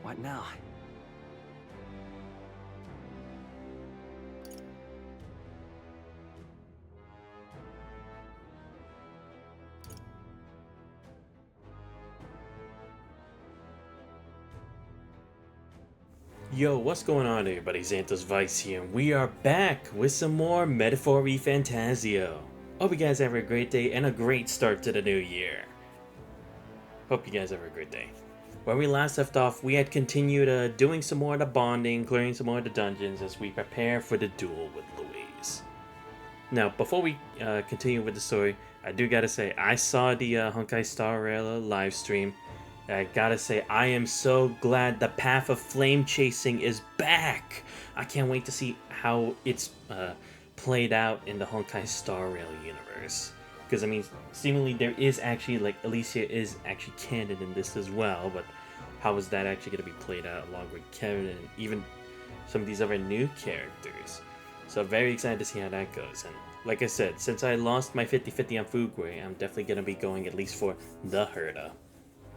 What now? Yo, what's going on everybody? Xanthos Vice here, and we are back with some more Metaphor ReFantazio. Hope you guys have a great day and a great start to the new year. Hope you guys have a great day. When we last left off, we had continued doing some more of the bonding, clearing some more of the dungeons as we prepare for the duel with Louise. Now, before we continue with the story, I do gotta say, I saw the Honkai Star Rail live stream. I gotta say, I am so glad the Path of Flame Chasing is back! I can't wait to see how it's played out in the Honkai Star Rail universe. Because, I mean, seemingly there is actually, like, Alicia is actually canon in this as well, but how is that actually going to be played out along with Kevin and even some of these other new characters? So I'm very excited to see how that goes. And like I said, since I lost my 50-50 on Fugui, I'm definitely going to be going at least for the Herda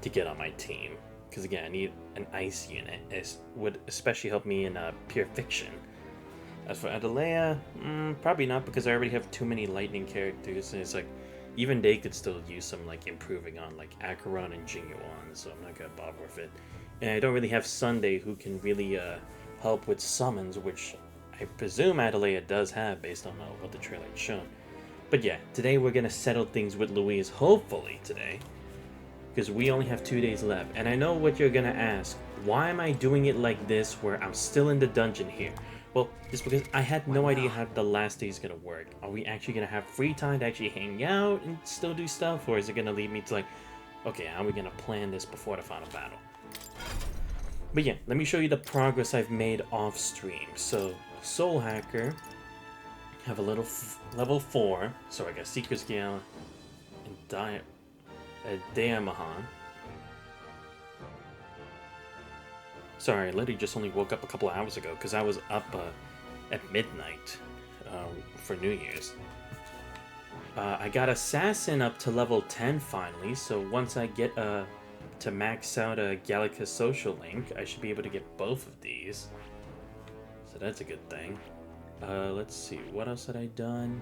to get on my team. Because again, I need an ice unit. It would especially help me in Pure Fiction. As for Adalea, probably not, because I already have too many lightning characters, and it's like, even they could still use some like improving on, like Acheron and Jinyuan, so I'm not gonna bother with it. And I don't really have Sunday who can really help with summons, which I presume Adalea does have based on what the trailer had shown. But yeah, today we're gonna settle things with Louise, hopefully today, because we only have 2 days left. And I know what you're gonna ask, why am I doing it like this where I'm still in the dungeon here? Well, it's because I had no idea how the last day is going to work. Are we actually going to have free time to actually hang out and still do stuff? Or is it going to lead me to like, okay, how are we going to plan this before the final battle? But yeah, let me show you the progress I've made off stream. So, Soul Hacker, have a little level 4. So I got Seeker's Gale and Diamahan. Sorry, I literally just only woke up a couple hours ago because I was up at midnight for New Year's. I got Assassin up to level 10 finally, so once I get to max out a Gallica Social Link, I should be able to get both of these. So that's a good thing. Let's see, what else had I done?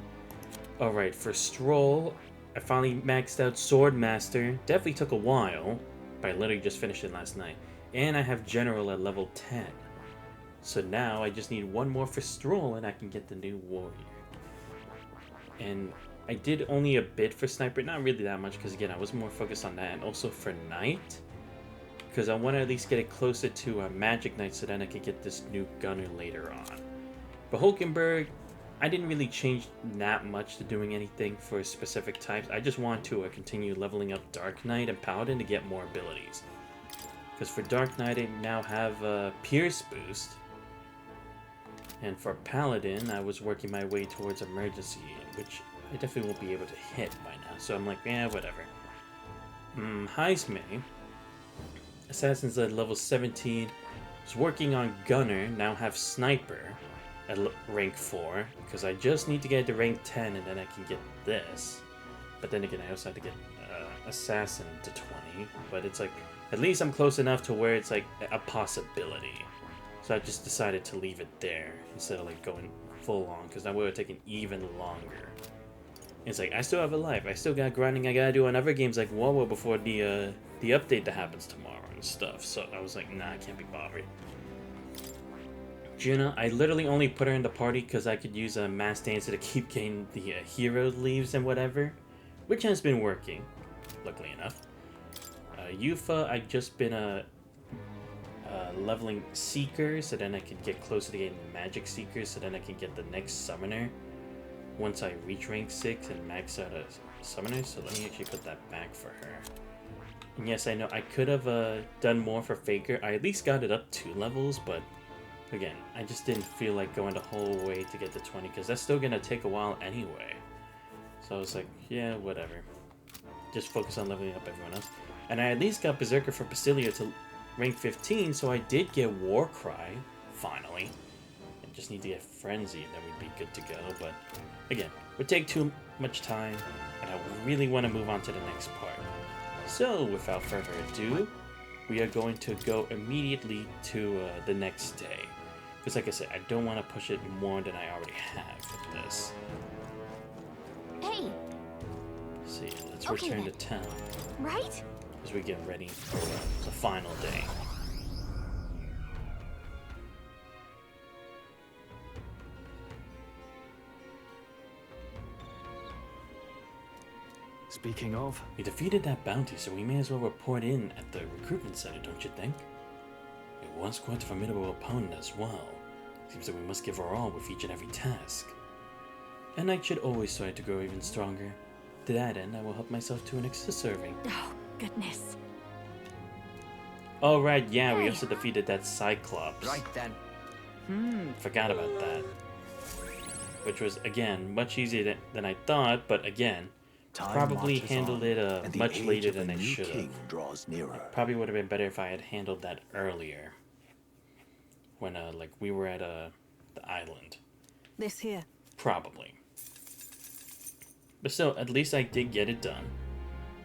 Alright, for Stroll, I finally maxed out Swordmaster. Definitely took a while, but I literally just finished it last night. And I have General at level 10. So now I just need one more for Stroll and I can get the new Warrior. And I did only a bit for Sniper, not really that much, because again, I was more focused on that. And also for Knight, because I want to at least get it closer to Magic Knight so then I can get this new Gunner later on. But Hulkenberg, I didn't really change that much to doing anything for specific types. I just want to continue leveling up Dark Knight and Paladin to get more abilities. Because for Dark Knight, I now have a Pierce boost. And for Paladin, I was working my way towards Emergency, which I definitely won't be able to hit by now. So I'm like, yeah, whatever. Heismay. Assassin's at level 17. Was working on Gunner, now have Sniper at rank 4. Because I just need to get to rank 10 and then I can get this. But then again, I also have to get Assassin to 20. But it's like, at least I'm close enough to where it's like a possibility. So I just decided to leave it there instead of like going full on, because that would have taken even longer. It's like, I still have a life. I still got grinding I gotta do on other games like WoW before the update that happens tomorrow and stuff. So I was like, nah, I can't be bothered. Juna, I literally only put her in the party because I could use a Mass Dancer to keep getting the hero leaves and whatever, which has been working, luckily enough. Yufa, I've just been leveling Seeker, so then I can get closer to getting Magic Seeker, so then I can get the next Summoner once I reach rank 6 and max out a Summoner. So let me actually put that back for her. And yes, I know I could have done more for Faker. I at least got it up 2 levels, but again, I just didn't feel like going the whole way to get to 20, because that's still going to take a while anyway. So I was like, yeah, whatever. Just focus on leveling up everyone else. And I at least got Berserker for Basilia to rank 15, so I did get Warcry, finally. I just need to get Frenzy, and then we'd be good to go. But again, it would take too much time, and I really want to move on to the next part. So, without further ado, we are going to go immediately to the next day. Because like I said, I don't want to push it more than I already have with this. Hey! So yeah, let's return to town. Right? As we get ready for the final day. Speaking of, We defeated that bounty, so we may as well report in at the recruitment center, don't you think? It was quite a formidable opponent as well. Seems that we must give our all with each and every task. A knight should always strive to grow even stronger. To that end, I will help myself to an extra serving. Oh, goodness. Oh right, yeah, we Hey. also defeated that Cyclops. right then. Forgot about that. Which was, again, much easier than I thought, but again, Time probably marches handled on, it and the much age later of a than I new should king have. draws nearer. Probably would have been better if I had handled that earlier. When, like, we were at, the island. This here. Probably. But still, at least I did get it done.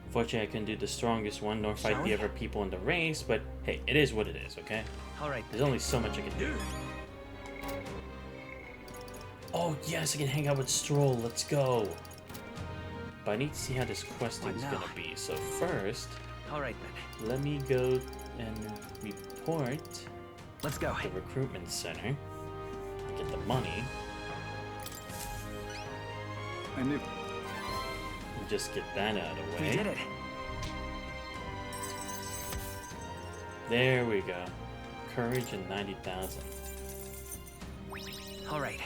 Fortunately, I couldn't do the strongest one, nor fight Shall the we? other people in the race, but hey, it is what it is, okay? All right. There's only so much I can do. Oh, yes, I can hang out with Stroll. Let's go. But I need to see how this questing is What going now? to be. So first, All right then. let me go and report Let's go. the recruitment center. Get the money. I knew. And just get that out of the way. We did it. There we go. Courage and 90,000. All right.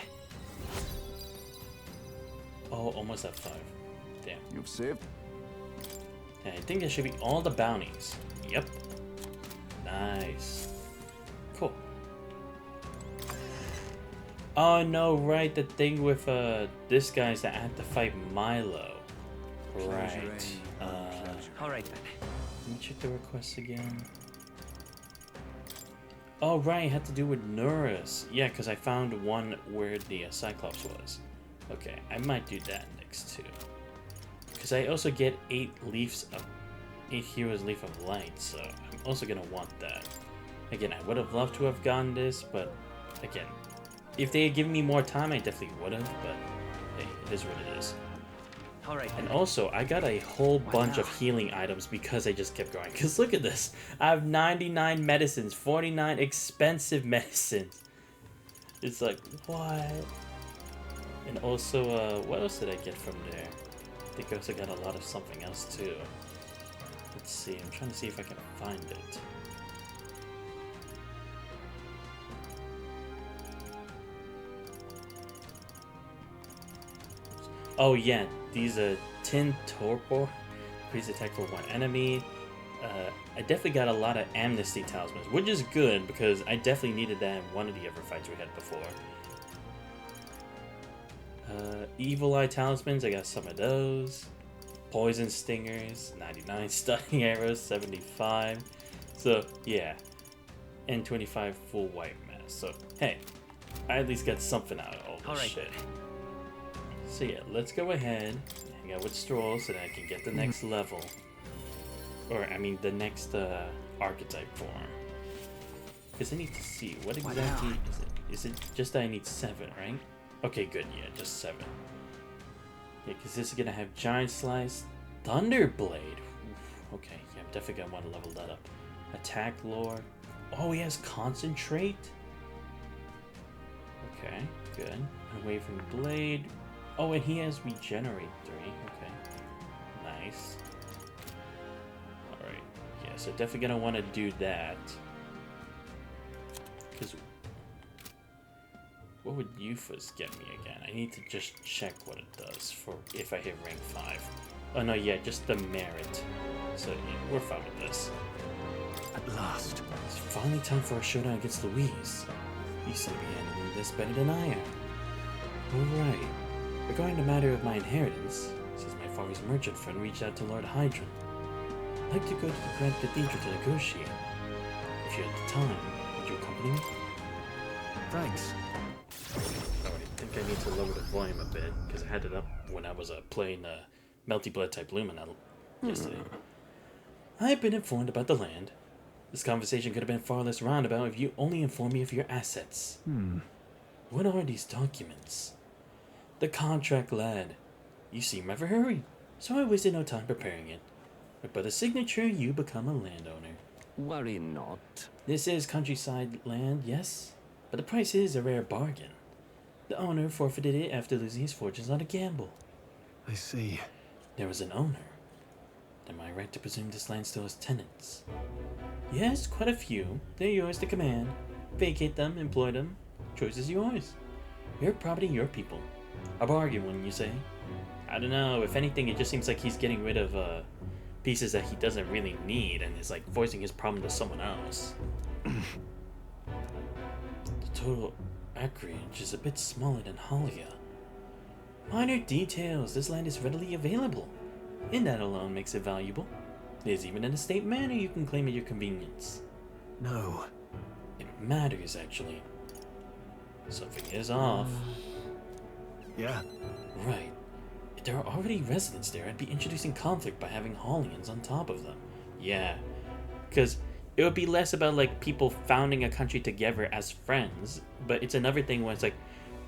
Oh, almost at 5. Damn. You've saved. And I think that should be all the bounties. Yep. Nice. Cool. Oh no, right, the thing with this guy's that I have to fight Milo. Right. All right then. Let me check the requests again. Oh right, it had to do with Norris. Yeah, because I found one where the Cyclops was. Okay, I might do that next too. Because I also get 8 Heroes Leaf of Light, so I'm also gonna want that. Again, I would have loved to have gotten this, but again, if they had given me more time, I definitely would have, but hey, it is what it is. All right. And also, I got a whole bunch now? of healing items because I just kept going. Because look at this. I have 99 medicines, 49 expensive medicines. It's like, what? And also, what else did I get from there? I think I also got a lot of something else too. Let's see, I'm trying to see if I can find it. Oh yeah, these tin torpor, increase attack for 1 enemy. I definitely got a lot of amnesty talismans, which is good because I definitely needed that in one of the other fights we had before. Evil Eye talismans, I got some of those. Poison stingers, 99. Stunning arrows, 75. So yeah, and 25 full white mask. So hey, I at least got something out of all this All right. shit. So yeah, let's go ahead and hang out with Stroll so that I can get the next level. Or, I mean, the next archetype form. Because I need to see, what exactly is it? Is it just that I need 7, right? Okay, good, yeah, just 7. Yeah, because this is going to have Giant Slice, Thunderblade. Oof, okay, yeah, I'm definitely going to want to level that up. Attack Lore. Oh, he has Concentrate? Okay, good. Away from Blade. Oh, and he has Regenerate 3. Okay. Nice. Alright. Yeah, so definitely gonna want to do that. Because what would Euphas get me again? I need to just check what it does for if I hit rank 5. Oh no, yeah, just the merit. So yeah, we're fine with this. At last. It's finally time for a showdown against Louise. You seem to be handling this better than I am. Alright. Regarding the matter of my inheritance, since my father's merchant friend reached out to Lord Hydron, I'd like to go to the Grand Cathedral to negotiate. If you had the time, would you accompany me? Thanks. Oh, I think I need to lower the volume a bit, because I had it up when I was playing Melty Blood type Lumina yesterday. I've been informed about the land. This conversation could have been far less roundabout if you only informed me of your assets. What are these documents? The contract, lad. You seem rather hurried, so I wasted no time preparing it. But by the signature, you become a landowner. Worry not. This is countryside land, yes, but the price is a rare bargain. The owner forfeited it after losing his fortunes on a gamble. I see. There was an owner. Am I right to presume this land still has tenants? Yes, quite a few. They're yours to command. Vacate them, employ them. Choice is yours. Your property, your people. A bargain, wouldn't you say? I don't know. If anything, it just seems like he's getting rid of pieces that he doesn't really need and is like voicing his problem to someone else. The total acreage is a bit smaller than Halia. Minor details. This land is readily available, and that alone makes it valuable. There's even an estate manor you can claim at your convenience. No. It matters, actually. Something is off. Yeah. Right. If there are already residents there, I'd be introducing conflict by having Hollians on top of them. Yeah. Because it would be less about, like, people founding a country together as friends, but it's another thing where it's like,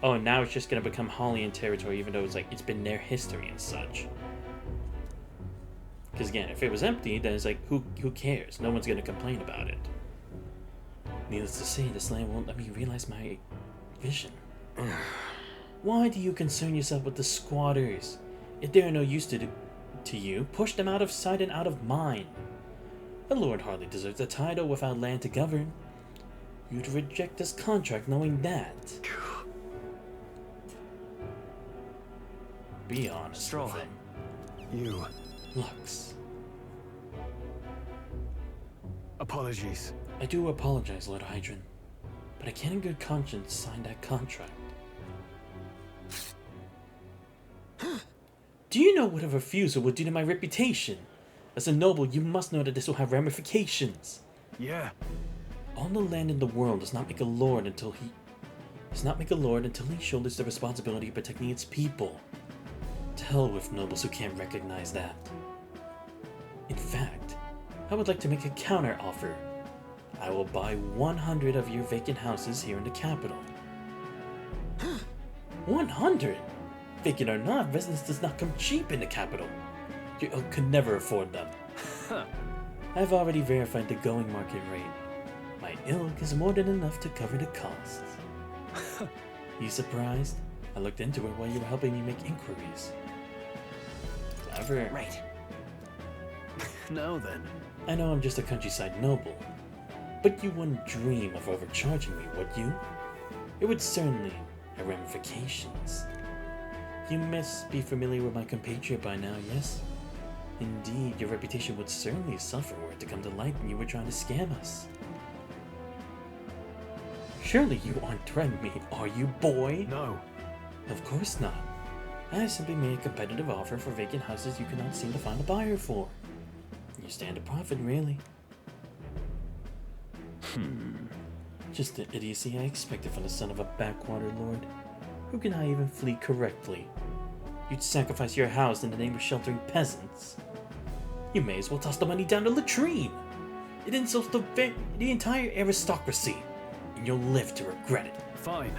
oh, now it's just going to become Hollian territory, even though it's like, it's been their history and such. Because again, if it was empty, then it's like, who cares? No one's going to complain about it. Needless to say, this land won't let me realize my vision. Why do you concern yourself with the squatters? If they are no use to you, push them out of sight and out of mind. A lord hardly deserves a title without land to govern. You'd reject this contract knowing that. Be honest Straw. with him. You. Lux. Apologies. I do apologize, Lord Hydron, but I can't in good conscience sign that contract. Do you know what a refusal would do to my reputation? As a noble, you must know that this will have ramifications. Yeah. All the land in the world does not make a lord until he shoulders the responsibility of protecting its people. To hell with nobles who can't recognize that. In fact, I would like to make a counter offer. I will buy 100 of your vacant houses here in the capital. 100? Vacant or not, residence does not come cheap in the capital. Your ilk could never afford them. I've already verified the going market rate. My ilk is more than enough to cover the costs. You surprised? I looked into it while you were helping me make inquiries. Clever. Right. Now then. I know I'm just a countryside noble, but you wouldn't dream of overcharging me, would you? It would certainly have ramifications. You must be familiar with my compatriot by now, yes? Indeed, your reputation would certainly suffer were it to come to light and you were trying to scam us. Surely you aren't threatening me, are you, boy? No. Of course not. I simply made a competitive offer for vacant houses you cannot seem to find a buyer for. You stand to profit, really. Just the idiocy I expected from the son of a backwater lord. Who can I even flee correctly? You'd sacrifice your house in the name of sheltering peasants. You may as well toss the money down the latrine. It insults the entire aristocracy, and you'll live to regret it. Fine.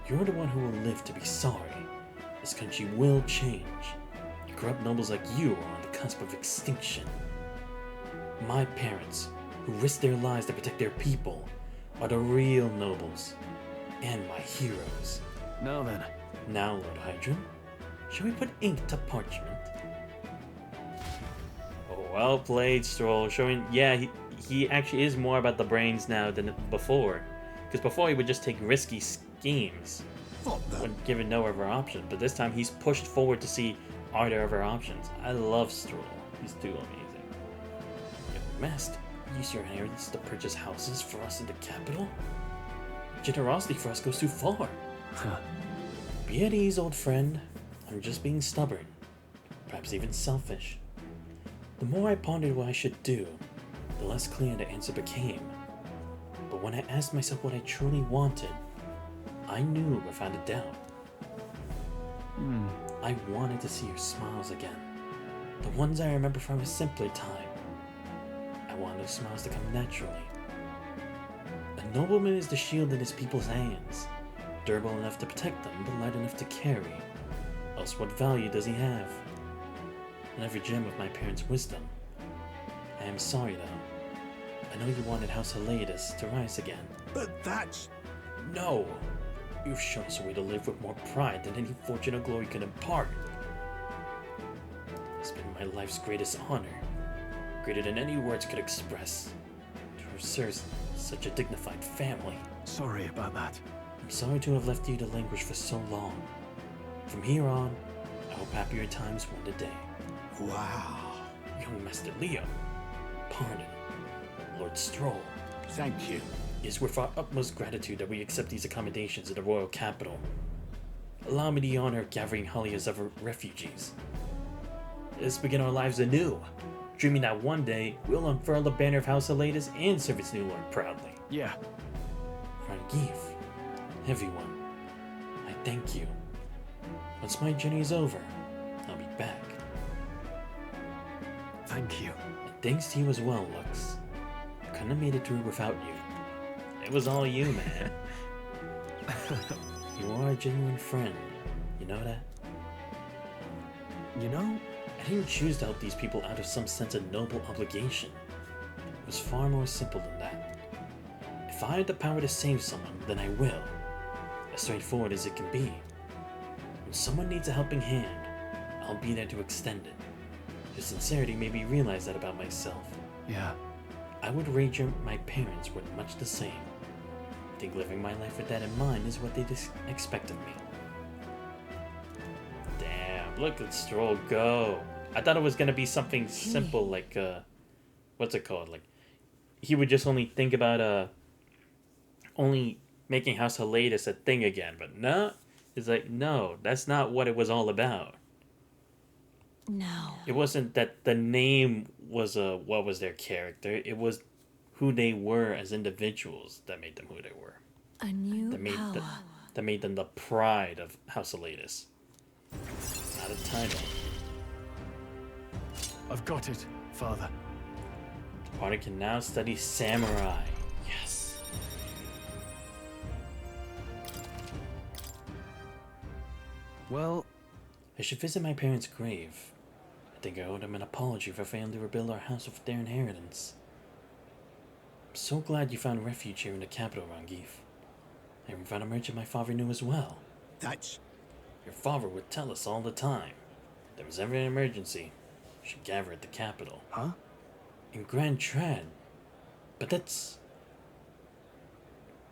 You're the one who will live to be sorry. This country will change. Corrupt nobles like you are on the cusp of extinction. My parents, who risked their lives to protect their people, are the real nobles, and my heroes. Now then. Now, Lord Hydron, shall we put ink to parchment? Oh, well played, Stroll. Showing, yeah, he actually is more about the brains now than before. Because before he would just take risky schemes when given no other option. But this time he's pushed forward to see, are there other options? I love Stroll. He's too amazing. You must use your inheritance to purchase houses for us in the capital? Generosity for us goes too far. Be at ease, old friend. I'm just being stubborn. Perhaps even selfish. The more I pondered what I should do, the less clear the answer became. But when I asked myself what I truly wanted, I knew without a doubt. I wanted to see your smiles again. The ones I remember from a simpler time. I want those smiles to come naturally. A nobleman is the shield in his people's hands, durable enough to protect them, but light enough to carry. Else what value does he have? And every gem of my parents' wisdom. I am sorry though. I know you wanted House Heliodus to rise again. But that's... No! You've shown us a way to live with more pride than any fortune or glory can impart. It's been my life's greatest honor, greater than any words could express, to have served such a dignified family. Sorry about that. I'm sorry to have left you to languish for so long. From here on, I hope happier times won the day. Wow. Young Master Leo, pardon, Lord Stroll. Thank you. It is with our utmost gratitude that we accept these accommodations in the royal capital. Allow me the honor of gathering Halia's other refugees. Let's begin our lives anew, dreaming that one day we'll unfurl the banner of House Heliodus and serve its new lord proudly. Yeah. Rangif, everyone, I thank you. Once my journey is over, I'll be back. Thank you. And thanks to you as well, Lux. I couldn't have made it through without you. It was all you, man. You are a genuine friend. You know that? You know, I didn't choose to help these people out of some sense of noble obligation. It was far more simple than that. If I had the power to save someone, then I will. As straightforward as it can be. When someone needs a helping hand, I'll be there to extend it. Your sincerity made me realize that about myself. yeah. I would wager my parents were much the same. I think living my life with that in mind is what they expect of me. Damn, look at Stroll go. I thought it was gonna be something simple like, what's it called? Like, he would just only think about, only making House Heliodus a thing again. But no, it's like, no, that's not what it was all about. No. It wasn't that the name was what was their character. It was who they were as individuals that made them who they were. A new power. That made them the pride of House Heliodus. Not a title. I've got it, Father. The party can now study samurai. Yes. Well, I should visit my parents' grave. I think I owe them an apology for failing to rebuild our house with their inheritance. I'm so glad you found refuge here in the capital, Rangif. I even found a merchant my father knew as well. that's... Your father would tell us all the time. If there was ever an emergency, we should gather at the capital. Huh? In Grand Trad. But that's...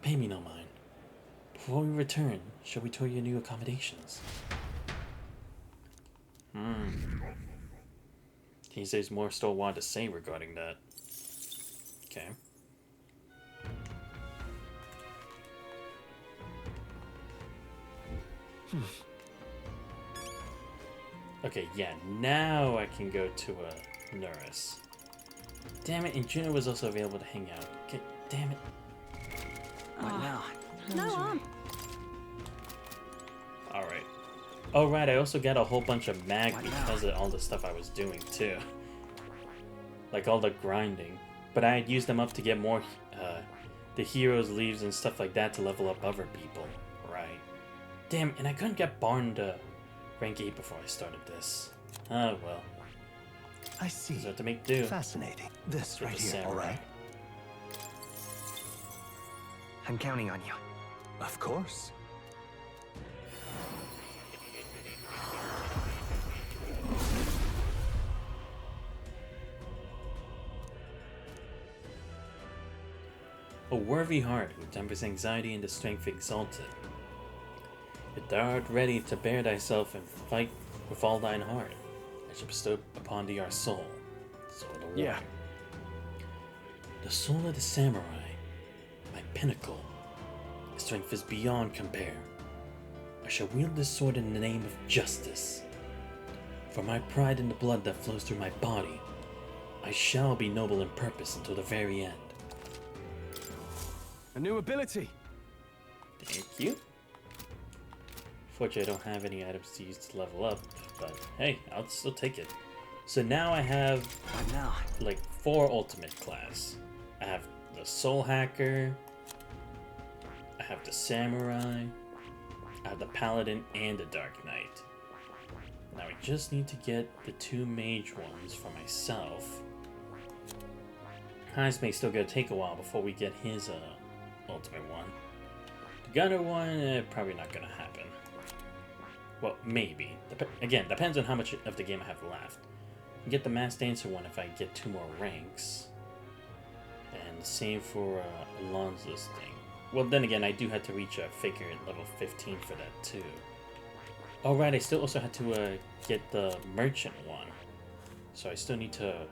Pay me no mind. Before we return, shall we tour your new accommodations? He says more still want to say regarding that. Okay. Okay, yeah, now I can go to a Nurse. Damn it, and Juno was also available to hang out. Okay, damn it. What now? No, Alright. Oh, right, I also got a whole bunch of mag because of all the stuff I was doing, too. Like all the grinding. But I had used them up to get more, the heroes' leaves and stuff like that to level up other people. Right. Damn, and I couldn't get Barn to rank 8 before I started this. Oh, well. I see. So I have to make do. Fascinating. This With right the here, samurai. all right? I'm counting on you. Of course. A worthy heart who tempers anxiety into strength exalted. If thou art ready to bear thyself and fight with all thine heart, I shall bestow upon thee our soul, the soul of the warrior. Yeah. The soul of the samurai, my pinnacle. Its strength is beyond compare. I shall wield this sword in the name of justice. For my pride in the blood that flows through my body, I shall be noble in purpose until the very end. A new ability. Thank you. Fortunately, I don't have any items to use to level up, but hey, I'll still take it. So now I have What now? like 4 ultimate class. I have the Soul Hacker, I have the Samurai, I have the Paladin, and the Dark Knight. Now I just need to get the 2 mage ones for myself. Heinz may still gonna take a while before we get his ultimate one. The Gunner one, probably not gonna happen. Well, maybe. Again, depends on how much of the game I have left. Get the Mass Dancer one if I get 2 more ranks. And same for Alonso's thing. Well, then again, I do have to reach a figure at level 15 for that too. Oh right, I still also had to get the Merchant one. So I still need to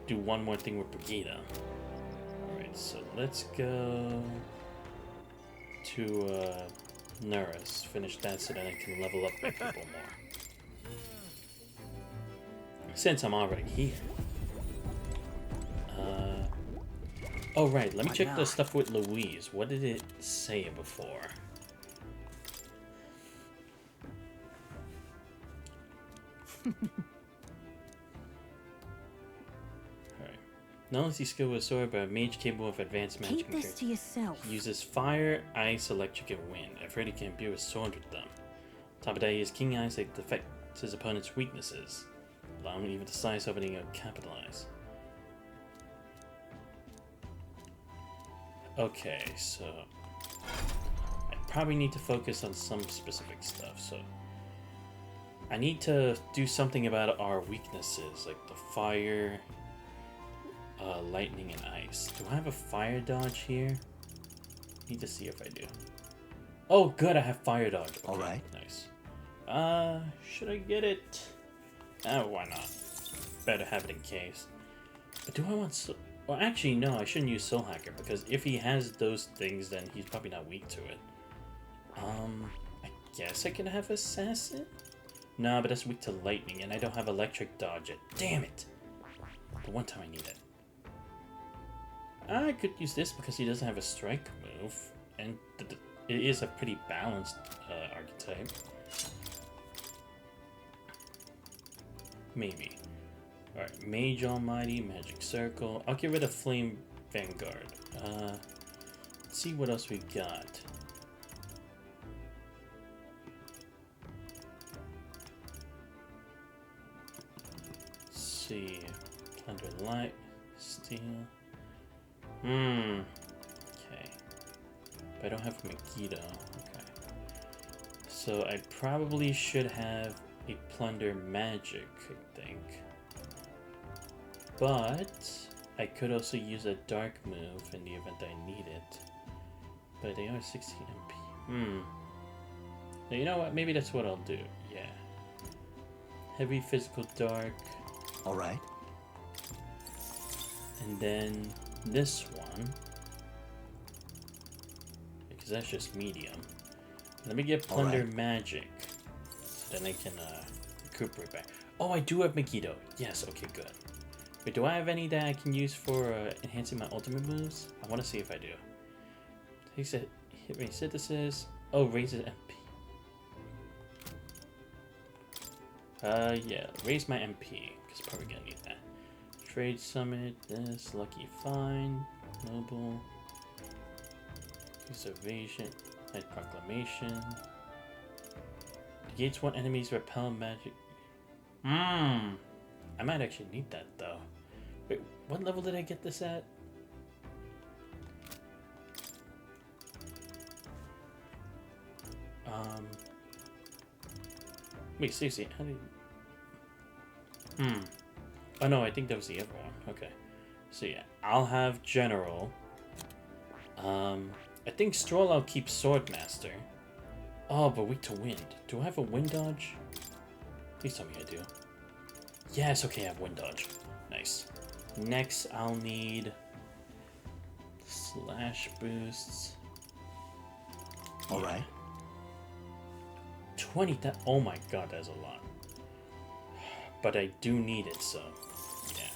do one more thing with Brigida. Alright, so let's go to Nuris. Finish that so that I can level up my people more. Since I'm already here. Oh right, let me check the stuff with Louise. What did it say before? Alright. Not only is he skilled with sword, but a mage capable of advanced magic. Keep this to yourself. He uses fire, ice, electric, and wind. I've heard he can imbue his sword with them. On top of that, he has king eyes that affect his opponent's weaknesses, allowing him even the size opening to capitalize. Okay, so I probably need to focus on some specific stuff. So I need to do something about our weaknesses, like the fire, lightning, and ice. Do I have a fire dodge here? Need to see if I do. Oh, good, I have fire dodge. Okay, All right. Nice. Should I get it? Why not? Better have it in case. But do I want well, actually, no, I shouldn't use Soul Hacker, because if he has those things, then he's probably not weak to it. I guess I can have Assassin? No, but that's weak to lightning, and I don't have electric dodge yet. Damn it! The one time I need it. I could use this because he doesn't have a strike move, and it is a pretty balanced archetype. Maybe. Alright, Mage Almighty, Magic Circle. I'll get rid of Flame Vanguard. Let's see what else we got. Let's see. Thunder Light, Steel. Okay. But I don't have Megiddo. Okay. So I probably should have a Plunder Magic, I think. But I could also use a dark move in the event I need it. But they are 16 MP. Now, you know what? Maybe that's what I'll do. Yeah. Heavy physical dark. All right. And then this one. Because that's just medium. Let me get Plunder Magic. So then I can recuperate back. Oh, I do have Megiddo. Yes, okay, good. Wait, do I have any that I can use for enhancing my ultimate moves? I want to see if I do. Takes a hit rate synthesis. Oh, raises MP. Yeah, raise my MP, because probably gonna need that. Trade Summit, this, Lucky Find, Noble, use Evasion, Night Proclamation. Negates one enemy's repel magic. I might actually need that though. Wait, what level did I get this at? Wait, seriously, how do you... Oh no, I think that was the other one. Okay. So yeah, I'll have General. I think Stroll I'll keep Swordmaster. Oh, but weak to wind. Do I have a wind dodge? Please tell me I do. Yes, okay, I have wind dodge. Nice. Next, I'll need slash boosts. All right. 20, oh my god, that's a lot. But I do need it, so yeah.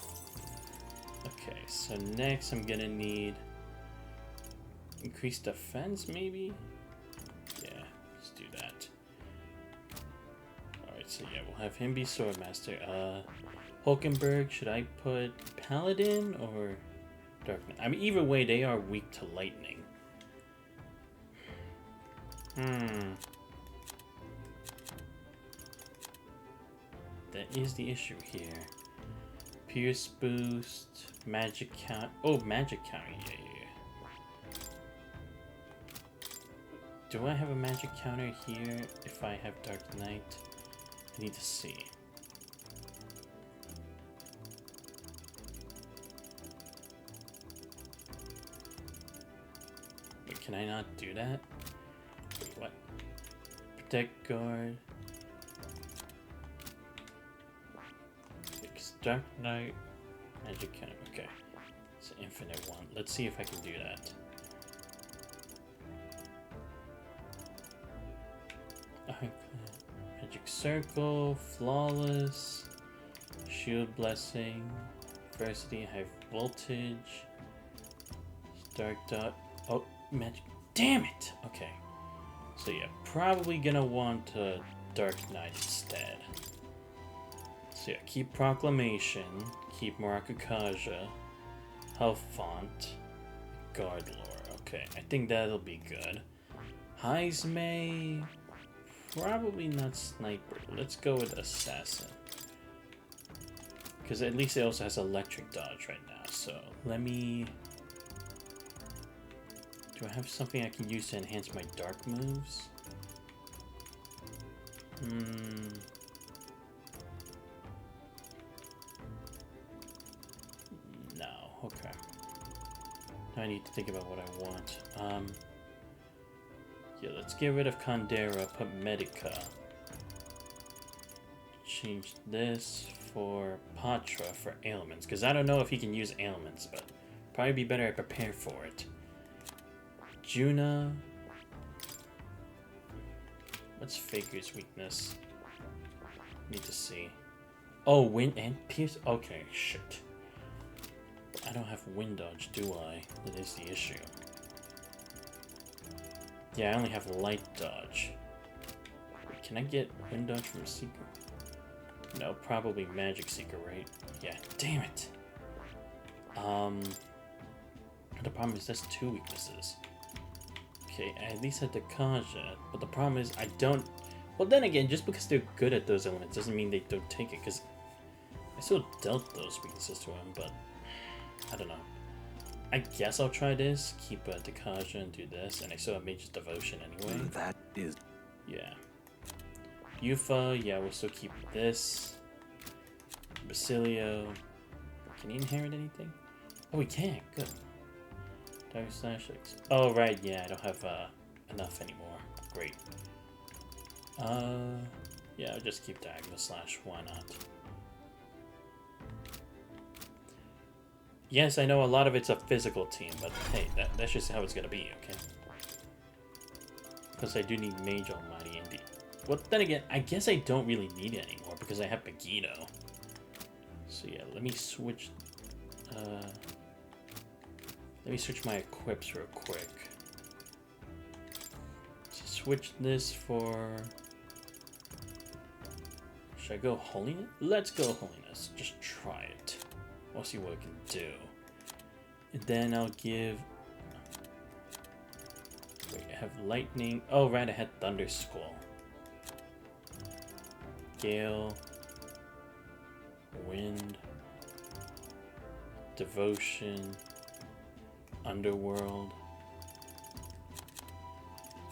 Okay, so next I'm gonna need increased defense, maybe? Yeah, let's do that. Alright, so yeah, we'll have him be Swordmaster. Hulkenberg, should I put Paladin or Dark Knight? I mean, either way, they are weak to lightning. That is the issue here. Pierce boost, magic count. Oh, magic count. Yeah. Do I have a magic counter here if I have Dark Knight? I need to see. Wait, can I not do that? Wait, what? Protect guard. Dark Knight, magic counter. Okay, it's an infinite one. Let's see if I can do that. Magic circle, flawless, shield blessing, adversity, high voltage, dark dot. Oh, magic. Damn it! Okay, so yeah, probably gonna want a Dark Knight instead. So yeah, keep Proclamation, keep Marakukaja, Health Font, Guard Lore. Okay, I think that'll be good. Heismay, probably not Sniper. Let's go with Assassin. Because at least it also has Electric Dodge right now. So let me... Do I have something I can use to enhance my dark moves? Okay. Now I need to think about what I want. Yeah, let's get rid of Kandera, put Medica. Change this for Patra for ailments, because I don't know if he can use ailments, but probably be better I prepare for it. Juna. What's Faker's weakness? Need to see. Oh, wind and pierce? Okay, shit. I don't have wind dodge, do I? That is the issue. Yeah, I only have light dodge. Can I get wind dodge from a Seeker? No, probably Magic Seeker, right? Yeah, damn it! The problem is that's 2 weaknesses. Okay, I at least had the Kaja, but the problem is I don't... Well, then again, just because they're good at those elements doesn't mean they don't take it, because I still dealt those weaknesses to him, but... I don't know. I guess I'll try this, keep Dekaja and do this, and I still have Mage's Devotion anyway. That is... Yeah. Yufa, yeah, we'll still keep this. Basilio. Can he inherit anything? Oh, he can, good. Dire Slash X. Oh, right, yeah, I don't have enough anymore. Great. Yeah, I'll just keep Diagonal Slash, why not? Yes, I know a lot of it's a physical team, but hey, that's just how it's gonna be, okay? Because I do need Mage Almighty indeed. Well, then again, I guess I don't really need it anymore because I have Megiddo. So yeah, let me switch my equips real quick. So switch this for... Should I go Holiness? Let's go Holiness. Just try it. We'll see what it can do. And then I'll give... Wait, I have Lightning. Oh, right, I had Thunder Skull. Gale. Wind. Devotion. Underworld.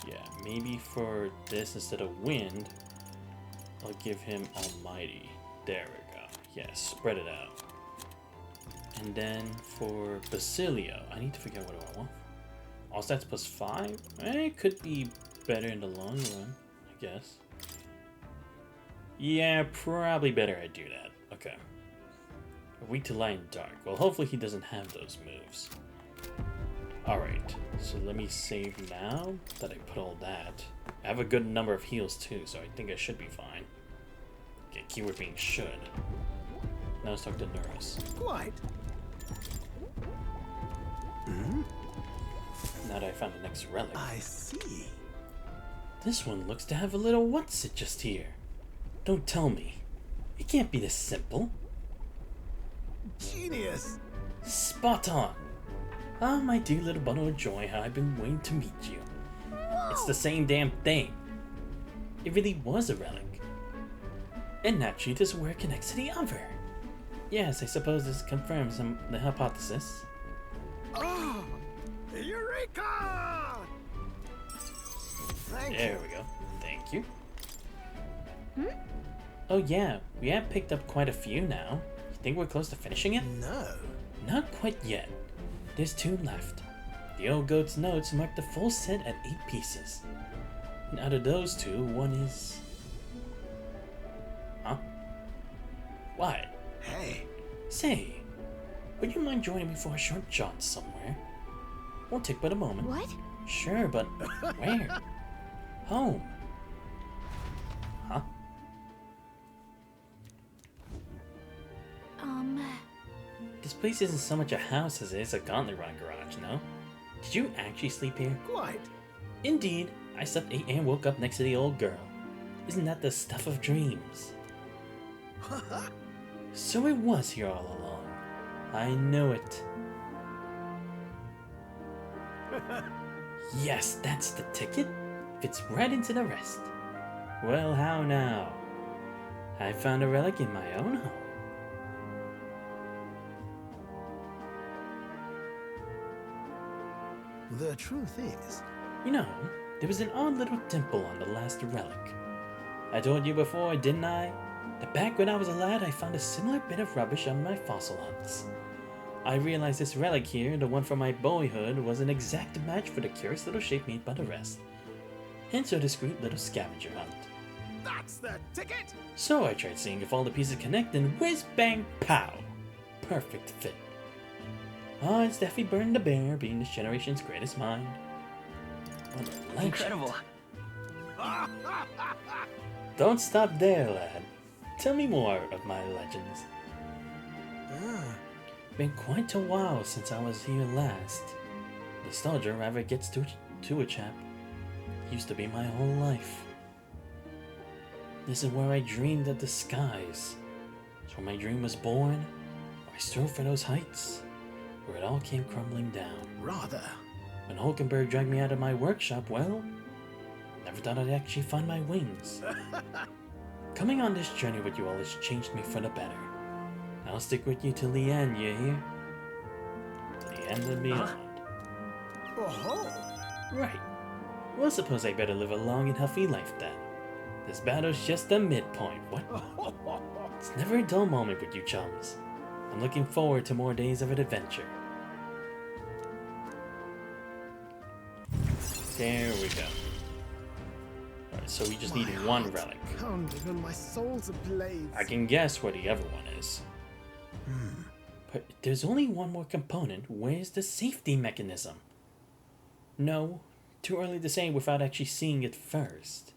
Yeah, maybe for this instead of Wind, I'll give him Almighty. There we go. Yeah, spread it out. And then for Basilio, I need to figure out what do I want. All stats plus 5? It could be better in the long run, I guess. Yeah, probably better I do that. Okay. Weak to light and dark. Well, hopefully he doesn't have those moves. Alright, so let me save now that I put all that. I have a good number of heals too, so I think I should be fine. Okay, keyword being should. Now let's talk to Nurse. Quite. Now that I found the next relic. I see. This one looks to have a little what's it just here. Don't tell me. It can't be this simple. Genius! Spot on! Ah, my dear little bundle of joy, how I've been waiting to meet you. It's the same damn thing. It really was a relic. And naturally, this word connects to the other. Yes, I suppose this confirms the hypothesis. Oh! Eureka! Thank There you. we go. Thank you. Oh yeah, we have picked up quite a few now. You think we're close to finishing it? No. Not quite yet. There's 2 left. The old goat's notes mark the full set at 8 pieces. And out of those 2, one is... Huh? What? Hey. Say, would you mind joining me for a short jaunt somewhere? Won't take but a moment. What? Sure, but where? Home. Huh? This place isn't so much a house as it is a gauntlet run garage, no? Did you actually sleep here? Quite. Indeed, I slept 8 and woke up next to the old girl. Isn't that the stuff of dreams? So it was here all along. I know it. Yes, that's the ticket. Fits right into the rest. Well, how now? I found a relic in my own home. The truth is, You know, there was an odd little dimple on the last relic. I told you before, didn't I? That back when I was a lad, I found a similar bit of rubbish on my fossil hunts. I realized this relic here, the one from my boyhood, was an exact match for the curious little shape made by the rest. Hence our discreet little scavenger hunt. that's the ticket! So I tried seeing if all the pieces connect and whiz bang pow! Perfect fit. Ah, it's Daffy Burn the Bear being this generation's greatest mind. What a legend. Incredible. Don't stop there, lad. Tell me more of my legends. Been quite a while since I was here last. Nostalgia rather gets to a chap. Used to be my whole life. This is where I dreamed of the skies. It's where my dream was born, where I strove for those heights, where it all came crumbling down. Rather. When Hulkenberg dragged me out of my workshop, well, never thought I'd actually find my wings. Coming on this journey with you all has changed me for the better. I'll stick with you till the end, you hear? To the end and beyond. Oh, Right. Well, suppose I better live a long and healthy life then. This battle's just the midpoint, what? It's never a dull moment with you chums. I'm looking forward to more days of adventure. There we go. Alright, so we just need one relic. pounding and my soul's ablaze. I can guess where the other one is. But there's only one more component. Where's the safety mechanism? No, too early to say without actually seeing it first.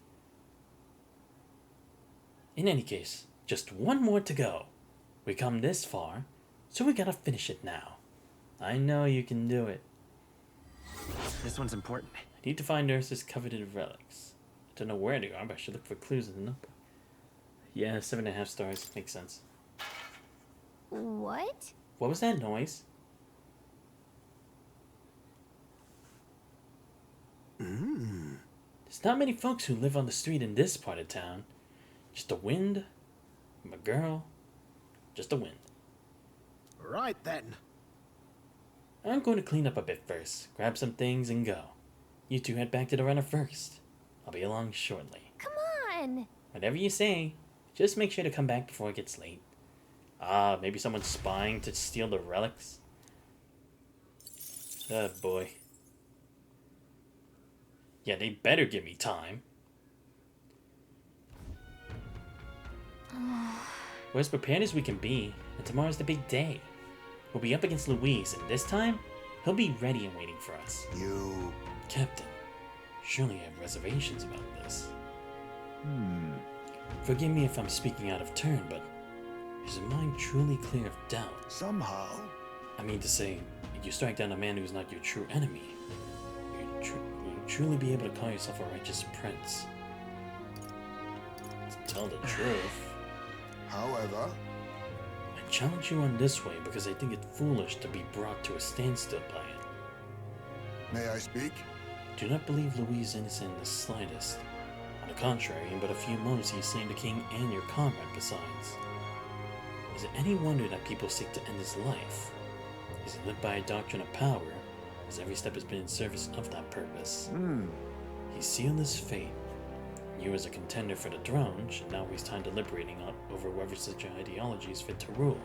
In any case, just one more to go. We come this far, so we gotta finish it now. I know you can do it. This one's important. I need to find Nurse's coveted relics. I don't know where they are, but I should look for clues in the notebook. Yeah, 7.5 stars. Makes sense. What? What was that noise? There's not many folks who live on the street in this part of town. Just the wind, my girl, just the wind. Right then. I'm going to clean up a bit first, grab some things and go. You two head back to the runner first. I'll be along shortly. Come on! Whatever you say, just make sure to come back before it gets late. Ah, maybe someone's spying to steal the relics? Oh boy. Yeah, they better give me time. We're as prepared as we can be, and tomorrow's the big day. We'll be up against Louise, and this time, he'll be ready and waiting for us. You... Captain, surely you have reservations about this. Forgive me if I'm speaking out of turn, but is your mind truly clear of doubt? Somehow... I mean to say, if you strike down a man who's not your true enemy, will you truly be able to call yourself a righteous prince? To tell the truth, However, I challenge you on this way because I think it's foolish to be brought to a standstill by it. may I speak? Do not believe Louis is innocent in the slightest. On the contrary, in but a few moments he has slain the king and your comrade besides. Is it any wonder that people seek to end his life? Is he lived by a doctrine of power, as every step has been in service of that purpose? He sealed his fate. You as a contender for the throne should now waste time deliberating over whether such an ideology is fit to rule.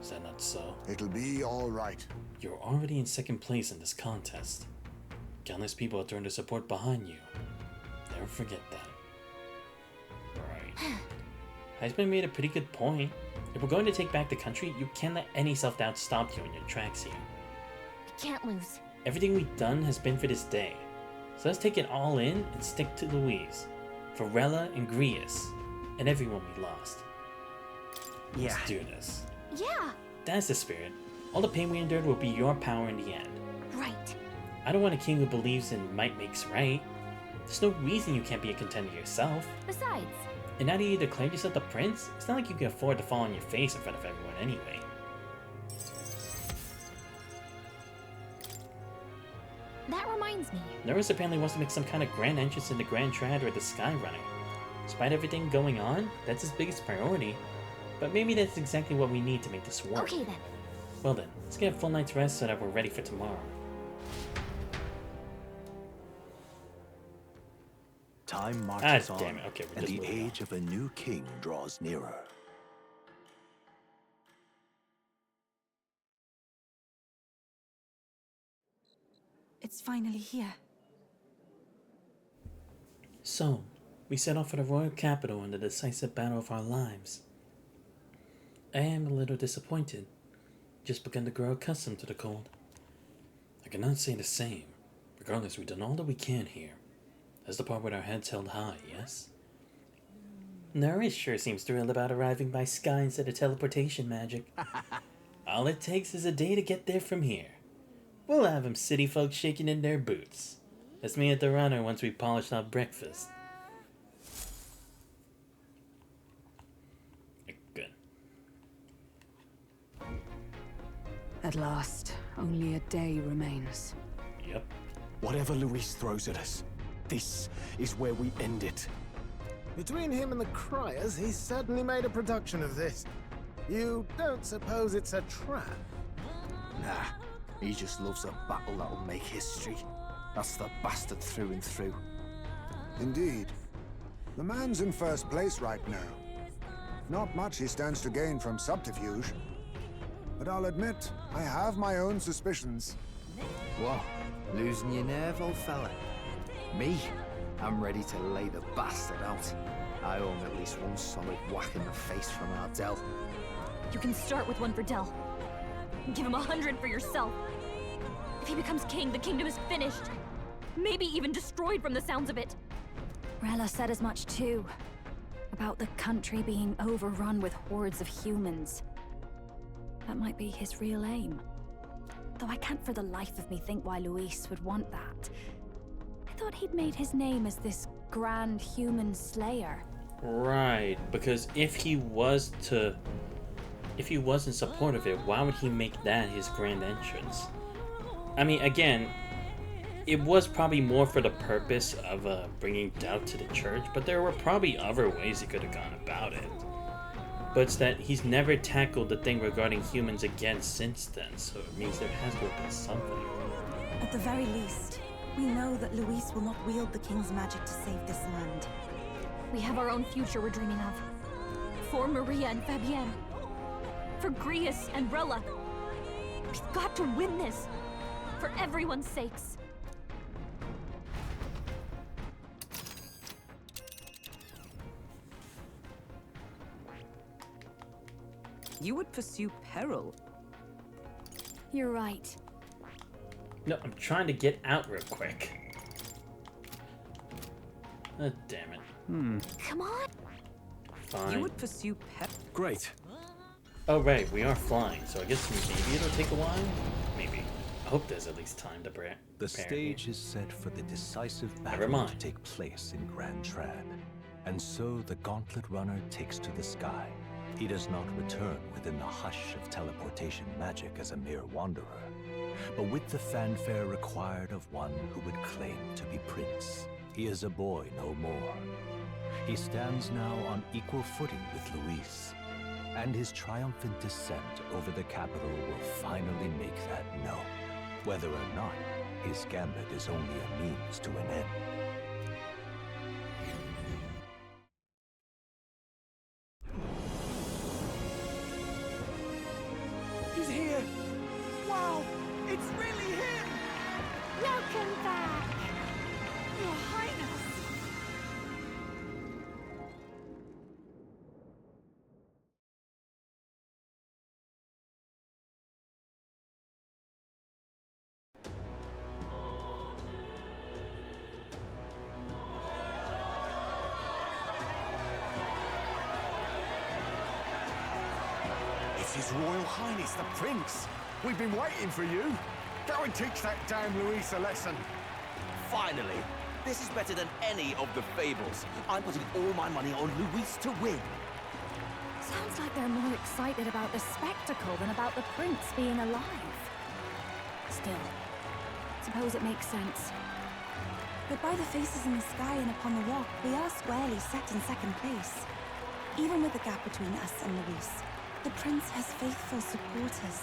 Is that not so? It'll be all right. You're already in second place in this contest. Countless people have thrown their support behind you. Never forget that. Right. Heisman made a pretty good point. If we're going to take back the country, you can't let any self-doubt stop you in your tracks here. I can't lose. Everything we've done has been for this day. So let's take it all in and stick to Louise, Varela and Grius, and everyone we lost. Yeah. Let's do this. Yeah, That's the spirit. All the pain we endured will be your power in the end. right. I don't want a king who believes in might makes right. There's no reason you can't be a contender yourself. Besides, And now that you declared yourself the prince, it's not like you can afford to fall on your face in front of everyone anyway. that reminds me. Nervous apparently wants to make some kind of grand entrance in the Grand Trad or the Sky Runner. Despite everything going on, that's his biggest priority. But maybe that's exactly what we need to make this work. Okay then. Well then, let's get a full night's rest so that we're ready for tomorrow. Time marches on, damn it. Okay, we're and just the moving on. age of a new king draws nearer. It's finally here. So, we set off for the royal capital in the decisive battle of our lives. I am a little disappointed. Just begun to grow accustomed to the cold. I cannot say the same. Regardless, we've done all that we can here. That's the part with our heads held high, yes? Norris sure seems thrilled about arriving by sky instead of teleportation magic. All it takes is a day to get there from here. We'll have them city folks shaking in their boots. Let's meet at the runner once we polish off breakfast. Good. At last, only a day remains. Yep. Whatever Luis throws at us, this is where we end it. Between him and the Criers, he's certainly made a production of this. You don't suppose it's a trap? Nah, he just loves a battle that'll make history. That's the bastard through and through. Indeed. The man's in first place right now. Not much he stands to gain from subterfuge. But I'll admit, I have my own suspicions. What? Losing your nerve, old fella? Me? I'm ready to lay the bastard out. I owe him at least one solid whack in the face from Ardell. You can start with one for Dell. Give him 100 for yourself. If he becomes king, the kingdom is finished. Maybe even destroyed from the sounds of it. Rella said as much too. About the country being overrun with hordes of humans. That might be his real aim. Though I can't for the life of me think why Luis would want that. I thought he'd made his name as this grand human slayer. Right, because if he was in support of it, why would he make that his grand entrance? I mean, again, it was probably more for the purpose of bringing doubt to the church, but there were probably other ways he could have gone about it. But it's that he's never tackled the thing regarding humans again since then, so it means there has to have been something. At the very least, we know that Luis will not wield the king's magic to save this land. We have our own future we're dreaming of. For Maria and Fabienne. For Grius and Rella. We've got to win this. For everyone's sakes. You would pursue peril. You're right. No, I'm trying to get out real quick. Oh, damn it. Come on. Fine. You would pursue peril. Great. Oh, right, we are flying, so I guess maybe it'll take a while? Maybe. I hope there's at least time to prepare. The stage is set for the decisive Never battle mind. to take place in Grand Trad. And so the Gauntlet Runner takes to the sky. He does not return within the hush of teleportation magic as a mere wanderer, but with the fanfare required of one who would claim to be prince. He is a boy no more. He stands now on equal footing with Luis, and his triumphant descent over the capital will finally make that known, whether or not his gambit is only a means to an end. He's here! Wow! It's really him! Welcome back! Your Highness! It's His Royal Highness the Prince! We've been waiting for you! Go and teach that damn Luis a lesson! Finally! This is better than any of the fables. I'm putting all my money on Luis to win. Sounds like they're more excited about the spectacle than about the prince being alive. Still, suppose it makes sense. But by the faces in the sky and upon the rock, we are squarely set in second place. Even with the gap between us and Luis, the prince has faithful supporters.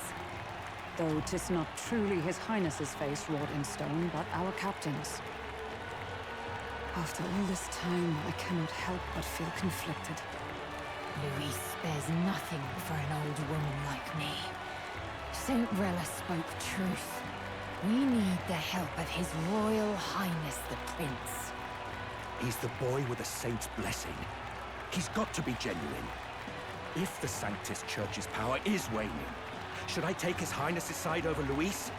Though 'tis not truly His Highness's face wrought in stone, but our captain's. After all this time, I cannot help but feel conflicted. Luis spares nothing for an old woman like me. Saint Rella spoke truth. We need the help of His Royal Highness the Prince. He's the boy with the saint's blessing. He's got to be genuine. If the Sanctus Church's power is waning, should I take His Highness's side over Luis?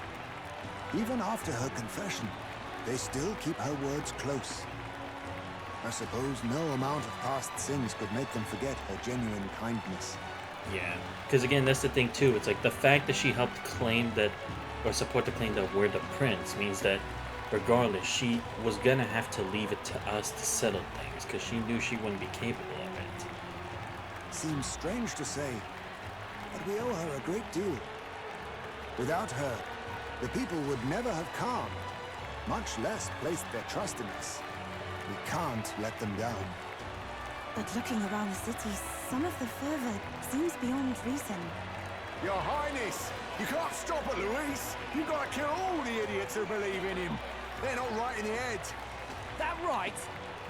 Even after her confession, they still keep her words close. I suppose no amount of past sins could make them forget her genuine kindness. Yeah, because again, that's the thing too. It's like the fact that she helped claim that, or support the claim that we're the prince, means that regardless, she was gonna have to leave it to us to settle things, because she knew she wouldn't be capable of it. Seems strange to say, but we owe her a great deal. Without her, the people would never have calmed, much less placed their trust in us. We can't let them down. But looking around the city, some of the fervor seems beyond reason. Your Highness! You can't stop at Luis! You've got to kill all the idiots who believe in him! They're not right in the head! That right?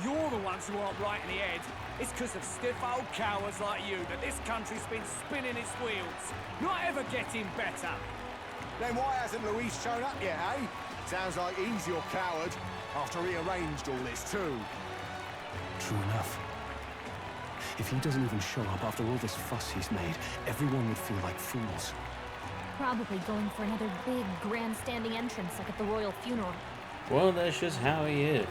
You're the ones who aren't right in the head. It's because of stiff old cowards like you that this country's been spinning its wheels. Not ever getting better. Then why hasn't Luis shown up yet, eh? Sounds like he's your coward, after he arranged all this too. True enough. If he doesn't even show up after all this fuss he's made, everyone would feel like fools. Probably going for another big, grandstanding entrance like at the royal funeral. Well, that's just how he is.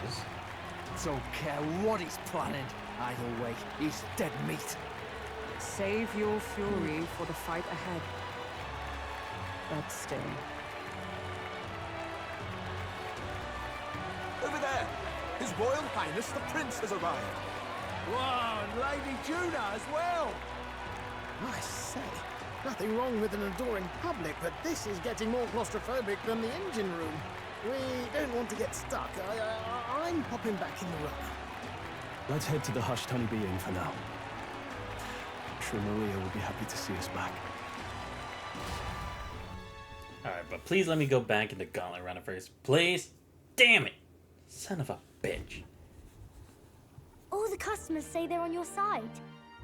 Don't care what he's planning. Either way, he's dead meat. Save your fury for the fight ahead. But still. Over there! His Royal Highness the Prince has arrived! Whoa, and Lady Juna as well. I say, nothing wrong with an adoring public, but this is getting more claustrophobic than the engine room. We don't want to get stuck. I'm popping back in the room. Let's head to the hushed honeybee inn for now. I'm sure Maria will be happy to see us back. Alright, but please let me go back in the Gauntlet Runner first. Please? Damn it! Son of a bitch. All the customers say they're on your side.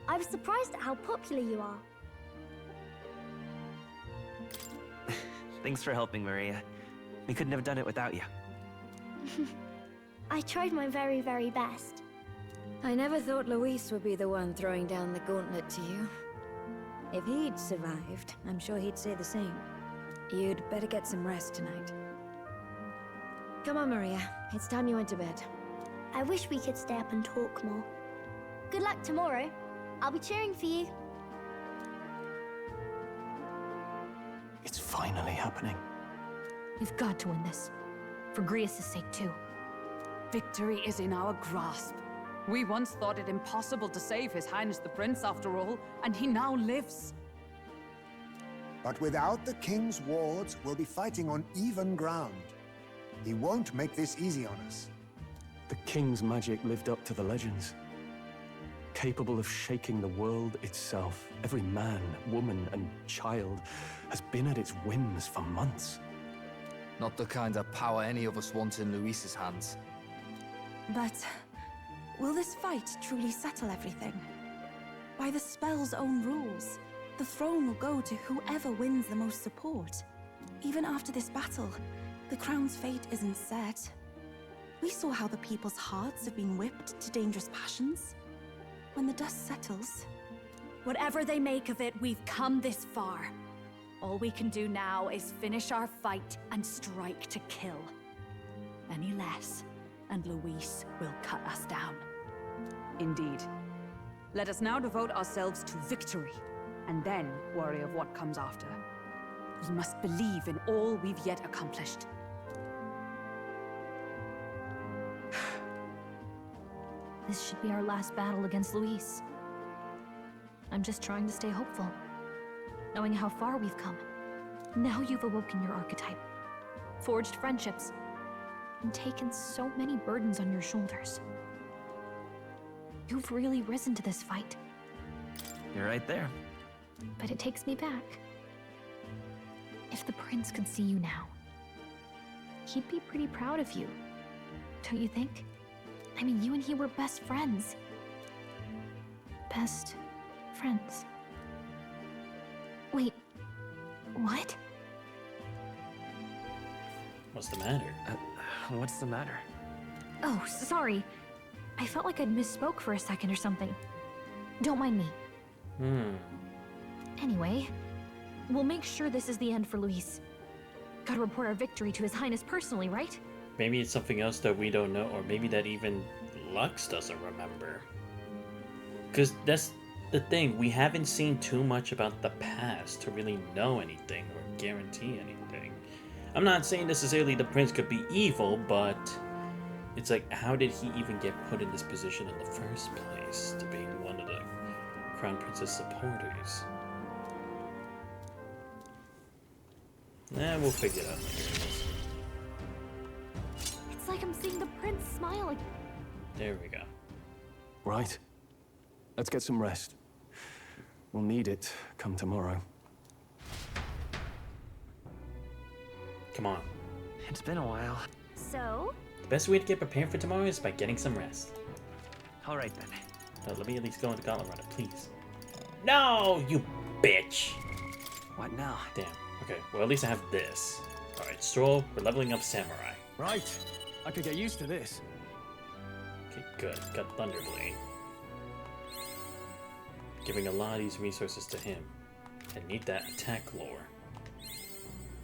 I was surprised at how popular you are. Thanks for helping, Maria. We couldn't have done it without you. I tried my very, very best. I never thought Luis would be the one throwing down the gauntlet to you. If he'd survived, I'm sure he'd say the same. You'd better get some rest tonight. Come on, Maria. It's time you went to bed. I wish we could stay up and talk more. Good luck tomorrow. I'll be cheering for you. It's finally happening. We've got to win this. For Grius' sake, too. Victory is in our grasp. We once thought it impossible to save His Highness the Prince after all, and he now lives. But without the king's wards, we'll be fighting on even ground. He won't make this easy on us. The king's magic lived up to the legends. Capable of shaking the world itself. Every man, woman, and child has been at its whims for months. Not the kind of power any of us want in Luis's hands. But will this fight truly settle everything? By the spell's own rules, the throne will go to whoever wins the most support. Even after this battle, the crown's fate isn't set. We saw how the people's hearts have been whipped to dangerous passions. When the dust settles... Whatever they make of it, we've come this far. All we can do now is finish our fight and strike to kill. Any less, and Luis will cut us down. Indeed. Let us now devote ourselves to victory, and then worry of what comes after. We must believe in all we've yet accomplished. This should be our last battle against Luis. I'm just trying to stay hopeful, knowing how far we've come. Now you've awoken your archetype, forged friendships, and taken so many burdens on your shoulders. You've really risen to this fight. You're right there. But it takes me back. If the prince could see you now, he'd be pretty proud of you, don't you think? I mean, you and he were best friends. Best friends. Wait, what? What's the matter? What's the matter? Oh, sorry. I felt like I'd misspoke for a second or something. Don't mind me. Anyway, we'll make sure this is the end for Luis. Gotta report our victory to His Highness personally, right? Maybe it's something else that we don't know, or maybe that even Lux doesn't remember. Because that's the thing, we haven't seen too much about the past to really know anything or guarantee anything. I'm not saying necessarily the prince could be evil, but it's like, how did he even get put in this position in the first place to being one of the Crown Prince's supporters? Nah, we'll figure it out later. It's like I'm seeing the prince smile. There we go. Right. Let's get some rest. We'll need it come tomorrow. Come on. It's been a while. So? The best way to get prepared for tomorrow is by getting some rest. All right then. Let me at least go into Gauntlet Runner, please. No, you bitch! What now? Damn. Okay, well at least I have this. Alright, Stroll, we're leveling up Samurai. Right. I could get used to this. Okay, good. Got Thunderblade. Giving a lot of these resources to him. I need that attack lore.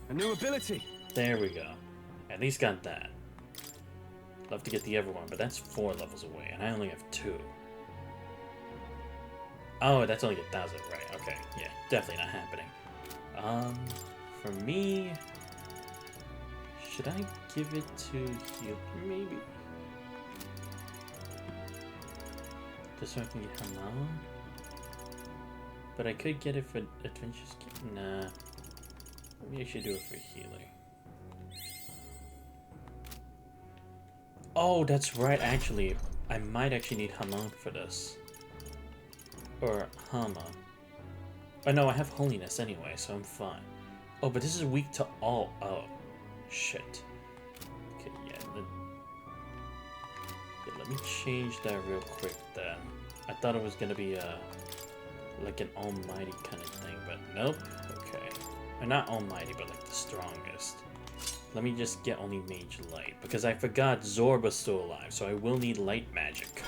A new ability! There we go. At least got that. Love to get the other one, but that's 4 levels away, and I only have 2. Oh, that's only 1,000, right? Okay, yeah, definitely not happening. For me, should I give it to heal? Maybe. Just so I can get him on. But I could get it for adventures. Nah. Maybe I should do it for healing. Oh, that's right, actually. I might actually need Haman for this. Or Hama. Oh no, I have Holiness anyway, so I'm fine. Oh, but this is weak to all. Oh, shit. Okay, yeah. Let me change that real quick then. I thought it was gonna be like an almighty kind of thing, but nope. Okay. Or not almighty, but like the strongest. Let me just get only Mage Light, because I forgot Zorba's still alive, so I will need light magic.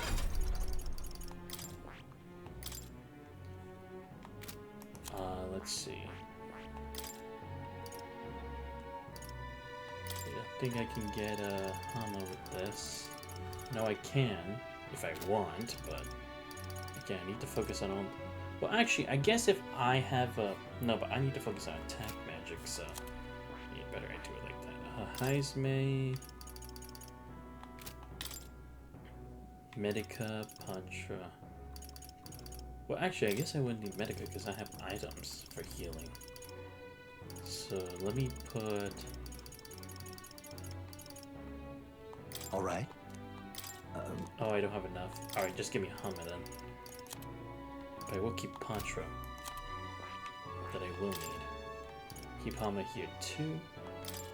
Let's see. I don't think I can get a Hama with this. No, I can, if I want, but again, I need to focus on all... Well, actually, I guess if I have a... No, but I need to focus on attack magic, so... Yeah, better into it like that. Heisme... Medica, Patra. Well, actually, I guess I wouldn't need Medica because I have items for healing. So let me put... Alright. Oh, I don't have enough. Alright, just give me Hama then. But I will keep Patra. That I will need. Keep Hama here too.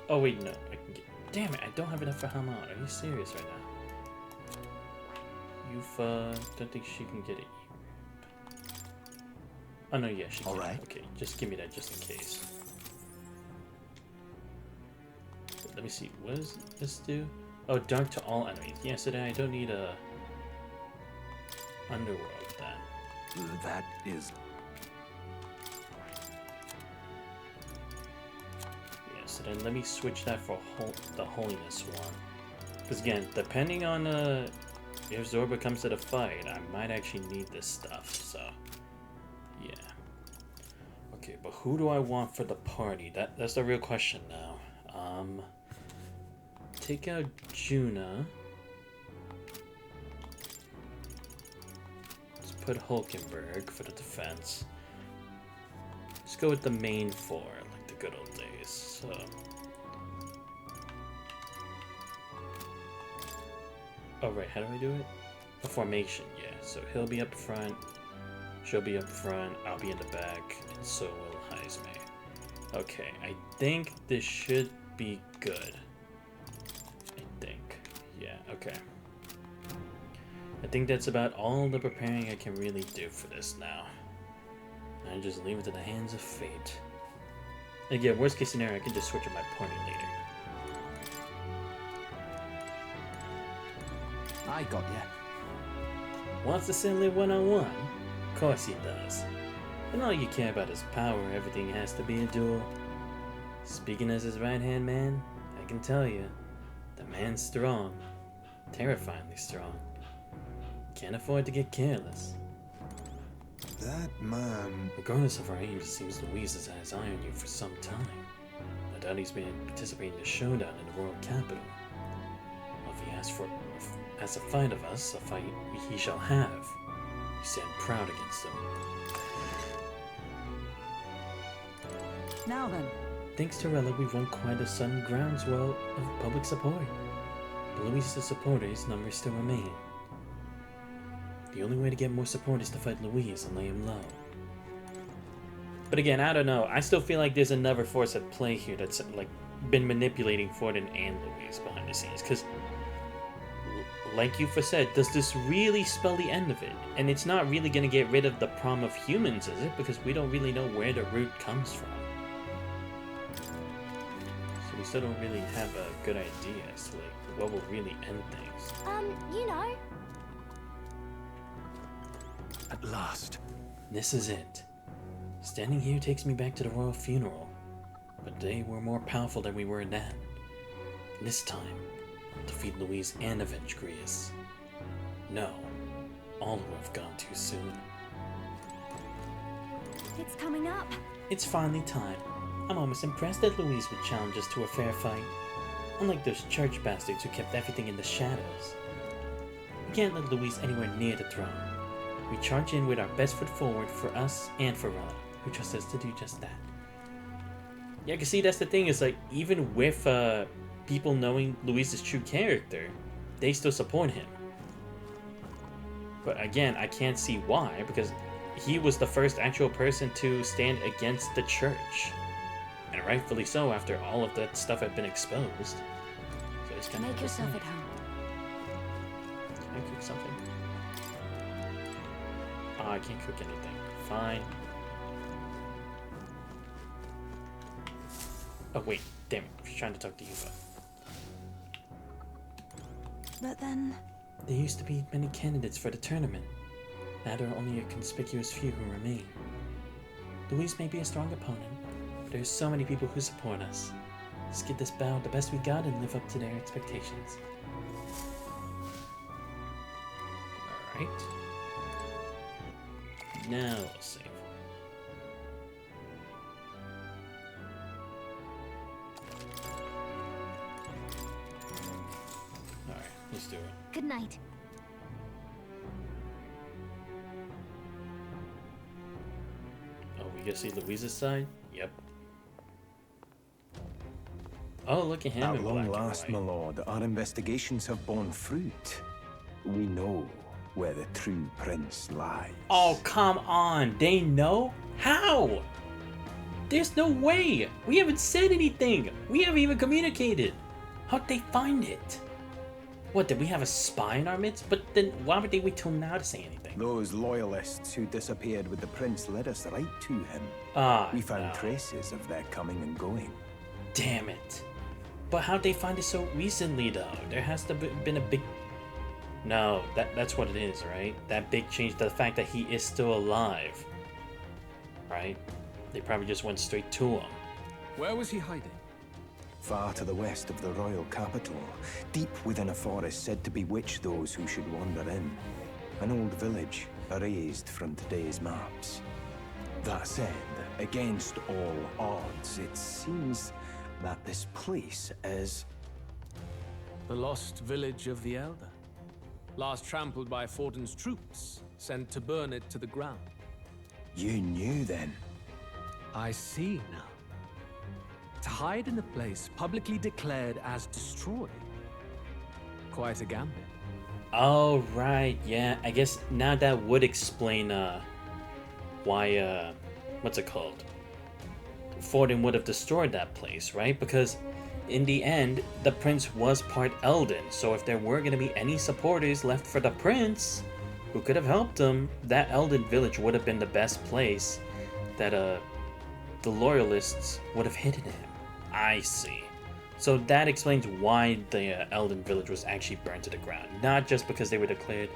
Oh wait, no. I can get... Damn it, I don't have enough for Hama. Are you serious right now? Yufa... Don't think she can get it. Oh no, yeah, she can. Alright. Okay, just give me that just in case. Let me see, what does this do? Oh, dark to all enemies. Yeah, so then I don't need a underworld then. That is... Yeah, so then let me switch that for the holiness one. Because again, depending on if Zorba comes to the fight, I might actually need this stuff, so yeah. Okay, but who do I want for the party? That's the real question now. Take out Juna. Let's put Hulkenberg for the defense. Let's go with the main four, like the good old days. So. Oh right, how do I do it? A formation, yeah. So he'll be up front, she'll be up front, I'll be in the back, and so will Heisme. Okay, I think this should be good. Okay. I think that's about all the preparing I can really do for this now. I just leave it to the hands of fate. Again, worst case scenario, I can just switch up my party later. I got ya. Wants to settle it one-on-one? Of course he does. And all you care about is power, everything has to be a duel. Speaking as his right-hand man, I can tell you, the man's strong. Terrifyingly strong. Can't afford to get careless. That man... Regardless of our aims, it seems Louise has had his eye on you for some time. I doubt he's been participating in the showdown in the royal capital. Well, if he asks a fight of us, a fight he shall have. You stand proud against him. Now then. Thanks to Rella, we've won quite a sudden groundswell of public support. But Louise's supporters' numbers still remain. The only way to get more support is to fight Louise and lay him low. But again, I don't know. I still feel like there's another force at play here that's like been manipulating Forden and Louise behind the scenes. Because, like Yufa said, does this really spell the end of it? And it's not really going to get rid of the problem of humans, is it? Because we don't really know where the root comes from. So we still don't really have a good idea as to like what will really end things. You know. At last. This is it. Standing here takes me back to the royal funeral. But they were more powerful than we were then. This time, defeat Louise and avenge Grius. No, all who have gone too soon. It's coming up. It's finally time. I'm almost impressed that Louise would challenge us to a fair fight. Unlike those church bastards who kept everything in the shadows. We can't let Louise anywhere near the throne. We charge in with our best foot forward for us and for Rella, who trusts us to do just that. Yeah, I can see that's the thing, is like, even with people knowing Louise's true character, they still support him. But again, I can't see why, because he was the first actual person to stand against the church. And rightfully so, after all of that stuff had been exposed. So it's kind of Make yourself at home. Can I cook something? Oh, I can't cook anything. Fine. Oh wait, damn it, I was trying to talk to Yufa. But then... There used to be many candidates for the tournament. Now there are only a conspicuous few who remain. Louise may be a strong opponent, but there's so many people who support us. Let's get this bout the best we got and live up to their expectations. Alright. Now we'll save. Alright, let's do it. Good night. guess see Louise's side? Yep. Oh, look at him At in long black and last, white. my lord, our investigations have borne fruit. We know where the true prince lies. Oh, come on. They know? How? There's no way. We haven't said anything. We haven't even communicated. How'd they find it? What, did we have a spy in our midst? But then why would they wait till now to say anything? Those loyalists who disappeared with the prince led us right to him. We found traces of their coming and going. Damn it. But how'd they find it so recently, though? There has to have been a big... No, that's what it is, right? That big change, the fact that he is still alive. Right? They probably just went straight to him. Where was he hiding? Far to the west of the royal capital, deep within a forest said to bewitch those who should wander in. An old village, erased from today's maps. That said, against all odds, it seems that this place is... The lost village of the Elder. Last trampled by Fortin's troops, sent to burn it to the ground. You knew then? I see now. To hide in a place publicly declared as destroyed. Quite a gamble. Oh, right, yeah. I guess now that would explain, why, what's it called? Fortin would have destroyed that place, right? Because in the end, the prince was part Elden, so if there were going to be any supporters left for the prince who could have helped him, that Elden village would have been the best place that, the loyalists would have hidden him. I see. So that explains why the Elden village was actually burned to the ground. Not just because they were declared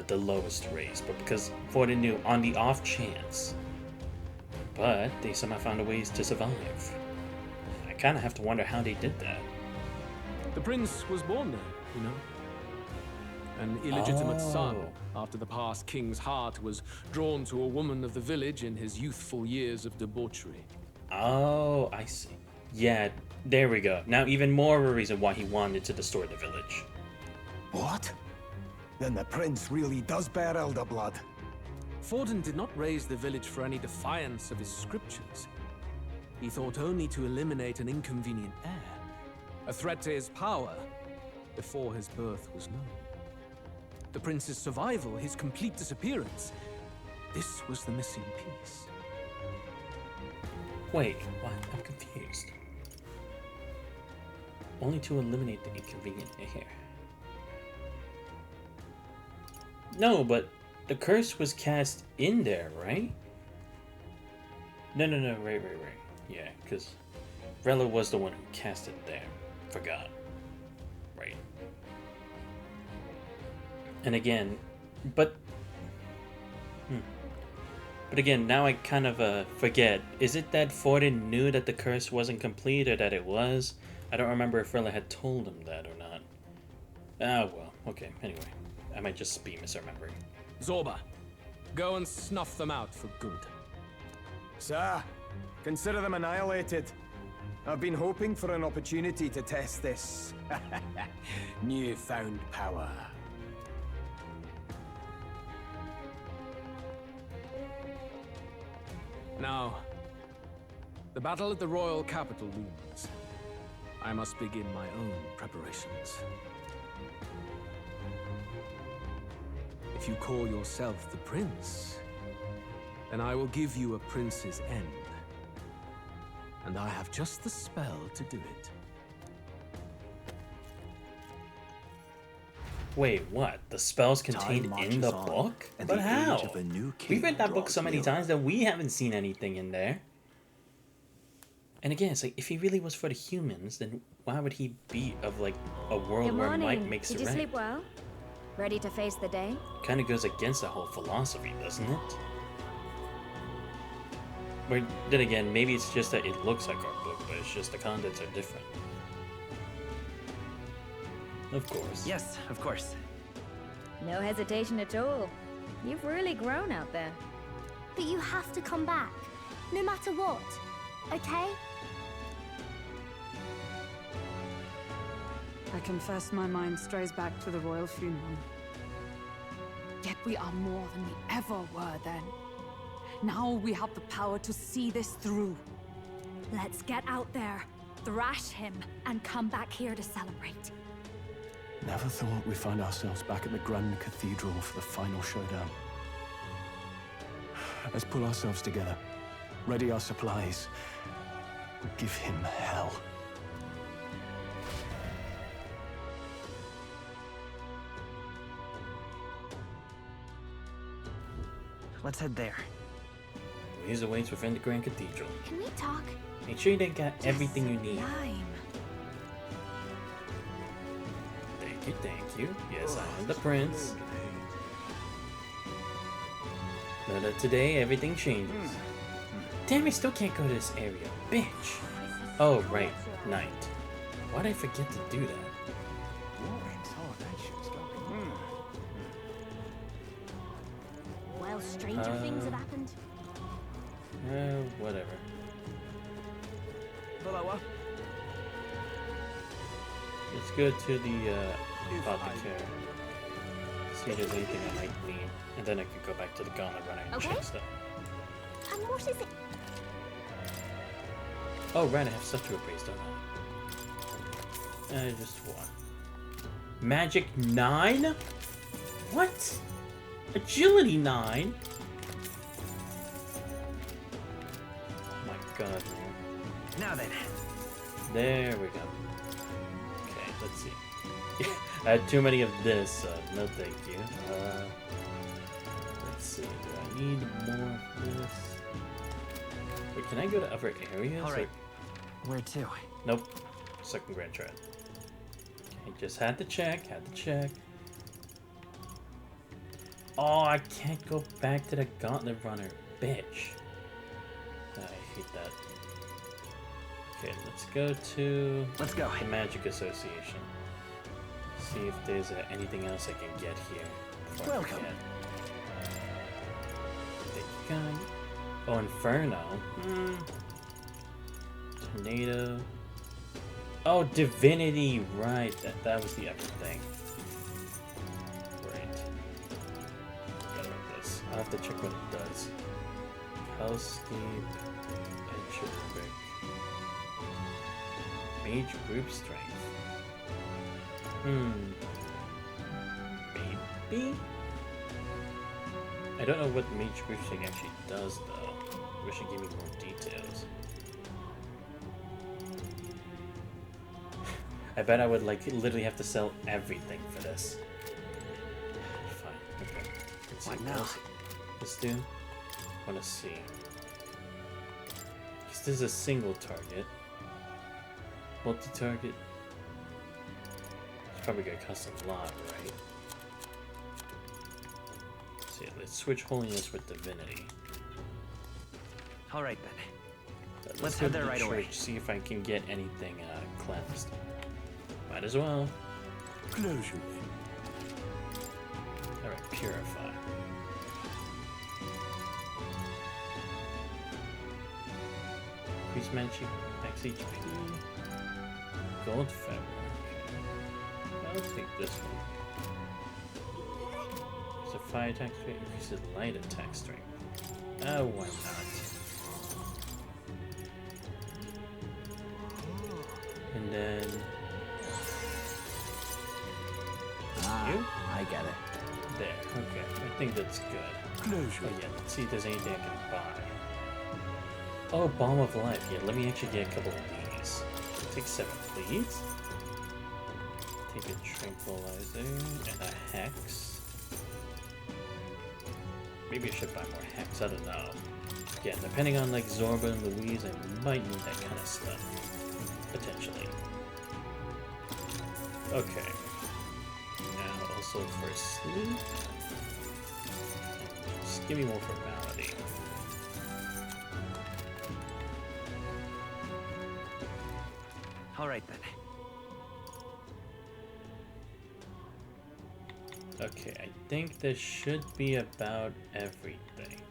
the lowest race, but because Fortin knew on the off chance. But they somehow found a ways to survive. I kind of have to wonder how they did that. The prince was born there, you know. An illegitimate son, after the past king's heart was drawn to a woman of the village in his youthful years of debauchery. Oh, I see. Yeah, there we go. Now even more of a reason why he wanted to destroy the village. What? Then the prince really does bear elder blood. Fortin did not raise the village for any defiance of his scriptures. He thought only to eliminate an inconvenient heir, a threat to his power, before his birth was known. The prince's survival, his complete disappearance, this was the missing piece. Wait, what? I'm confused. Only to eliminate the inconvenient heir. No, but the curse was cast in there, right? No, right. Yeah, because Rella was the one who cast it there. Forgot. Right. And again, but again, now I kind of forget. Is it that Fortin knew that the curse wasn't complete, or that it was? I don't remember if Rella had told him that or not. Ah, well, okay. Anyway, I might just be misremembering. Zorba, go and snuff them out for good. Sir, consider them annihilated. I've been hoping for an opportunity to test this newfound power. Now, the battle at the royal capital looms. I must begin my own preparations. If you call yourself the prince, then I will give you a prince's end. And I have just the spell to do it. Wait, what? The spell's contained in the book? But how? We've read that book so many times that we haven't seen anything in there. And again, it's like, if he really was for the humans, then why would he be of, like, a world where might makes Did it you right? sleep well? Ready to face the day? Kind of goes against the whole philosophy, doesn't it? But then again, maybe it's just that it looks like our book, but it's just the contents are different. Of course. Yes, of course. No hesitation at all. You've really grown out there. But you have to come back, no matter what, okay? I confess my mind strays back to the royal funeral. Yet we are more than we ever were then. Now we have the power to see this through. Let's get out there, thrash him, and come back here to celebrate. Never thought we'd find ourselves back at the Grand Cathedral for the final showdown. Let's pull ourselves together, ready our supplies, and give him hell. Let's head there. Louise awaits within the Grand Cathedral. Can we talk? Make sure you got everything you need. Thank you, thank you. Yes, I am the prince. Now that today, everything changes. Damn, I still can't go to this area. Bitch. Oh, right. Night. Why'd I forget to do that? Well, stranger things have happened. Whatever. Lower. Let's go to the apothecary. See if there's anything I might need. And then I could go back to the gauntlet runner and check stuff. And what is it? Oh, right, I have such a praise, don't I? Just one. Magic 9? What? Agility 9? Oh my god, man. Now then. There we go. Okay, let's see. I had too many of this, so no thank you. Let's see, do I need more of this? Wait, can I go to other areas? Alright. Where to? Nope. Second grand try. Okay, just had to check, Oh, I can't go back to the gauntlet runner, bitch. I hate that. Okay, let's go to the Magic Association. See if there's anything else I can get here. Welcome. Oh, Inferno. Tornado. Oh, Divinity. Right, that was the other thing. Right. Forgot about this. I'll have to check what it does. Hellscape. Edge Mage group strength. Maybe? I don't know what Mage group strength actually does though. Wish it gave me more details. I bet I would like literally have to sell everything for this. Fine, okay. Let's see what else this do. Wanna see. Because this is a single target. Multi-target. It's probably gonna cost a lot, right? Let's see, let's switch holiness with divinity. Alright then. Let's head go to there the right church, away. see if I can get anything cleansed. Might as well. Close your Alright, purify. Increase magic, max HP. Gold feather. Okay. I'll take this one. It's a fire attack strength, increases light attack strength. Oh, why not? And then you? I get it. There, okay. I think that's good. Oh yeah, let's see if there's anything I can buy. Oh, Balm of Life. Yeah, let me actually get a couple of these. Take 7, please. Take a Tranquilizer and a Hex. Maybe I should buy more Hex, I don't know. Yeah, depending on like Zorba and Louise, I might need that kind of stuff. Potentially. Okay. Now also for sleep. Just give me more formality. Alright then. Okay, I think this should be about everything.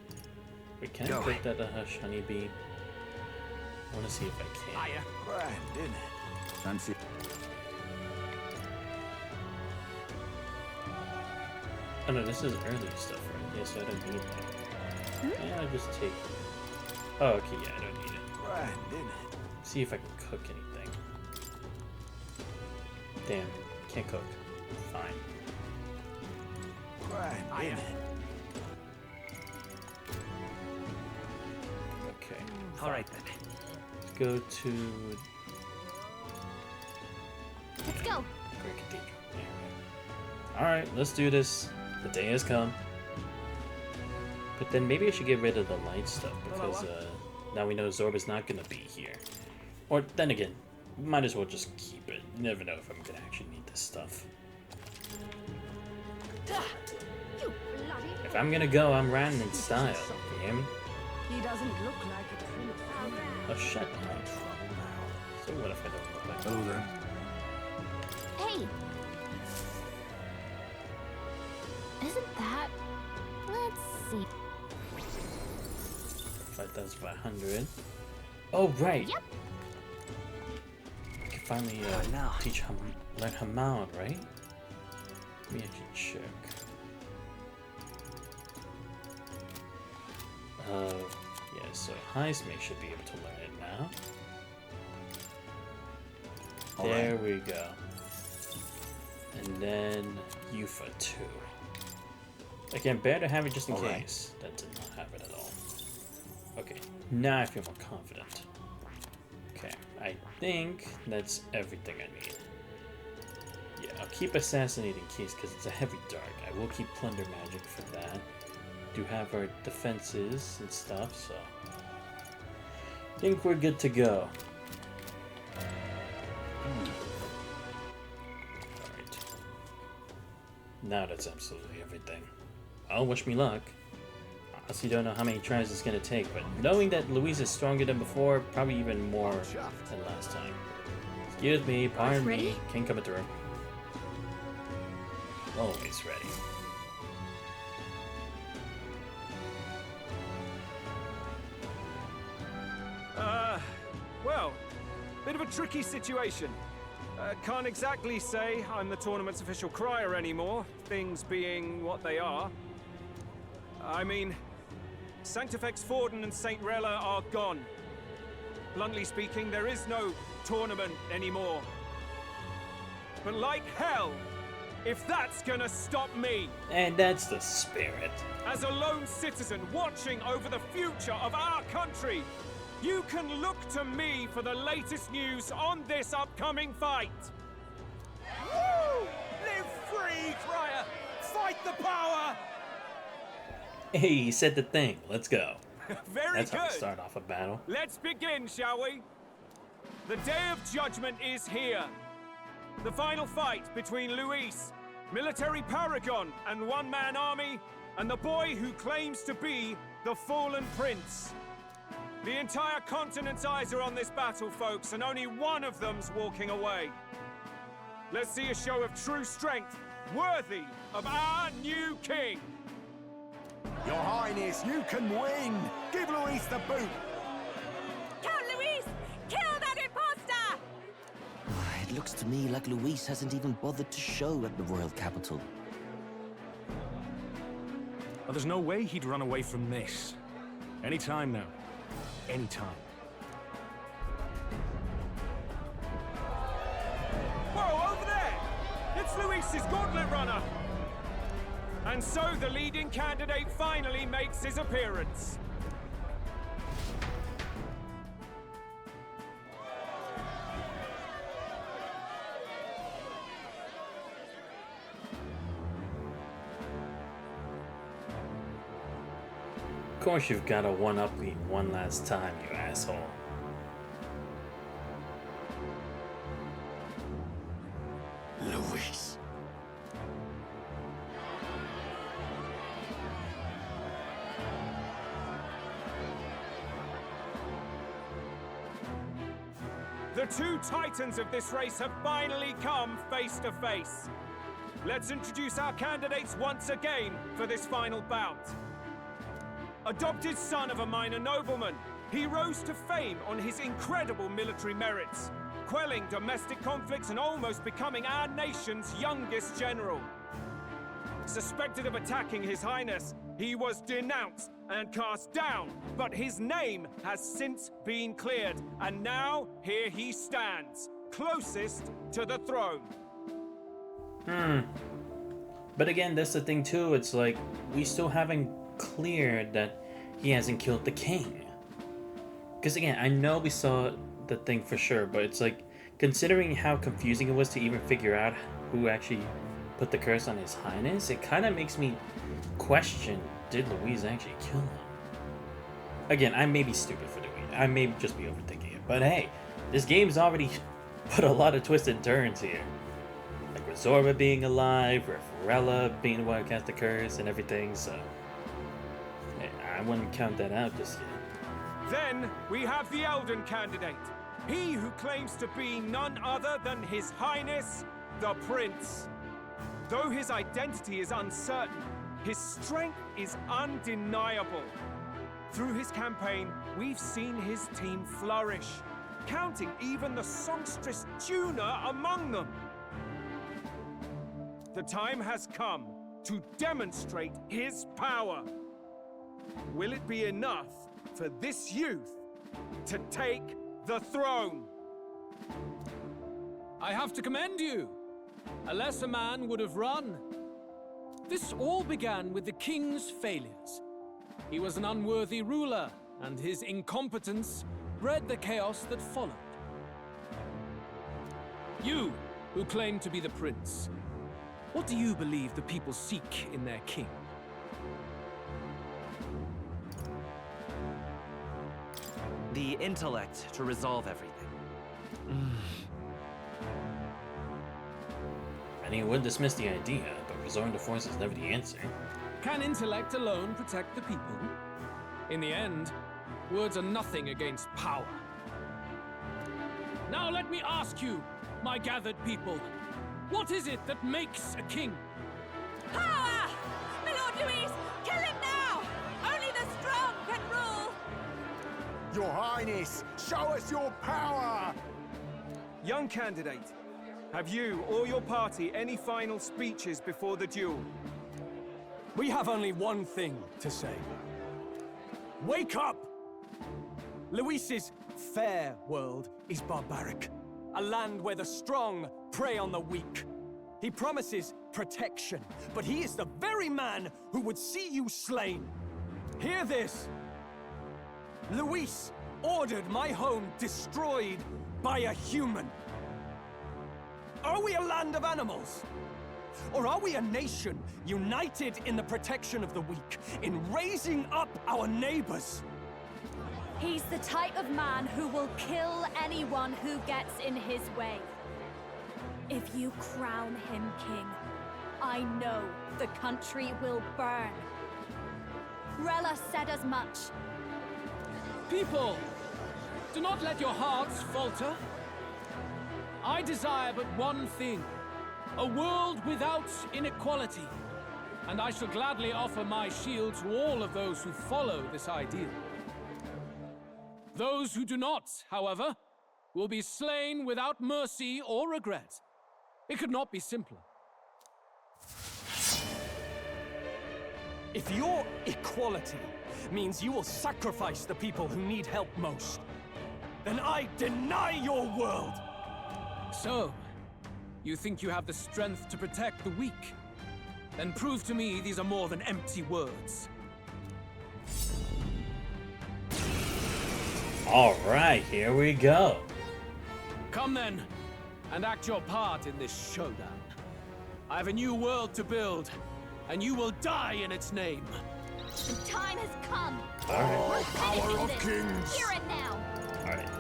Wait, can I put that a Hush Honeybee? I want to see if I can. Hiya. Grand, isn't it? Fancy. Oh no, this is early stuff, right? Yeah, so I don't need that. Yeah, I'll just take... Oh, okay, yeah, I don't need it. See if I can cook anything. Damn, can't cook. Fine. Okay. Alright then. Let's go to... Let's go. Great Cathedral. Alright, let's do this. The day has come. But then maybe I should get rid of the light stuff because now we know Zorba's not going to be here. Or then again, might as well just keep it. You never know if I'm going to actually need this stuff. If I'm going to go, I'm riding in style. You hear me? He doesn't look like a prince. Oh, shut up. So what if I don't look like that? Hello there. Hey! Isn't that... Let's see. 5,500. Oh, right. Yep. I can finally teach him, learn Hamad, right? Let me actually check. Yeah, so Heisme should be able to learn it now. There we go. And then Yufa 2. Again, better to have it just in case. That did not have it at all. Okay, now I feel more confident. Okay, I think that's everything I need. Yeah, I'll keep Assassinate in case because it's a heavy dart. I will keep Plunder Magic for that. Do have our defenses and stuff, so I think we're good to go. Alright. Now that's absolutely everything. I'll wish me luck. Honestly don't know how many tries it's gonna take, but knowing that Louise is stronger than before, probably even more than last time. Excuse me, pardon me, King coming through. Always ready. Well, bit of a tricky situation. Can't exactly say I'm the tournament's official crier anymore, things being what they are. I mean, Sanctifex Forden and St. Rella are gone. Bluntly speaking, there is no tournament anymore. But like hell, if that's gonna stop me! And that's the spirit. As a lone citizen watching over the future of our country, you can look to me for the latest news on this upcoming fight. Woo! Live free, Crier! Fight the power! Hey, he said the thing. Let's go. Very That's good. how we start off a battle. Let's begin, shall we? The Day of Judgment is here. The final fight between Luis, military paragon and one-man army, and the boy who claims to be the fallen prince. The entire continent's eyes are on this battle, folks, and only one of them's walking away. Let's see a show of true strength, worthy of our new king. Your Highness, you can win! Give Luis the boot! Count Luis! Kill that imposter! It looks to me like Luis hasn't even bothered to show at the royal capital. Well, there's no way he'd run away from this. Any time now. Any time. Whoa, over there! It's Luis's gauntlet runner! And so the leading candidate finally makes his appearance. Of course you've got to one-up me one last time, you asshole. Luis. The two titans of this race have finally come face to face. Let's introduce our candidates once again for this final bout. Adopted son of a minor nobleman, he rose to fame on his incredible military merits, quelling domestic conflicts and almost becoming our nation's youngest general. suspected of attacking His Highness. He was denounced and cast down, but his name has since been cleared, and now here he stands, closest to the throne. But again, that's the thing too, it's like, we still haven't cleared that he hasn't killed the king. Because again, I know we saw the thing for sure, but it's like, considering how confusing it was to even figure out who actually put the curse on His Highness, it kind of makes me question, did Louise actually kill him? Again, I may be stupid for doing it. I may just be overthinking it. But hey, this game's already put a lot of twists and turns here. Like Rezorba being alive, Raffaella being the one who cast the curse and everything, so hey, I wouldn't count that out just yet. Then we have the Elden candidate. He who claims to be none other than His Highness, the Prince. Though his identity is uncertain, his strength is undeniable. Through his campaign, we've seen his team flourish, counting even the songstress Juna among them. The time has come to demonstrate his power. Will it be enough for this youth to take the throne? I have to commend you. A lesser man would have run. This all began with the king's failures. He was an unworthy ruler, and his incompetence bred the chaos that followed. You, who claim to be the prince, what do you believe the people seek in their king? The intellect to resolve everything. Many would dismiss the idea, but resorting to force is never the answer. Can intellect alone protect the people? In the end, words are nothing against power. Now let me ask you, my gathered people, what is it that makes a king? Power! My Lord Louise, kill him now! Only the strong can rule! Your Highness, show us your power! Young candidate, have you or your party any final speeches before the duel? We have only one thing to say. Wake up! Luis's fair world is barbaric. A land where the strong prey on the weak. He promises protection, but he is the very man who would see you slain. Hear this. Luis ordered my home destroyed by a human. Are we a land of animals? Or are we a nation united in the protection of the weak, in raising up our neighbors? He's the type of man who will kill anyone who gets in his way. If you crown him king, I know the country will burn. Rella said as much. People, do not let your hearts falter. I desire but one thing, a world without inequality. And I shall gladly offer my shield to all of those who follow this ideal. Those who do not, however, will be slain without mercy or regret. It could not be simpler. If your equality means you will sacrifice the people who need help most, then I deny your world! So, you think you have the strength to protect the weak? Then prove to me these are more than empty words. Alright, here we go. Come then, and act your part in this showdown. I have a new world to build, and you will die in its name. The time has come. Alright. Power of kings! Hear it now. Alright.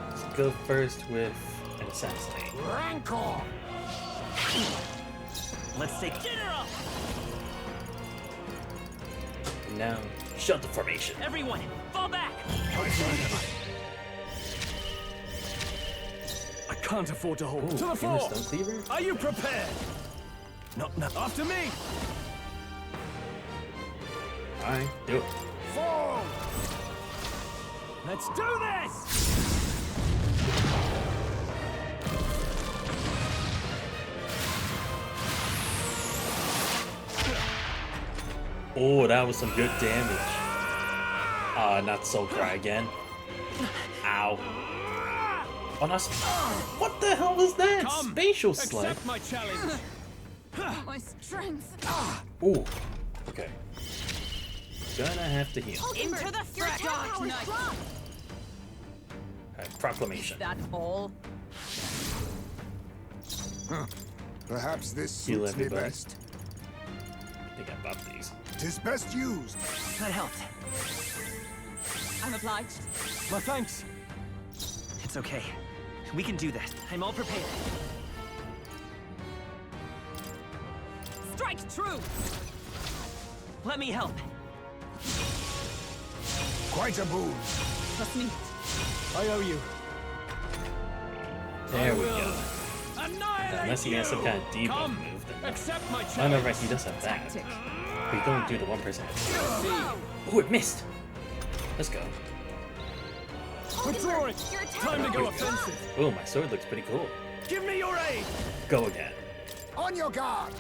Let's go first with an assassinate. Rancor! Let's take General! And now, shut the formation. Everyone, fall back! I can't afford to hold. Ooh, To the Stone fore! Cleaver? Are you prepared? Not after me! Alright, do it. Fall! Let's do this! Oh, that was some good damage. Not Soul Cry again. Ow. Oh, no. What the hell was that? Come, Spatial slide. accept my challenge. My strength. Ooh. Okay. Gonna have to heal. Into the threat, Dark Knight. Alright, proclamation. That's all. Perhaps this Heal suits me everybody. best. I think I buffed these. 'Tis best used. That helped. I'm obliged. My thanks. It's okay. We can do this. I'm all prepared. Strike true. Let me help. Quite a boon. Trust me. I owe you. There we go. Annihilate Unless he has some kind of debuff Come, move. Then accept my oh, challenge. no, right, he does have that. But he don't do the 1%. Oh, it missed! Let's go. Withdraw it. Time to go offensive. Oh, my sword looks pretty cool. Give me your aid. Go again. On your guard.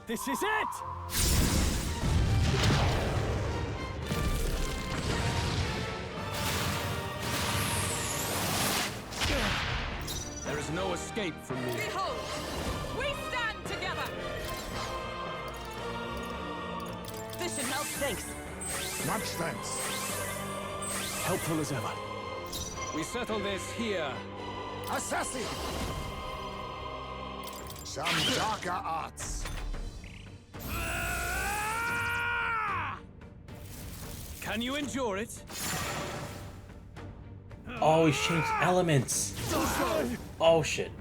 This is it. There is no escape from me. Behold, we stand together. This should help. Thanks. Much thanks. Helpful as ever. We settle this here. Assassin. Some darker arts. Can you endure it? Oh, he's changed elements. Oh, shit.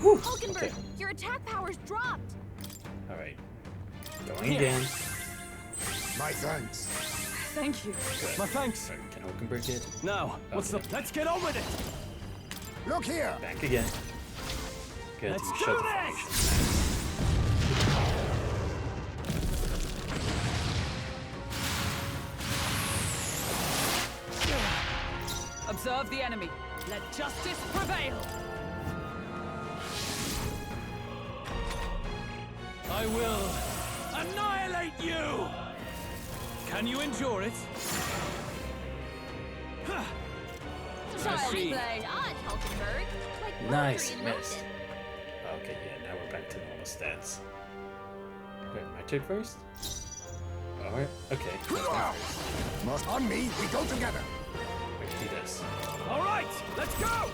Whew. Hulkenberg, Okay. your attack power's dropped. Alright. Going again. My thanks. Thank you. Good. My thanks. Alright, can Hulkenberg hit? Now, what's Okay. the... Let's get on with it. Look here. Back again. Good. Let's to do shut the this. formation. Observe the enemy. Let justice prevail. I will annihilate you. Can you endure it? See. Dodge, Hulkenberg. Like Nice poetry in miss. motion. Okay, yeah, now we're back to normal stats. Wait, my turn first? Alright, okay. Must on me. We go together. Wait, do this. All right, let's go.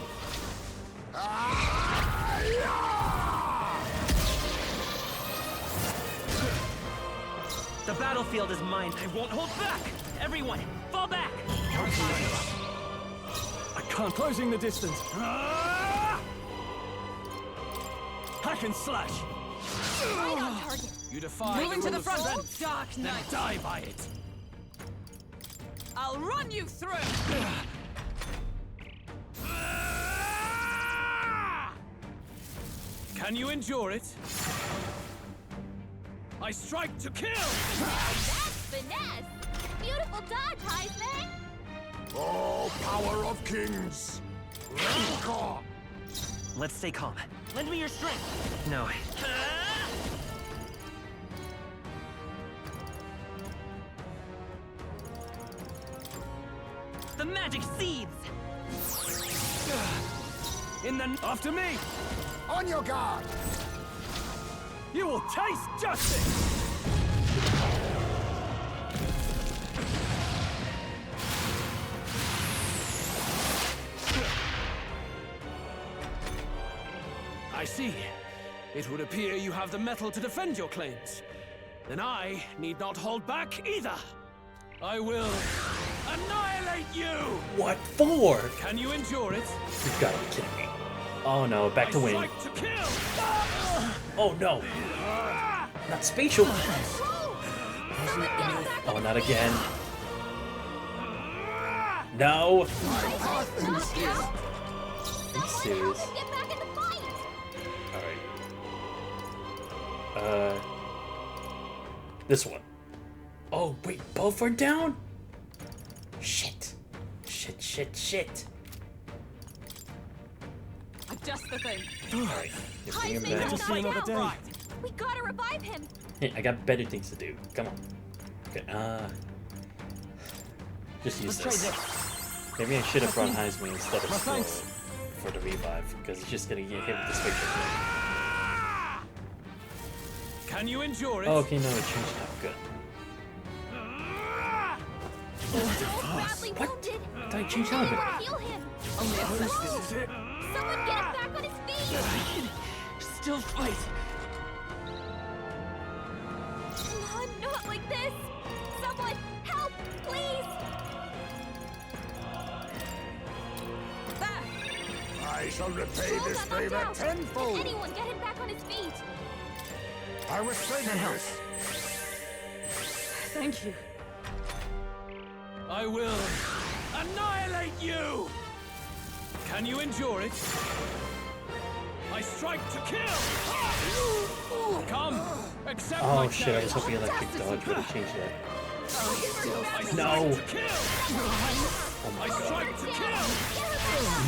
The battlefield is mine. I won't hold back. Everyone, fall back. I can't. Closing the distance. Hack and slash. Right on target. You defy Moving to the front. strength, Dark then Knight. die by it. I'll run you through. Can you endure it? I strike to kill. That's finesse. Beautiful dodge, Heisman. Oh, power of kings. Rancor. Let's stay calm. Lend me your strength. No. The magic seeds. In the... After me. On your guard. You will taste justice. I see. It would appear you have the metal to defend your claims. Then I need not hold back either. I will annihilate you! What for? Can you endure it? You gotta be kidding me. Oh no, back to win. Strike to kill! Oh no! Not spatial! Oh, not again. No! Are you serious? Get back in the fight. Alright. This one. Oh, wait, both are down? Shit. Shit. Just the thing. Alright, you bring him Heisman, back. that's not another out day. right. We gotta revive him. Hey, I got better things to do. Come on. Okay, just use this. Maybe I should have brought Heisman instead of Scroll for the revive, because he's just gonna get hit with this picture. Can you endure it? Oh, okay, no, it changed now. Good. What? I thought he changed out of it. Heal him. This is it. Someone get him back on his feet. Still fight. Come on, not like this. Someone help, please. I shall repay this Scroll got knocked favor out. tenfold. Can anyone get him back on his feet? I was saving this. Thank you. I will annihilate you! Can you endure it? I strike to kill! Come, accept my Oh shit, I was hoping electric dodge would have changed that. No! Oh my god.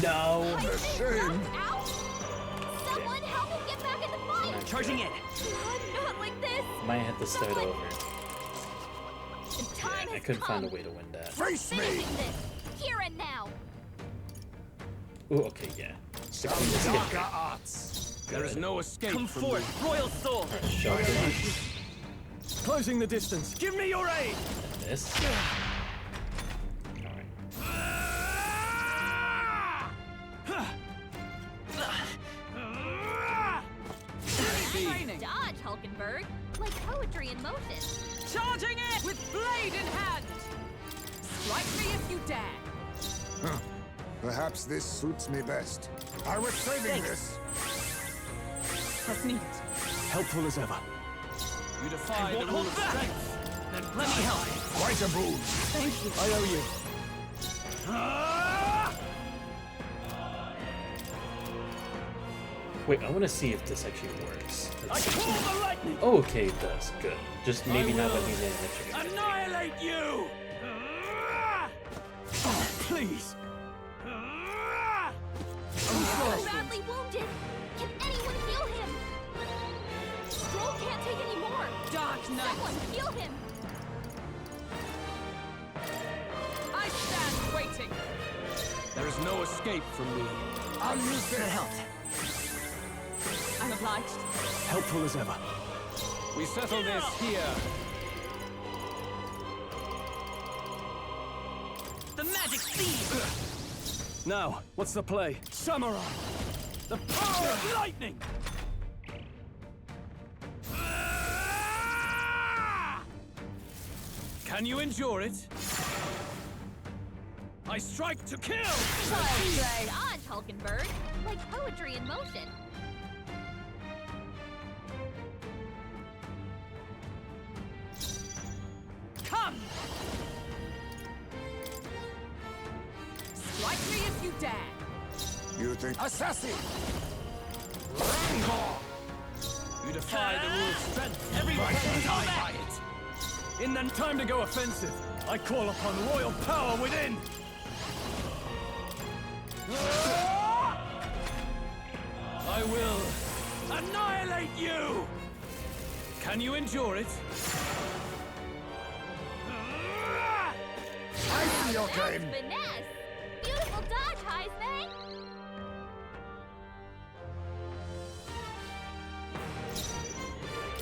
No! Someone help him get back in the fight. Charging in. Not like this. Might have to start over. The time I has couldn't come. find a way to win that. Face me! Finishing this. Here and now. Ooh, okay, yeah. Some darker arts. There is no escape Come from forth, me. royal soul. Sharp punch. Closing the distance. Give me your aid! This. Alright. Dodge, Hulkenberg. Like poetry in motion. Charging it with blade in hand. Strike me if you dare. Huh. Perhaps this suits me best. I was saving this. That's needed. Helpful as ever. You defy the rule of strength. Then let me help. Quite a boon. Thank you. I owe you. Wait, I want to see if this actually works. I call the lightning. Oh, okay, it does. Good. Just maybe not when he's in electric. Annihilate you! Oh, please. Badly wounded. Can anyone heal him? Stroll can't take any more. Dark Knight. Someone heal him. I stand waiting. There is no escape from me. I'll use this. Help. I'm obliged. Helpful as ever. We settle this here. The magic seed. Now, what's the play? Samurai! The power of lightning! Can you endure it? I strike to kill! Dodge, Hulkenberg. Like poetry in motion. Come! Strike me if you dare. You think? Assassin! You defy the rule of strength. Everyone die by it. In the time to go offensive, I call upon royal power within. I will annihilate you. Can you endure it? I see your That's game. finesse. Beautiful dodge, Heisman.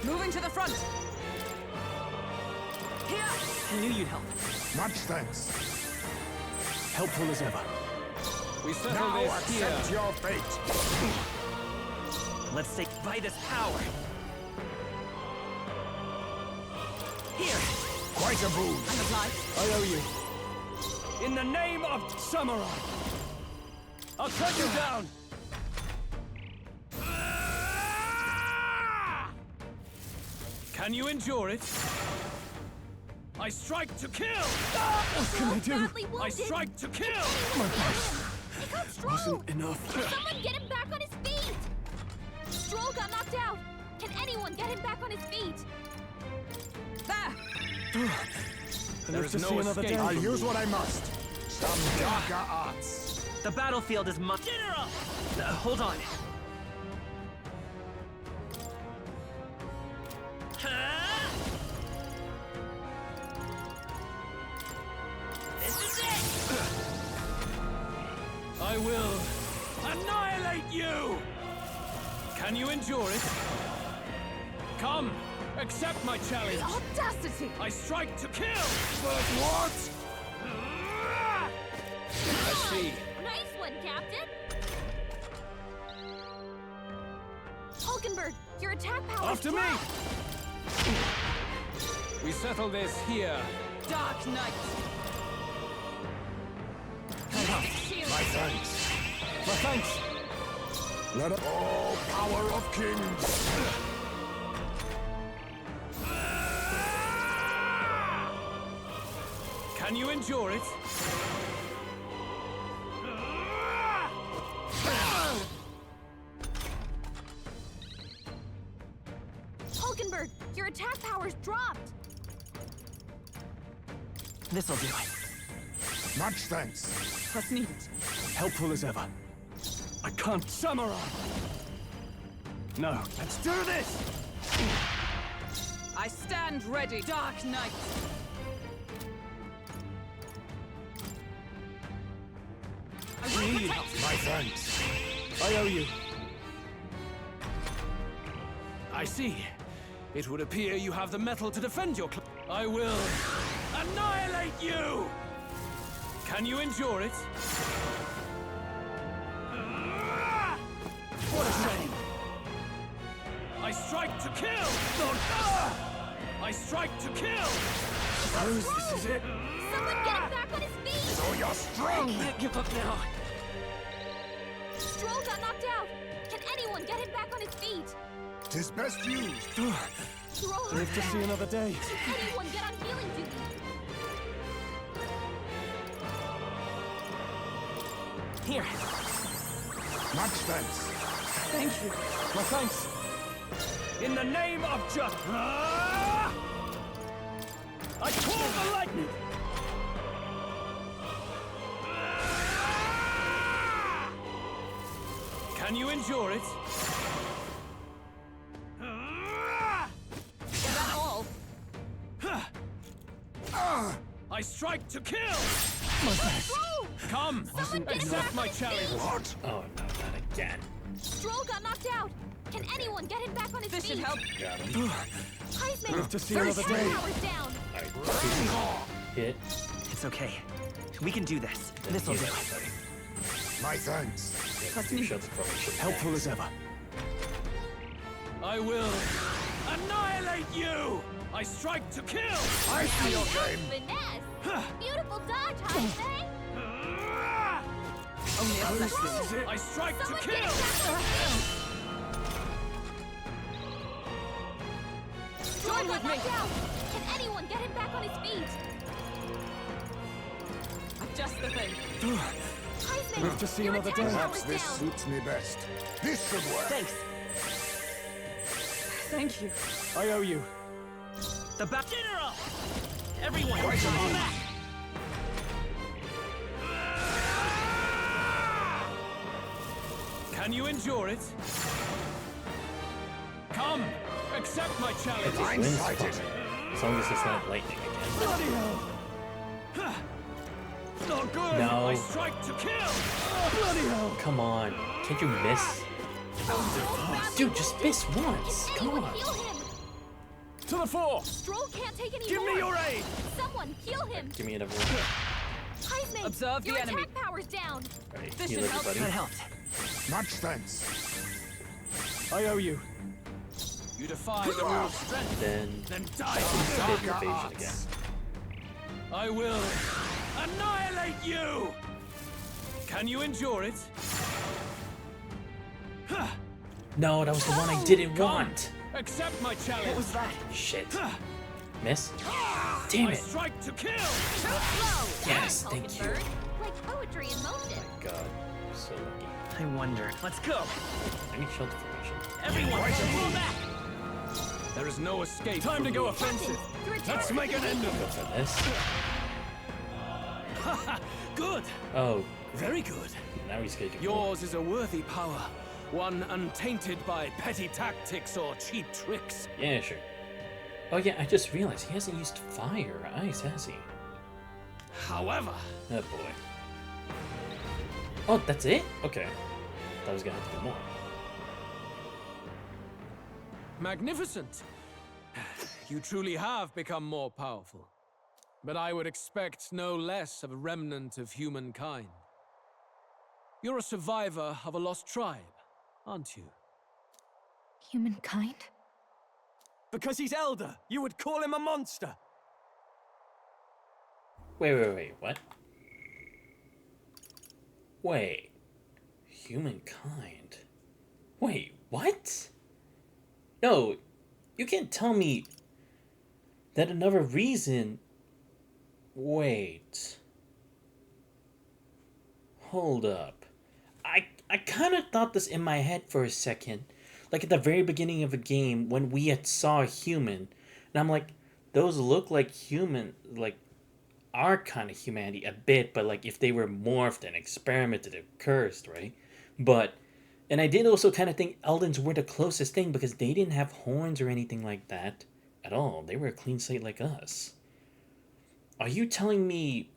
Moving to the front. Here! I knew you'd help. Much thanks. Helpful as ever. We settle Now this accept here. your fate. Let's take by this power. Here. Quite a boon. I'm obliged. I owe you. In the name of Samurai, I'll cut you down. Can you endure it? I strike to kill! What can I do? Badly wounded. I strike to kill! My Pick up Stroll. Wasn't enough. Someone get him back on his feet. Stroll got knocked out. Can anyone get him back on his feet? There! There is no escape. I'll use what I must. Some darker arts. The battlefield is my general. Hold on. Annihilate you! Can you endure it? Come, accept my challenge. The audacity! I strike to kill! But what? I see. Nice one, Captain! Hulkenberg, your attack power After me! We settle this here. Dark Knight! My thanks. My thanks! Let it... Oh, power of kings! Can you endure it? Hulkenberg, your attack power's dropped! This'll do it. Much thanks. What's needed? Helpful as ever. I can't samurai! No, let's do this! I stand ready, Dark Knight! Need my thanks. I owe you. I see. It would appear you have the metal to defend your I will annihilate you! Can you endure it? What a shame! I strike to kill! I strike to kill! Suppose this is it? Someone get him back on his feet! So you're strong! I can't give up now. Stroll got knocked out! Can anyone get him back on his feet? 'Tis best used. Stroll Live to see another day. Can anyone get on healing duty? Here. Much thanks. Thank you. My thanks. In the name of just... I call the lightning! Can you endure it? Is that all? I strike to kill! Come, accept my challenge! What? Oh no, not again. Stroll got knocked out! Can anyone get him back on his This feet? should help. Got him. Heisman, Live to see first another day. power's down! Hit. It's okay. We can do this. Then This'll heal do it. everybody. My thanks. Get two shots of formation. Helpful as ever. I will annihilate you! I strike to kill! I see your game. Finesse! Beautiful dodge, Heisman! Only a This second. is it. I strike to Someone get kill! him back on his feet! Stroll Join got with me. knocked out! Can anyone get him back on his feet? Just the thing. Heisman, Live to see your another attack day. Perhaps power's this down! suits me best. This should work. Thanks. Thank you. I owe you. The back. General! Everyone, Right fall on. back! Can you endure it? Come, accept my challenge. It just wins fine. As long as it's not lightning again. Bloody hell! It's not good! No. I strike to kill! Bloody hell! Come on. Can't you miss? Dude, just miss once. Can Come anyone on. heal him? To the fore! Stroll can't take any Give more! me your aid! Someone heal him! Give me another one. Heisman, Observe your the enemy. attack power's down! Alright, This heal should help. everybody. That helped. Much thanks. I owe you. You defy the rule of strength, Then die hit from evasion dark again. arts. I will annihilate you! Can you endure it? No, that was the one I didn't Come, want. accept my challenge. What was that? Shit. Miss? Damn I it. strike to kill! Too slow! Yes, thank you. Hulkenberg. Like poetry in motion. God, I'm so lucky. I wonder. Let's go. I need shelter formation. Everyone, fall back! There is no escape. Time to go offensive. Your attack Let's make an end of Go it. for this. Good. Oh, Very good. now he's gonna do more. Yours is a worthy power. One untainted by petty tactics or cheap tricks. Yeah, sure. Oh yeah, I just realized he hasn't used fire or ice, has he? However, Oh boy. Oh, that's it? Okay. Thought I was gonna have to do more. Magnificent! You truly have become more powerful. But I would expect no less of a remnant of humankind. You're a survivor of a lost tribe, aren't you? Humankind? Because he's elder, you would call him a monster. Wait, what? Wait. Humankind? Wait, what? No, you can't tell me that another reason... Wait. Hold up. I kind of thought this in my head for a second. Like at the very beginning of the game when we had saw a human. And I'm like, those look like human, like our kind of humanity a bit, but like if they were morphed and experimented and cursed, right? But, and I did also kind of think Eldens were the closest thing because they didn't have horns or anything like that at all. They were a clean slate like us. Are you telling me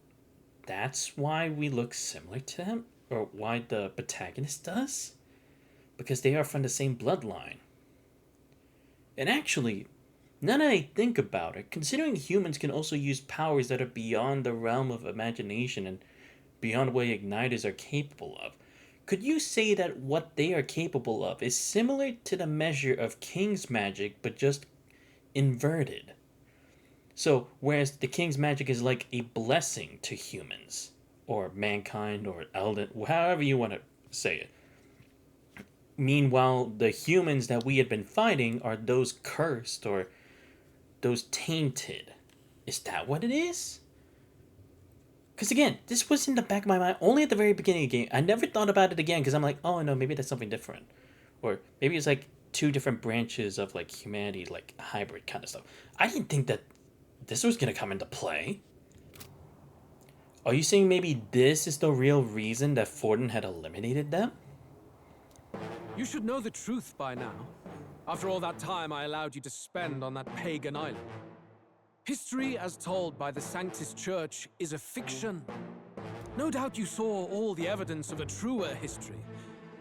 that's why we look similar to them? Or why the protagonist does? Because they are from the same bloodline. And actually, now that I think about it, considering humans can also use powers that are beyond the realm of imagination and beyond what igniters are capable of, could you say that what they are capable of is similar to the measure of King's magic, but just inverted? So, whereas the King's magic is like a blessing to humans, or mankind, or Elden, however you want to say it. Meanwhile, the humans that we had been fighting are those cursed, or those tainted. Is that what it is? Because again, this was in the back of my mind only at the very beginning of the game. I never thought about it again because I'm like, oh no, maybe that's something different. Or maybe it's like two different branches of like humanity, like hybrid kind of stuff. I didn't think that this was going to come into play. Are you saying maybe this is the real reason that Forden had eliminated them? You should know the truth by now. After all that time I allowed you to spend on that pagan island. History as told by the Sanctus Church is a fiction. No doubt you saw all the evidence of a truer history.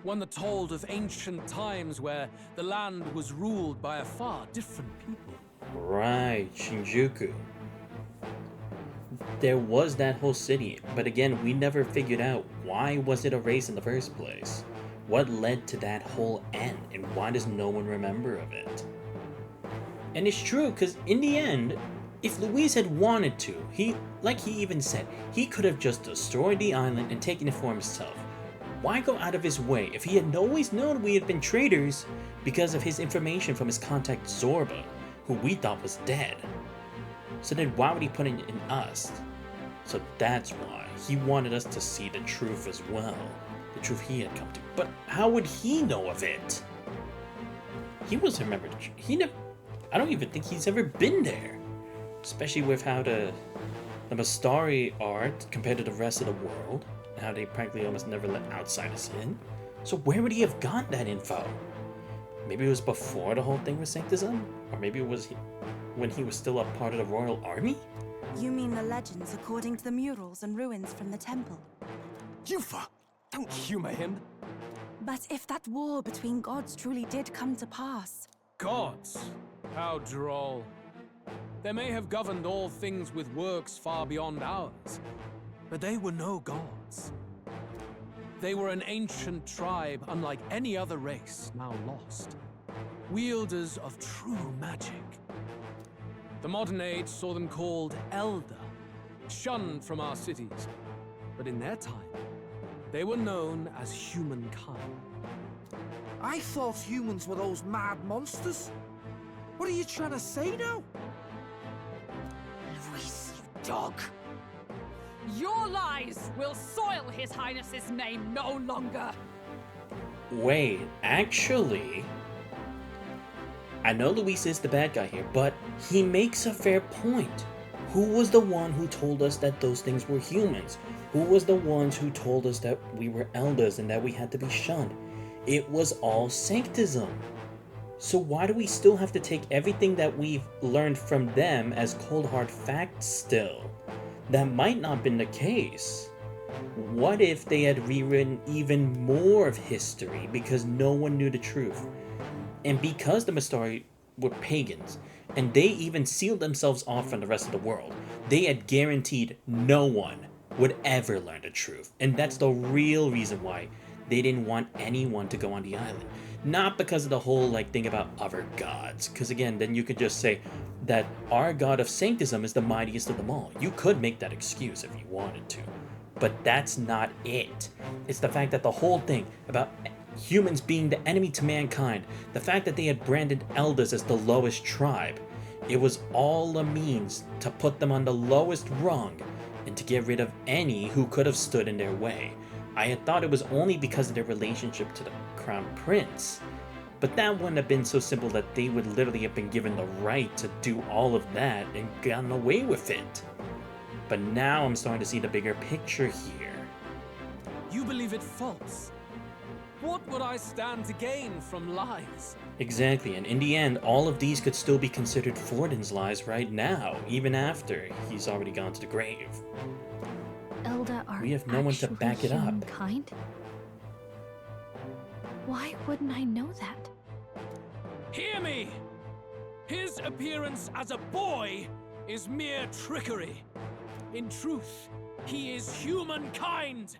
One that told of ancient times where the land was ruled by a far different people. Right, Shinjuku. There was that whole city, but again, we never figured out why was it erased in the first place. What led to that whole end, and why does no one remember of it? And it's true, because in the end, if Luis had wanted to, like he even said, he could have just destroyed the island and taken it for himself. Why go out of his way if he had always known we had been traitors because of his information from his contact Zorba, who we thought was dead? So then why would he put it in us? So that's why he wanted us to see the truth as well. The truth he had come to. But how would he know of it? He wasn't remembered. I don't even think he's ever been there. Especially with how the Mastari art compared to the rest of the world. And how they practically almost never let outsiders in. So where would he have gotten that info? Maybe it was before the whole thing with Sanctism? Or maybe it was when he was still a part of the royal army? You mean the legends according to the murals and ruins from the temple? Yufa! Don't humor him. But if that war between gods truly did come to pass... Gods? How droll. They may have governed all things with works far beyond ours, but they were no gods. They were an ancient tribe unlike any other race, now lost. Wielders of true magic. The modern age saw them called Elder, shunned from our cities. But in their time, they were known as humankind. I thought humans were those mad monsters. What are you trying to say now? Luis, you dog. Your lies will soil His Highness's name no longer. Wait, actually... I know Luis is the bad guy here, but he makes a fair point. Who was the one who told us that those things were humans? Who was the ones who told us that we were elders and that we had to be shunned? It was all Sanctism. So why do we still have to take everything that we've learned from them as cold hard facts still? That might not have been the case. What if they had rewritten even more of history because no one knew the truth? And because the Mistari were pagans, and they even sealed themselves off from the rest of the world, they had guaranteed no one would ever learn the truth. And that's the real reason why they didn't want anyone to go on the island. Not because of the whole thing about other gods, because again, then you could just say that our god of sanctism is the mightiest of them all. You could make that excuse if you wanted to, but that's not it. It's the fact that the whole thing about humans being the enemy to mankind, the fact that they had branded elders as the lowest tribe, it was all a means to put them on the lowest rung and to get rid of any who could have stood in their way. I had thought it was only because of their relationship to the crown prince, but that wouldn't have been so simple that they would literally have been given the right to do all of that and gotten away with it. But now I'm starting to see the bigger picture here. You believe it false? What would I stand to gain from lies? Exactly, and in the end, all of these could still be considered Forden's lies right now, even after he's already gone to the grave. Elda are We have no one to back it up. humankind? Why wouldn't I know that? Hear me! His appearance as a boy is mere trickery. In truth, he is humankind.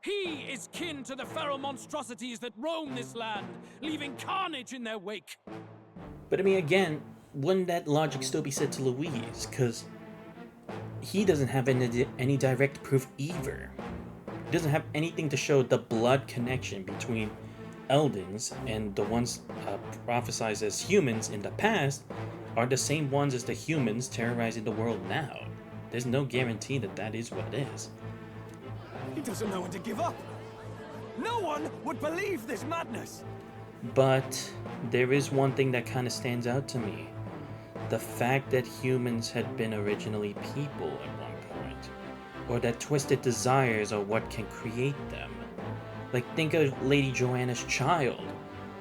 He is kin to the feral monstrosities that roam this land, leaving carnage in their wake. But I mean, again, wouldn't that logic still be said to Louise? Because he doesn't have any direct proof either. He doesn't have anything to show the blood connection between Eldens and the ones prophesized as humans in the past are the same ones as the humans terrorizing the world now. There's no guarantee that that is what it is. He doesn't know when to give up. No one would believe this madness. But there is one thing that kind of stands out to me. The fact that humans had been originally people at one point. Or that twisted desires are what can create them. Like, think of Lady Joanna's child.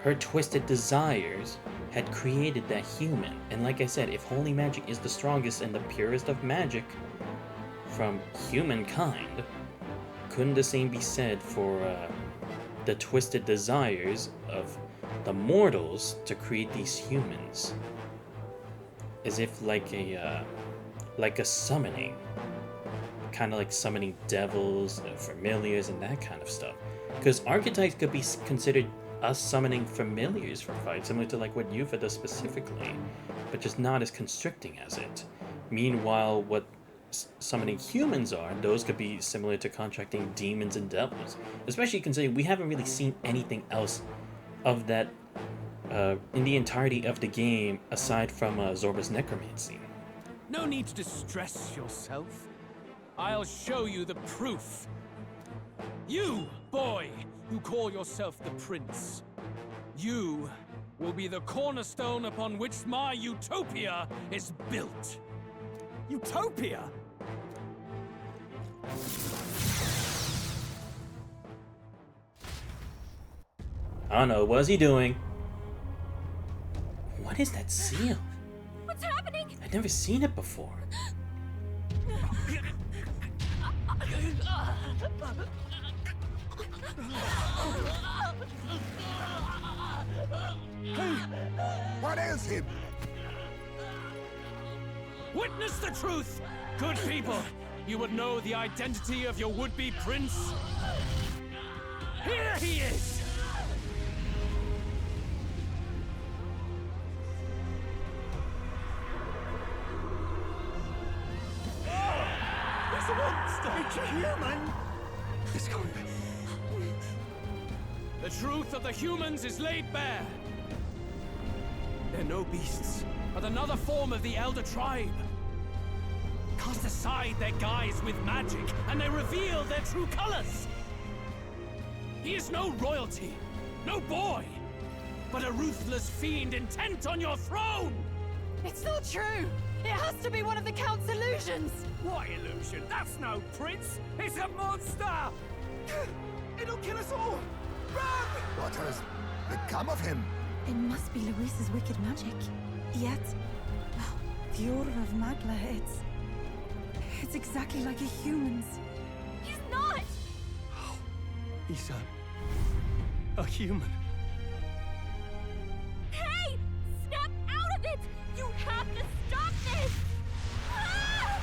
Her twisted desires had created that human. And like I said, if holy magic is the strongest and the purest of magic from humankind, couldn't the same be said for the twisted desires of the mortals to create these humans? As if like a summoning. Kind of like summoning devils, familiars, and that kind of stuff. Because archetypes could be considered us summoning familiars for fights, similar to like what Yuffie does specifically, but just not as constricting as it. Meanwhile, what summoning humans are, those could be similar to contracting demons and devils. Especially considering we haven't really seen anything else of that in the entirety of the game, aside from Zorba's necromancy. No need to distress yourself. I'll show you the proof. You, boy, who call yourself the prince. You will be the cornerstone upon which my utopia is built. Utopia? I don't know, what's he doing? What is that seal? What's happening? I've never seen it before. Hey, what ails him? Witness the truth! Good people, you would know the identity of your would-be prince. Here he is! It's a monster! It's a human! It's going. The truth of the humans is laid bare. They're no beasts, but another form of the Elder Tribe. Cast aside their guise with magic, and they reveal their true colors. He is no royalty, no boy, but a ruthless fiend intent on your throne! It's not true! It has to be one of the Count's illusions! What illusion? That's no prince! It's a monster! It'll kill us all! Run! What has become of him? It must be Luis's wicked magic. Yet, the aura of Magla, it's exactly like a human's. He's not! He's a human. Hey! Snap out of it! You have to stop this! Ah!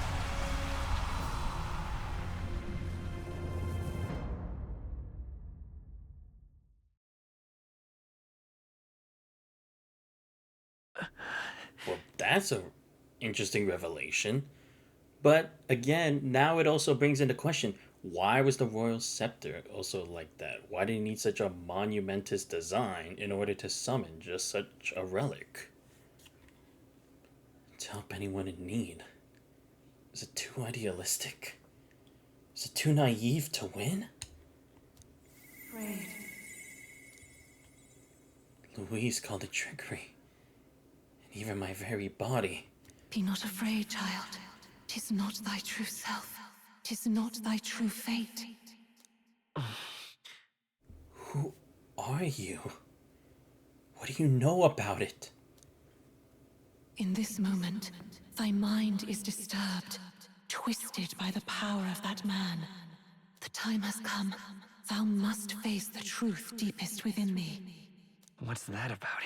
Well, that's a interesting revelation. But again, now it also brings into question, why was the royal scepter also like that? Why did he need such a monumentous design in order to summon just such a relic? To help anyone in need. Is it too idealistic? Is it too naive to win? Afraid. Louise called it trickery. And even my very body. Be not afraid, child. 'Tis not thy true self. 'Tis not thy true fate. Who are you? What do you know about it? In this moment, thy mind is disturbed, twisted by the power of that man. The time has come. Thou must face the truth deepest within thee. What's that about?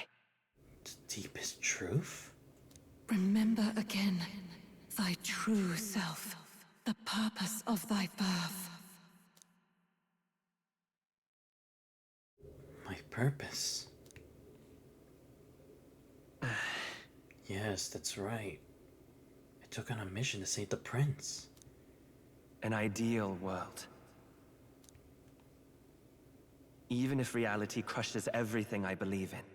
The deepest truth? Remember again thy true self, the purpose of thy birth. My purpose? Yes, that's right. I took on a mission to save the prince. An ideal world. Even if reality crushes everything I believe in,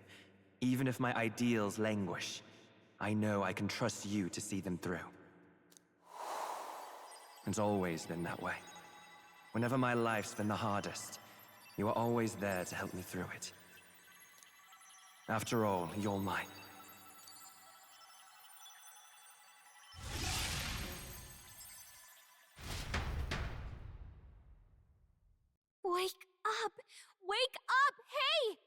even if my ideals languish, I know I can trust you to see them through. It's always been that way. Whenever my life's been the hardest, you are always there to help me through it. After all, you're mine. Wake up! Wake up! Hey!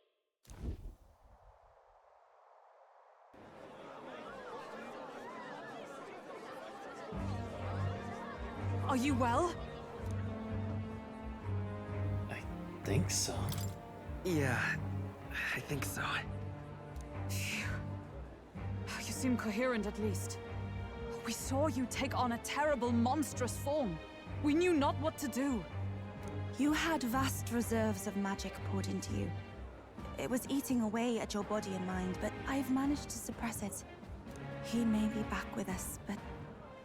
Are you well? I think so. Yeah, I think so. Phew. You seem coherent at least. We saw you take on a terrible, monstrous form. We knew not what to do. You had vast reserves of magic poured into you. It was eating away at your body and mind, but I've managed to suppress it. He may be back with us, but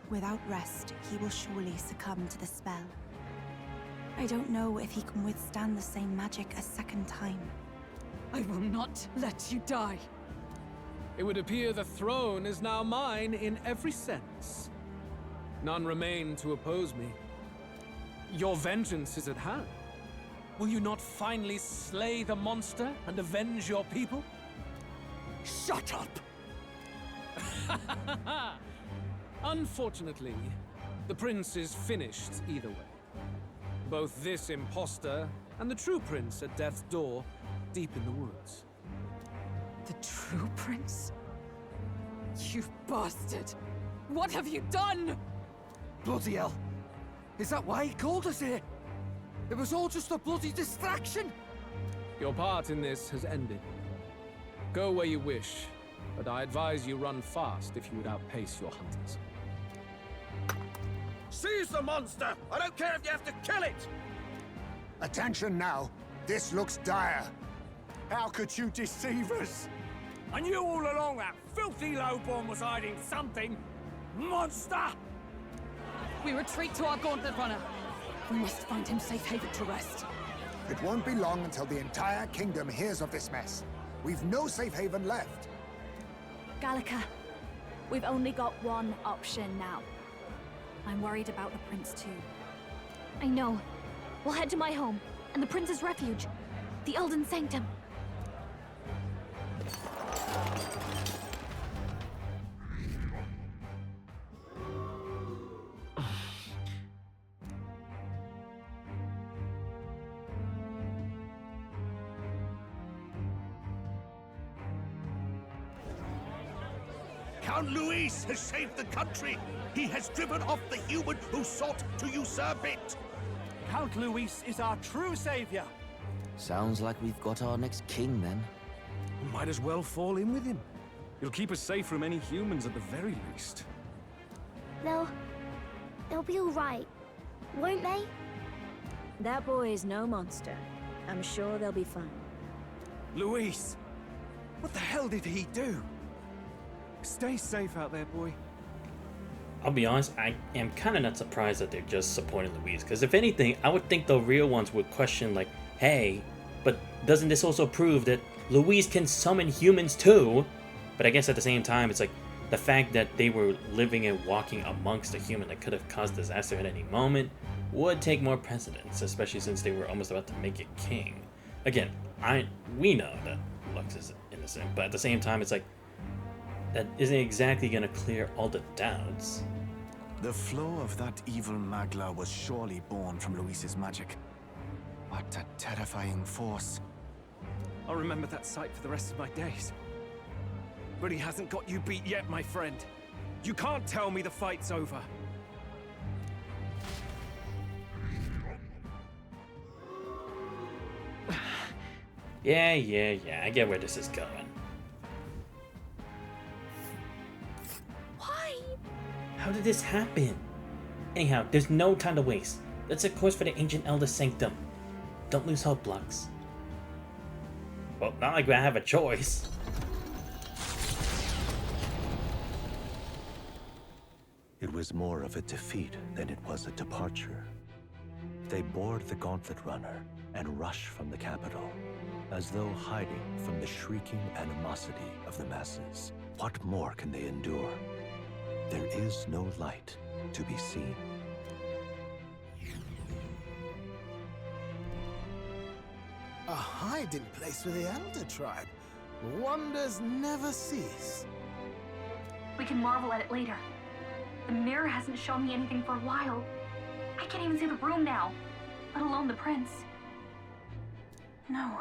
without rest, he will surely succumb to the spell. I don't know if he can withstand the same magic a second time. I will not let you die. It would appear the throne is now mine in every sense. None remain to oppose me. Your vengeance is at hand. Will you not finally slay the monster and avenge your people? Shut up! Unfortunately, the prince is finished either way. Both this imposter and the true prince at death's door, deep in the woods. The true prince? You bastard! What have you done? Bloody hell! Is that why he called us here? It was all just a bloody distraction! Your part in this has ended. Go where you wish, but I advise you run fast if you would outpace your hunters. Seize the monster! I don't care if you have to kill it! Attention now. This looks dire. How could you deceive us? I knew all along that filthy lowborn was hiding something. Monster! We retreat to our gauntlet runner. We must find him safe haven to rest. It won't be long until the entire kingdom hears of this mess. We've no safe haven left. Gallica, we've only got one option now. I'm worried about the prince too. I know. We'll head to my home, and the prince's refuge, the Elden Sanctum. Count Luis has saved the country. He has driven off the human who sought to usurp it. Count Luis is our true savior. Sounds like we've got our next king, then. Might as well fall in with him. He'll keep us safe from any humans at the very least. They'll be all right, won't they? That boy is no monster. I'm sure they'll be fine. Luis! What the hell did he do? Stay safe out there, boy. I'll be honest, I am kind of not surprised that they're just supporting Luis, because if anything, I would think the real ones would question like, hey, but doesn't this also prove that Luis can summon humans too? But I guess at the same time, it's like the fact that they were living and walking amongst a human that could have caused disaster at any moment would take more precedence, especially since they were almost about to make it king. Again, we know that Lux is innocent, but at the same time, it's like that isn't exactly going to clear all the doubts. The flow of that evil Magla was surely born from Luis's magic. What a terrifying force. I'll remember that sight for the rest of my days. But he hasn't got you beat yet, my friend. You can't tell me the fight's over. Yeah, I get where this is going. Why? How did this happen? Anyhow, there's no time to waste. Let's set course for the ancient Elder Sanctum. Don't lose hope, Lux. Well, not like I have a choice. It was more of a defeat than it was a departure. They board the Gauntlet Runner and rush from the capital, as though hiding from the shrieking animosity of the masses. What more can they endure? There is no light to be seen. A hiding place for the Elder Tribe. Wonders never cease. We can marvel at it later. The mirror hasn't shown me anything for a while. I can't even see the room now, let alone the prince. No.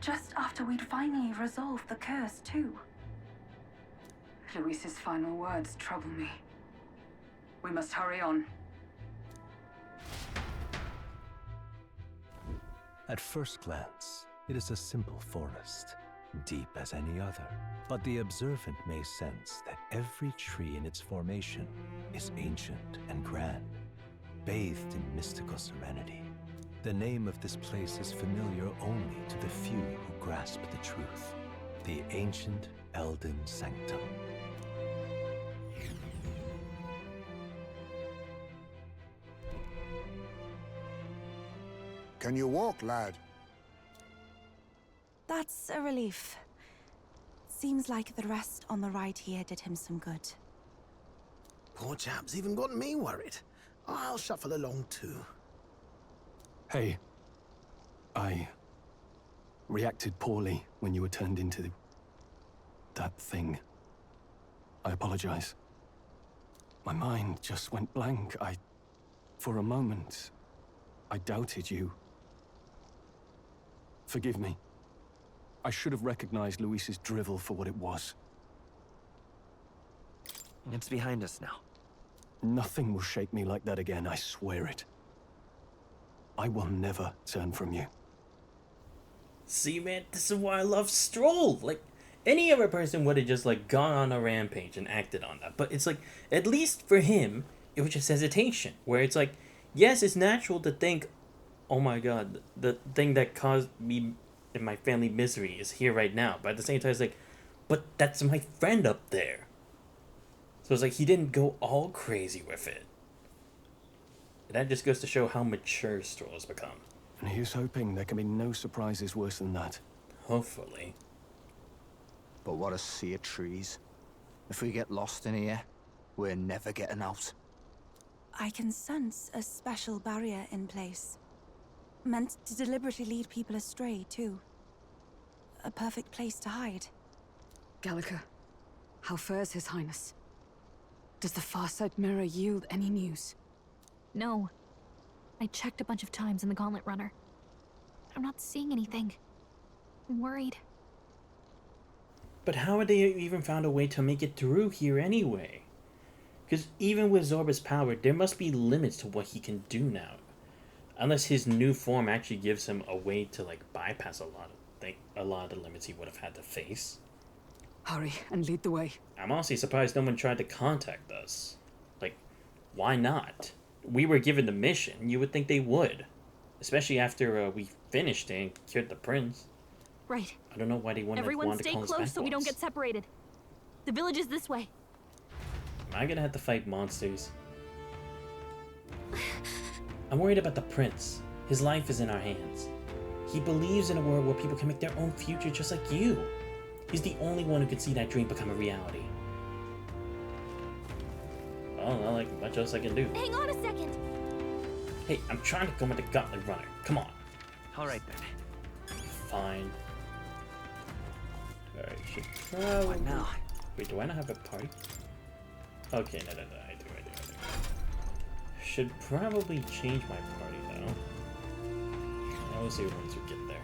Just after we'd finally resolved the curse, too. Luis's final words trouble me. We must hurry on. At first glance, it is a simple forest, deep as any other. But the observant may sense that every tree in its formation is ancient and grand, bathed in mystical serenity. The name of this place is familiar only to the few who grasp the truth. The ancient Elden Sanctum. Can you walk, lad? That's a relief. Seems like the rest on the ride here did him some good. Poor chap's even got me worried. I'll shuffle along too. Hey, I reacted poorly when you were turned into that thing. I apologize. My mind just went blank. For a moment, I doubted you. Forgive me. I should have recognized Luis's drivel for what it was. It's behind us now. Nothing will shake me like that again, I swear it. I will never turn from you. See, man, this is why I love Stroll. Like, any other person would have just, like, gone on a rampage and acted on that. But it's like, at least for him, it was just hesitation. Where it's like, yes, it's natural to think, oh my god, the thing that caused me and my family misery is here right now. But at the same time, it's like, but that's my friend up there. So it's like, he didn't go all crazy with it. And that just goes to show how mature Stroll has become. And here's hoping there can be no surprises worse than that. Hopefully. But what a sea of trees. If we get lost in here, we're never getting out. I can sense a special barrier in place. Meant to deliberately lead people astray, too. A perfect place to hide. Gallica, how fares His Highness? Does the Farsight mirror yield any news? No. I checked a bunch of times in the Gauntlet Runner. I'm not seeing anything. I'm worried. But how would they even found a way to make it through here anyway? Because even with Zorba's power, there must be limits to what he can do now. Unless his new form actually gives him a way to like bypass a lot of the limits he would have had to face. Hurry and lead the way. I'm honestly surprised no one tried to contact us. Like, why not? We were given the mission. You would think they would. Especially after we finished and cured the prince. Right. I don't know why they wouldn't Everyone have wanted to stay call us close back so we don't once. get separated. The village is this way. Am I gonna have to fight monsters? I'm worried about the prince. His life is in our hands. He believes in a world where people can make their own future just like you. He's the only one who can see that dream become a reality. Well, not like much else I can do. Hang on a second. Hey, I'm trying to go with the gauntlet runner. Come on. Alright then. Fine. Alright, should probably... What now? Wait, do I not have a party? Okay, no, I do. Should probably change my party, though. Now we'll see once we get there.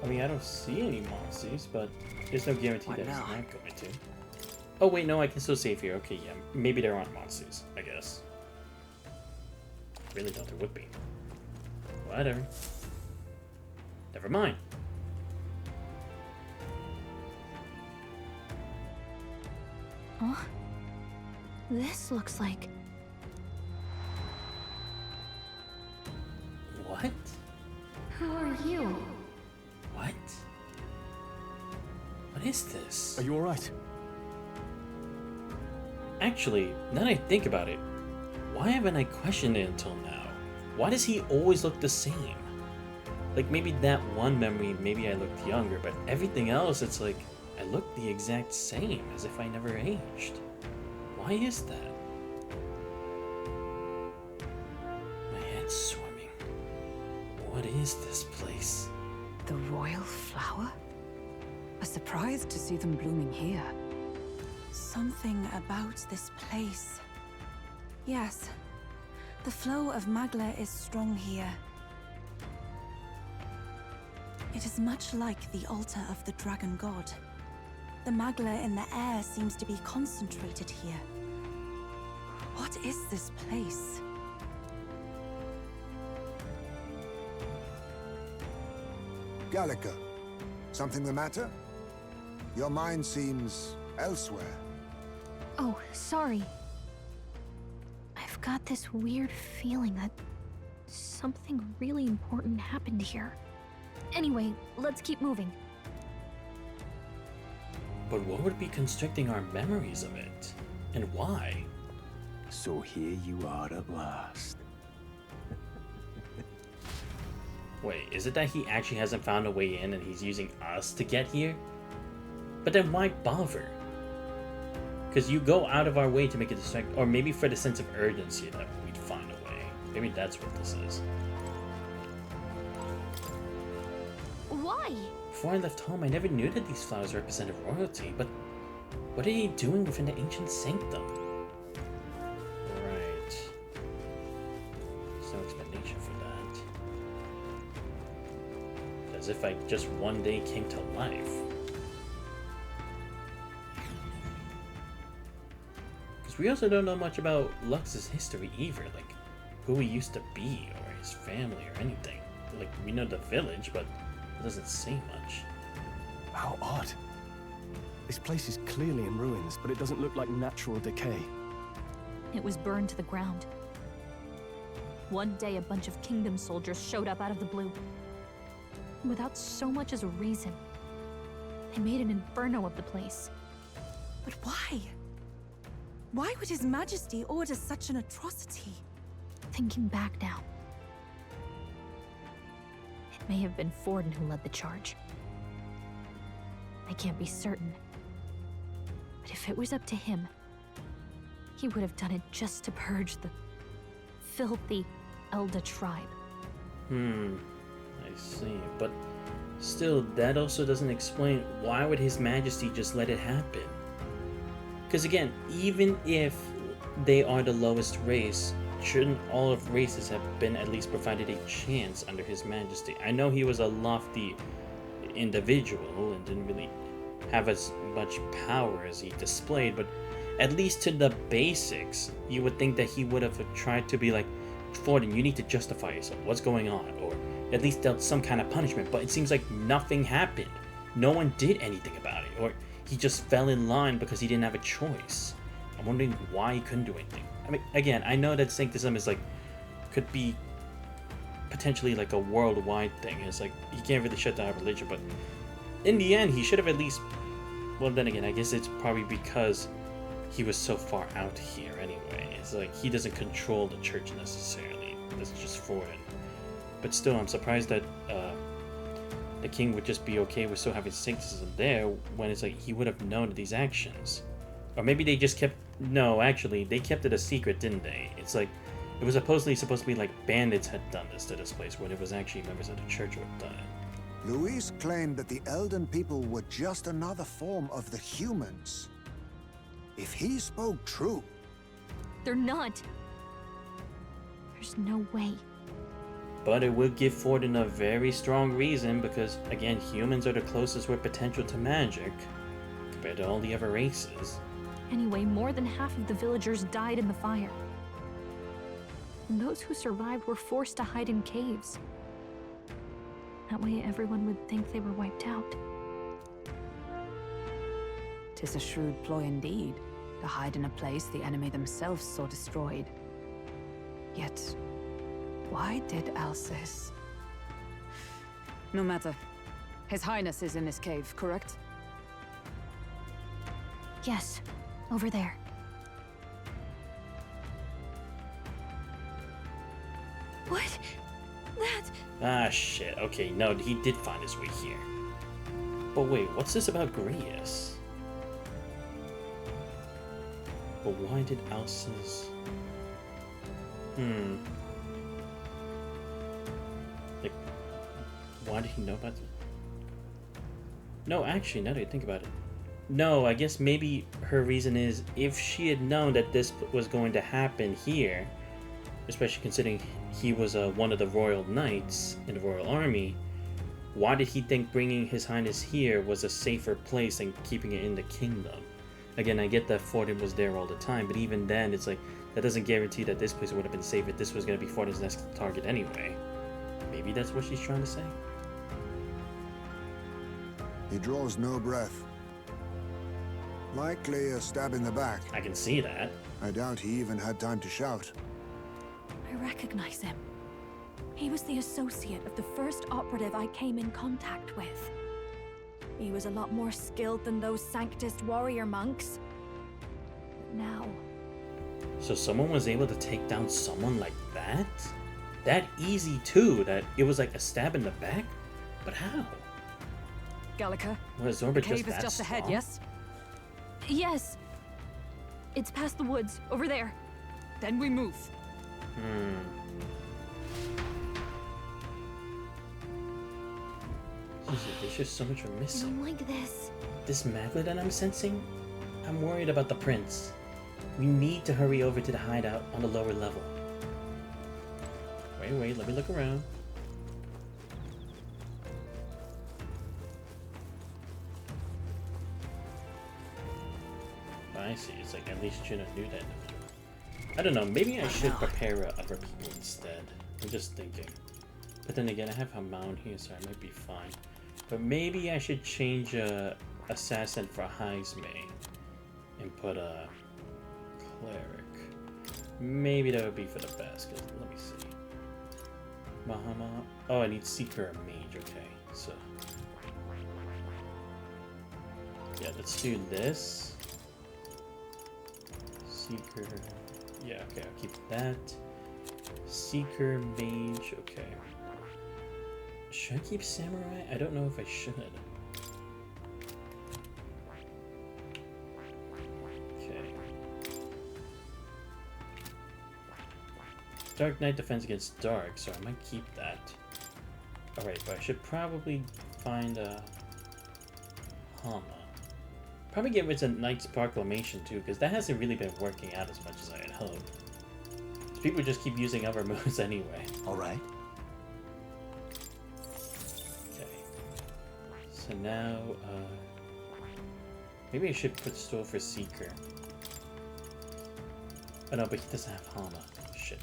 I mean, I don't see any monsters, but there's no guarantee that it's not going to. Oh, wait, no, I can still save here. Okay, yeah, maybe there aren't monsters, I guess. Really thought there would be. Whatever. Never mind. Oh, this looks like... What? Who are you? What? What is this? Are you alright? Actually, now that I think about it, why haven't I questioned it until now? Why does he always look the same? Like, maybe that one memory, maybe I looked younger, but everything else, it's like, I look the exact same, as if I never aged. Why is that? My head's swimming. What is this place? The royal flower? A surprise to see them blooming here. Something about this place. Yes, the flow of Magla is strong here. It is much like the altar of the dragon god. The Magla in the air seems to be concentrated here. What is this place? Gallica, something the matter? Your mind seems elsewhere. Oh, sorry. I've got this weird feeling that something really important happened here. Anyway, let's keep moving. But what would be constricting our memories of it? And why? So here you are at last. Wait, is it that he actually hasn't found a way in and he's using us to get here? But then why bother? Because you go out of our way to make a distract, or maybe for the sense of urgency that we'd find a way. Maybe that's what this is. Why? Before I left home, I never knew that these flowers represented royalty, but what are you doing within the ancient sanctum? Right. There's no explanation for that. As if I just one day came to life. Because we also don't know much about Lux's history either, like who he used to be, or his family, or anything. Like, we know the village, but it doesn't say much. How odd. This place is clearly in ruins, but it doesn't look like natural decay. It was burned to the ground. One day, a bunch of kingdom soldiers showed up out of the blue. Without so much as a reason. They made an inferno of the place. But why? Why would His Majesty order such an atrocity? Thinking back now, it may have been Forden who led the charge. I can't be certain. But if it was up to him, he would have done it just to purge the filthy Elda tribe. I see. But still, that also doesn't explain why would His Majesty just let it happen. Because again, even if they are the lowest race, shouldn't all of races have been at least provided a chance under His Majesty? I know he was a lofty individual and didn't really have as much power as he displayed, but at least to the basics, you would think that he would have tried to be like, Forden, you need to justify yourself. What's going on? Or at least dealt some kind of punishment. But it seems like nothing happened. No one did anything about it. Or he just fell in line because he didn't have a choice. I'm wondering why he couldn't do anything. I mean, again, I know that sanctism is like, could be potentially like a worldwide thing. It's like, you can't really shut down religion, but in the end, he should have at least, well, then again, I guess it's probably because he was so far out here anyway. It's like, he doesn't control the church necessarily. That's just Forden. But still, I'm surprised that the king would just be okay with still having sanctism there when it's like, he would have known these actions. Or maybe they just kept, no, actually, they kept it a secret, didn't they? It's like, it was supposed to be like bandits had done this to this place, when it was actually members of the church who had done it. Luis claimed that the Elden people were just another form of the humans. If he spoke true... They're not. There's no way. But it would give Forden a very strong reason, because, again, humans are the closest with potential to magic, compared to all the other races. Anyway, more than half of the villagers died in the fire. And those who survived were forced to hide in caves. That way everyone would think they were wiped out. 'Tis a shrewd ploy indeed, to hide in a place the enemy themselves saw destroyed. Yet, why did Alcest? No matter. His Highness is in this cave, correct? Yes, over there. What? That... Ah, shit. Okay, no, he did find his way here. But wait, what's this about Grius? But why did Alcest... Like, why did he know about it? No, actually, now that I think about it. No, I guess maybe her reason is, if she had known that this was going to happen here, especially considering he was one of the royal knights in the royal army, why did he think bringing his highness here was a safer place than keeping it in the kingdom? Again, I get that Forden was there all the time, but even then, it's like, that doesn't guarantee that this place would have been safe if this was going to be Forden's next target anyway. Maybe that's what she's trying to say? He draws no breath. Likely a stab in the back. I can see that. I doubt he even had time to shout. I recognize him. He was the associate of the first operative I came in contact with. He was a lot more skilled than those Sanctist warrior monks. But now... So someone was able to take down someone like that? That easy too, that it was like a stab in the back? But how? Gallica, Was the Zorba cave just is that just ahead, strong? yes? Yes. It's past the woods, over there. Then we move. There's just so much we're missing. Don't like this. This maglet that I'm sensing? I'm worried about the prince. We need to hurry over to the hideout on the lower level. Wait, let me look around. I see, it's like at least Juno knew that individual. I don't know, maybe I should prepare other people instead. I'm just thinking. But then again, I have Hamon here, so I might be fine. But maybe I should change Assassin for Heisme and put a Cleric. Maybe that would be for the best, because let me see. Mahama. Oh, I need Seeker and Mage, okay. So. Yeah, let's do this. Seeker. Yeah, okay, I'll keep that. Seeker, Mage, okay. Should I keep Samurai? I don't know if I should. Okay. Dark Knight defends against Dark, so I might keep that. Alright, but I should probably find a Hama. Probably get rid of Knight's Proclamation too, because that hasn't really been working out as much as I had hoped. People just keep using other moves anyway. Alright. So now, maybe I should put Stole for Seeker. Oh no, but he doesn't have Hama. Shit.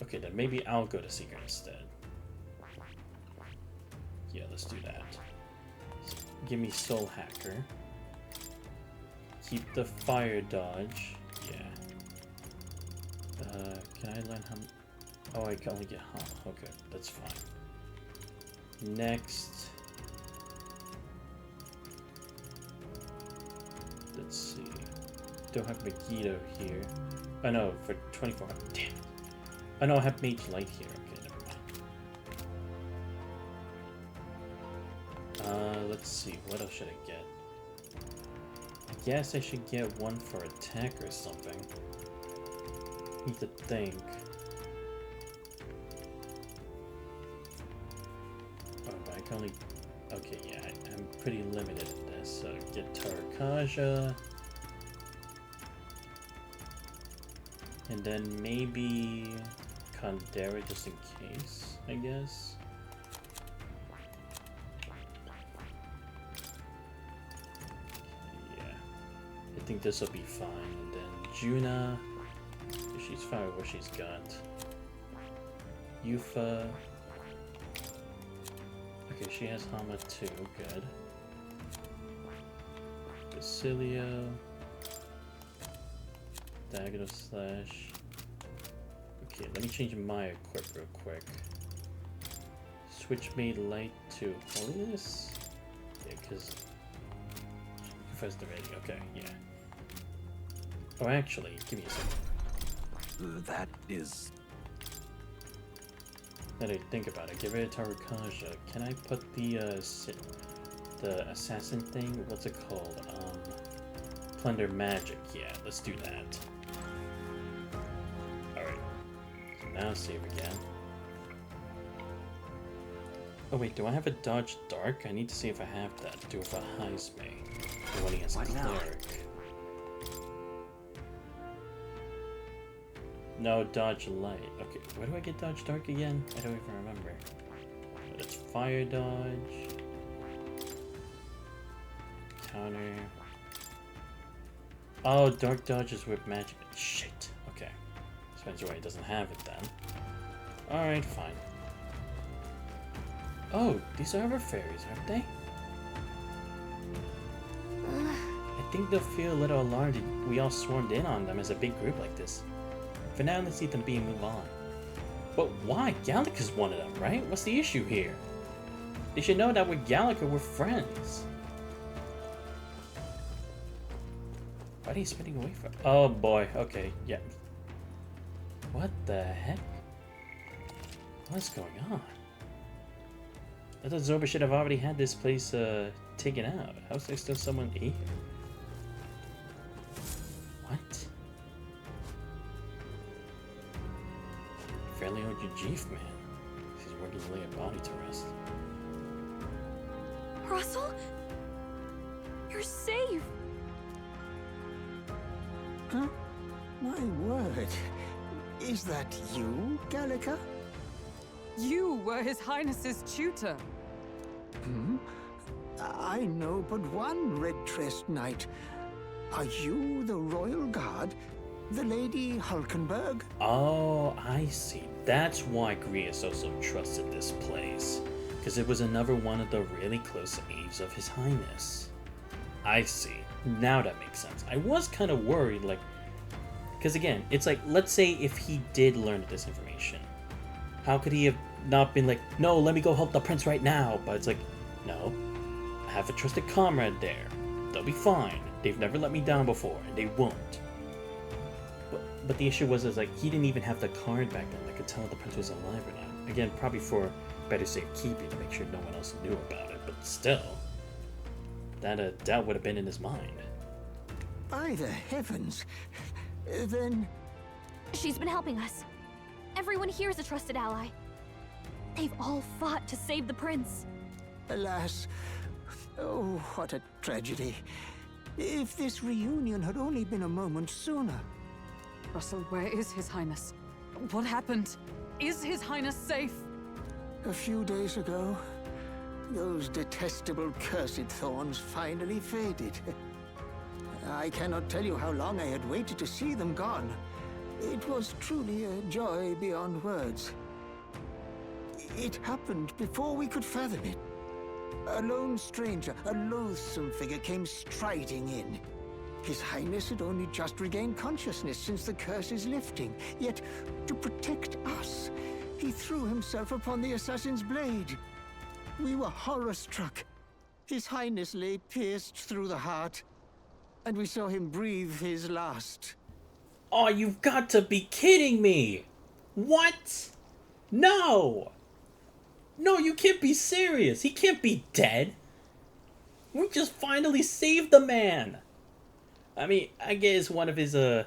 Okay, then maybe I'll go to Seeker instead. Yeah, let's do that. So, give me Soul Hacker. Keep the Fire Dodge. Yeah. Can I learn Hama? Oh, I can only get Hama. Okay, that's fine. Next. Let's see. Don't have Megiddo here. Oh no, for 24. Damn it. Oh no, I have Mage Light here. Okay, never mind. Let's see. What else should I get? I guess I should get one for attack or something. Need to think. Oh, but I can only... Okay, yeah, I'm pretty limited in this. So get Tarakaja. And then maybe Kandera just in case, I guess. Yeah, I think this will be fine. And then Juna, she's fine with what she's got. Yufa. Okay, she has Hama too, good. Basilio. Diagonal Slash. Okay, let me change my equip real quick. Switch Made Light to Holiness? Yeah, because... Confess the ready. Okay, yeah. Oh, actually, give me a second. That is... Now that I think about it, get rid of Tarukaja. Can I put the assassin thing? What's it called? Plunder Magic. Yeah, let's do that. Now save again. Oh wait, do I have a Dodge Dark? I need to see if I have that. Do it for Heisme. The one he has a Cleric. No, Dodge Light. Okay, where do I get Dodge Dark again? I don't even remember. But it's Fire Dodge. Counter. Oh, Dark Dodge is with magic. Shit. Okay. Depends why he doesn't have it then. Alright, fine. Oh, these are our fairies, aren't they? I think they'll feel a little alarmed if we all swarmed in on them as a big group like this. For now, let's let them be and move on. But why? Gallica's one of them, right? What's the issue here? They should know that with Gallica, we're friends. Why are you spinning away from? Oh boy, okay, yeah. What the heck? What's going on? I thought Zorba should have already had this place taken out. How's there still someone here? What? Fairly old Ujif man. He's working to lay a body to rest. Russell? You're safe! Huh? My word. Is that you, Gallica? You were His Highness's tutor. Hmm? I know but one red-tressed knight. Are you the royal guard? The Lady Hulkenberg? Oh, I see. That's why Grius also trusted this place. Because it was another one of the really close aides of His Highness. I see. Now that makes sense. I was kind of worried, like... Because again, it's like, let's say if he did learn this information. How could he have not been like, no, let me go help the prince right now? But it's like, no. I have a trusted comrade there. They'll be fine. They've never let me down before, and they won't. But the issue was, like, he didn't even have the card back then that could tell if the prince was alive or not. Again, probably for better safekeeping to make sure no one else knew about it. But still, that doubt would have been in his mind. By the heavens. Then... She's been helping us. Everyone here is a trusted ally. They've all fought to save the prince. Alas. Oh, what a tragedy. If this reunion had only been a moment sooner. Russell, where is His Highness? What happened? Is His Highness safe? A few days ago, those detestable cursed thorns finally faded. I cannot tell you how long I had waited to see them gone. It was truly a joy beyond words. It happened before we could fathom it. A lone stranger, a loathsome figure, came striding in. His Highness had only just regained consciousness since the curse's lifting, yet to protect us, he threw himself upon the assassin's blade. We were horror-struck. His Highness lay pierced through the heart, and we saw him breathe his last. Oh, you've got to be kidding me! What? No! No, you can't be serious. He can't be dead. We just finally saved the man. I mean, I guess one of the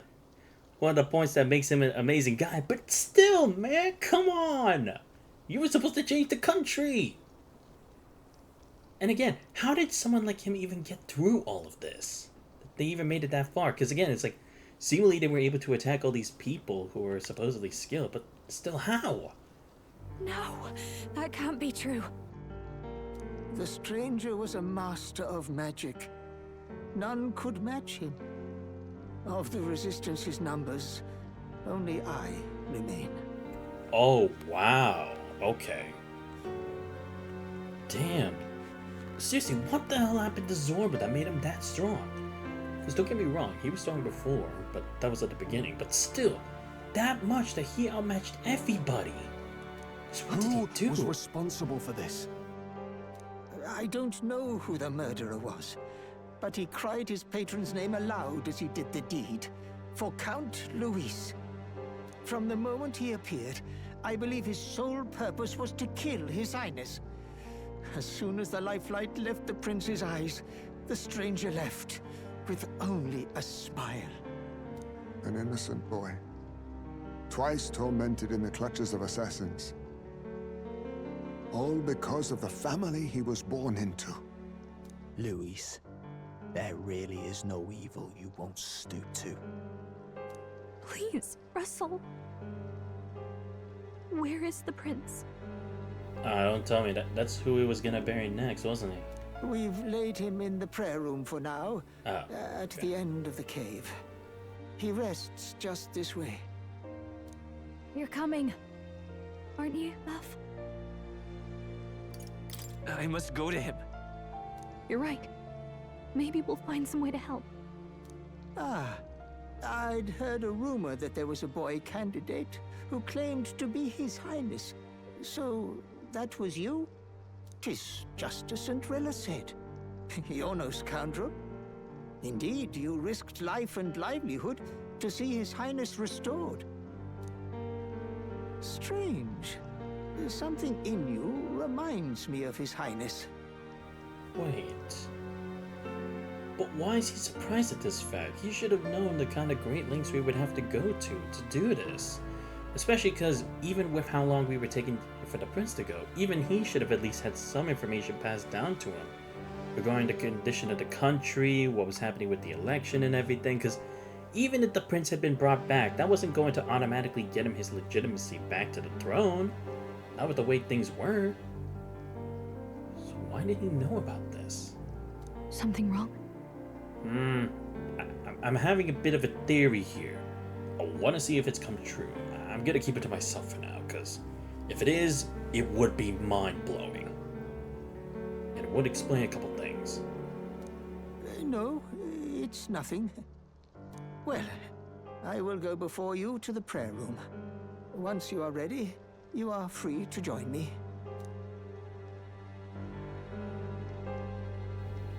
points that makes him an amazing guy, but still, man, come on. You were supposed to change the country. And again, how did someone like him even get through all of this? They even made it that far? Because again, it's like, seemingly they were able to attack all these people who were supposedly skilled, but still, how? No, that can't be true. The stranger was a master of magic. None could match him. Of the Resistance's numbers, only I remain. Oh, wow. Okay. Damn. Seriously, what the hell happened to Zorba that made him that strong? Because don't get me wrong, he was strong before, but that was at the beginning. But still, that much that he outmatched everybody. So what did he do? Who was responsible for this? I don't know who the murderer was, but he cried his patron's name aloud as he did the deed. For Count Luis. From the moment he appeared, I believe his sole purpose was to kill His Highness. As soon as the lifelight left the prince's eyes, the stranger left, with only a smile. An innocent boy. Twice tormented in the clutches of assassins. All because of the family he was born into. Luis, there really is no evil you won't stoop to. Please, Russell. Where is the prince? Don't tell me that's who he was gonna bury next, wasn't he? We've laid him in the prayer room for now, at the end of the cave. He rests just this way. You're coming, aren't you, love? I must go to him. You're right. Maybe we'll find some way to help. Ah, I'd heard a rumor that there was a boy candidate who claimed to be His Highness. So, that was you? 'Tis just as St. Rilla said. You're no scoundrel. Indeed, you risked life and livelihood to see His Highness restored. Strange. Something in you reminds me of His Highness. Wait. But why is he surprised at this fact? He should have known the kind of great lengths we would have to go to do this. Especially because even with how long we were taking for the prince to go, even he should have at least had some information passed down to him regarding the condition of the country, what was happening with the election and everything, because even if the prince had been brought back, that wasn't going to automatically get him his legitimacy back to the throne. Not with the way things were. So why did he know about this? Something wrong? I'm having a bit of a theory here. I want to see if it's come true. I'm gonna keep it to myself for now, because if it is, it would be mind-blowing. And it would explain a couple things. No, it's nothing. Well, I will go before you to the prayer room. Once you are ready, you are free to join me.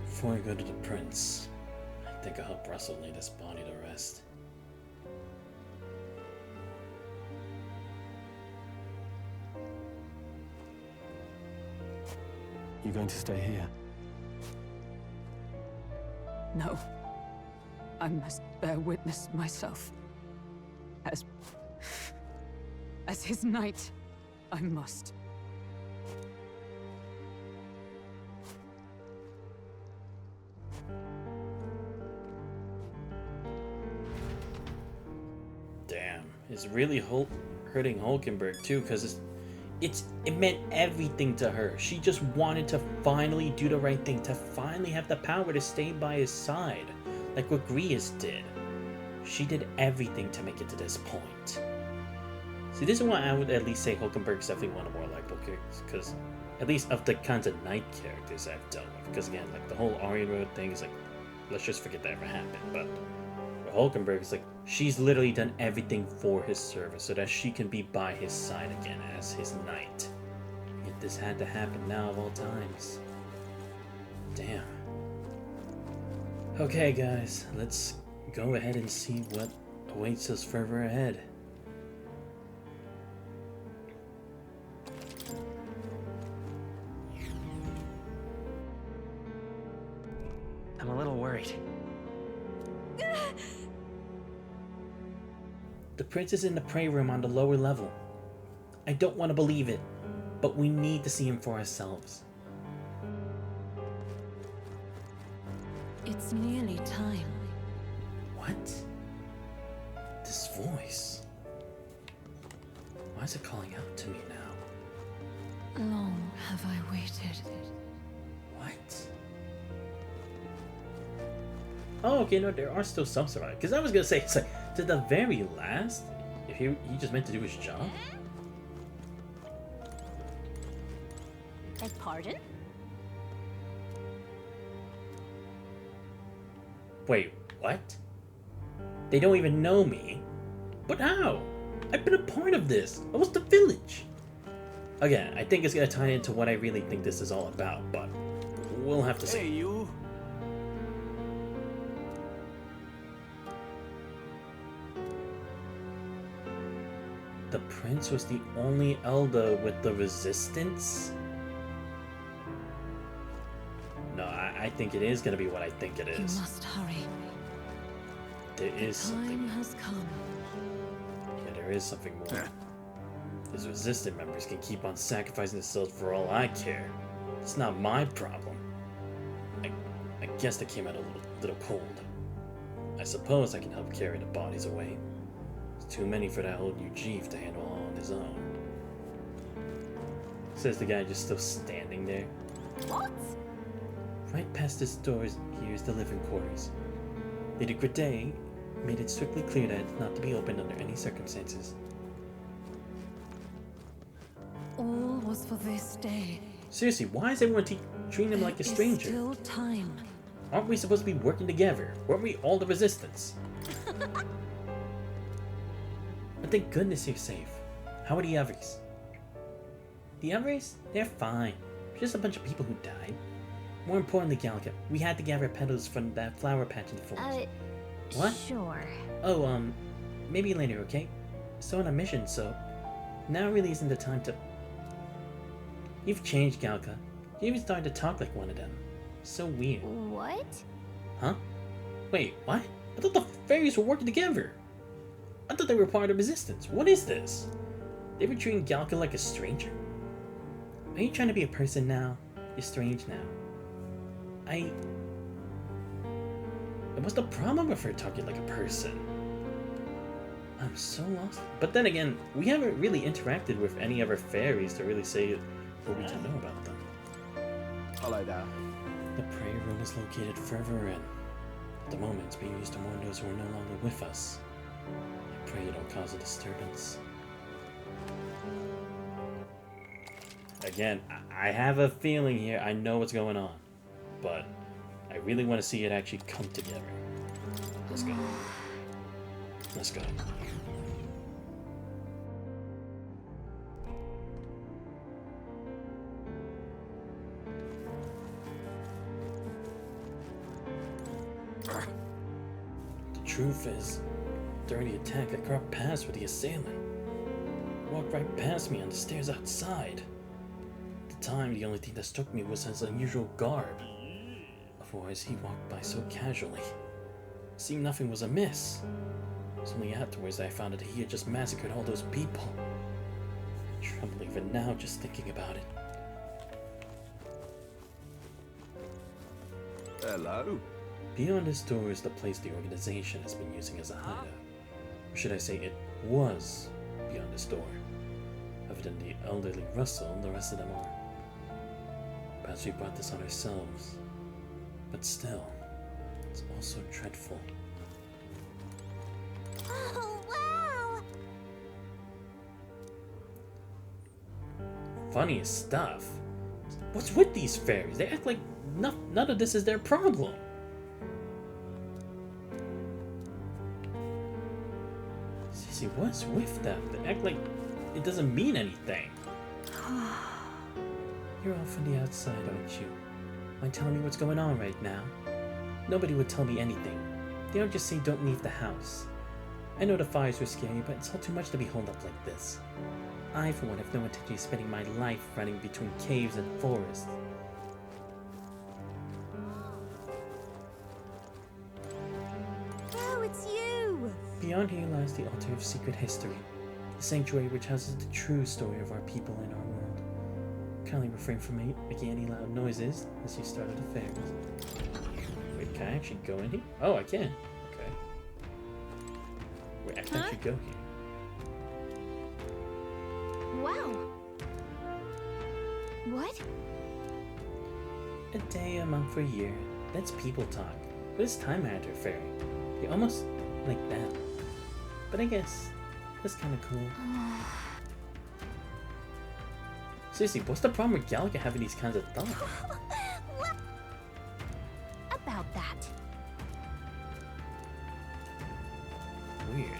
Before I go to the prince, I think I'll help Russell lay this body to rest. You going to stay here? No. I must bear witness myself. As his knight, I must. Damn, it's really hurting Hulkenberg too, because it meant everything to her. She just wanted to finally do the right thing, to finally have the power to stay by his side. like what Grius did. She did everything to make it to this point. See, this is why I would at least say Hulkenberg's definitely one of the more likable characters, because at least of the kinds of knight characters I've dealt with. Because again, like the whole Arya Road thing is like, let's just forget that ever happened. But Hulkenberg is like, she's literally done everything for his service so that she can be by his side again as his knight. Yet this had to happen now of all times. Damn. Okay, guys, let's go ahead and see what awaits us further ahead. I'm a little worried. The prince is in the prey room on the lower level. I don't want to believe it, but we need to see him for ourselves. It's nearly time. What? This voice. Why is it calling out to me now? Long have I waited. What? Oh, okay, no, there are still some survivors. Because I was gonna say, it's like, to the very last, if he just meant to do his job. Beg pardon? Wait, what? They don't even know me? But how? I've been a part of this. I was the village. Again, I think it's gonna tie into what I really think this is all about, but we'll have to see. Hey, you. The prince was the only elder with the resistance? No, I think it is gonna be what I think it is. You must hurry. There is something. Time has come. Yeah, there is something more. His resistant members can keep on sacrificing themselves for all I care. It's not my problem. I guess they came out a little cold. I suppose I can help carry the bodies away. It's too many for that old Ujiv to handle all on his own. Says the guy just still standing there. What? Right past this door here is the living quarters. Lady Grenade made it strictly clear that it's not to be opened under any circumstances. All was for this day. Seriously, why is everyone treating him like a stranger? Still time. Aren't we supposed to be working together? Weren't we all the resistance? But thank goodness you're safe. How are the others? The others? They're fine. Just a bunch of people who died. More importantly, Gallica, we had to gather petals from that flower patch in the forest. What? Sure. Oh, maybe later, okay? Still on a mission, so now really isn't the time to... You've changed, Gallica. You even started to talk like one of them. So weird. What? Huh? Wait, what? I thought the fairies were working together. I thought they were part of resistance. What is this? They were treating Gallica like a stranger? Are you trying to be a person now? You're strange now. What's the problem with her talking like a person? I'm so lost. But then again, we haven't really interacted with any of our fairies to really say what we can know about them. Hello there. The prayer room is located further in. At the moment, it's being used to warn those who are no longer with us. I pray you don't cause a disturbance. Again, I have a feeling here. I know what's going on. But I really want to see it actually come together. Let's go. Let's go. The truth is, during the attack, I crossed paths with the assailant. He walked right past me on the stairs outside. At the time, the only thing that struck me was his unusual garb. Otherwise, he walked by so casually. It seemed nothing was amiss. It was only afterwards that I found out that he had just massacred all those people. I tremble even now just thinking about it. Hello. Beyond this door is the place the organization has been using as a hideout. Or should I say it was beyond this door. Other than the elderly Russell, the rest of them are. Perhaps we brought this on ourselves. But still, It's also dreadful. Oh, wow! Funniest stuff. What's with these fairies? They act like none of this is their problem. Sissy, what's with them? They act like it doesn't mean anything. You're all from the outside, aren't you? Mind telling me what's going on right now? Nobody would tell me anything. They don't just say don't leave the house. I know the fires were scary, but it's all too much to be holed up like this. I, for one, have no intention of spending my life running between caves and forests. Oh, it's you! Beyond here lies the altar of secret history, the sanctuary which houses the true story of our people and our world. Kindly refrain from making any loud noises as you started affairs. Wait, can I actually go in here? Oh, I can. Okay. Wait, I can actually go here. Wow. What? A day, a month, or a year. That's people talk. But it's time matter, fairy. You're almost like that. But I guess that's kind of cool. Seriously, what's the problem with Gallica having these kinds of thoughts? What about that? Weird.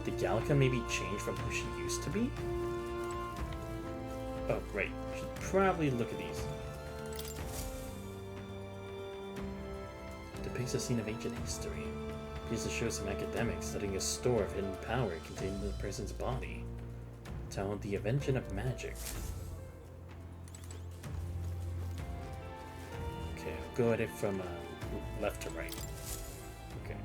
Did Gallica maybe change from who she used to be? Oh, right. Should probably look at these. Depicts a scene of ancient history. Appears to show some academics studying a store of hidden power contained in the person's body. Titled The Invention of Magic. Okay, I'll go at it from left to right. Okay.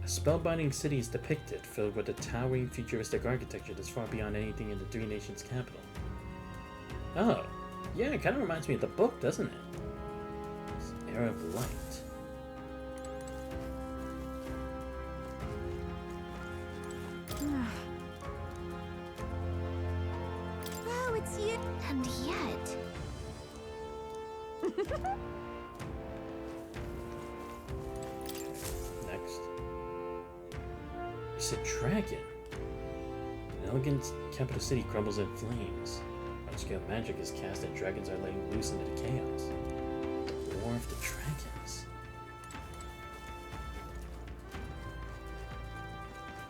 A spellbinding city is depicted, filled with a towering futuristic architecture that's far beyond anything in the Three Nations capital. Oh, yeah, it kind of reminds me of the book, doesn't it? It's Era of Light. Oh, it's you! And yet... Next. It's a dragon. An elegant capital city crumbles in flames. Large-scale magic is cast and dragons are letting loose into the chaos. The War of the Dragons.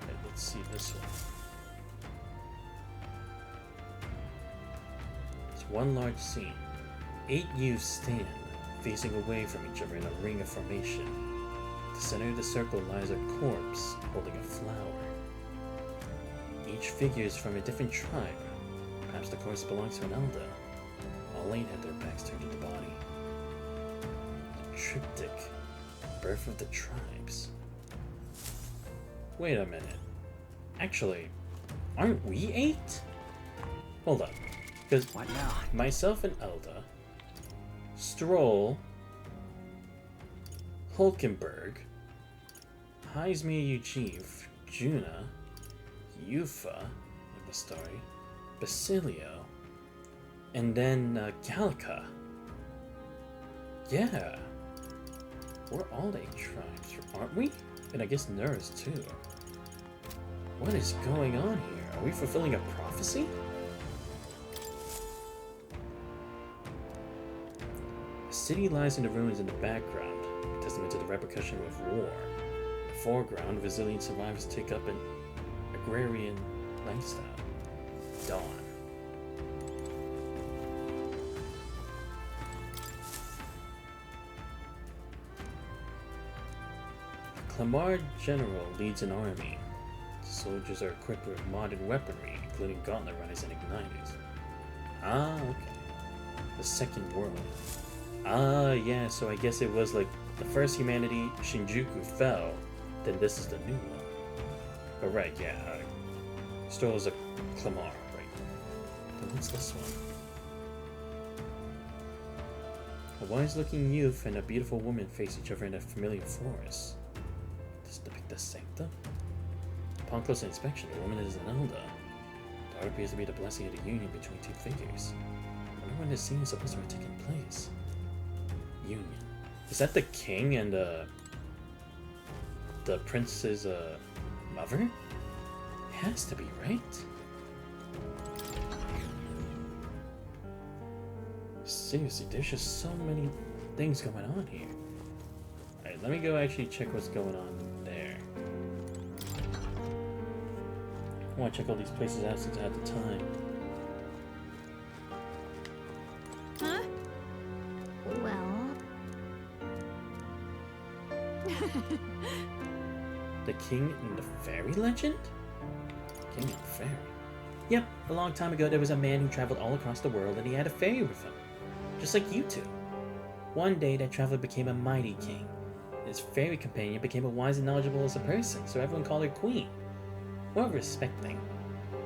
Okay, let's see this one. It's one large scene. 8 youths stand, facing away from each other in a ring of formation. At the center of the circle lies a corpse holding a flower. Each figure is from a different tribe. Perhaps the corpse belongs to an elder. All 8 had their backs turned to the body. The triptych, Birth of the Tribes. Wait a minute. Actually, aren't we 8? Hold up. Because myself and Elda, Stroll, Hulkenberg, Heismir Ujiv, Juna, Yufa, like the story, Basilio, and then Gallica. Yeah. We're all 8 tribes, aren't we? And I guess Nurs too. What is going on here? Are we fulfilling a prophecy? The city lies in the ruins in the background, a testament to the repercussion of war. In the foreground, resilient survivors take up an agrarian lifestyle. Dawn. The Clamar general leads an army. The soldiers are equipped with modern weaponry, including gauntlet runners and igniters. Ah, okay. The Second World. Ah, yeah, so I guess it was like the first humanity, Shinjuku, fell, then this is the new one. But right, yeah, Stroll is a Clamar, right? Then what's this one? A wise-looking youth and a beautiful woman face each other in a familiar forest. Does it depict the sanctum? Upon closer inspection, the woman is an elder. The art appears to be the blessing of the union between 2 figures. I wonder when this scene is supposed to have taken place. union. Is that the king and the prince's mother? It has to be, right? Seriously, there's just so many things going on here. Alright, let me go actually check what's going on there. I want to check all these places out since I had the time. Huh? Well... The king and the fairy legend? King and fairy? Yep, a long time ago there was a man who traveled all across the world and he had a fairy with him. Just like you two. One day that traveler became a mighty king. His fairy companion became as wise and knowledgeable as a person, so everyone called her queen. More of a respect thing.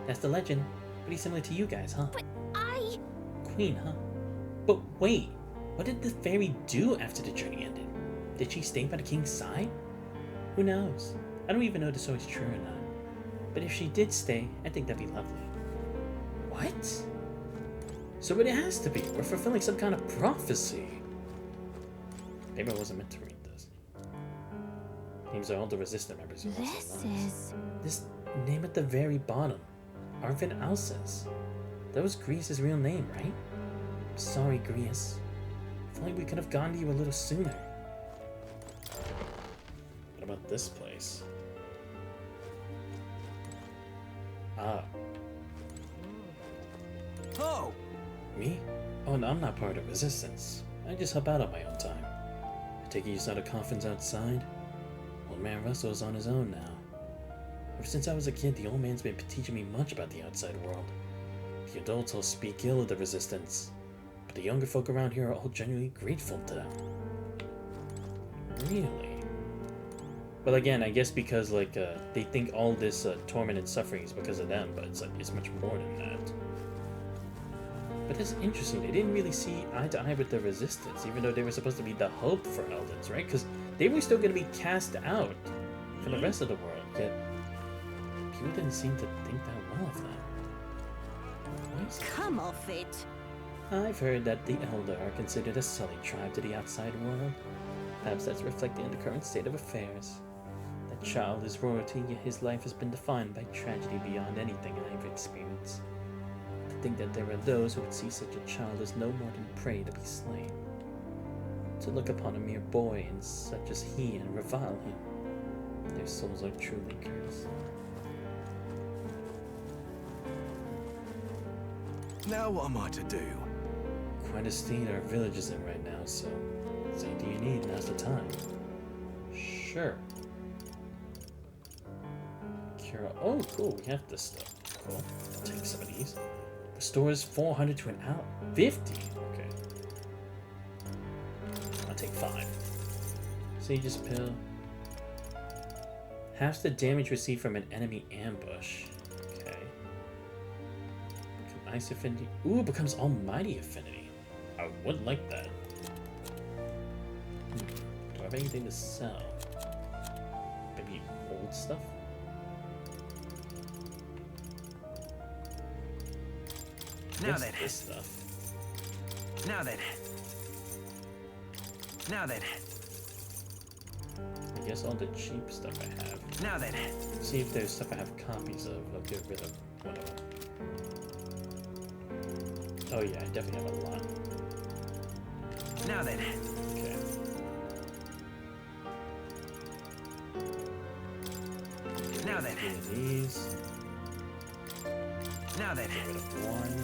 That's the legend. Pretty similar to you guys, huh? But I... Queen, huh? But wait, what did the fairy do after the journey ended? Did she stay by the king's side? Who knows? I don't even know if this story's true or not. But if she did stay, I think that'd be lovely. What? So it has to be. We're fulfilling some kind of prophecy. Maybe I wasn't meant to read this. Names are all the resistant members who lost their lives. This name at the very bottom. Arvin Alces. That was Grease's real name, right? Sorry, Grease. If only we could have gone to you a little sooner. What about this place? Ah. Oh! Me? Oh no, I'm not part of Resistance. I just help out on my own time. I take it you saw the coffins outside? Old man Russell's on his own now. Ever since I was a kid, the old man's been teaching me much about the outside world. The adults all speak ill of the Resistance, but the younger folk around here are all genuinely grateful to them. Really? Well, again, I guess because, like, they think all this torment and suffering is because of them, but it's like, it's much more than that. But that's interesting, they didn't really see eye to eye with the Resistance, even though they were supposed to be the hope for Eldens, right? Because they were still going to be cast out for the rest of the world, yet people didn't seem to think that well of them. Why is that? Come off it. I've heard that the Elder are considered a sullied tribe to the outside world. Perhaps that's reflecting in the current state of affairs. That child is royalty, yet his life has been defined by tragedy beyond anything I've experienced. To think that there are those who would see such a child as no more than prey to be slain. To look upon a mere boy and such as he and revile him. Their souls are truly cursed. Now what am I to do? Quite a state our village is in right now, so if there's anything you need, now's the time. Sure. Cure. Oh, cool, we have this stuff. Cool. I'll take some of these. Restores 400 to an hour. 50? Okay. I'll take 5. Sage's pill. Halves the damage received from an enemy ambush. Okay. Become Ice Affinity. Ooh, it becomes Almighty Affinity. I would like that. Do I have anything to sell? Maybe old stuff? Now What's then. this stuff? Now then. Now then. I guess all the cheap stuff I have. Now then. See if there's stuff I have copies of. I'll get rid of whatever. Oh yeah, I definitely have a lot. Now then. Okay. Now then. These. Now then. Get rid of one.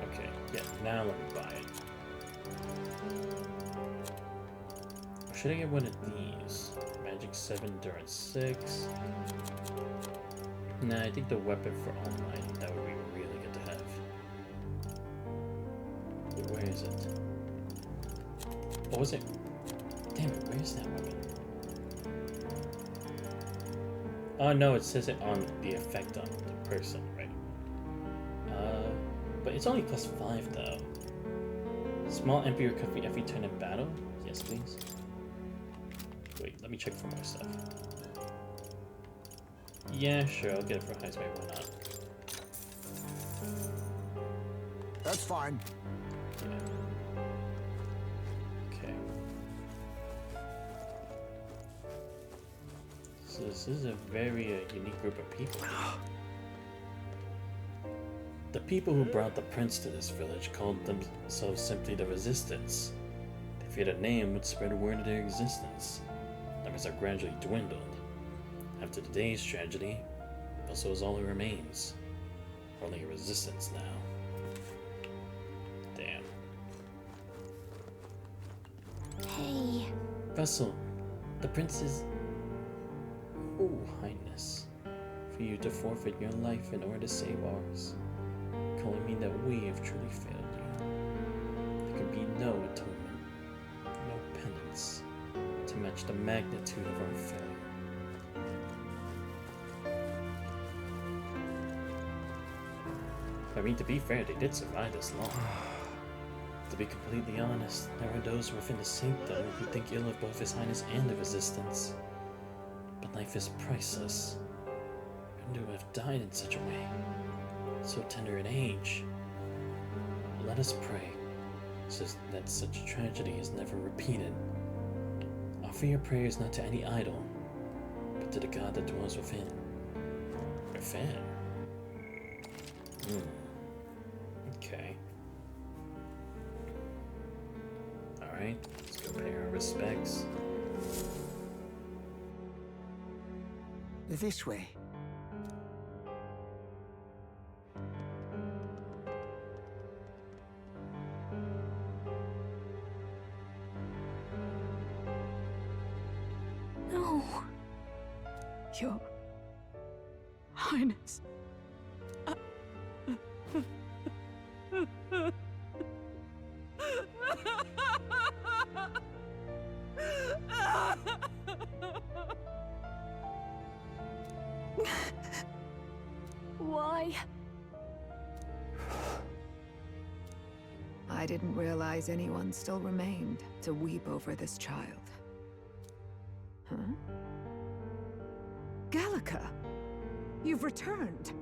Okay, yeah, now let me buy it. Or should I get one of these? Magic 7, Endurance 6. Nah, I think the weapon for Almighty, that would be really good to have. Where is it? What was it? Damn it, where's that weapon? Oh no, it says it on the effect on the person, right? But it's only +5 though. Small MP recovery every turn in battle? Yes, please. Wait, let me check for more stuff. Yeah, sure, I'll get it for high speed, why not? That's fine. Okay. So this is a very unique group of people. The people who brought the prince to this village called themselves simply the Resistance. They feared a name would spread word of their existence. Numbers have gradually dwindled. After today's tragedy, Vessel is all who remains. Only a resistance now. Damn. Hey. Vessel, the prince is... Oh, Highness. For you to forfeit your life in order to save ours. Can only mean that we have truly failed you. There can be no atonement, no penance, to match the magnitude of our failure. I mean, to be fair, they did survive this long. To be completely honest, there are those within the sanctum who think ill of both His Highness and the Resistance. But life is priceless, and to have died in such a way, so tender in age. Let us pray, so that such tragedy is never repeated. Offer your prayers not to any idol, but to the God that dwells within. Within? Okay. Alright, let's go pay our respects. This way. No. Your Highness. Why? I didn't realize anyone still remained to weep over this child. Huh? Gallica! You've returned!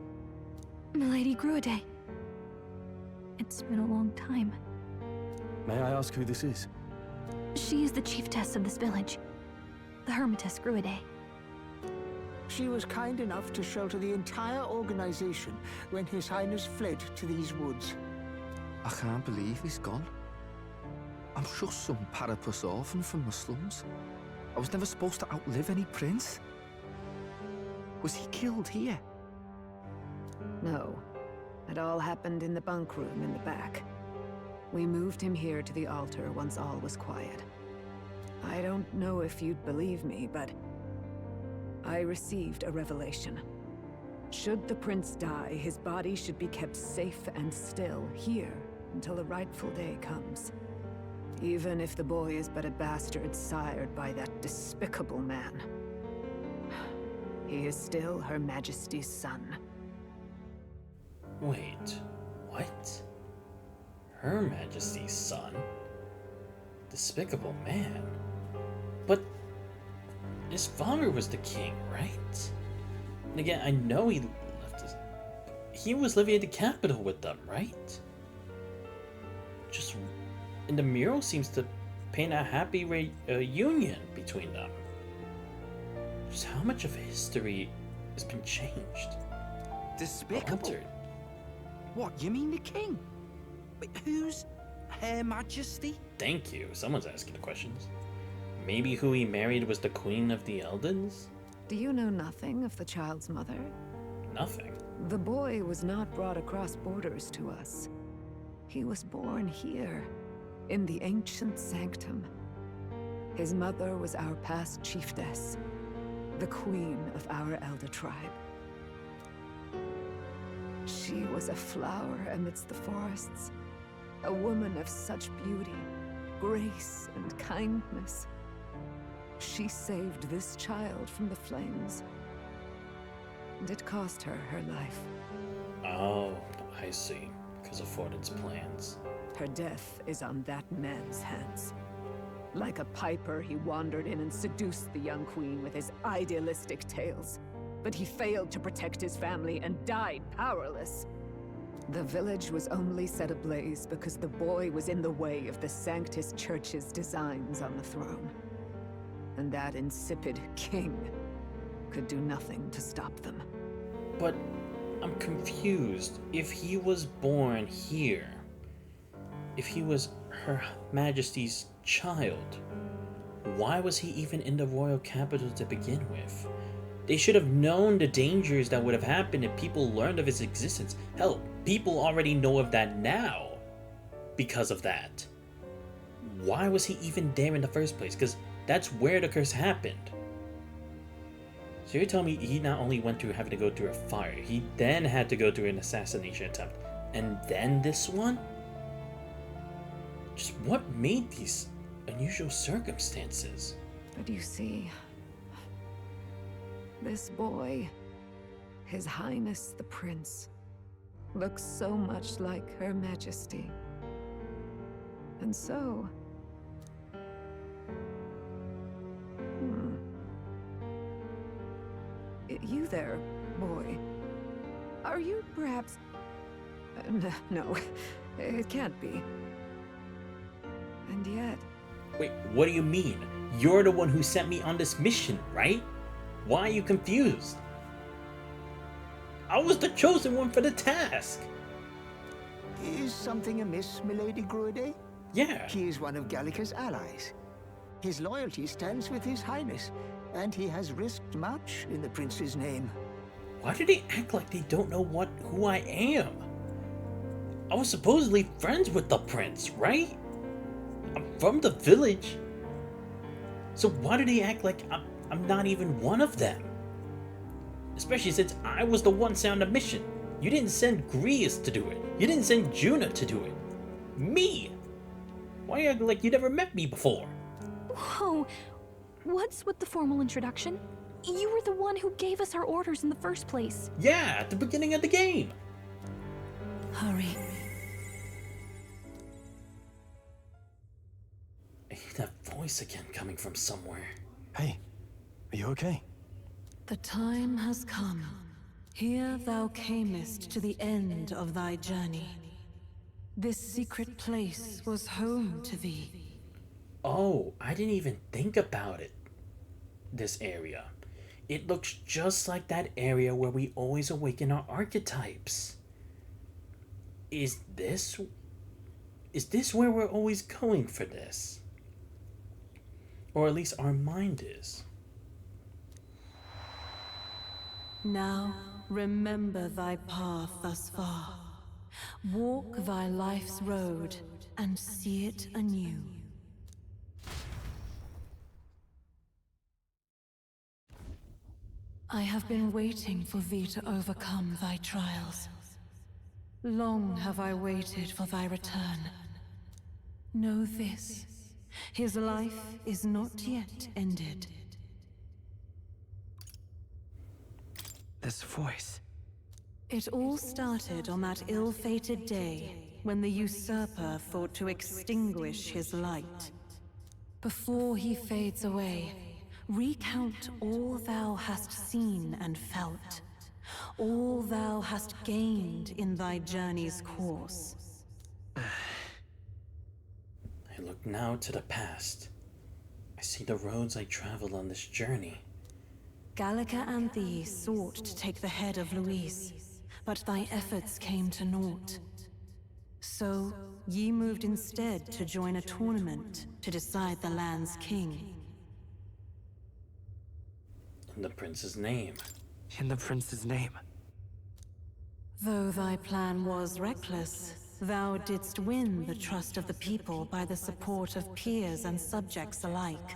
Milady Gruade. It's been a long time. May I ask who this is? She is the chiefess of this village. The Hermitess Gruade. She was kind enough to shelter the entire organization when His Highness fled to these woods. I can't believe he's gone. I'm just some parapus orphan from the slums. I was never supposed to outlive any prince. Was he killed here? No. It all happened in the bunk room in the back. We moved him here to the altar once all was quiet. I don't know if you'd believe me, but I received a revelation. Should the prince die, his body should be kept safe and still here until the rightful day comes. Even if the boy is but a bastard sired by that despicable man. He is still Her Majesty's son. Wait, what? Her Majesty's son? Despicable man? But his father was the king, right? And again, I know he left his... He was living at the capital with them, right? Just... And the mural seems to paint a happy union between them. Just how much of history has been changed? Despicable? Altered. What, you mean the king? Wait, who's Her Majesty? Thank you. Someone's asking the questions. Maybe who he married was the Queen of the Eldens? Do you know nothing of the child's mother? Nothing. The boy was not brought across borders to us. He was born here, in the ancient sanctum. His mother was our past chiefess, the queen of our elder tribe. She was a flower amidst the forests, a woman of such beauty, grace, and kindness. She saved this child from the flames, and it cost her her life. Oh, I see. Because of Fortin's plans. Her death is on that man's hands. Like a piper, he wandered in and seduced the young queen with his idealistic tales. But he failed to protect his family and died powerless. The village was only set ablaze because the boy was in the way of the Sanctus Church's designs on the throne. And that insipid king could do nothing to stop them. But I'm confused. If he was born here, if he was Her Majesty's child, why was he even in the royal capital to begin with? They should have known the dangers that would have happened if people learned of his existence. Hell, people already know of that now because of that. Why was he even there in the first place? Because that's where the curse happened. So you're telling me he not only went through having to go through a fire, he then had to go through an assassination attempt, and then this one? Just what made these unusual circumstances? But you see, this boy, His Highness the Prince, looks so much like Her Majesty. And so... You there, boy. Are you perhaps... no, it can't be. And yet... Wait, what do you mean? You're the one who sent me on this mission, right? Why are you confused? I was the chosen one for the task. Is something amiss, Milady Gruide? Yeah. He is one of Gallica's allies. His loyalty stands with His Highness, and he has risked much in the Prince's name. Why do they act like they don't know who I am? I was supposedly friends with the Prince, right? I'm from the village. So why do they act like I'm not even one of them? Especially since I was the one sent on the mission. You didn't send Grius to do it. You didn't send Juna to do it. Me! Why are you acting like you never met me before? Whoa! What's with the formal introduction? You were the one who gave us our orders in the first place. Yeah, at the beginning of the game. Hurry. I hear that voice again coming from somewhere. Hey, are you okay? The time has come. Here thou camest to the end of thy journey. This secret place was home to thee. Oh, I didn't even think about it. This area. It looks just like that area where we always awaken our archetypes. Is this where we're always going for this? Or at least our mind is. Now, remember thy path thus far. Walk thy life's road and see it anew. I have been waiting for thee to overcome thy trials. Long have I waited for thy return. Know this, his life is not yet ended. This voice. It all started on that ill-fated day when the usurper thought to extinguish his light. Before he fades away, recount all thou hast seen and felt, all thou hast gained in thy journey's course. I look now to the past. I see the roads I traveled on this journey. Gallica and thee sought to take the head of Luis, but thy efforts came to naught. So, ye moved instead to join a tournament to decide the land's king. In the prince's name. In the prince's name. Though thy plan was reckless, thou didst win the trust of the people by the support of peers and subjects alike.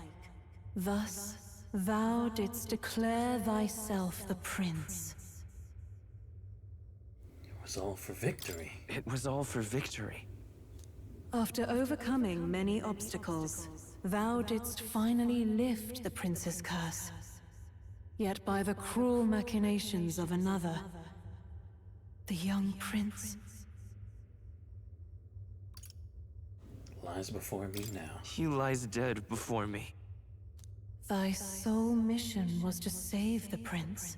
Thus, thou didst declare thyself the prince. It was all for victory. It was all for victory. After overcoming many obstacles, thou didst finally lift the prince's curse. Yet by the cruel machinations of another, the young prince lies before me now. He lies dead before me. Thy sole mission was to save the prince.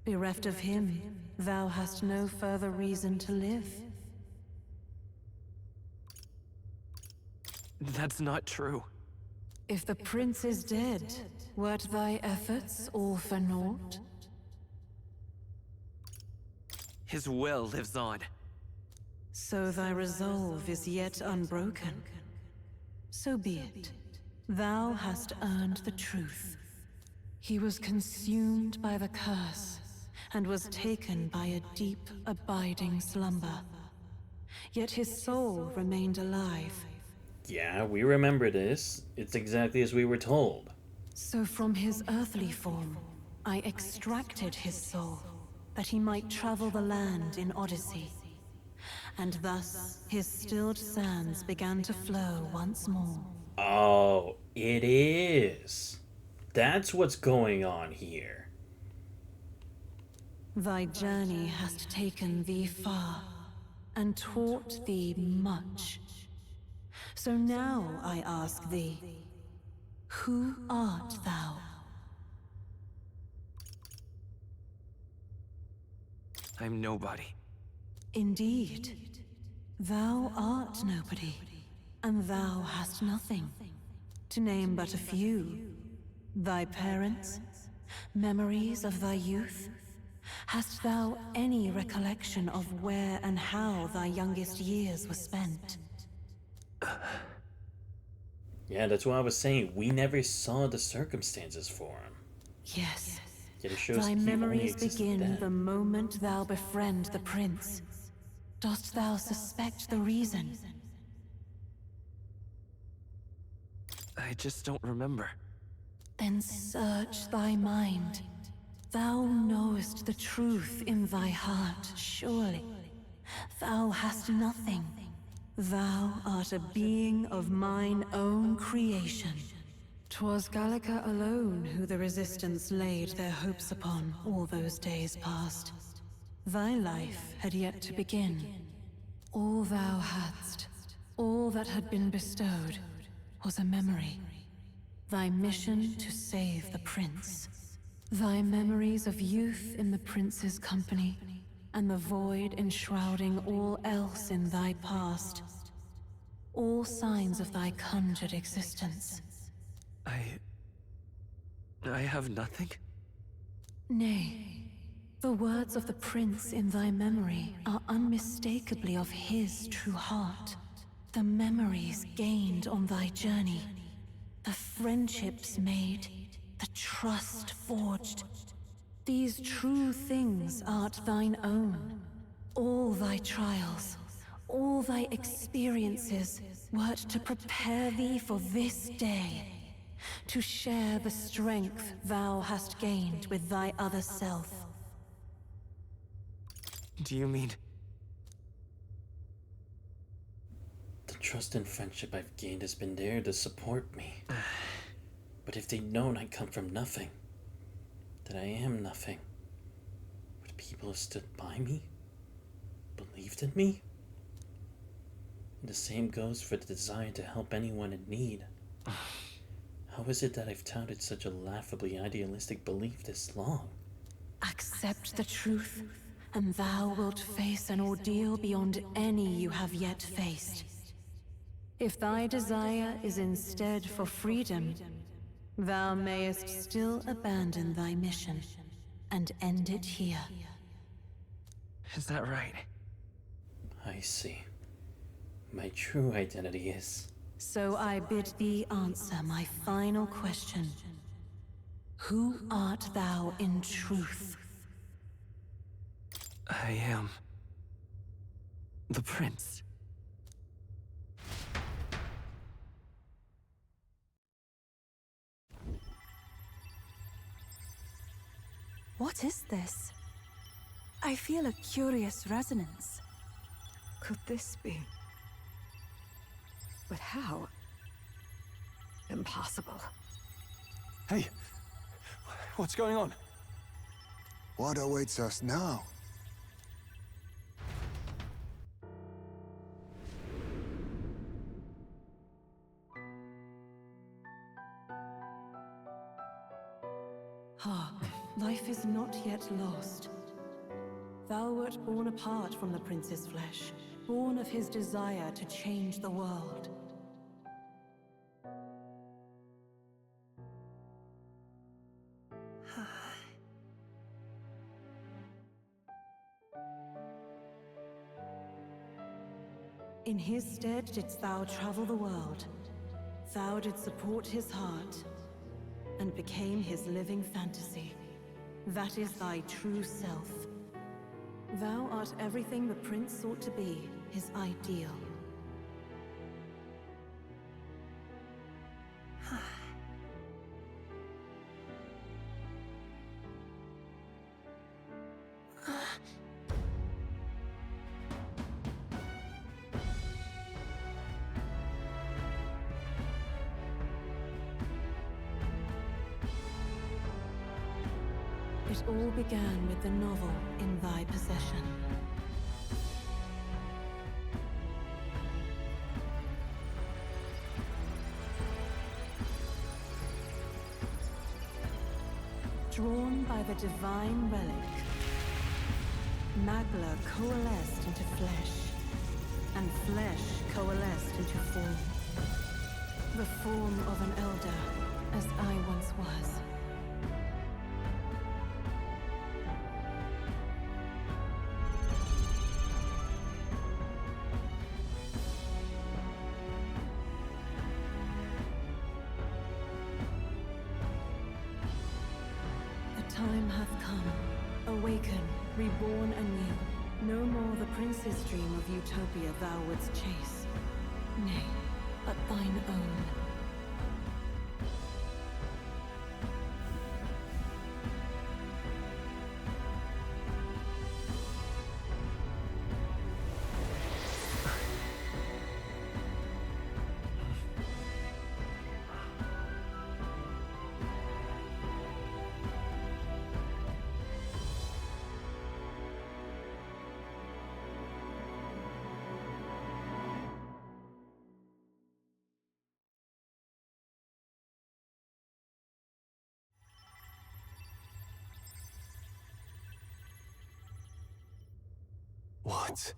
Bereft of him, thou hast no further reason to live. That's not true. If the prince is dead, wert thy efforts all for naught? His will lives on. So thy resolve is yet unbroken. So be it. Thou hast earned the truth. He was consumed by the curse, and was taken by a deep, abiding slumber. Yet his soul remained alive. Yeah, we remember this. It's exactly as we were told. So from his earthly form, I extracted his soul, that he might travel the land in Odyssey. And thus, his stilled sands began to flow once more. Oh, it is. That's what's going on here. Thy journey hast taken thee far, and taught thee much. So now I ask thee, who art thou? I'm nobody. Indeed. Thou art nobody, and thou hast nothing. To name but a few. Thy parents, memories of thy youth. Hast thou any recollection of where and how thy youngest years were spent? Yeah, that's what I was saying. We never saw the circumstances for him. Yes. Yet it shows Thy he only memories existed begin then. the moment thou befriend the prince. Dost thou suspect the reason? I just don't remember. Then search thy mind. Thou knowest the truth in thy heart, surely. Thou hast nothing. Thou art a being of mine own creation. 'Twas Gallica alone who the Resistance laid their hopes upon all those days past. Thy life had yet to begin. All thou hadst, all that had been bestowed, was a memory. Thy mission to save the prince. Thy memories of youth in the prince's company, and the void enshrouding all else in thy past. All signs of thy conjured existence. I have nothing? Nay, the words of the prince in thy memory are unmistakably of his true heart. The memories gained on thy journey, the friendships made, the trust forged. These true things art thine own. All thy trials, all thy experiences wert to prepare thee for this day. To share the strength thou hast gained with thy other self. Do you mean... The trust and friendship I've gained has been there to support me. But if they'd known I come from nothing, that I am nothing, would people have stood by me? Believed in me? And the same goes for the desire to help anyone in need. How is it that I've touted such a laughably idealistic belief this long? Accept the truth, and thou wilt face an ordeal beyond any you have yet faced. If thy desire is instead for freedom, thou mayest still abandon thy mission, and end it here. Is that right? I see. My true identity is... So I bid thee answer my final question. Who art thou in truth? I am... the prince. What is this? I feel a curious resonance. Could this be? But how? Impossible. Hey, what's going on? What awaits us now? Hark, Life is not yet lost. Thou wert born apart from the prince's flesh, born of his desire to change the world. In his stead didst thou travel the world. Thou didst support his heart, and became his living fantasy. That is thy true self. Thou art everything the prince sought to be, his ideal. It all began with the novel in thy possession. Drawn by the divine relic, Magla coalesced into flesh, and flesh coalesced into form. The form of an elder, as I once was. Time hath come. Awaken, reborn anew. No more the prince's dream of utopia thou wouldst chase. Nay, but thine own. What?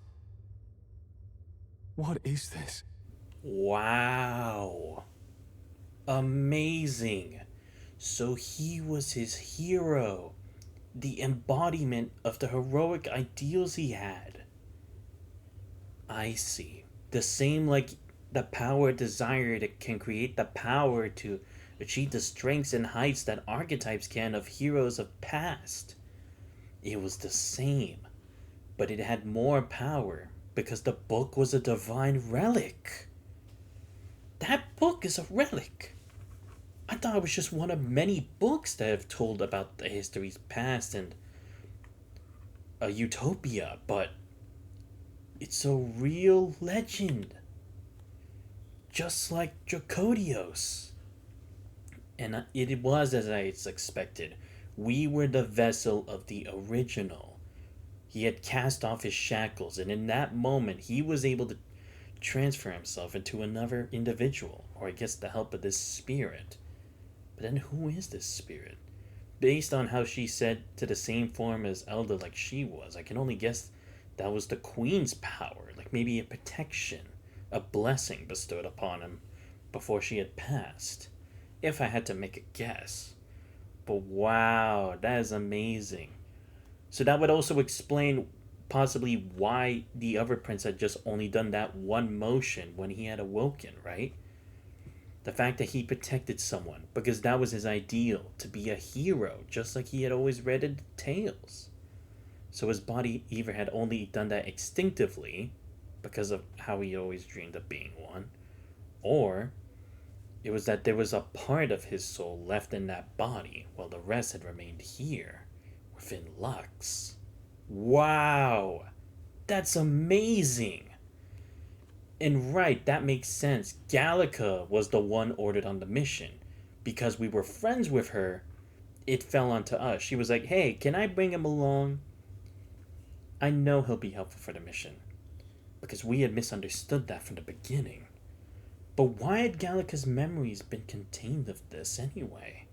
What is this? Wow. Amazing. So he was his hero. The embodiment of the heroic ideals he had. I see. The same like the power desired can create the power to achieve the strengths and heights that archetypes can of heroes of past. It was the same, but it had more power because the book was a divine relic. That book is a relic. I thought it was just one of many books that have told about the history's past and a utopia, but it's a real legend. Just like Dracodios. And it was as I expected. We were the vessel of the original. He had cast off his shackles, and in that moment, he was able to transfer himself into another individual, or I guess the help of this spirit. But then who is this spirit? Based on how she said to the same form as Elda like she was, I can only guess that was the queen's power, like maybe a protection, a blessing bestowed upon him before she had passed, if I had to make a guess. But wow, that is amazing. So that would also explain possibly why the other prince had just only done that one motion when he had awoken, right? The fact that he protected someone, because that was his ideal, to be a hero, just like he had always read in the tales. So his body either had only done that instinctively, because of how he always dreamed of being one, or it was that there was a part of his soul left in that body, while the rest had remained here, within Lux. Wow! That's amazing! And right, that makes sense. Gallica was the one ordered on the mission. Because we were friends with her, it fell onto us. She was like, hey, can I bring him along? I know he'll be helpful for the mission. Because we had misunderstood that from the beginning. But why had Gallica's memories been contained of this anyway?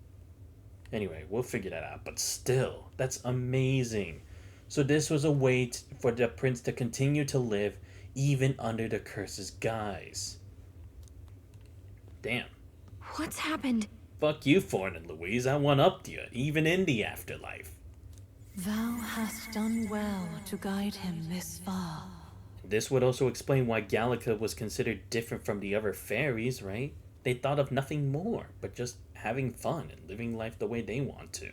Anyway, we'll figure that out. But still, that's amazing. So this was a way for the prince to continue to live even under the curse's guise. Damn. What's happened? Fuck you, Thorn and Louise. I one-upped you, even in the afterlife. Thou hast done well to guide him this far. This would also explain why Gallica was considered different from the other fairies, right? They thought of nothing more but just having fun and living life the way they want to.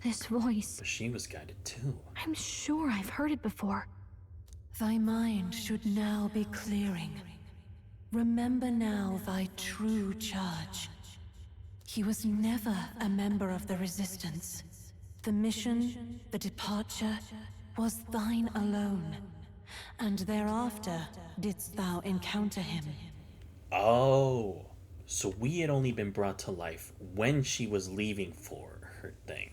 This voice. But she was guided too. I'm sure I've heard it before. Thy mind should now be clearing. Remember now thy true charge. He was never a member of the Resistance. The mission, the departure, was thine alone. And thereafter didst thou encounter him. Oh, so we had only been brought to life when she was leaving for her thing.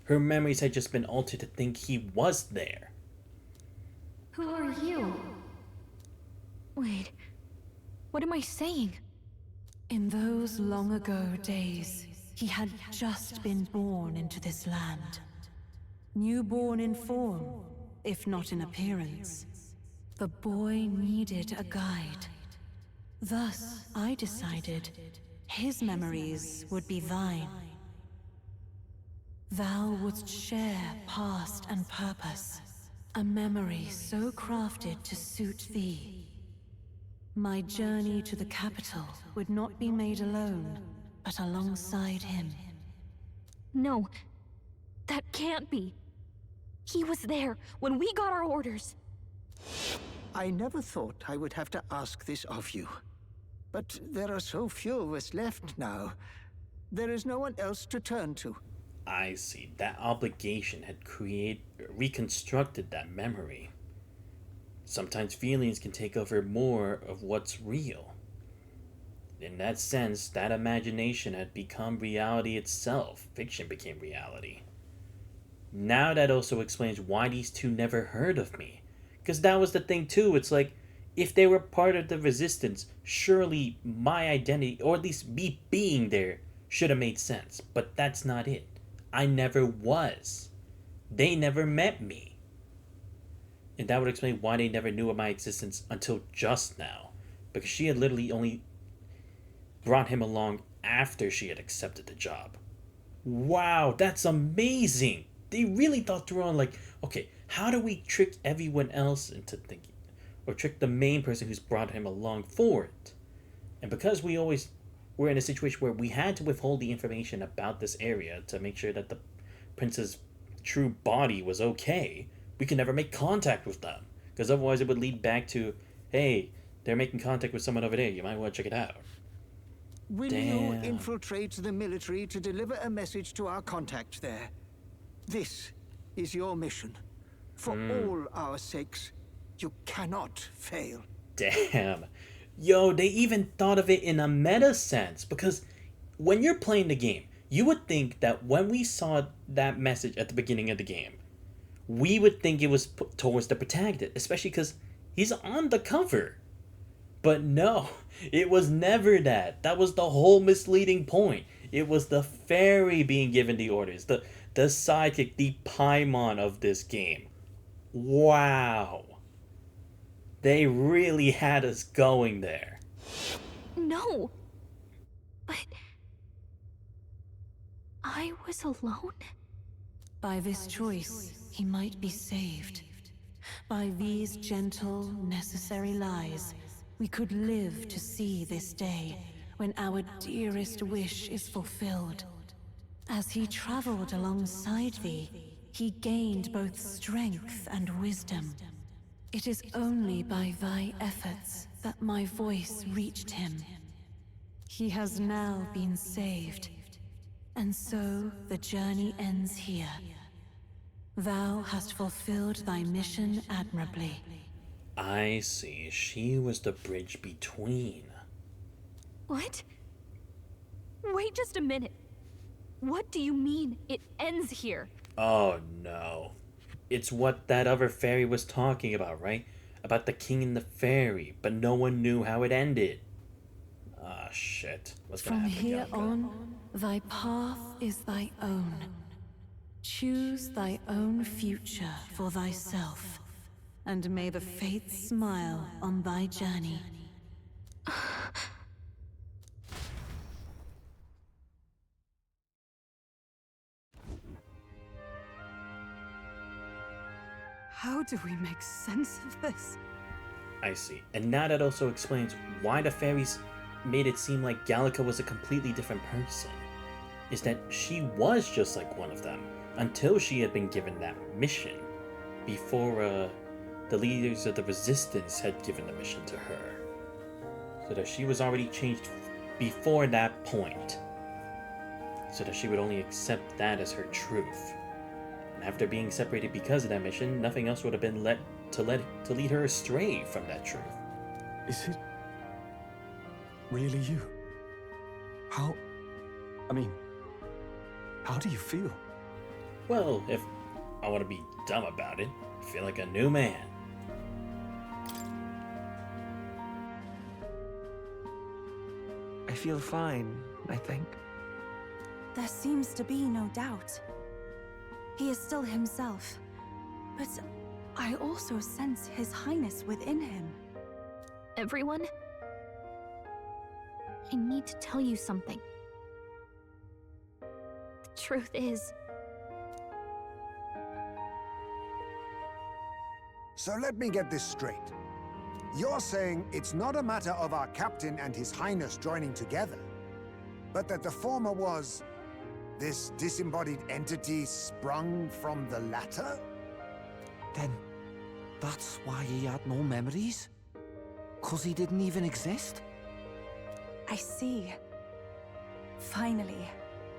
Her memories had just been altered to think he was there. Who are you? Wait, what am I saying? In those long ago days, he had just been born into this land. Newborn in form, if not in appearance. The boy needed a guide. Thus, I decided his memories would be thine. Thou wouldst share past and purpose, a memory so crafted to suit thee. My journey to the capital would not be made alone, but alongside him. No, that can't be. He was there when we got our orders. I never thought I would have to ask this of you. But there are so few of us left now. There is no one else to turn to. I see. That obligation had reconstructed that memory. Sometimes feelings can take over more of what's real. In that sense, that imagination had become reality itself. Fiction became reality. Now that also explains why these two never heard of me. Because that was the thing too. It's like, if they were part of the Resistance, surely my identity, or at least me being there, should have made sense. But that's not it. I never was. They never met me. And that would explain why they never knew of my existence until just now. Because she had literally only brought him along after she had accepted the job. Wow, that's amazing. They really thought through on like, okay, how do we trick everyone else into thinking, or trick the main person who's brought him along for it? And because we always were in a situation where we had to withhold the information about this area to make sure that the prince's true body was okay, we could never make contact with them. Because otherwise it would lead back to, hey, they're making contact with someone over there, you might want to check it out. Will you infiltrate the military to deliver a message to our contact there? This is your mission. For all our sakes, you cannot fail. Damn. Yo, they even thought of it in a meta sense. Because when you're playing the game, you would think that when we saw that message at the beginning of the game, we would think it was put towards the protagonist. Especially because he's on the cover. But no, it was never that. That was the whole misleading point. It was the fairy being given the orders. The sidekick, the Paimon of this game. Wow. They really had us going there. No. But I was alone? By this choice, he might be saved. By these gentle, necessary lies, we could live to see this day when our dearest wish is fulfilled. As he traveled alongside thee, he gained both strength and wisdom. It is only by thy efforts that my voice reached him. He has now been saved, and so the journey ends here. Thou hast fulfilled thy mission admirably. I see. She was the bridge between. What? Wait just a minute. What do you mean it ends here? Oh no. It's what that other fairy was talking about, right? About the king and the fairy, but no one knew how it ended. Ah, shit. What's gonna From happen, here Bianca? on, Thy path is thy own. Choose thy own future for thyself, and may the fates smile on thy journey. How do we make sense of this? I see. And now that also explains why the fairies made it seem like Gallica was a completely different person. Is that she was just like one of them until she had been given that mission before the leaders of the resistance had given the mission to her. So that she was already changed before that point. So that she would only accept that as her truth. And after being separated because of that mission, nothing else would have been to lead her astray from that truth. Is it really you? How do you feel? Well, if I want to be dumb about it, I feel like a new man. I feel fine, I think. There seems to be no doubt. He is still himself, but I also sense His Highness within him. Everyone? I need to tell you something. The truth is... So let me get this straight. You're saying it's not a matter of our captain and His Highness joining together, but that the former was this disembodied entity sprung from the latter? Then, that's why he had no memories? 'Cause he didn't even exist? I see. Finally,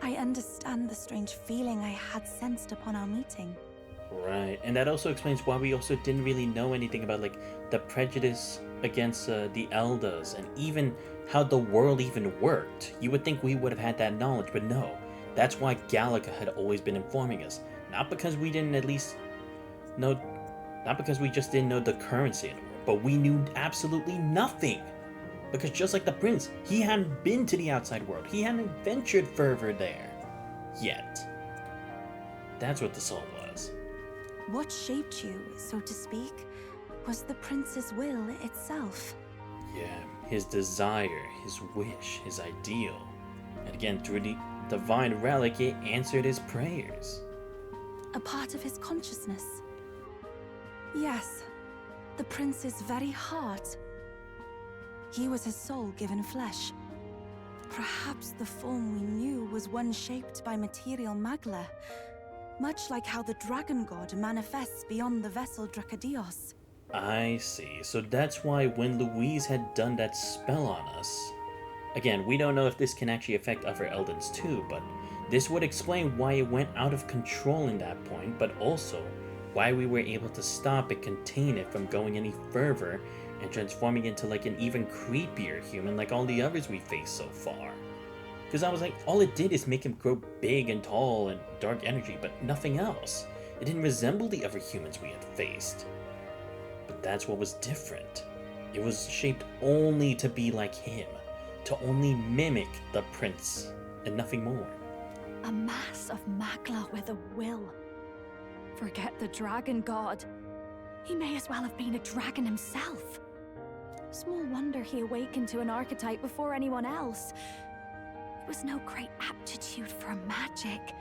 I understand the strange feeling I had sensed upon our meeting. Right, and that also explains why we also didn't really know anything about like the prejudice against the elders and even how the world even worked. You would think we would have had that knowledge, but no. That's why Gallica had always been informing us. Not because we didn't at least know, not because we just didn't know the currency in the world, but we knew absolutely nothing. Because just like the prince, he hadn't been to the outside world. He hadn't ventured further there. Yet. That's what the soul was. What shaped you, so to speak, was the prince's will itself. Yeah, his desire, his wish, his ideal. And again, through the divine relic, it answered his prayers. A part of his consciousness. Yes, the prince's very heart. He was his soul given flesh. Perhaps the form we knew was one shaped by material magla, much like how the dragon god manifests beyond the vessel Dracadios. I see. So that's why when Louise had done that spell on us... Again, we don't know if this can actually affect other Eldens too, but this would explain why it went out of control in that point, but also why we were able to stop and contain it from going any further and transforming into like an even creepier human like all the others we faced so far. Because I was like, all it did is make him grow big and tall and dark energy, but nothing else. It didn't resemble the other humans we had faced. But that's what was different. It was shaped only to be like him, to only mimic the prince, and nothing more. A mass of magla with a will. Forget the dragon god. He may as well have been a dragon himself. Small wonder he awakened to an archetype before anyone else. It was no great aptitude for magic.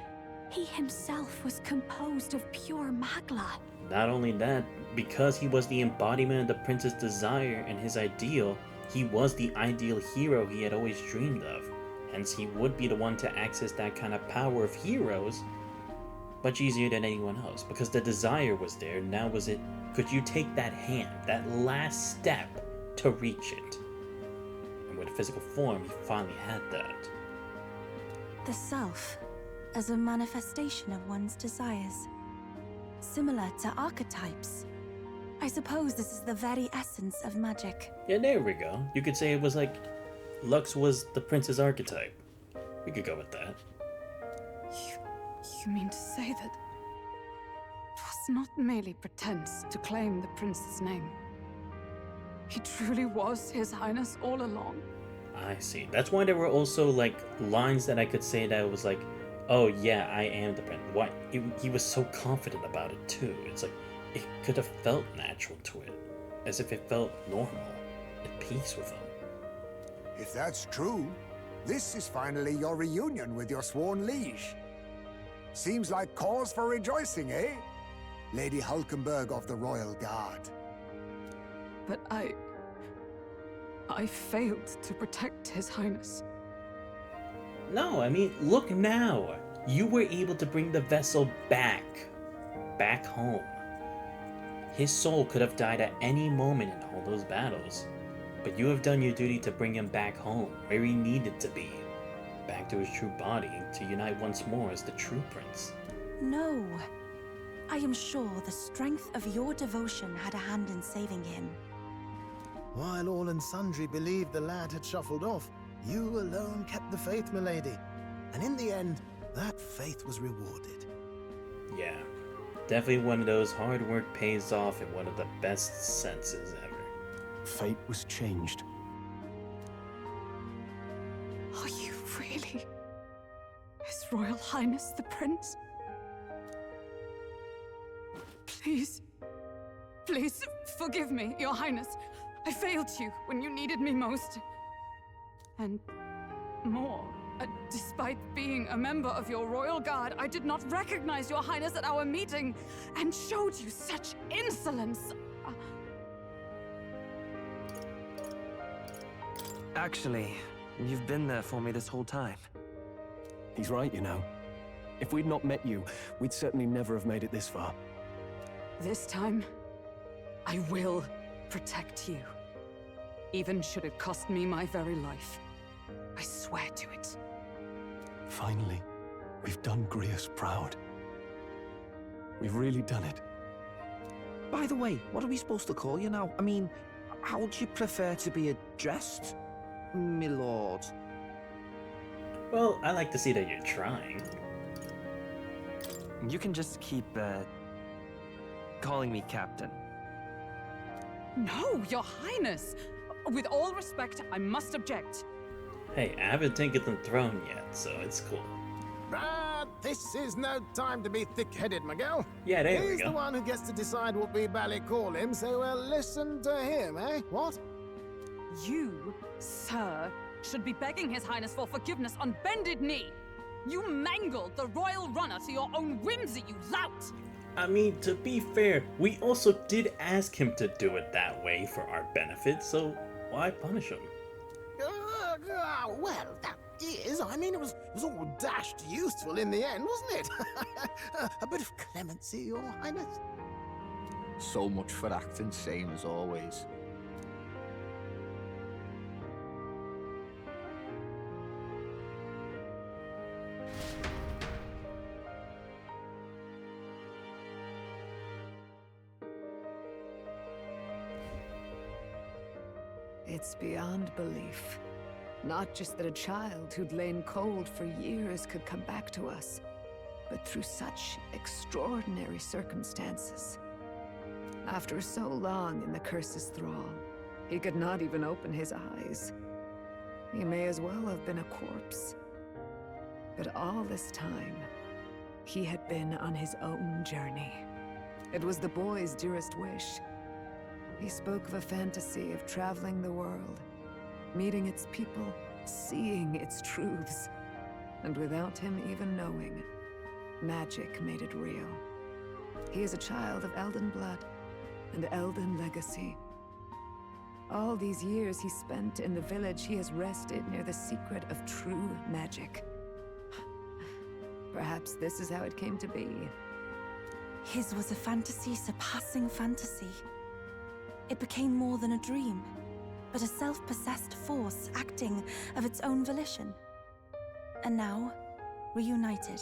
He himself was composed of pure magla. Not only that, because he was the embodiment of the prince's desire and his ideal, he was the ideal hero he had always dreamed of. Hence, he would be the one to access that kind of power of heroes much easier than anyone else, because the desire was there. Now was it, could you take that hand, that last step, to reach it? And with physical form, he finally had that. The self, as a manifestation of one's desires. Similar to archetypes. I suppose this is the very essence of magic. Yeah, there we go. You could say it was like Lux was the prince's archetype. We could go with that. You mean to say that it was not merely pretense to claim the prince's name? He truly was His Highness all along? I see. That's why there were also like lines that I could say that was like, oh yeah, I am the prince. Why he was so confident about it too. It's like it could have felt natural to it, as if it felt normal, at peace with him. If that's true, this is finally your reunion with your sworn liege. Seems like cause for rejoicing, eh? Lady Hulkenberg of the Royal Guard. But I failed to protect His Highness. No, I mean, look now. You were able to bring the vessel back home. His soul could have died at any moment in all those battles, but you have done your duty to bring him back home, where he needed to be. Back to his true body, to unite once more as the true prince. No. I am sure the strength of your devotion had a hand in saving him. While all and sundry believed the lad had shuffled off, you alone kept the faith, milady. And in the end, that faith was rewarded. Yeah, definitely one of those hard work pays off in one of the best senses ever. Fate was changed. Are you really His Royal Highness the Prince? Please, please forgive me, Your Highness. I failed you when you needed me most. And more, despite being a member of your royal guard, I did not recognize Your Highness at our meeting and showed you such insolence. Actually, you've been there for me this whole time. He's right, you know. If we'd not met you, we'd certainly never have made it this far. This time, I will protect you. Even should it cost me my very life. I swear to it. Finally, we've done Grius proud. We've really done it. By the way, what are we supposed to call you now? I mean, how would you prefer to be addressed, my lord? Well, I like to see that you're trying. You can just keep, calling me Captain. No, Your Highness! With all respect, I must object. Hey, I haven't taken the throne yet, so it's cool. This is no time to be thick-headed, Miguel. Yeah, there we go. He's the one who gets to decide what we bally call him, so we'll listen to him, eh? What? You, sir, should be begging His Highness for forgiveness on bended knee. You mangled the royal runner to your own whimsy, you lout! I mean, to be fair, we also did ask him to do it that way for our benefit, so why punish him? Well, that is. I mean, it was all dashed useful in the end, wasn't it? A bit of clemency, Your Highness. So much for acting same as always. It's beyond belief. Not just that a child who'd lain cold for years could come back to us, but through such extraordinary circumstances. After so long in the curse's thrall, he could not even open his eyes. He may as well have been a corpse. But all this time, he had been on his own journey. It was the boy's dearest wish. He spoke of a fantasy of traveling the world, meeting its people, seeing its truths. And without him even knowing, magic made it real. He is a child of Elden blood and Elden legacy. All these years he spent in the village, he has rested near the secret of true magic. Perhaps this is how it came to be. His was a fantasy surpassing fantasy. It became more than a dream, but a self-possessed force acting of its own volition. And now, reunited,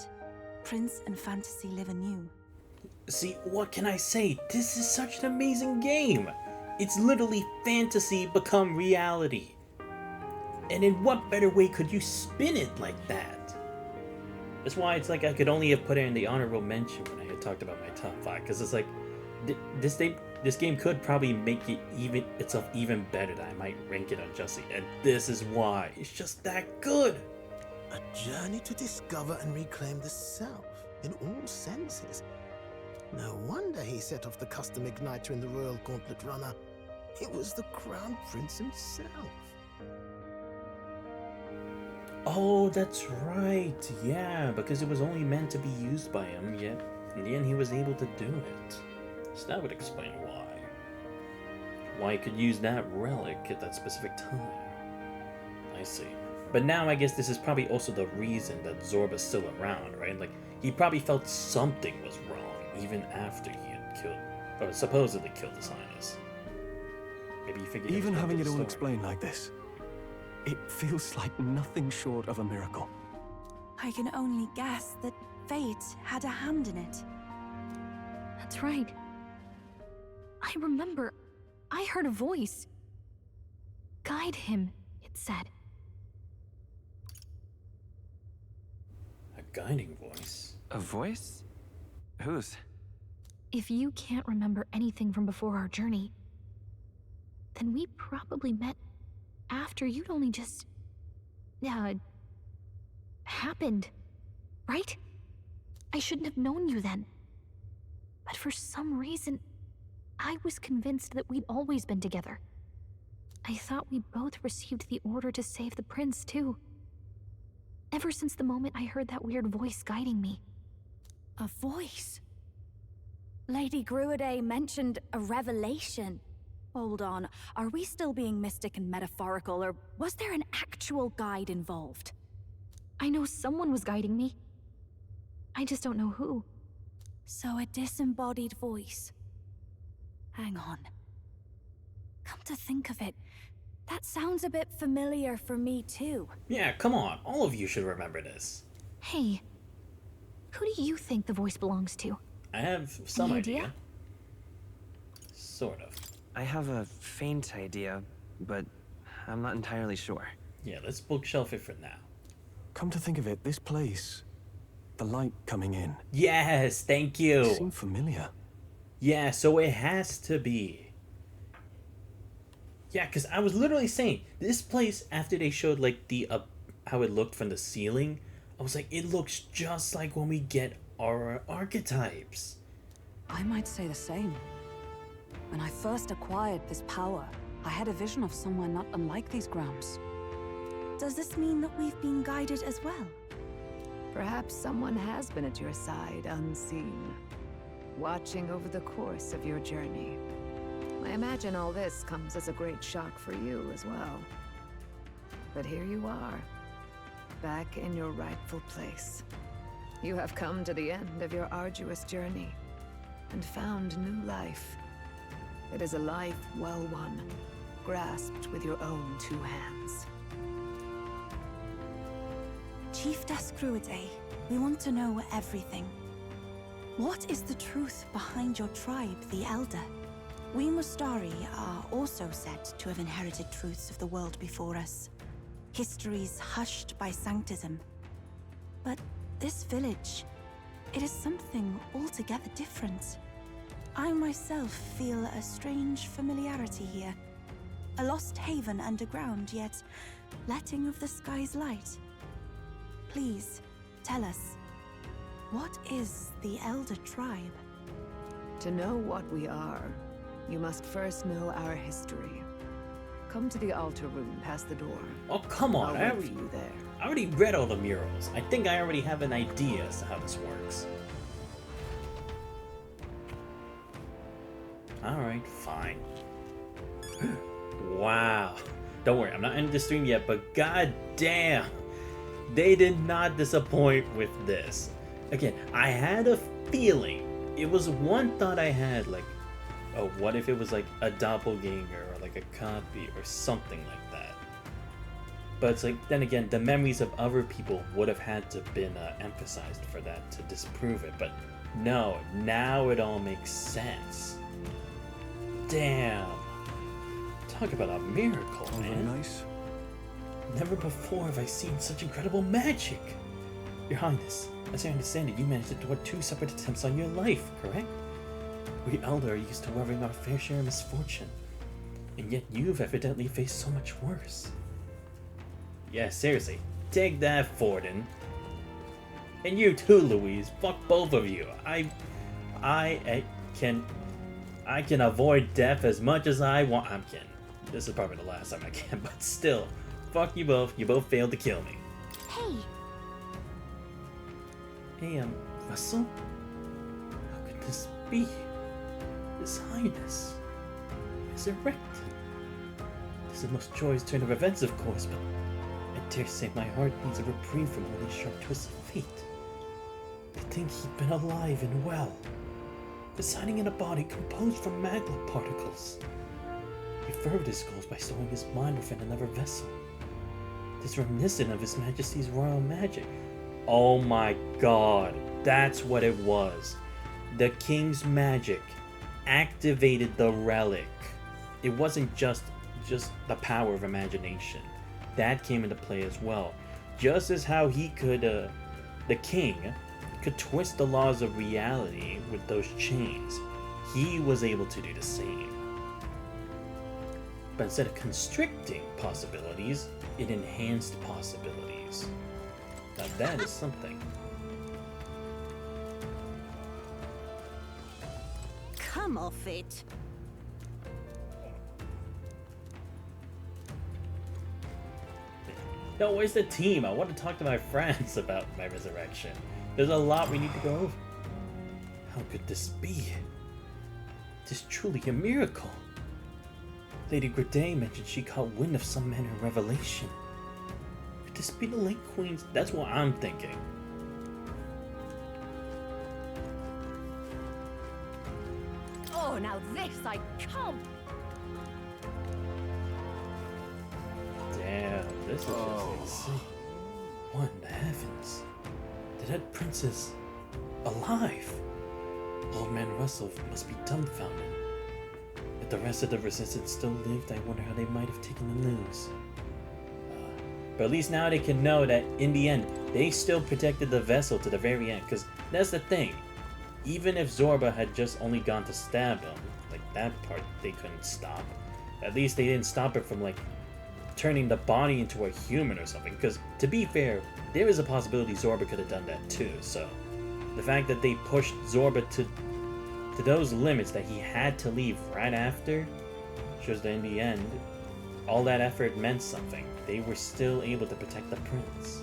Prince and fantasy live anew. See, what can I say? This is such an amazing game! It's literally fantasy become reality. And in what better way could you spin it like that? That's why it's like I could only have put it in the honorable mention when I had talked about my top 5, because it's like, this game could probably make it itself even better. That I might rank it unjustly, and this is why. It's just that good. A journey to discover and reclaim the self in all senses. No wonder he set off the custom igniter in the Royal Gauntlet Runner. It was the Crown Prince himself. Oh, that's right. Yeah, because it was only meant to be used by him, yet in the end he was able to do it. So that would explain why. Why he could use that relic at that specific time. I see. But now I guess this is probably also the reason that Zorba's still around, right? Like, he probably felt something was wrong even after he had killed, or supposedly killed his highness. Maybe he figured Even having it all explained like this, it feels like nothing short of a miracle. I can only guess that fate had a hand in it. That's right. I remember, I heard a voice. Guide him, it said. A guiding voice? A voice? Whose? If you can't remember anything from before our journey, then we probably met after you'd only just... happened, right? I shouldn't have known you then. But for some reason, I was convinced that we'd always been together. I thought we both received the order to save the prince, too. Ever since the moment I heard that weird voice guiding me. A voice? Lady Gruade mentioned a revelation. Hold on, are we still being mystic and metaphorical, or was there an actual guide involved? I know someone was guiding me. I just don't know who. So a disembodied voice. Hang on. Come to think of it, that sounds a bit familiar for me too. Yeah, come on, all of you should remember this. Hey, who do you think the voice belongs to? I have some Any idea. idea? Sort of. I have a faint idea, but I'm not entirely sure. Yeah, let's bookshelf it for now. Come to think of it, this place, the light coming in. Yes, thank you. It seemed familiar. Yeah, so it has to be. Yeah, because I was literally saying, this place, after they showed like the how it looked from the ceiling, I was like, it looks just like when we get our archetypes. I might say the same. When I first acquired this power, I had a vision of somewhere not unlike these grounds. Does this mean that we've been guided as well? Perhaps someone has been at your side unseen, watching over the course of your journey. I imagine all this comes as a great shock for you as well. But here you are, back in your rightful place. You have come to the end of your arduous journey and found new life. It is a life well won, grasped with your own two hands. Chief Gruade, we want to know everything. What is the truth behind your tribe, the Elder? We Mustari are also said to have inherited truths of the world before us. Histories hushed by sanctism. But this village, it is something altogether different. I myself feel a strange familiarity here. A lost haven underground, yet letting of the sky's light. Please, tell us, what is the Elder Tribe? To know what we are, you must first know our history. Come to the altar room past the door. Oh, come on. I'll wait for you there. I already read all the murals. I think I already have an idea as to how this works. Alright, fine. Wow. Don't worry, I'm not ending the stream yet, but god damn, they did not disappoint with this. Again, I had a feeling. It was one thought I had, like, oh, what if it was like a doppelganger or like a copy or something like that. But it's like, then again, the memories of other people would have had to been emphasized for that to disprove it. But no, now it all makes sense. Damn. Talk about a miracle, man. Nice. Never before have I seen such incredible magic. Your Highness, as I understand it, you managed to thwart 2 separate attempts on your life, correct? We Elder are used to weathering our fair share of misfortune, and yet you've evidently faced so much worse. Yeah, seriously, take that, Forden. And you too, Louise. Fuck both of you. I can avoid death as much as I want. I'm kidding. This is probably the last time I can, but still, fuck you both. You both failed to kill me. Hey. Hey, Russell? How could this be? His Highness resurrected. This is most joyous turn of events, of course, but I dare say my heart needs a reprieve from all these sharp twists of fate. To think he'd been alive and well, residing in a body composed from magma particles. He furthered his goals by storing his mind within another vessel. It is reminiscent of His Majesty's royal magic. Oh my god, that's what it was. The King's magic activated the relic. It wasn't just the power of imagination. That came into play as well. Just as how he could, the King could twist the laws of reality with those chains, he was able to do the same. But instead of constricting possibilities, it enhanced possibilities. Now that is something. Come off it. Yo, where's the team? I want to talk to my friends about my resurrection. There's a lot we need to go over. How could this be? It is truly a miracle. Lady Grenade mentioned she caught wind of some manner of revelation. Could this be the late Queen's? That's what I'm thinking. Oh, now this I come. Damn, this is just insane. What in the heavens? The dead princess alive? Old man Russell must be dumbfounded. If the rest of the resistance still lived, I wonder how they might have taken the news. But at least now they can know that in the end, they still protected the vessel to the very end. Because that's the thing. Even if Zorba had just only gone to stab him, like that part they couldn't stop. At least they didn't stop it from like turning the body into a human or something. Because to be fair, there is a possibility Zorba could have done that too. So the fact that they pushed Zorba to those limits that he had to leave right after shows that in the end, all that effort meant something. They were still able to protect the prince.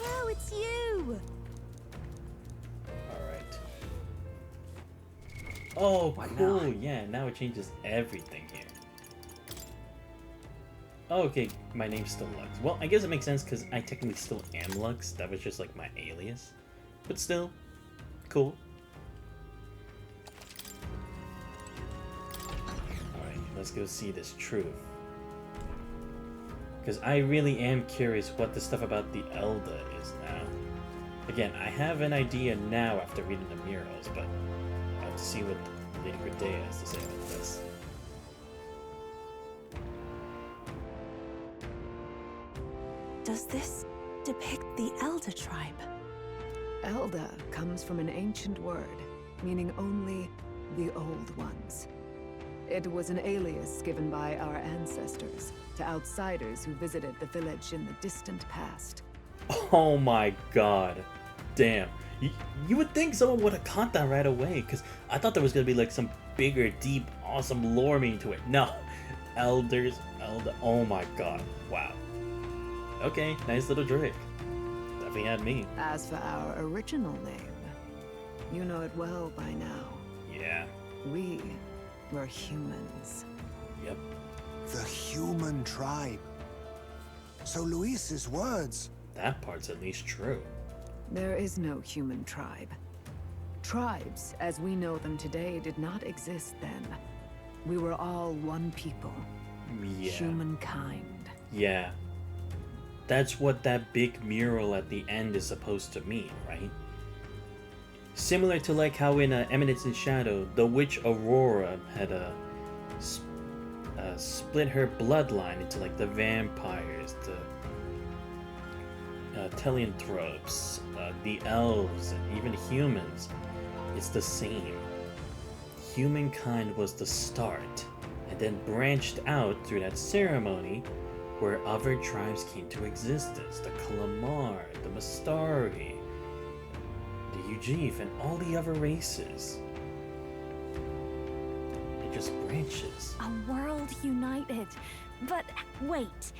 Oh, it's you! Alright. Oh, cool. Yeah, now it changes everything here. Oh, okay, my name's still Lux. Well, I guess it makes sense because I technically still am Lux. That was just like my alias. But still, cool. Alright, let's go see this truth. Because I really am curious what the stuff about the Elda is now. Again, I have an idea now after reading the murals, but I have to see what Lady Grenade has to say about this. Does this depict the Elder tribe? Elder comes from an ancient word, meaning only the old ones. It was an alias given by our ancestors to outsiders who visited the village in the distant past. Oh my god. Damn. You would think someone would have caught that right away, because I thought there was going to be like some bigger, deep, awesome lore meaning to it. No. Elder. Oh my god. Wow. Okay, nice little trick. Definitely had me. As for our original name, you know it well by now. Yeah. We were humans. Yep. The human tribe. So Luis's words. That part's at least true. There is no human tribe. Tribes, as we know them today, did not exist then. We were all one people. Yeah. Humankind. Yeah. That's what that big mural at the end is supposed to mean, right? Similar to like how in Eminence in Shadow, the witch Aurora had split her bloodline into like the vampires, Teleanthropes, the elves, and even humans. It's the same. Humankind was the start, and then branched out through that ceremony where other tribes came to existence. The Kalamar, the Mastari, the Ujif, and all the other races. It just branches. A world united. But wait.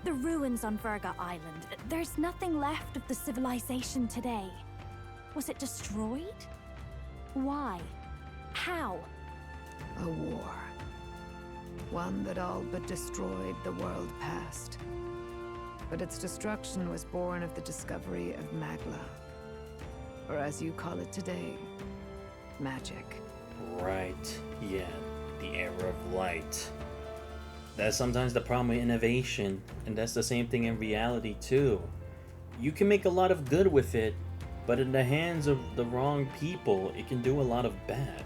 The ruins on Virga Island. There's nothing left of the civilization today. Was it destroyed? Why? How? A war. One that all but destroyed the world past. But its destruction was born of the discovery of Magla. Or as you call it today, magic. Right, yeah, the era of light. That's sometimes the problem with innovation, and that's the same thing in reality too. You can make a lot of good with it, but in the hands of the wrong people, it can do a lot of bad.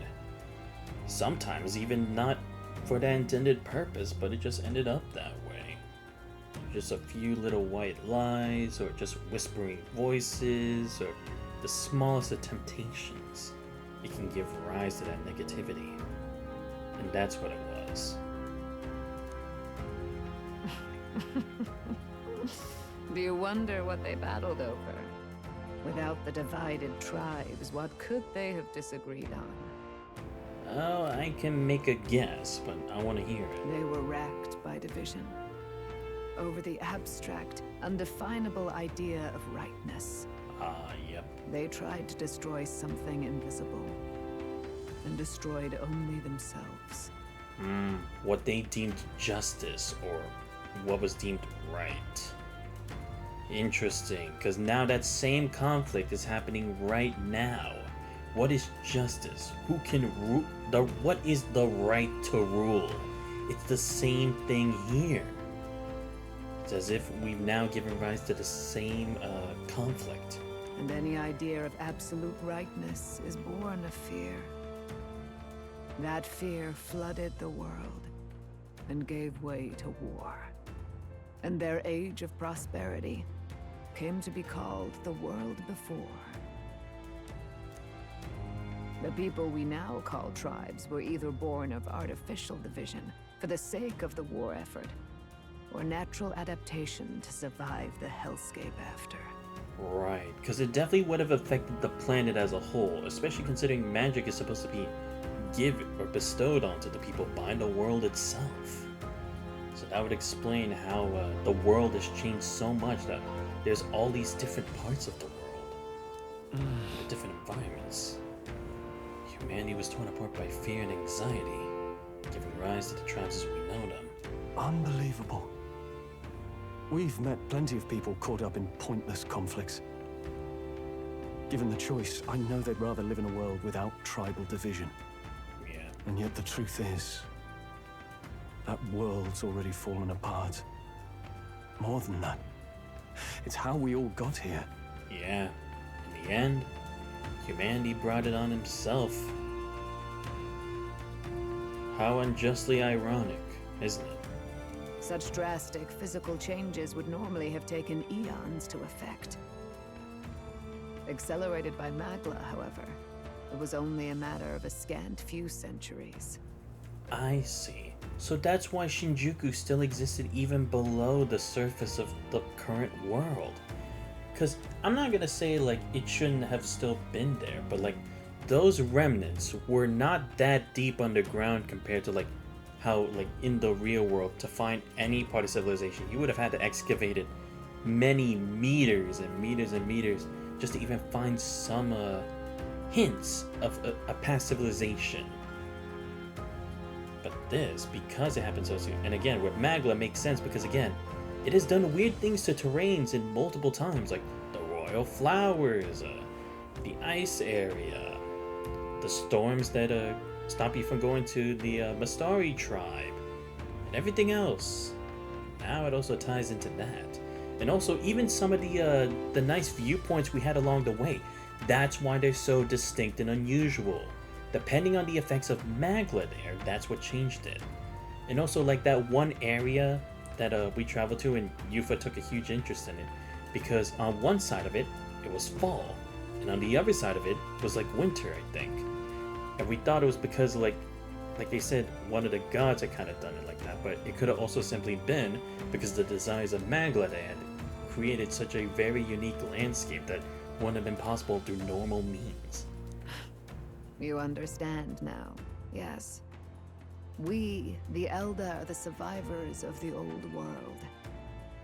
Sometimes even not for that intended purpose, but it just ended up that way. Just a few little white lies, or just whispering voices, or the smallest of temptations. It can give rise to that negativity. And that's what it was. Do you wonder what they battled over? Without the divided tribes, what could they have disagreed on? Oh, I can make a guess, but I want to hear it. They were racked by division. Over the abstract, undefinable idea of rightness. Yep. They tried to destroy something invisible, and destroyed only themselves. What they deemed justice, or what was deemed right. Interesting, because now that same conflict is happening right now. What is justice? Who can rule? What is the right to rule? It's the same thing here. It's as if we've now given rise to the same conflict. And any idea of absolute rightness is born of fear. That fear flooded the world and gave way to war. And their age of prosperity came to be called the world before. The people we now call tribes were either born of artificial division for the sake of the war effort, or natural adaptation to survive the hellscape after. Right, because it definitely would have affected the planet as a whole, especially considering magic is supposed to be given or bestowed onto the people by the world itself. So that would explain how the world has changed so much that there's all these different parts of the world, different environments. Humanity was torn apart by fear and anxiety, giving rise to the tribes as we know them. Unbelievable. We've met plenty of people caught up in pointless conflicts. Given the choice, I know they'd rather live in a world without tribal division. Yeah. And yet the truth is, that world's already fallen apart. More than that, it's how we all got here. Yeah, in the end, humanity brought it on himself. How unjustly ironic, isn't it? Such drastic physical changes would normally have taken eons to effect. Accelerated by Magla, however, it was only a matter of a scant few centuries. I see. So that's why Shinjuku still existed even below the surface of the current world. Because I'm not gonna say like it shouldn't have still been there, but like those remnants were not that deep underground compared to like how like in the real world to find any part of civilization you would have had to excavate it many meters and meters and meters just to even find some hints of a past civilization. But this, because it happened so soon, and again with Magla makes sense because again it has done weird things to terrains in multiple times, like the royal flowers, the ice area, the storms that stop you from going to the Mastari tribe, and everything else. Now it also ties into that. And also even some of the nice viewpoints we had along the way. That's why they're so distinct and unusual. Depending on the effects of Magla there, that's what changed it. And also like that one area that we traveled to and Yufa took a huge interest in it. because on one side of it, it was fall, and on the other side of it was like winter, I think. And we thought it was because like they said, one of the gods had kind of done it like that, but it could have also simply been because the designs of Magla had created such a very unique landscape that wouldn't have been possible through normal means. You understand now, yes. We, the Elder, are the survivors of the old world.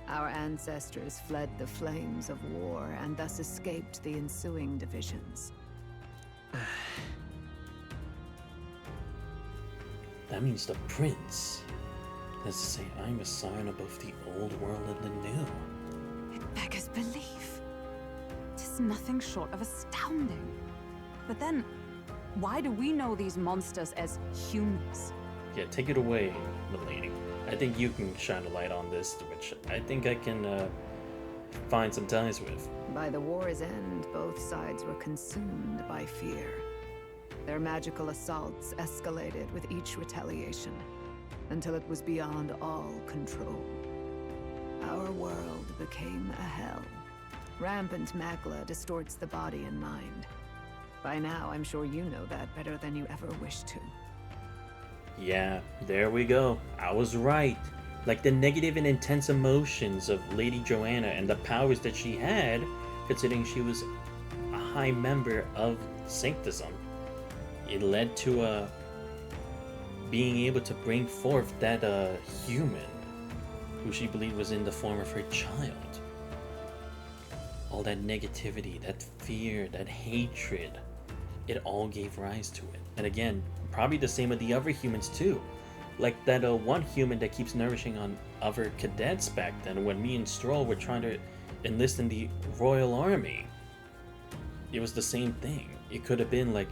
Our ancestors fled the flames of war and thus escaped the ensuing divisions. That means the prince. That's to say, I'm a sign of both the old world and the new. It beggars belief. It is nothing short of astounding. But then, why do we know these monsters as humans? Yeah, take it away, milady. I think you can shine a light on this, which I think I can find some ties with. By the war's end, both sides were consumed by fear. Their magical assaults escalated with each retaliation, until it was beyond all control. Our world became a hell. Rampant Magla distorts the body and mind. By now, I'm sure you know that better than you ever wished to. Yeah, there we go. I was right. Like the negative and intense emotions of Lady Joanna and the powers that she had, considering she was a high member of Sanctism. It led to being able to bring forth that human who she believed was in the form of her child. All that negativity, that fear, that hatred, it all gave rise to it. And again, probably the same with the other humans too. Like that one human that keeps nourishing on other cadets back then when me and Stroll were trying to enlist in the Royal Army. It was the same thing. It could have been like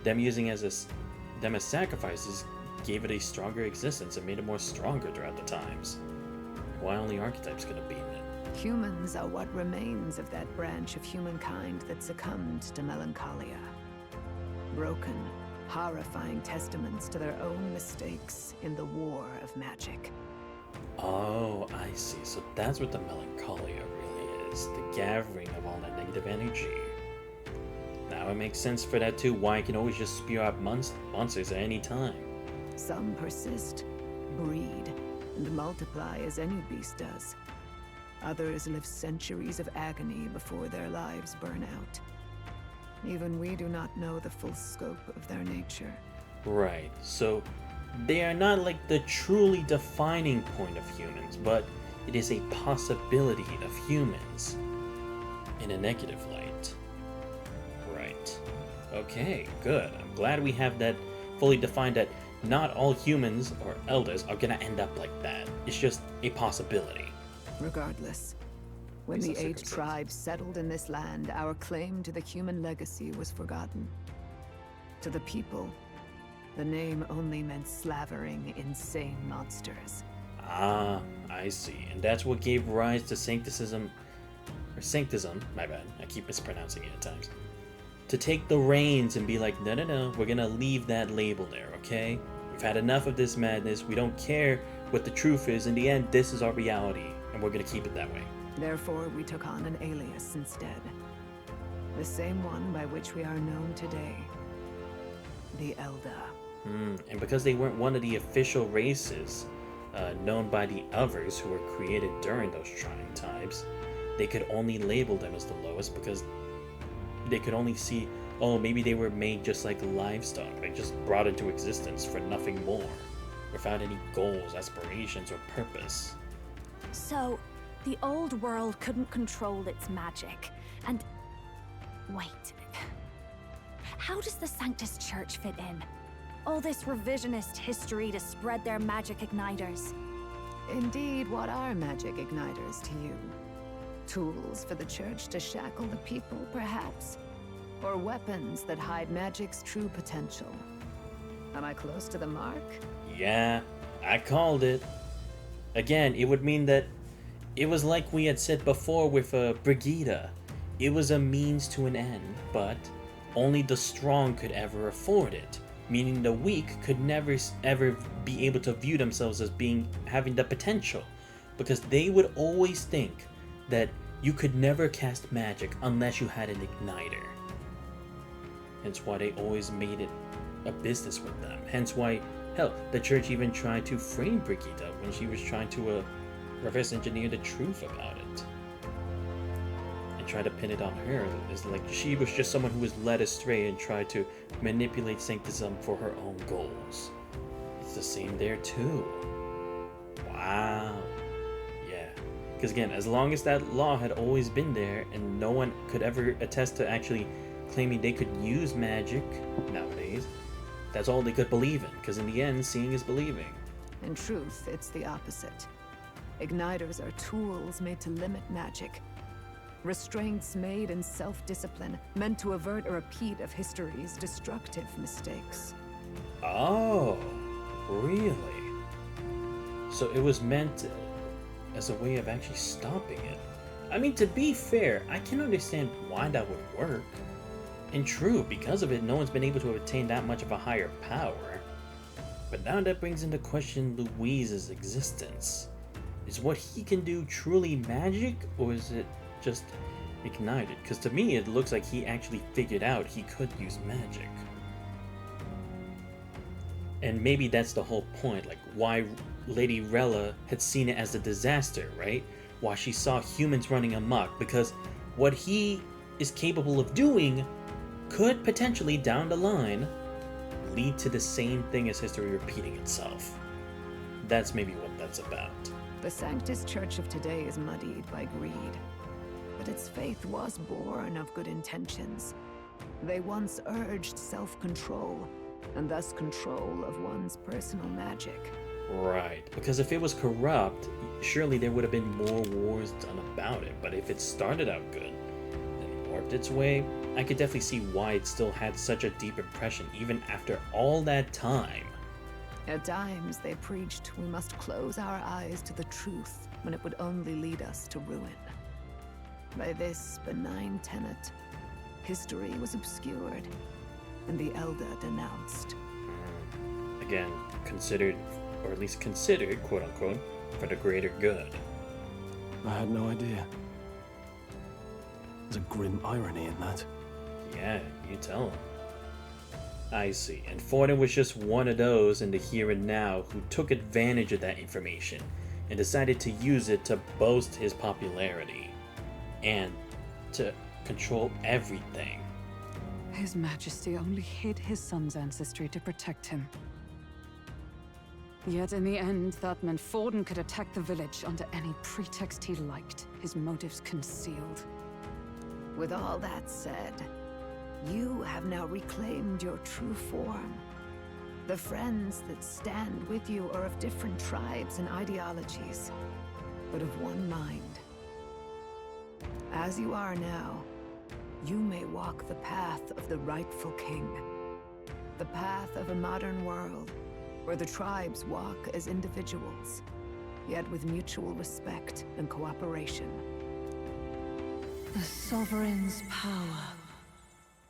them using them as sacrifices gave it a stronger existence and made it more stronger throughout the times. Why only archetypes could have beaten it? Humans are what remains of that branch of humankind that succumbed to melancholia. Broken, horrifying testaments to their own mistakes in the war of magic. Oh, I see. So that's what the melancholia really is. The gathering of all that negative energy. Now it makes sense for that too, why it can always just spew out monsters at any time. Some persist, breed, and multiply as any beast does. Others live centuries of agony before their lives burn out. Even we do not know the full scope of their nature. Right, so they are not like the truly defining point of humans, but it is a possibility of humans in a negative light. Right. Okay, good. I'm glad we have that fully defined, that not all humans or elders are gonna end up like that. It's just a possibility. Regardless, when the 8 tribes settled in this land, our claim to the human legacy was forgotten. To the people, the name only meant slavering, insane monsters. Ah, I see. And that's what gave rise to Sanctism, my bad, I keep mispronouncing it at times, to take the reins and be like, no, we're gonna leave that label there, okay? We've had enough of this madness, we don't care what the truth is, in the end, this is our reality, and we're gonna keep it that way. Therefore, we took on an alias instead. The same one by which we are known today. The Elder. And because they weren't one of the official races known by the others who were created during those trying times, they could only label them as the lowest because they could only see, oh, maybe they were made just like livestock, like just brought into existence for nothing more, without any goals, aspirations, or purpose. So, the old world couldn't control its magic, and... Wait. How does the Sanctus Church fit in? All this revisionist history to spread their magic igniters. Indeed, what are magic igniters to you? Tools for the Church to shackle the people, perhaps? Or weapons that hide magic's true potential? Am I close to the mark? Yeah, I called it. Again, it would mean that it was like we had said before with Brigida. It was a means to an end, but only the strong could ever afford it. Meaning the weak could never ever be able to view themselves as having the potential, because they would always think that you could never cast magic unless you had an igniter. Hence why they always made it a business with them. Hence why, hell, the church even tried to frame Brigitte when she was trying to reverse engineer the truth about it. And try to pin it on her. It's like she was just someone who was led astray and tried to manipulate Sanctism for her own goals. It's the same there too. Wow. Yeah. Because again, as long as that law had always been there and no one could ever attest to actually claiming they could use magic nowadays, that's all they could believe in. Because in the end, seeing is believing. In truth, it's the opposite. Igniters are tools made to limit magic. Restraints made in self-discipline, meant to avert a repeat of history's destructive mistakes. Oh, really? So it was meant as a way of actually stopping it. I mean, to be fair, I can understand why that would work. And true, because of it, no one's been able to attain that much of a higher power. But now that brings into question Louise's existence. Is what he can do truly magic, or is it just ignited? Because to me, it looks like he actually figured out he could use magic. And maybe that's the whole point, like why Lady Rella had seen it as a disaster, right? Why she saw humans running amok, because what he is capable of doing could potentially, down the line, lead to the same thing as history repeating itself. That's maybe what that's about. The Sanctus Church of today is muddied by greed, but its faith was born of good intentions. They once urged self-control, and thus control of one's personal magic. Right, because if it was corrupt, surely there would have been more wars done about it, but if it started out good, then warped its way, I could definitely see why it still had such a deep impression even after all that time. At times, they preached we must close our eyes to the truth when it would only lead us to ruin. By this benign tenet, history was obscured, and the Elder denounced. Again, considered, or at least considered, quote-unquote, for the greater good. I had no idea. There's a grim irony in that. Yeah, you tell him. I see. And Forden was just one of those in the here and now who took advantage of that information and decided to use it to boast his popularity and to control everything. His Majesty only hid his son's ancestry to protect him. Yet in the end, that meant Forden could attack the village under any pretext he liked, his motives concealed. With all that said, you have now reclaimed your true form. The friends that stand with you are of different tribes and ideologies, but of one mind. As you are now, you may walk the path of the rightful king. The path of a modern world, where the tribes walk as individuals, yet with mutual respect and cooperation. The sovereign's power.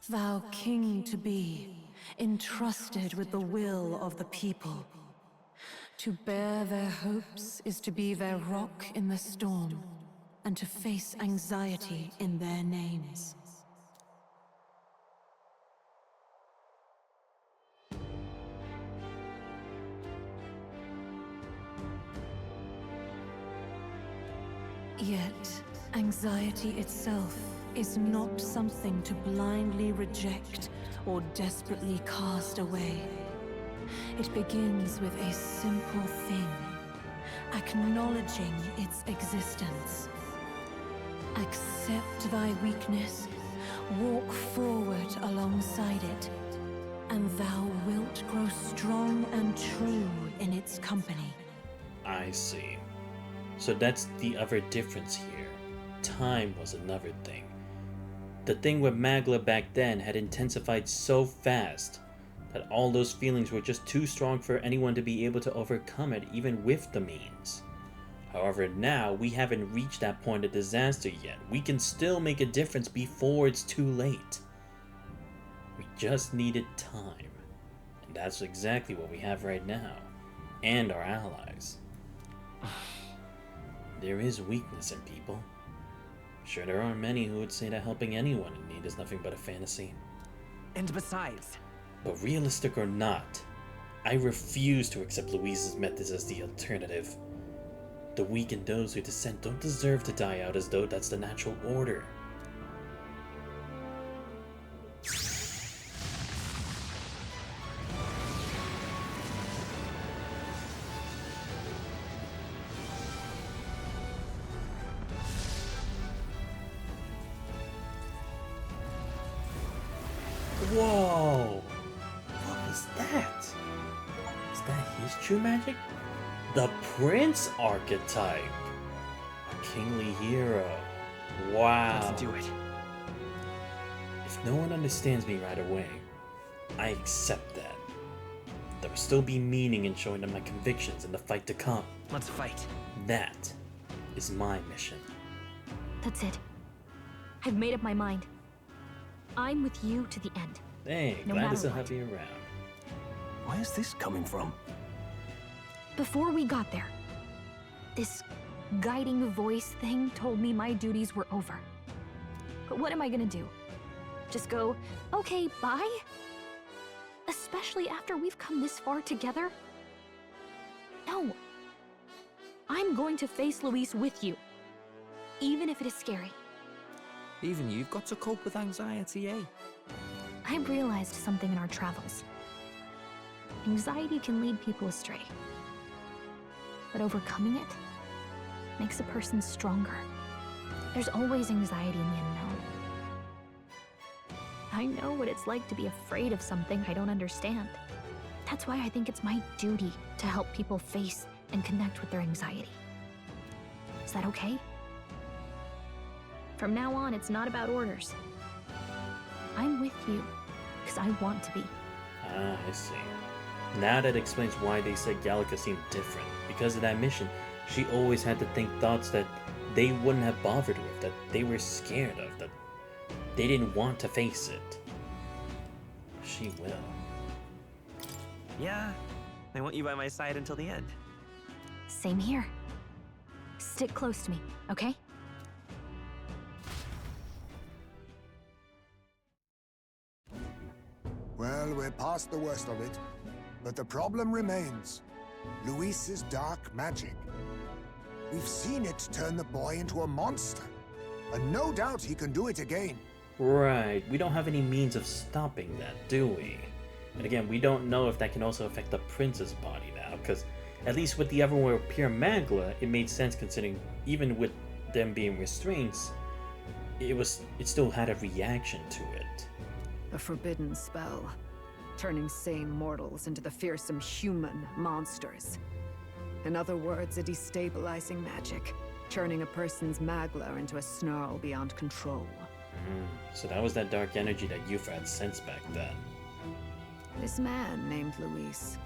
Thou king to be, entrusted with the will of the people. To bear their hopes is to be their rock in the storm, and to face anxiety in their names. Yet, anxiety itself is not something to blindly reject or desperately cast away. It begins with a simple thing, acknowledging its existence. Accept thy weakness, walk forward alongside it, and thou wilt grow strong and true in its company. I see. So that's the other difference here. Time was another thing. The thing with Magla back then had intensified so fast that all those feelings were just too strong for anyone to be able to overcome it, even with the means. However, now we haven't reached that point of disaster yet. We can still make a difference before it's too late. We just needed time. And that's exactly what we have right now. And our allies. There is weakness in people. Sure, there are many who would say that helping anyone in need is nothing but a fantasy. And besides... But realistic or not, I refuse to accept Louise's methods as the alternative. The weak and those who dissent don't deserve to die out as though that's the natural order. Whoa! What was that? Is that his true magic? The Prince archetype! A kingly hero. Wow. Let's do it. If no one understands me right away, I accept that. There will still be meaning in showing them my convictions in the fight to come. Let's fight. That is my mission. That's it. I've made up my mind. I'm with you to the end. Hey, No glad to matter still what. have you around. Where's this coming from? Before we got there, this guiding voice thing told me my duties were over. But what am I gonna do? Just go, okay, bye? Especially after we've come this far together? No. I'm going to face Luis with you. Even if it is scary. Even you've got to cope with anxiety, eh? I realized something in our travels. Anxiety can lead people astray. But overcoming it makes a person stronger. There's always anxiety in the unknown. I know what it's like to be afraid of something I don't understand. That's why I think it's my duty to help people face and connect with their anxiety. Is that okay? From now on, it's not about orders. I'm with you, because I want to be. Ah, I see. Now that explains why they said Gallica seemed different. Because of that mission, she always had to think thoughts that they wouldn't have bothered with, that they were scared of, that they didn't want to face it. She will. Yeah, I want you by my side until the end. Same here. Stick close to me, okay? Well, we're past the worst of it. But the problem remains. Luis's dark magic. We've seen it turn the boy into a monster. And no doubt he can do it again. Right, we don't have any means of stopping that, do we? And again, we don't know if that can also affect the prince's body now, because at least with the Evermore Pure Magla, it made sense considering even with them being restraints, it still had a reaction to it. A forbidden spell, turning sane mortals into the fearsome human monsters. In other words, a destabilizing magic, turning a person's magla into a snarl beyond control. So that was that dark energy that Yufa had sensed back then. This man named Luis,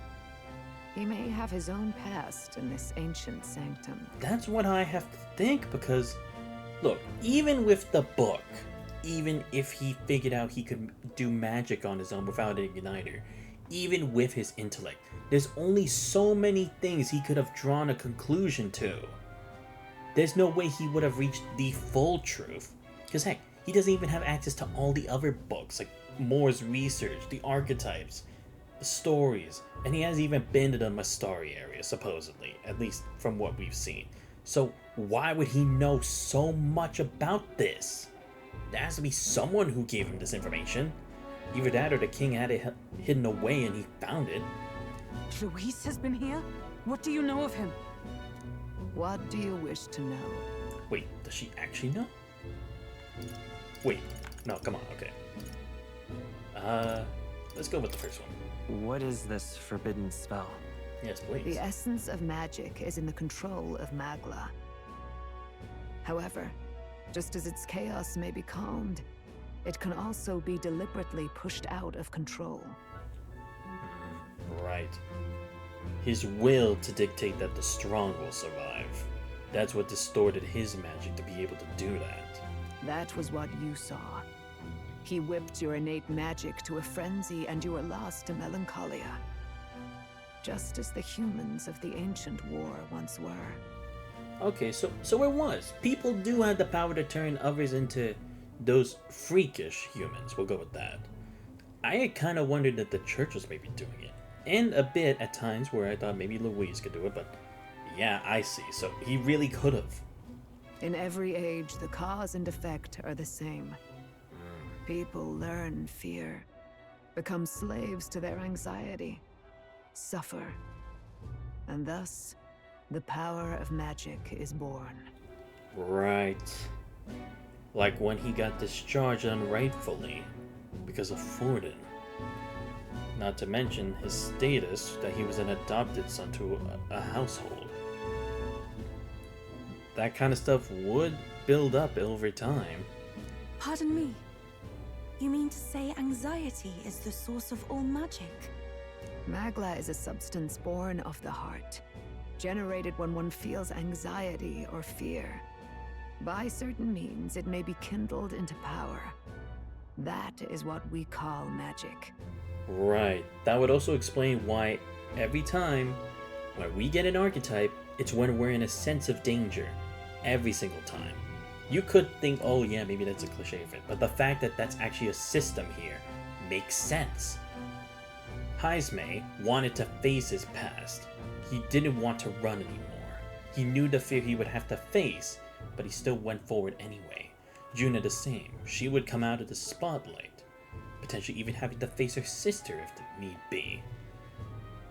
he may have his own past in this ancient sanctum. That's what I have to think, because, look, even with the book, even if he figured out he could do magic on his own without an igniter, even with his intellect, there's only so many things he could have drawn a conclusion to. There's no way he would have reached the full truth. Because heck, he doesn't even have access to all the other books, like Moore's research, the archetypes, the stories, and he hasn't even been to the Mastari area, supposedly, at least from what we've seen. So why would he know so much about this? There has to be someone who gave him this information. Either that or the king had it hidden away and he found it. Luis has been here? What do you know of him? What do you wish to know? Wait, does she actually know? Wait, no, come on, okay. Let's go with the first one. What is this forbidden spell? Yes, please. The essence of magic is in the control of Magla. However, just as its chaos may be calmed, it can also be deliberately pushed out of control. Right. His will to dictate that the strong will survive. That's what distorted his magic to be able to do that. That was what you saw. He whipped your innate magic to a frenzy and you were lost to melancholia. Just as the humans of the ancient war once were. Okay, so it was. People do have the power to turn others into those freakish humans. We'll go with that. I had kind of wondered that the church was maybe doing it. And a bit at times where I thought maybe Louise could do it, but yeah, I see. So he really could have. In every age, the cause and effect are the same. People learn fear, become slaves to their anxiety, suffer, and thus, the power of magic is born. Right. Like when he got discharged unrightfully because of Forden. Not to mention his status that he was an adopted son to a household. That kind of stuff would build up over time. Pardon me. You mean to say anxiety is the source of all magic? Magla is a substance born of the heart, generated when one feels anxiety or fear. By certain means, it may be kindled into power. That is what we call magic. Right. That would also explain why every time when we get an archetype, it's when we're in a sense of danger. Every single time. You could think, oh yeah, maybe that's a cliche of it, but the fact that that's actually a system here makes sense. Heismay wanted to face his past. He didn't want to run anymore. He knew the fear he would have to face, but he still went forward anyway. Juna the same. She would come out of the spotlight, potentially even having to face her sister if need be.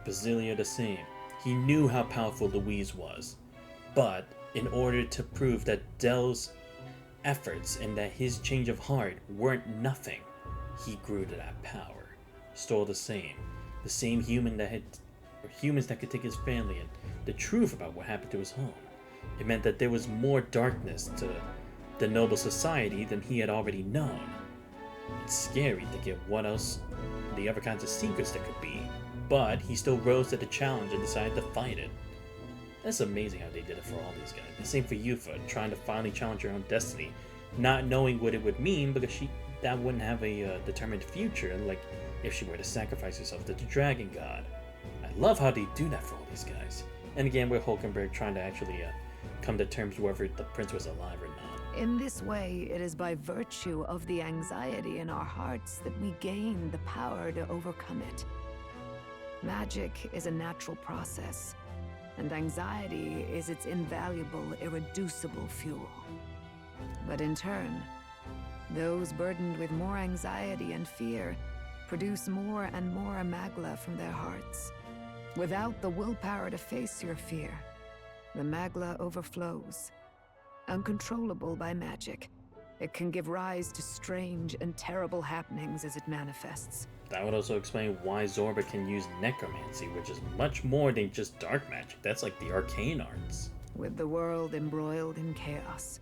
Basilia the same. He knew how powerful Louise was, but in order to prove that Dell's efforts and that his change of heart weren't nothing, he grew to that power. Stoll the same human that had, or humans that could take his family and the truth about what happened to his home. It meant that there was more darkness to the noble society than he had already known. It's scary to get what else, the other kinds of secrets there could be, but he still rose to the challenge and decided to fight it. That's amazing how they did it for all these guys. The same for Yufa, trying to finally challenge her own destiny, not knowing what it would mean because that wouldn't have a determined future, like if she were to sacrifice herself to the dragon god. I love how they do that for all these guys. And again, with Hulkenberg trying to actually come to terms whether the prince was alive or not. In this way, it is by virtue of the anxiety in our hearts that we gain the power to overcome it. Magic is a natural process, and anxiety is its invaluable, irreducible fuel. But in turn, those burdened with more anxiety and fear produce more and more magla from their hearts. Without the willpower to face your fear, the magla overflows. Uncontrollable by magic, it can give rise to strange and terrible happenings as it manifests. That would also explain why Zorba can use necromancy, which is much more than just dark magic. That's like the arcane arts. With the world embroiled in chaos,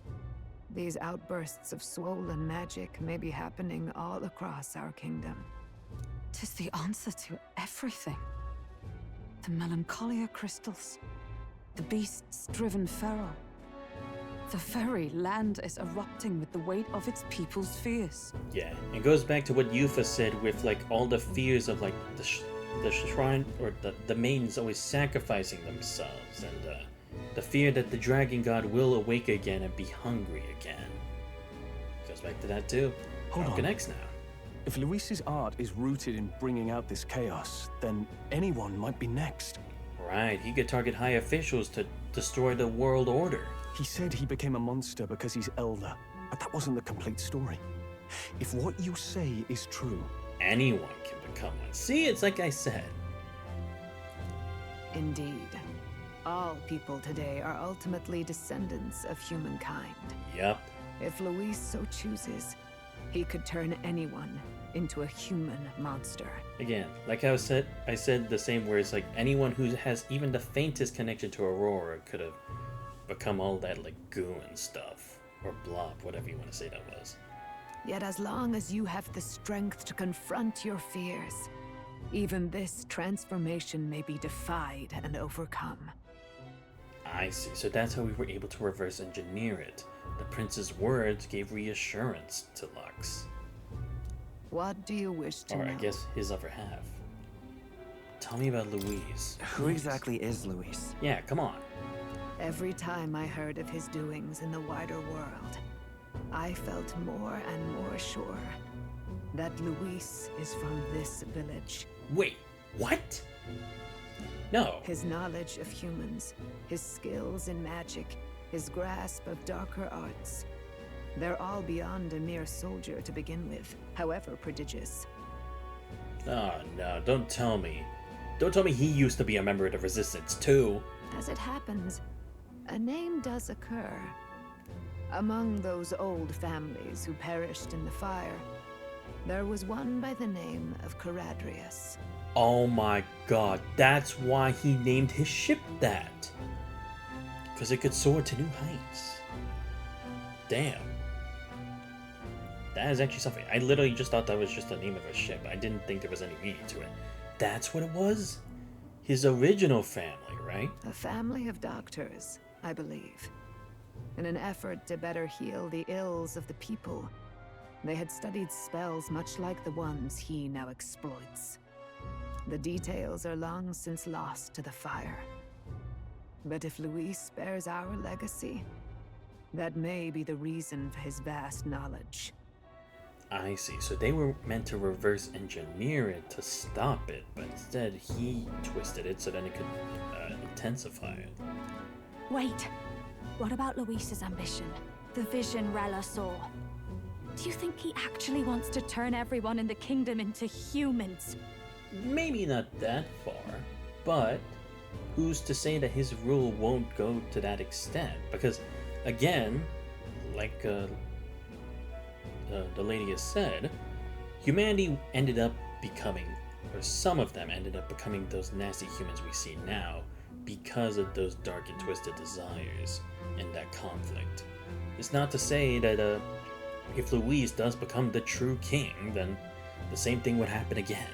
these outbursts of swollen magic may be happening all across our kingdom. 'Tis the answer to everything. The melancholia crystals, the beasts driven feral. The very land is erupting with the weight of its people's fears. Yeah, it goes back to what Yufa said with like all the fears of like the shrine or the maidens always sacrificing themselves, and the fear that the dragon god will awake again and be hungry again. Goes back to that too. Hold on. Connects now. If Luis's art is rooted in bringing out this chaos, then anyone might be next. Right, he could target high officials to destroy the world order. He said he became a monster because he's elder, but that wasn't the complete story. If what you say is true, anyone can become one. See, it's like I said. Indeed. All people today are ultimately descendants of humankind. Yep. If Luis so chooses, he could turn anyone into a human monster. Again, like I said the same words, like anyone who has even the faintest connection to Aurora could have become all that like goo and stuff. Or blob, whatever you want to say that was. Yet as long as you have the strength to confront your fears, even this transformation may be defied and overcome. I see, so that's how we were able to reverse engineer it. The prince's words gave reassurance to Lux. What do you wish to know? Or I guess his other half. Tell me about Louise. Who exactly is Louise? Yeah, come on. Every time I heard of his doings in the wider world, I felt more and more sure that Luis is from this village. Wait, what? No. His knowledge of humans, his skills in magic, his grasp of darker arts, they're all beyond a mere soldier to begin with, however prodigious. Oh no, don't tell me. Don't tell me he used to be a member of the Resistance too. As it happens, a name does occur. Among those old families who perished in the fire, there was one by the name of Caradrius. Oh my god, that's why he named his ship that. Because it could soar to new heights. Damn. That is actually something. I literally just thought that was just the name of a ship. I didn't think there was any meaning to it. That's what it was? His original family, right? A family of doctors, I believe. In an effort to better heal the ills of the people, they had studied spells much like the ones he now exploits. The details are long since lost to the fire. But if Luis bears our legacy, that may be the reason for his vast knowledge. I see. So they were meant to reverse engineer it to stop it, but instead he twisted it so then it could intensify it. Wait. What about Luis's ambition? The vision Rella saw? Do you think he actually wants to turn everyone in the kingdom into humans? Maybe not that far, but who's to say that his rule won't go to that extent? Because, again, like the lady has said, humanity ended up becoming, or some of them ended up becoming those nasty humans we see now because of those dark and twisted desires and that conflict. It's not to say that if Luis does become the true king, then the same thing would happen again.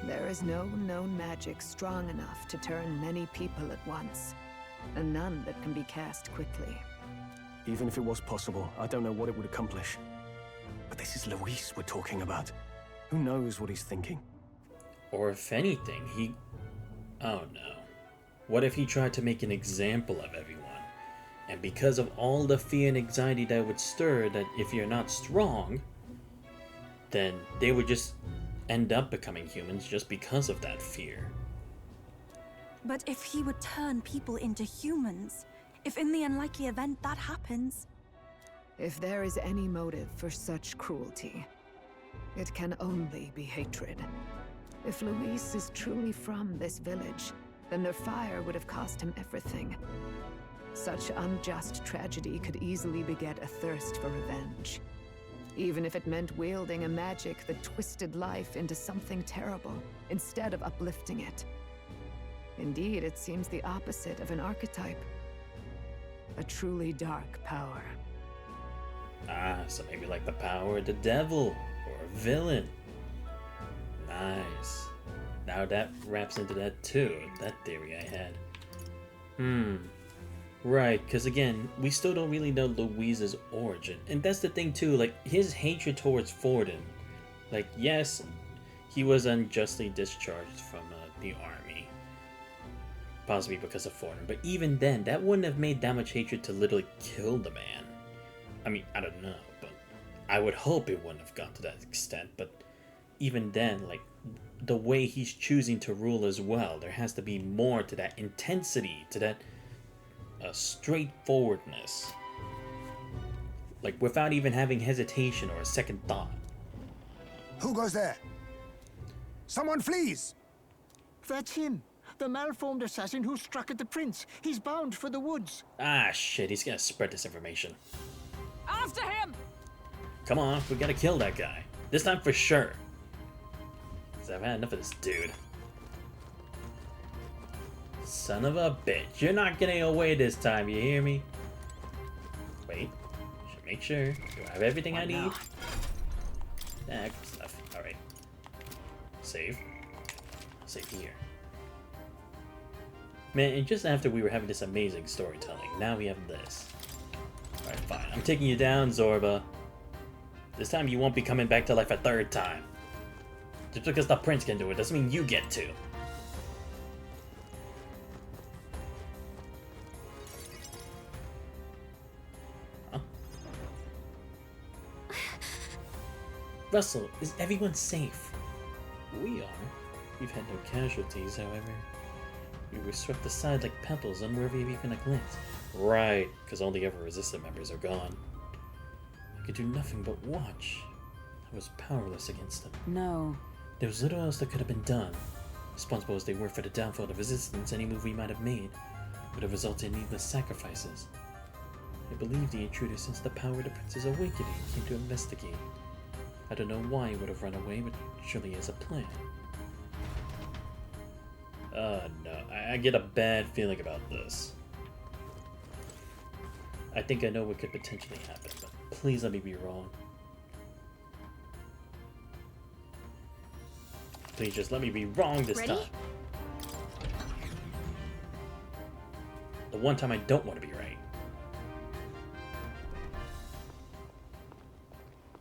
There is no known magic strong enough to turn many people at once, and none that can be cast quickly. Even if it was possible, I don't know what it would accomplish. But this is Luis we're talking about. Who knows what he's thinking? Or if anything, he... Oh no. What if he tried to make an example of everyone? And because of all the fear and anxiety that would stir, that if you're not strong, then they would just end up becoming humans just because of that fear. But if he would turn people into humans, if in the unlikely event that happens... If there is any motive for such cruelty, it can only be hatred. If Luis is truly from this village, then their fire would have cost him everything. Such unjust tragedy could easily beget a thirst for revenge. Even if it meant wielding a magic that twisted life into something terrible, instead of uplifting it. Indeed, it seems the opposite of an archetype. A truly dark power. Ah, so maybe like the power of the devil, or a villain. Nice. Now that wraps into that too, that theory I had. Right, because again, we still don't really know Luis's origin. And that's the thing too, like, his hatred towards Forden. Like, yes, he was unjustly discharged from the army. Possibly because of Forden. But even then, that wouldn't have made that much hatred to literally kill the man. I mean, I don't know, but I would hope it wouldn't have gone to that extent. But even then, like, the way he's choosing to rule as well, there has to be more to that intensity, to that straightforwardness, like without even having hesitation or a second thought. Who goes there? Someone flees! That's him, the malformed assassin who struck at the prince. He's bound for the woods. Ah shit, he's gonna spread this information. After him! Come on, we gotta kill that guy. This time for sure. Because I've had enough of this dude. Son of a bitch. You're not getting away this time, you hear me? Wait. Should make sure. Do I have everything I need? Nah, good stuff. Alright. Save. Save here. Man, and just after we were having this amazing storytelling, now we have this. Alright, fine. I'm taking you down, Zorba. This time you won't be coming back to life a third time. Just because the prince can do it doesn't mean you get to. Russell, is everyone safe? We are. We've had no casualties, however. We were swept aside like pebbles, unworthy of even a glance. Right, because all the other resistant members are gone. I could do nothing but watch. I was powerless against them. No. There was little else that could have been done. Responsible as they were for the downfall of the resistance, any move we might have made would have resulted in needless sacrifices. I believe the intruder sensed the power of the prince's awakening and came to investigate. I don't know why he would have run away, but surely he has a plan. No, I get a bad feeling about this. I think I know what could potentially happen, but please let me be wrong. Please just let me be wrong this time. The one time I don't want to be right.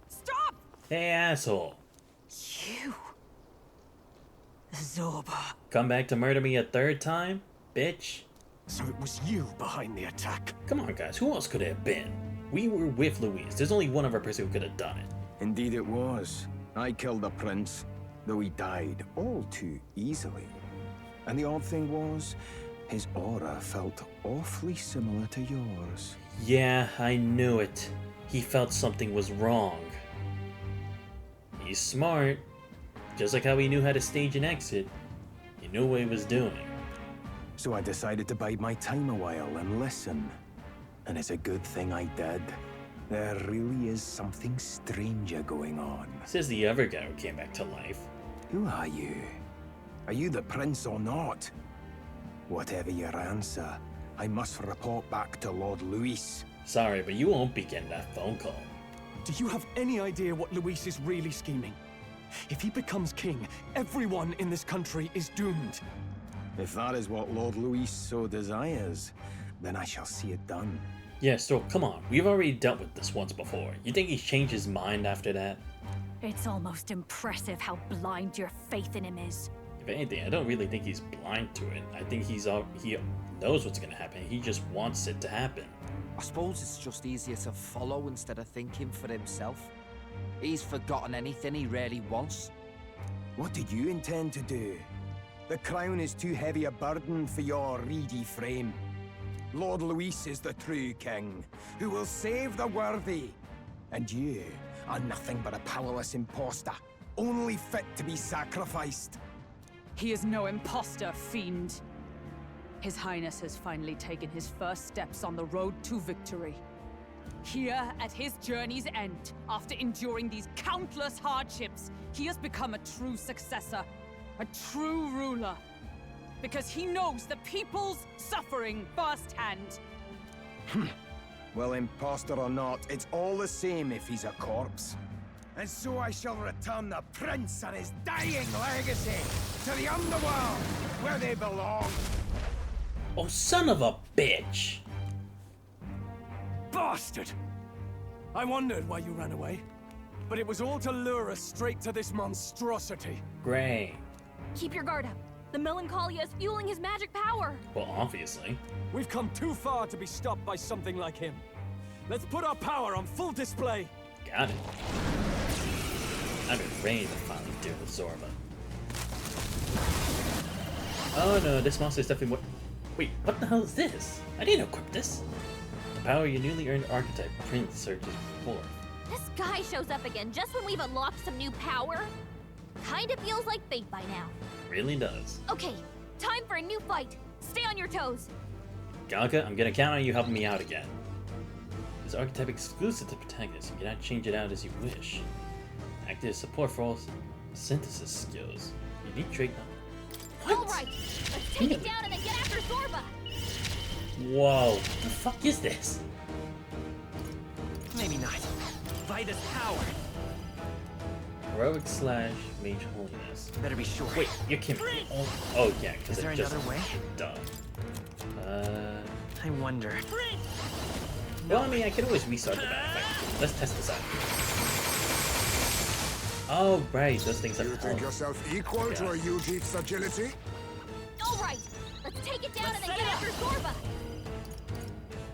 Stop! Hey, asshole. You. Zorba. Come back to murder me a third time? Bitch. So it was you behind the attack? Come on, guys. Who else could it have been? We were with Louise. There's only one other person who could have done it. Indeed it was. I killed the prince, though he died all too easily. And the odd thing was, his aura felt awfully similar to yours. Yeah, I knew it. He felt something was wrong. He's smart. Just like how he knew how to stage an exit. He knew what he was doing. So I decided to bide my time a while and listen. And it's a good thing I did. There really is something stranger going on. Says the other guy who came back to life. Who are you? Are you the prince or not? Whatever your answer, I must report back to Lord Luis. Sorry, but you won't be getting that phone call. Do you have any idea what Luis is really scheming? If he becomes king, everyone in this country is doomed. If that is what Lord Luis so desires, then I shall see it done. Yeah, so come on. We've already dealt with this once before. You think he's changed his mind after that? It's almost impressive how blind your faith in him is. If anything, I don't really think he's blind to it. I think he knows what's gonna happen. He just wants it to happen. I suppose it's just easier to follow instead of thinking for himself. He's forgotten anything he really wants. What did you intend to do? The crown is too heavy a burden for your reedy frame. Lord Luis is the true king, who will save the worthy. And you are nothing but a powerless imposter, only fit to be sacrificed. He is no imposter, fiend. His Highness has finally taken his first steps on the road to victory. Here, at his journey's end, after enduring these countless hardships, he has become a true successor, a true ruler. Because he knows the people's suffering firsthand. Well, imposter or not, it's all the same if he's a corpse. And so I shall return the prince and his dying legacy to the underworld, where they belong. Oh, son of a bitch! Bastard! I wondered why you ran away, but it was all to lure us straight to this monstrosity. Great. Keep your guard up. The Melancholia is fueling his magic power. Well, obviously. We've come too far to be stopped by something like him. Let's put our power on full display. Got it. I've been ready to finally deal with Zorba. Oh no, this monster is definitely what. Wait, what the hell is this? I didn't equip this. The power of your newly earned archetype, Prince, surges forth. This guy shows up again just when we've unlocked some new power. Kinda feels like fate by now. Really does. Okay, time for a new fight. Stay on your toes. Galka, I'm gonna count on you helping me out again. This archetype exclusive to protagonists. You cannot change it out as you wish. Active support for all synthesis skills. Unique trait. Alright, let's take it down and then get after Zorba. Whoa, what the fuck is this? Maybe not. Vida's power. Heroic / Mage Holiness. Better be sure. Wait, you can't. Oh yeah, because Is there another way? Duh. I wonder. Well, I mean, I can always restart the battle. Let's test this out. Oh right, those things are. You think yourself equal to a Yuji's agility? Alright, let's take it down and then get after Zorba.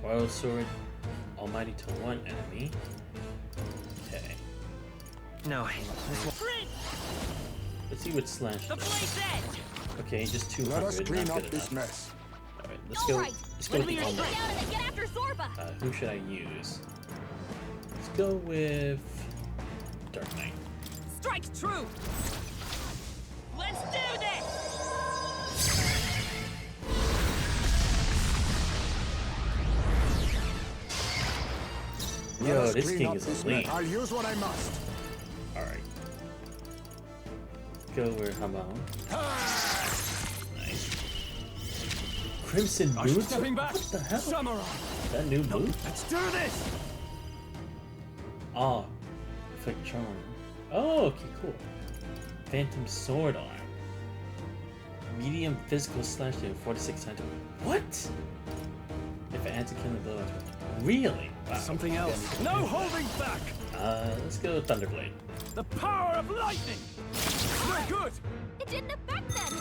Royal Sword, Almighty to one enemy. Okay. No. Let's see what slash does. Okay, just 200. Let us clean not up good this enough. mess. Alright, let's go. Let's go with the Omni. Who should I use? Let's go with Dark Knight. Strike true! Let's do this! Yo, this king is elite. I'll use what I must. Alright. Go where Hamon. Nice. Crimson Boots? What the hell? Samurai. That new boot? Let's do this! Oh. Effect charm. Oh, okay, cool. Phantom Sword Arm. Medium physical slash damage, 46 times. What? If it adds a killing blow, really? Wow. Something else. No holding back! Let's go with Thunderblade. The power of lightning! We're good! It didn't affect them!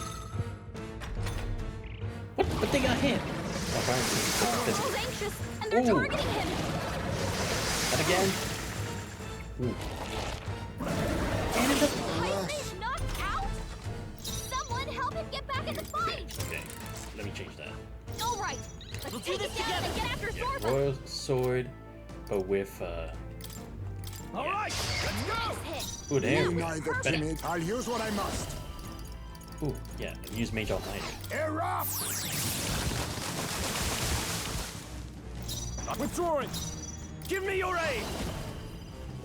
What? But they got hit! Paul's anxious, and they're targeting him! That again? Ooh. And it's a... He's knocked out? Someone help him get back in the fight! Okay, let me change that. Alright, let's take it down and get after Zorba! Royal Sword, but with, Alright, let's go! Ooh, there we go. Neither timid. I'll use what I must. Ooh, yeah, use Mage Almighty. Erupt! I'm withdrawing! Give me your aid!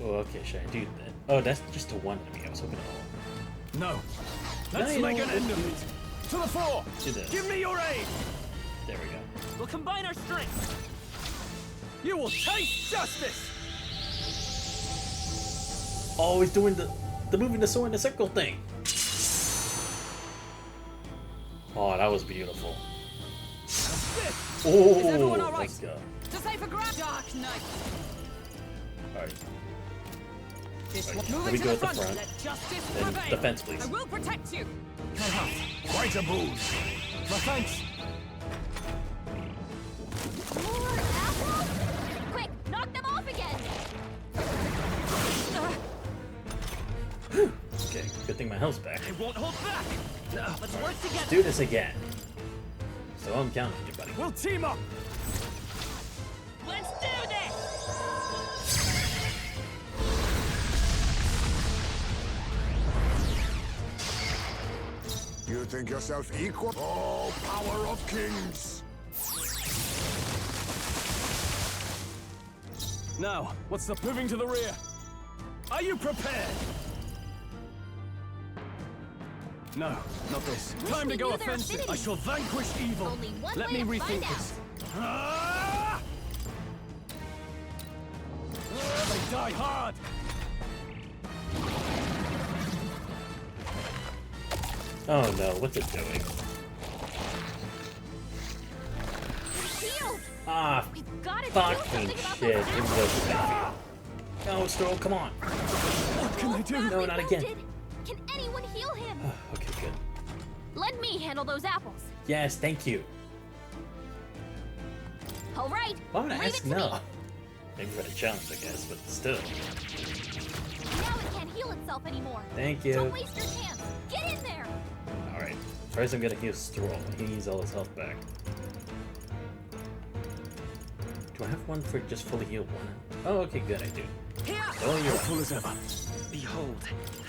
Oh, okay, should I do that? Oh, that's just a one enemy. I was hoping to all. No. Let's No, make no, an end of it! To the fore! Do this. Give me your aid! There we go. We'll combine our strength! You will taste justice! Oh, he's doing the moving the sword in the circle thing. Oh, that was beautiful. Oh, Is everyone all right? let's go. To save a grab, Dark Knight. Alright. This Right, Move let me into go the at the front. front. Let justice Then prevail. defense, please. I will protect you. Quite a booze. My thanks. More apples? Quick, knock them off again! Okay, good thing my health's back. I won't hold back. Let's work together. Let's do this again. So I'm counting you, buddy. We'll team up. Let's do this. You think yourself equal? Oh, power of kings! Now, what's the moving to the rear? Are you prepared? No, not this. Time to go offensive. I shall vanquish evil. Only one Let way me to rethink find this. Ah! They die hard. Oh no, what's it doing? Shield! Ah, Gotta do fucking something about shit. those It was a battlefield. No, Stroll, come on. What can I do? No, not again. Can anyone heal him? Okay, good. Let me handle those apples. Yes, thank you. All right. Why would I leave ask it to me. no? Maybe for the challenge, I guess, but still. Now it can't heal itself anymore. Thank you. Don't waste your chance. Get in there. Alright, first I'm gonna heal Stroll. He needs all his health back. Do I have one for just fully heal one? Oh, okay, good, I do. Here. Oh, you're Full as ever. Behold,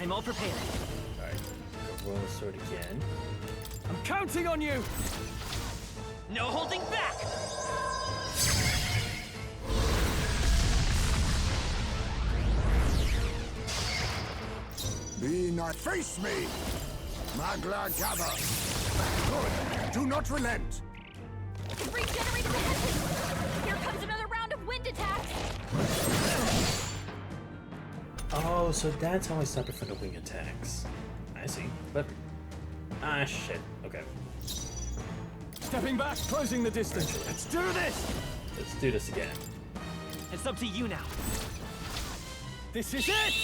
I'm all prepared. Alright, go roll sword again. I'm counting on you. No holding back. Be not face me! Magla gather! Good! Do not relent! Regenerate the head. Here comes another round of wind attacks. Oh, so that's how I stop it from the wing attacks. I see. Clever. Ah, shit. Okay. Stepping back, closing the distance. Let's do this. Let's do this again. It's up to you now. This is it.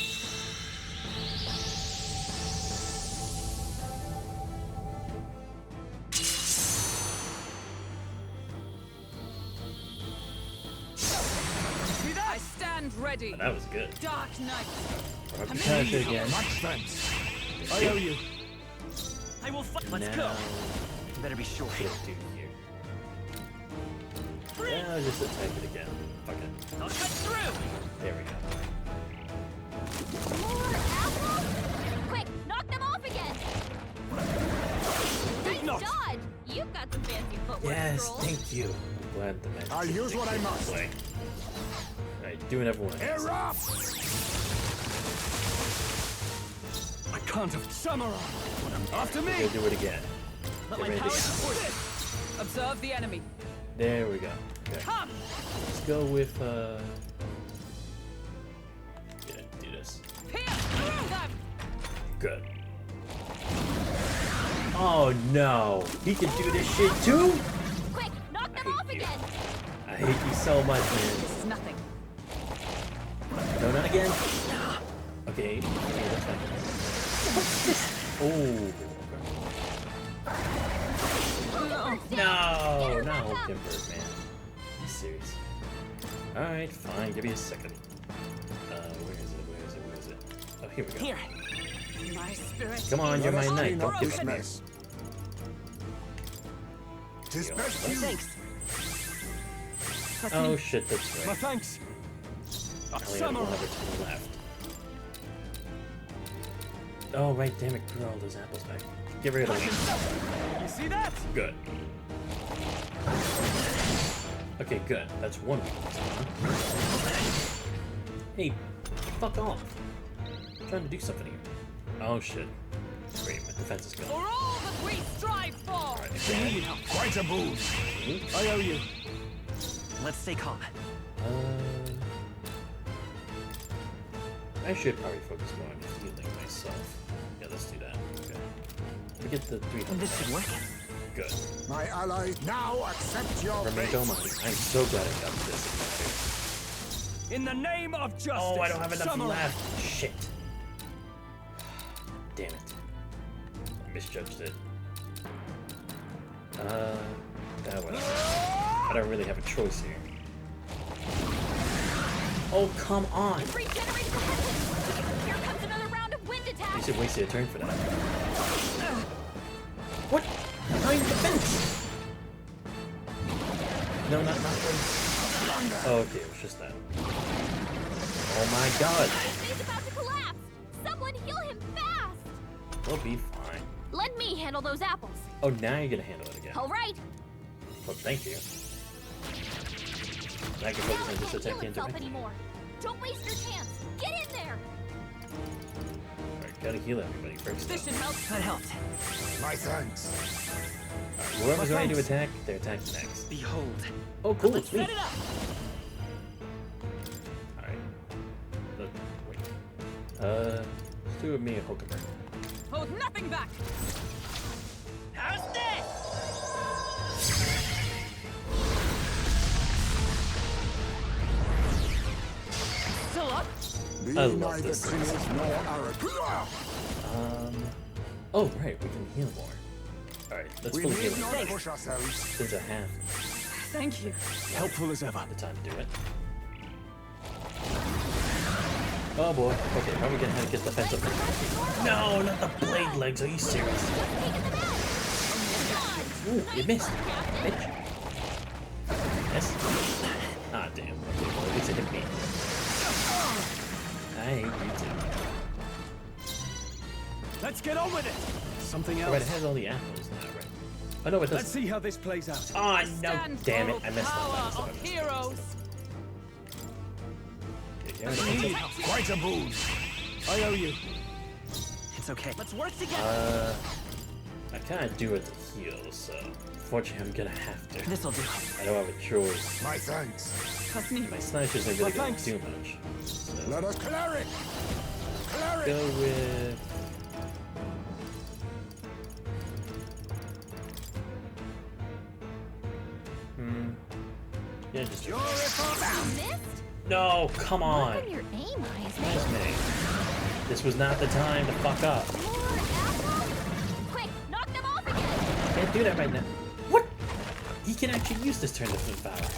I stand ready. Oh, that was good. Dark Knight. Character again. Much thanks. I owe you. I will fight. Let's go. Better be sure. What do here? Yeah, I'll just attack it again. Fuck it. I'll cut through. There we go. More apples? Quick, knock them off again! Nice dodge! You've got some fancy footwork, Yes, Scroll. thank you. I'm glad the magic. I'll use what I must. Alright, do whatever one. Erupt! I can't have samurai. After me. We'll do it again. Let Get my ready power to support it. Observe the enemy. There we go. Okay. Come. Let's go with yeah, do this. Pierce through them. Good. Oh no! He can do this shit too? Quick, knock them off again! I hate you so much, man. This is nothing. No, not again. Okay, that's fine. Oh. No, not Hulk Emperor, man. Are you serious? Alright, fine. Give me a second. Where is it? Oh, here we go. Here. My spirit. Come on, you're my knight. Don't give this it to me. mess. Tis best you. Thanks. Oh shit, that's My right. thanks. I only have one other turn left. Oh right, damn it, grew all those apples back. Get rid of them. You see that? Good. Okay, good. That's one weakness. Hey, fuck off. I'm trying to do something here. Oh shit. Great, my defense is gone. For all that we strive for. Alright, again. Quite a boost. I owe you. Let's stay calm. I should probably focus more on healing myself. Yeah, let's do that. Okay. We get the 3. This should work. Good. My ally, now accept your Remain fate. mine. I'm so glad I got this. In the name of justice. Oh, I don't have enough samurai. left. Shit. Damn it. I misjudged it. That one. I don't really have a choice here. Oh, come on. You've regenerated the weapon! Here comes another round of wind You attacks! should waste a turn for that. What? Behind the fence! No, not one. Oh, okay, it was just that. Oh my god. He's about to collapse! Someone heal him fast! We'll be fine. Let me handle those apples. Oh, now you're gonna handle it again. All right. Well, thank you. Now I can Now focus on it just can't heal attacking itself into me. anymore. Don't waste your chance. Get in there. Alright, gotta heal everybody first. This should help. That helped. My thanks. Alright, whoever's ready to attack, they're attacking next. Behold. Oh, cool, it's me. Set it up. Alright. Wait. Let's do it me and Hulkenberg. Hold nothing back. How's this? Still up? Be I love neither this. timid nor arrogant. Oh, right, we can heal more. Alright, let's We fully heal need not it. push ourselves. Since I have Thank you. Helpful as ever. the time to do it. Oh boy. Okay, how are we gonna have to get the fence up? No, not the blade legs. Are you serious? Ooh, you missed. Bitch. Yes. Ah, damn. Okay, well, at least it hit me. I hate you too. Let's get on with it. Something else. Alright, it has all the apples now, right? Oh no, it doesn't. Let's see how this plays out. Oh no, Stand damn it. for I messed up. I power messed up. of heroes. Quite a boost. I owe you. It's okay. Let's work together. I can't do it to heal, so unfortunately I'm gonna have to. This'll do. I don't have a choice. My thanks. Trust me. My snipers ain't really gonna do much. So Let us cleric. Cleric. go with. Yeah, just. You missed? No, come on. Work on your aim, Isaac. Nice me. This was not the time to fuck up. More apples? Quick, knock them off again. Can't do that right now. What? He can actually use this turn to flip power.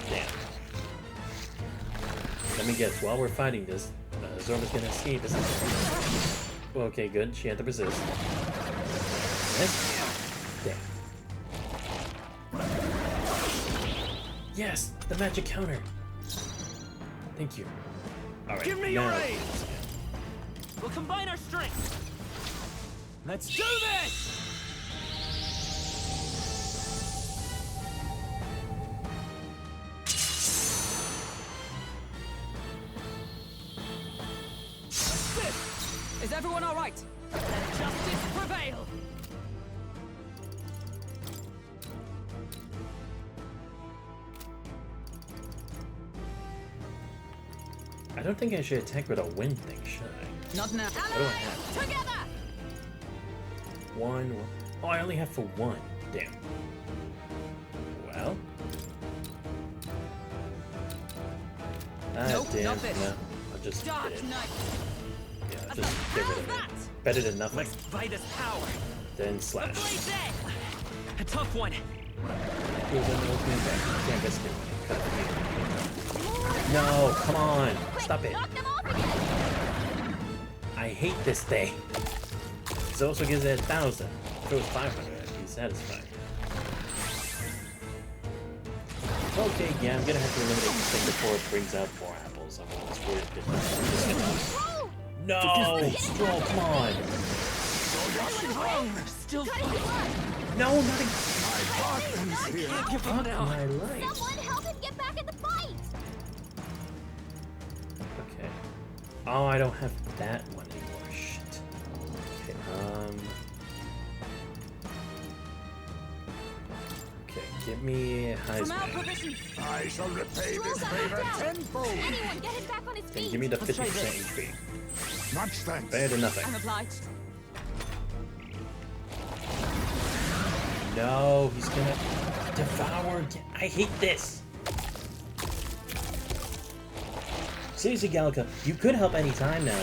Damn. Let me guess. While we're fighting this, Zorba's gonna escape, isn't it? Okay, good. She had to resist. Yes. Damn. Yes! The magic counter! Thank you. Alright, Give me your aid! We'll combine our strength. Let's do this! Is everyone all right? Let justice prevail. I don't think I should attack with a wind thing, should I? Not now. What do I have? Together. One. Oh, I only have for one. Damn. Well. Nope, damn. not this. No, I'll just Dark get it. Knight. Yeah, I'll just get rid of it. Better than nothing. Let's fight his power. Then slash. A tough one. Can't risk it. No, come on. Stop it. I hate this thing. This also gives it 1,000. If it was 500, I'd be satisfied. Okay, yeah, I'm gonna have to eliminate this thing before it brings out more apples. I'm almost worried that no! Stroll, come on! Still No, not again! can't give up now. My life. Someone help him get back in the fight! Okay. Oh, I don't have that one anymore. Shit. Okay, give me Heisman. I shall repay this favor tenfold. Anyone get him back on his feet! And give me the 50% HP. Much thanks. Better than nothing. I'm obliged. No, he's gonna devour. I hate this. Seriously, Gallica, you could help any time now,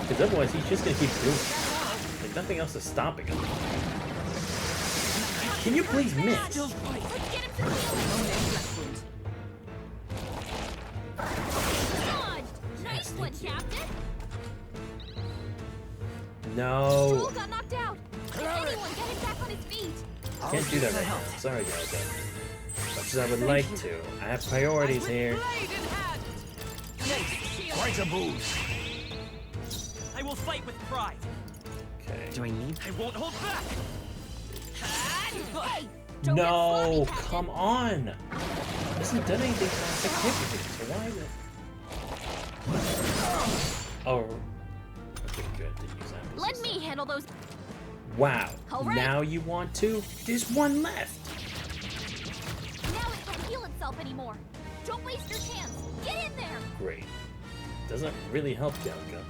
because otherwise he's just gonna keep doing it. Like nothing else is stopping him. Can you please miss? Nice one, Captain! No. Joel got knocked out! Can anyone get him back on his feet? Can't do that right now. Sorry, Gallica. Much as I would like to. I have priorities here. Quite a boost. I will fight with pride. Okay. Do I need? I won't hold back. Hey! No, come on. Hasn't done anything significant, so why is it? Oh. Okay, good. Didn't use that. Let me handle those. Wow. All right. Now you want to? There's one left. Now it can't heal itself anymore. Don't waste your chance. Get in there. Great. Doesn't really help, Gallica.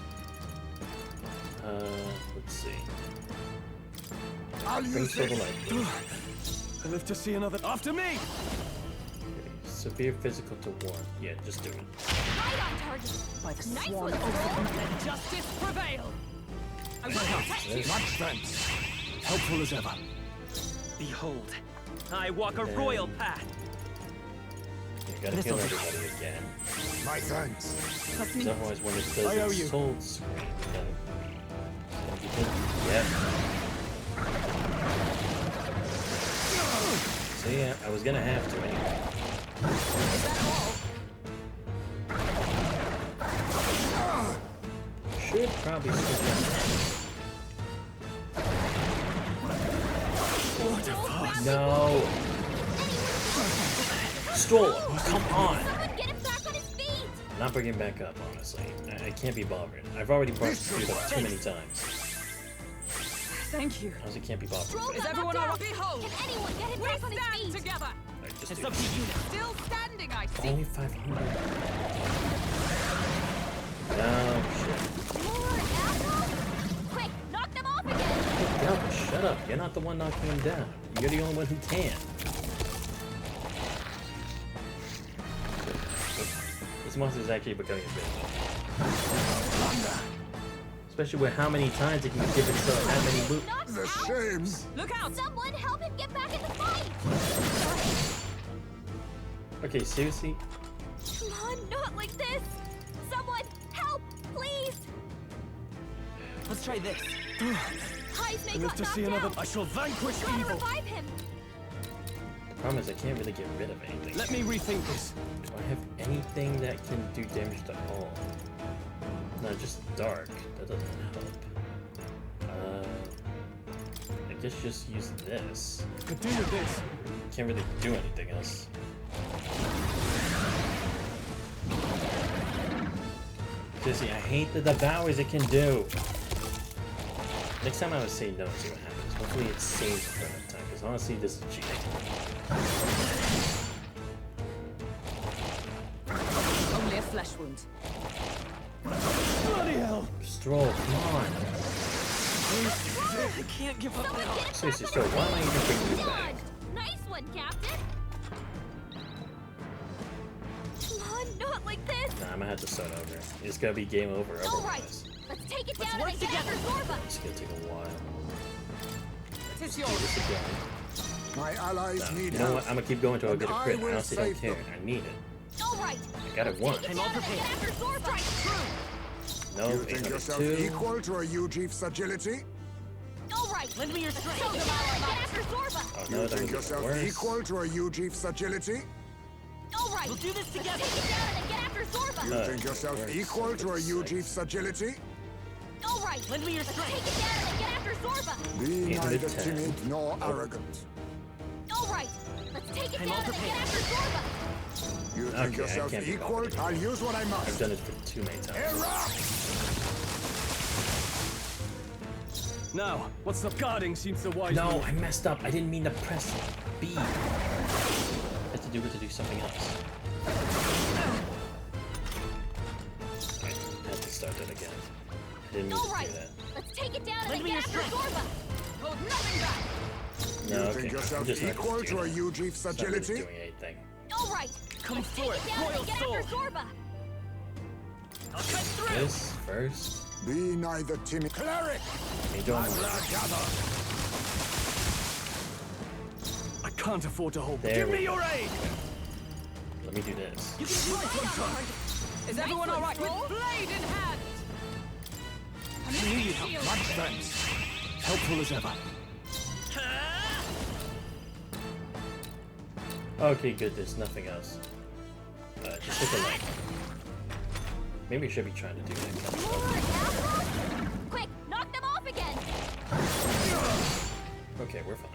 Let's see. Brings for the light. I live to see another. After me! Okay. Severe physical to 1. Yeah, just do it. Right on target. By the Nice swarm one, of Joel. let justice prevail. I will protect you. Much thanks. Helpful as ever. Behold, I walk a royal path. You gotta kill everybody again. My thanks. Because otherwise when it I owe does you. its soul screen, yeah. So yeah, I was gonna have to anyway. Should probably switch out. No! Stroll! Come on! Someone get him back on his feet. Not bringing back up, honestly. I can't be bothered. I've already brought this dude up too many times. Thank you. Honestly, can't be bothered. Stroll with Is it. everyone all right? Behold! Can anyone get him back on his feet? Together. Alright, just It's do up to this. you now. Still standing, I see. Only 500. No, shit. More apples? Quick, knock them off again. Hey, Delta, shut up. You're not the one knocking him down. You're the only one who can. This monster is actually becoming a bit of especially with how many times it can give itself that many loops. The shame. Look out! Someone help him get back in the fight. Okay, seriously? Come on, not like this. Let's try this. High's may Live got to knocked see another. out. I shall vanquish Gotta evil. revive him. The problem is I can't really get rid of anything. Let me rethink this. Do I have anything that can do damage to all? No, just dark. That doesn't help. I guess just use this. Could do with this. Can't really do anything else. Jesse, I hate the devours it can do. Next time I would say no and see what happens. Hopefully it saves for that time, because honestly this is cheating. Only a flesh wound. Bloody hell! Stroll, come on. I can't give up now. Seriously, Stroll, why am I even bringing you back? Nice one, Captain. Come on, not like this. Nah, I'm gonna have to start over. It's gonna be game over All right, otherwise. let's take it down and get after Zorba. It's gonna take a while. Tis Do yours. this again. My allies Nah, need you know help. what? I'm gonna keep going until I and get a I crit. I will honestly don't save care. them. I need it. All right, I got it once. take it down and get after Zorba. No, You think yourself 802. equal to a Ujief's agility? All right, Lend me your strength. show them how I get after Zorba. Oh, You no, that think was yourself worse. equal to a Ujief's agility? All right, We'll do this together. take it down and get after Zorba. You think yourself worse. equal to a Ujief's agility? All right, Lend me your take strength. it down and get after Zorba. Be neither 810. timid nor arrogant. All right, let's take it I'm down all and get prepared. after Zorba. You think Okay, I yourself can't be equal? bothered. I'll use what I I've must. done it for too many times. Erupt! Now, what's the guarding seems the wise No, move. I messed up. I didn't mean to press B. I had to do it to do something else. I had to start that again. I didn't mean All to right, do that. let's take it down Lend and me get your after strength. Zorba. Hold nothing back. No, You okay. think I'm yourself just not equal doing to a that. Ujief's It's not really agility? doing anything. All right, Come let's take forth, it down royal and get soul. after Zorba. I'll cut through. This first. Be neither timid. Cleric! Angel I Armor. will gather. I can't afford to hold. There Give we me go. your aid. Let me do this. You can do it sometime. Is everyone all right with blade in hand? I knew you'd have much thanks. Helpful as ever. Okay, good. There's nothing else. Just hit the light. Maybe we should be trying to do that kind of stuff. Quick, knock them off again. Okay, we're fine.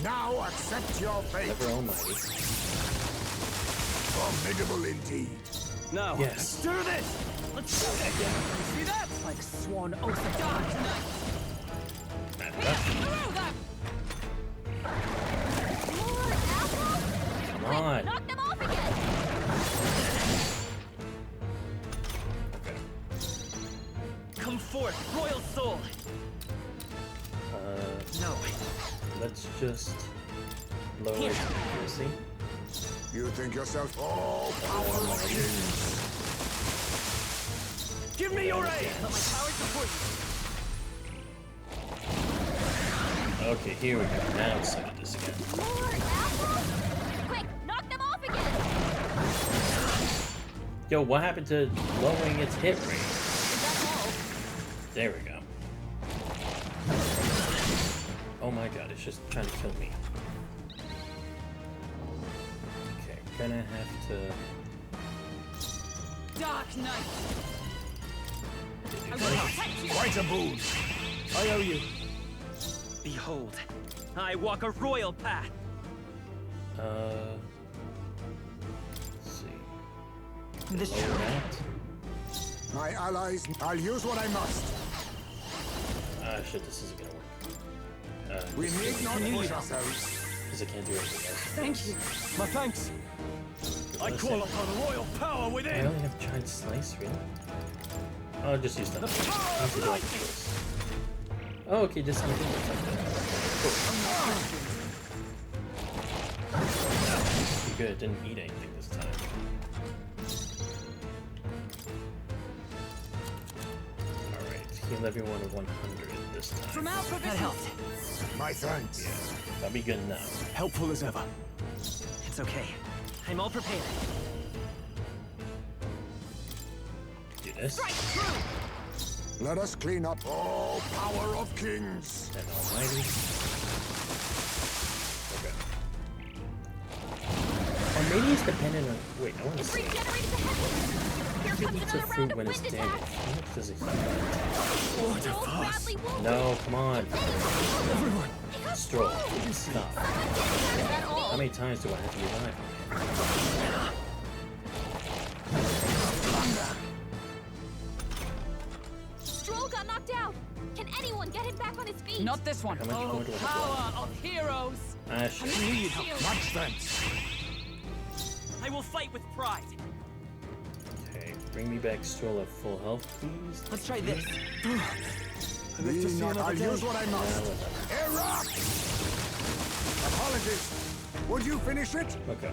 Now accept your fate. Ever almighty. Formidable indeed. Now, Yes. let's do this. Let's do it again. See that? Like sworn oath of dark tonight. Man, that's- Through them! More apples? Come on. Knock them off again. Okay. Come forth, royal soul. No. Let's just lower Here. his accuracy. You think yourself all power of kings? Give me your aid. Let my power support you. Okay, here we go. Now let's look at this again. More apples? Quick, knock them off again. Yo, what happened to lowering its hit rate? There we go. Oh my god, it's just trying to kill me. Okay, gonna have to... Dark Knight! I will protect you! Quite a boon. I owe you. Behold, I walk a royal path. Let's see. This Lower that. My allies, I'll use what I must. Ah, shit, this isn't gonna work. We need not push ourselves. Because I can't do anything else. Thank you. My thanks. I call upon royal power I within. only have giant slice, really? I'll just use that. The power of lightning. Oh, okay, just something like that. Cool. Good, didn't eat anything this time. Alright, heal everyone of 100 this time. From our provisions. My thanks. Yeah, that'll be good enough. Helpful as ever. It's okay. I'm all prepared. Do this. Strike true! Let us clean up all power of kings. And almighty. Okay. Or maybe it's dependent on. Wait, I want to see. If it eats a fruit when it's damaged, how much does it heal? What a fuss! No, come on. Stroll, please stop. How many times do I have to revive him? Stroll got knocked out. Can anyone get him back on his feet? Not this one. How much more do I have? Power of heroes. Ash. Much thanks. I will fight with pride. Okay, bring me back Stroll at full health, please. Let's try this. I'll use what I must. Iraq! Apologies. Would you finish it? Okay.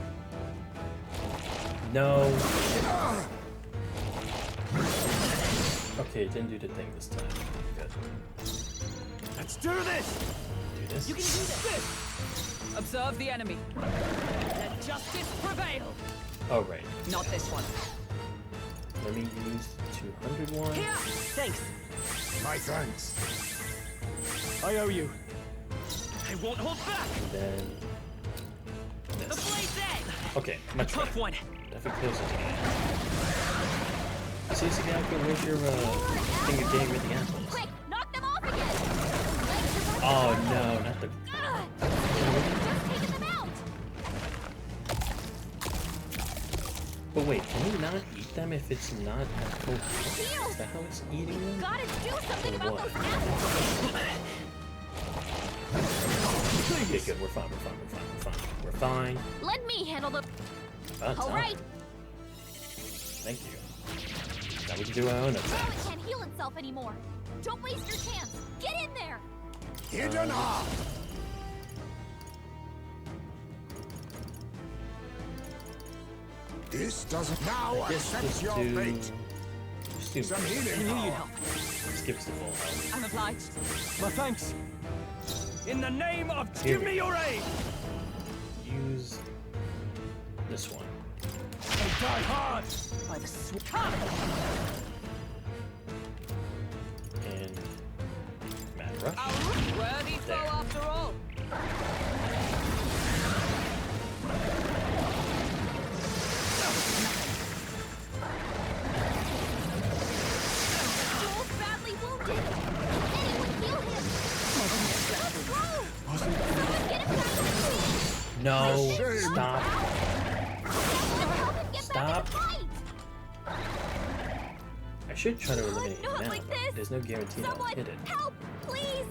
No. Okay, it didn't do the thing this time. Good. Let's do this! Do this? You can do this. Observe the enemy. Let justice prevail. Oh, right. Not this one. Let me use 200 one. Here. Thanks. My thanks. I owe you. I won't hold back. And then The blade's edge. okay, much Tough better. one. Definitely closer to the end. Seriously, Galco, where's your thing of getting rid of the apples? Quick, knock them off again. Oh no, not the. Just taking them out. But wait, can you not eat them if it's not at full health? Is that how it's eating them? Gotta do something Or about what? those apples. Okay, good. We're fine. We're fine. Let me handle the. About All time. right. Thank you. Now we can do our own attack. Now it can't heal itself anymore. Don't waste your chance. Get in there. Hidden heart. This doesn't now accept your fate. Some healing power. Skip the full health. I'm obliged. My thanks. In the name of Here give we me your aid. Use this one. I die hard. By the sweet. And Mad Rush. Worthy foe There. after all. Joel's badly wounded. Anyone heal him? Let's go. Someone get him back on his feet. No, Shame. stop. Someone help him get back in Stop. the fight. I should try to eliminate it Not now. like this. There's no guarantee that I'll Someone hit it. help, please.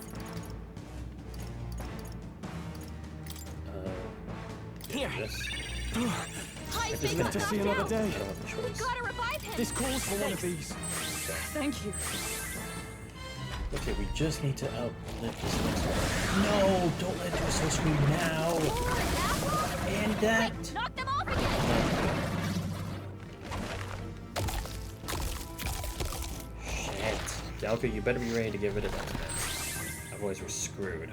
Here. This. Hi, If it's Big gonna to Knocked see another out. day. I don't have a We choice. gotta revive him. This calls for one of these. Thank you. Okay, we just need to outlive this next one. No, don't let your soul scream now. And that. Quick, knock them off again. Shit. Galco, you better be ready to get rid of that mess. Otherwise, we're screwed.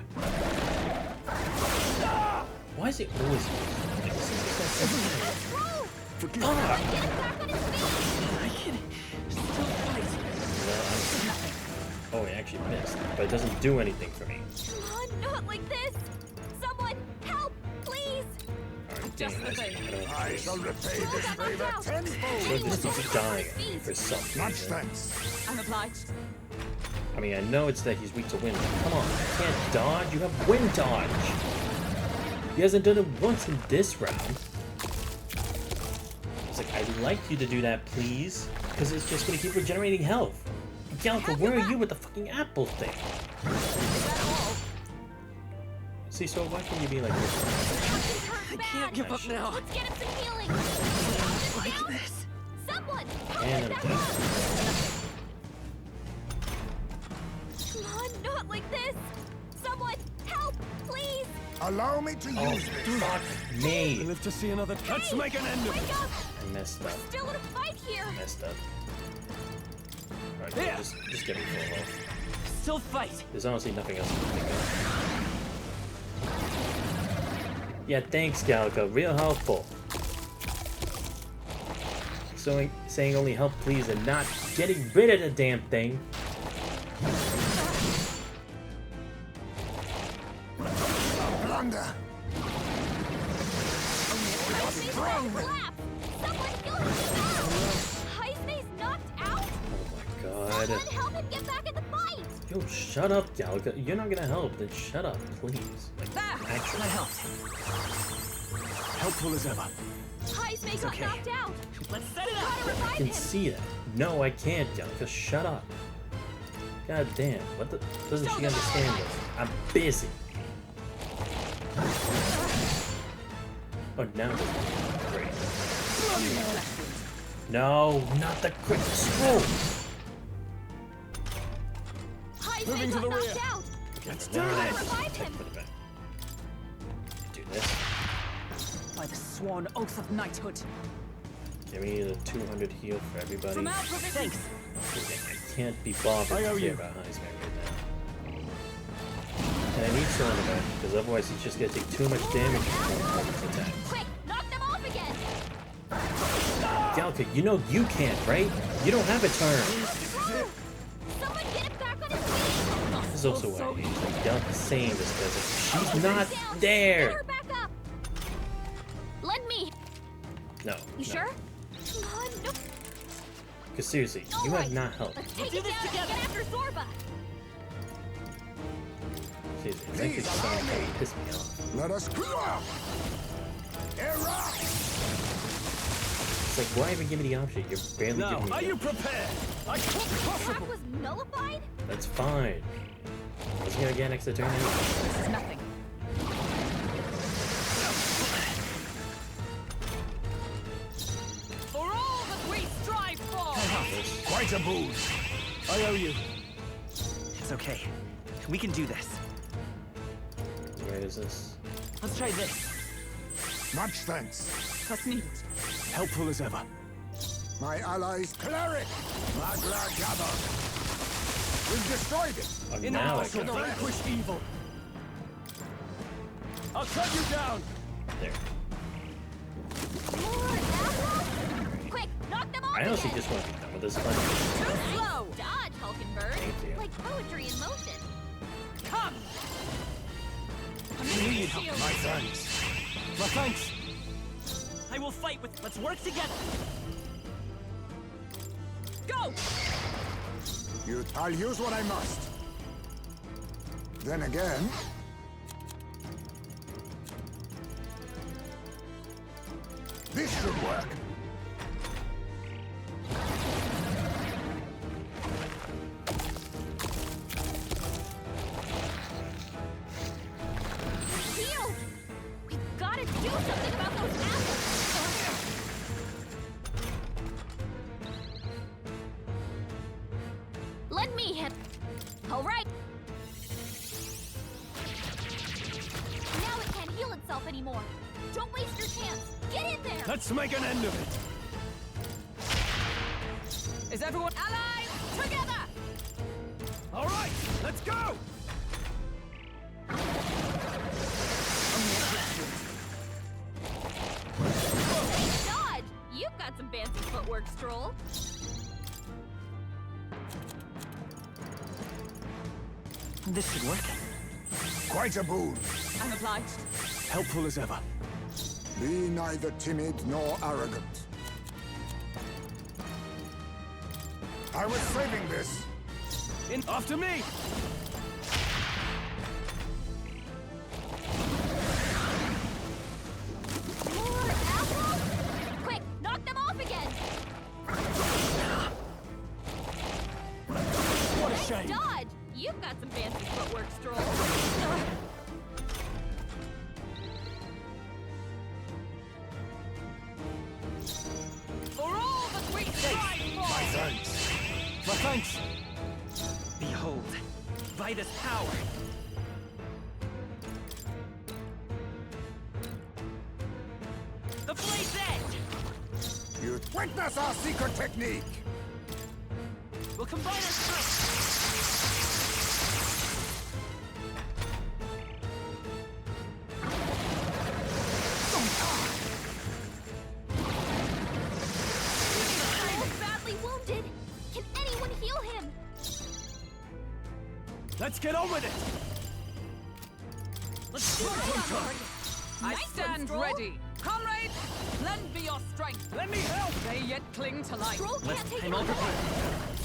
Why is it always like, this is just that simple. Get him back on his feet. I can still fight. Oh, it actually missed. But it doesn't do anything for me. Come on, not like this. Someone help, please. Alright, Just dang the it. thing. I don't have a I choice. shall repay this favor So tenfold. this keeps dying on me for some Much reason. thanks. I'm obliged. I mean, I know it's that he's weak to wind, but come on, you can't dodge. You have wind dodge. He hasn't done it once in this round. It's like, I'd like you to do that, please, because it's just gonna keep regenerating health. Galco, where are you with the fucking apple thing? See, so why can't you be like this? I can't give up now. Let's get him some healing. Like this. Someone help And him I'm back dead. up. Come on, not like this. Someone help, please. Allow me to Oh, use this. fuck me. Live to see another. Let's make an end of it. Wake up. I messed up. Still in a fight here. Messed up. Alright, Here. just get me full health. Still fight. There's honestly nothing else I can think of. Yeah, thanks, Galco. Real helpful. So saying only help please and not getting rid of the damn thing. God. Help him get back in the fight! Yo, shut up, Galka. You're not gonna help. Then shut up, please. Like, actually. That helped. Helpful as ever. Heismay It's got okay. knocked out. Let's set it Gotta I revive can him. see that. No, I can't, Galka. Shut up. God damn. What the? Doesn't she understand this? I'm busy. Oh, now it's great. No, not the quick scroll. Heismay got knocked out. Let's do this. Revive him. Do this. By the sworn oath of knighthood. Give me the 200 heal for everybody. From our provisions. I can't be bothered I owe to you. care about Heisman right now. And I need someone about because otherwise he's just gonna take too much damage from this attack. Quick, knock them off again. Galka, you know you can't, right? You don't have a turn. Someone get him back on his feet. This is also why I hate like, Galka's saying this because she's not there. Get her back up. Lend me. No. You sure? Come on, no. Because seriously, you have not helped. Let's take it down and get after Zorba. Seriously, I think it's starting to piss me off. Let us go. It's like, why even give me the option? You're barely Now, giving me are the you option. prepared? I can't Attack possible. was nullified? That's fine. I was gonna get an extra turn anyway. This is nothing. For all that we strive for! Quite a boon. I owe you. It's okay. We can do this. Where is this? Let's try this. Much thanks. That's needed. Helpful as ever. My allies, cleric, Magla Gather. We've destroyed it. Oh, In now I the can vanquish evil. I'll cut you down. There. More apple? Quick, knock them off I honestly again. just want to be done with this fight. Too slow. Dodge, Hulkenberg. Thank you. Like poetry in motion. Come! Need Shield. My thanks. My thanks. I will fight with. Let's work together. Go! I'll use what I must. Then again, this should work. Shield! We've got to do something about those apples. Lend me him. All right. Now it can't heal itself anymore. Don't waste your chance. Get in there. Let's make an end of it. Is everyone allies? Together. All right, let's go. Dodge! You've got some fancy footwork, Stroll. This should work. Quite a boon. I'm obliged. Helpful as ever. Be neither timid nor arrogant. I was saving this. In after me. More apples? Quick, knock them off again. What a shame. Dodge! You've got some fancy footwork, Stroll. For all that we strive for! My thanks. My thanks. Behold, by this power. The blade's edge. You witness our secret technique. We'll combine our strength. Stroll's badly wounded. Can anyone heal him? Let's get on with it. Let's do it. I Nice one, stand Stroll. ready. Comrades, Blade! Lend me your strength! Let me help! They yet cling to life. Stroll can't take him away!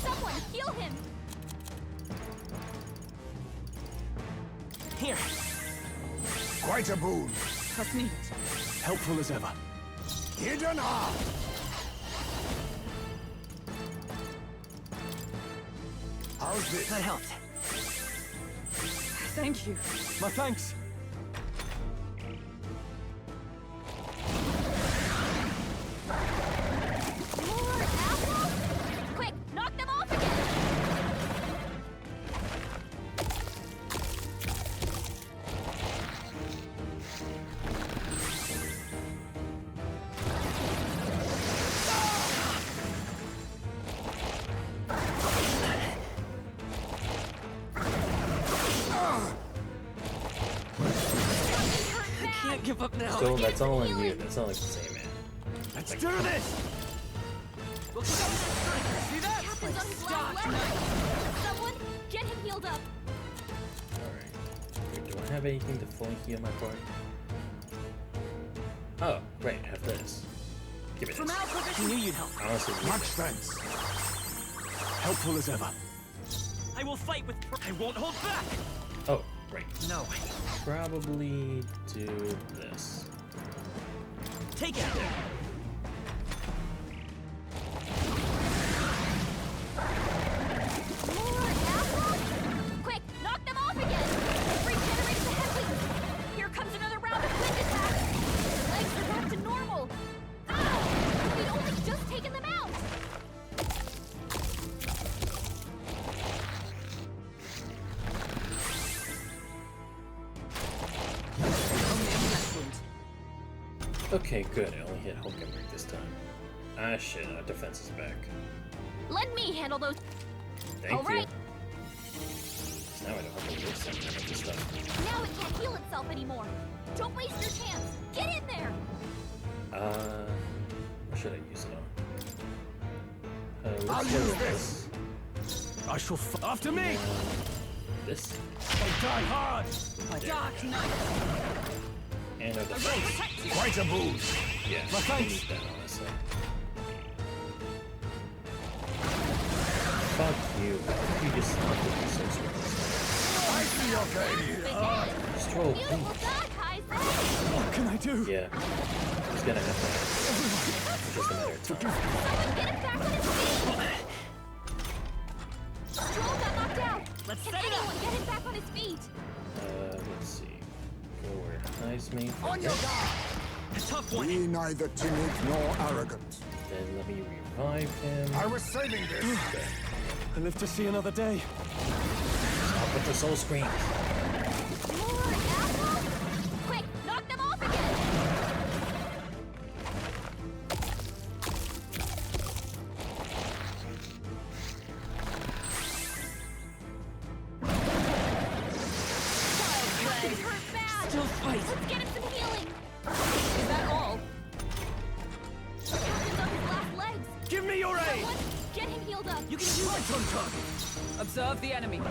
Someone heal him! Here. Quite a boon. That's neat. Helpful as ever. Hidden art. How's this? That helped. Thank you. My thanks. More apples? Quick, knock them off again! I can't give up now. So that's all on you. That's all I can say, man. Let's do this! See that? Captain's on his last leg! Someone, get him healed up! Alright. Do I have anything to fully heal my party? Oh, right, I have this. Give me this. I knew you'd help. Honestly, Much thanks. Helpful as ever. I will fight with I won't hold back! Oh, right. No. Probably do this. Take it! More apples? Quick, knock them off again! Regenerate the headwinds! Here comes another round of wind attacks! Their legs are back to normal! Ow! We'd only just taken them out! Okay, good. I only hit Hulkenberg this time. Ah, shit. Our defense is back. Let me handle those. Thank All right. you. So now I don't have to waste some of this stuff. Now it can't heal itself anymore. Don't waste your chance. Get in there. What should I use it on? I'll Let's use go this. I shall after me. This. I die hard. Dark Knight. And our defense. Quite a boost. Yeah, My I thanks. need that, honestly. Fuck you. You just want to be so sweet. I see your game. Stroll, Beautiful please. dog, Heisman. What can I do? Yeah. He's gonna have that. It's just a matter of time. Someone get him back on his feet. Stroll got knocked out. Can anyone get him back on his feet? Let's see. Go where Heisman. On your guard! A tough one. Be neither timid nor arrogant. Then let me revive him. I was saving this. Okay. I live to see another day. Stop with the soul scream. More apples? Quick, knock them off again. Captain's hurt bad. Still fight. Let's get him some healing. Is that all? Captain's on his last legs. Give me your aid. Someone, get him healed up. You can use it on target. Observe the enemy.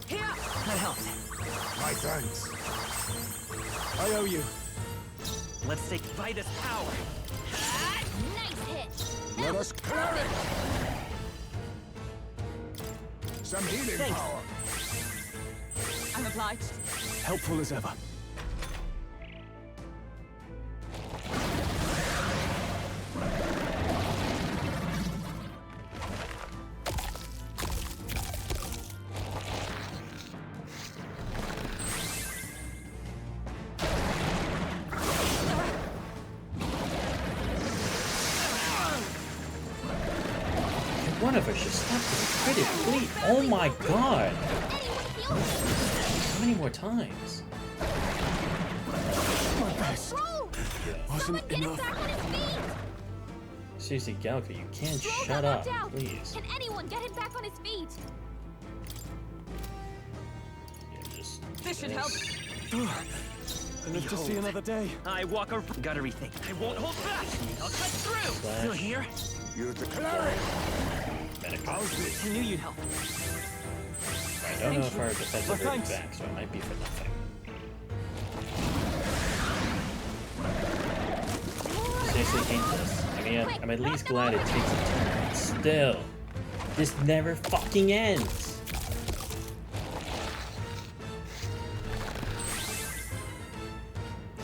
Here. That helped. My thanks. I owe you. Let's take Vitus power. Nice hit. Let us clear it. Some healing Thanks. power. I'm obliged. Helpful as ever. One of us should stop this credit, please. Oh my god. How many more times? My best. Wasn't Get him enough. back on his feet. Seriously, Galka, you can't Stroll shut got up, knocked out. please. Can anyone get him back on his feet? Yeah, just This should help. I live to see another day. I walk a... Gotta rethink. I won't hold back. I'll cut through. Slash. Still here? You're the cleric. How's this? I knew you'd help. I don't know if our defensive will be back, so it might be for nothing. Seriously hate this. I mean, I'm at least glad it takes a turn. But still, this never fucking ends.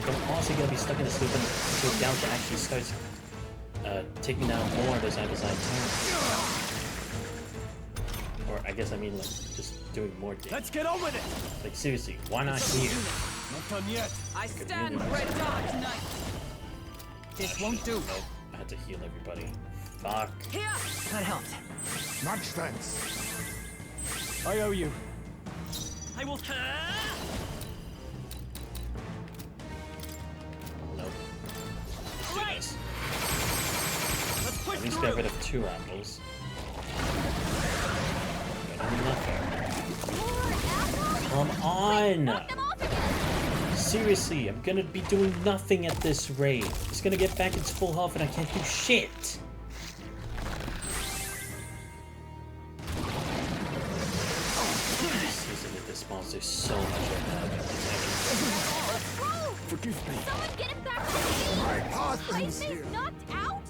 I'm also gonna be stuck in this loop until Galka actually starts taking down more of those Amazon turns. Or I guess I mean like just doing more damage. Let's get on with it. Like seriously, why not here? Not done yet. I stand red dark knight. This won't do. Nope. I had to heal everybody. Fuck. Here. That helped. Much thanks. I owe you. I will. Nope. Let's do this. Let's push At least through. get rid of 2 apples. Nothing. Come on! Seriously, I'm gonna be doing nothing at this rate. It's gonna get back its full health and I can't do shit! Season with this monster so much right now. Forgive me. Someone get him back to the My path ends He's here. knocked out?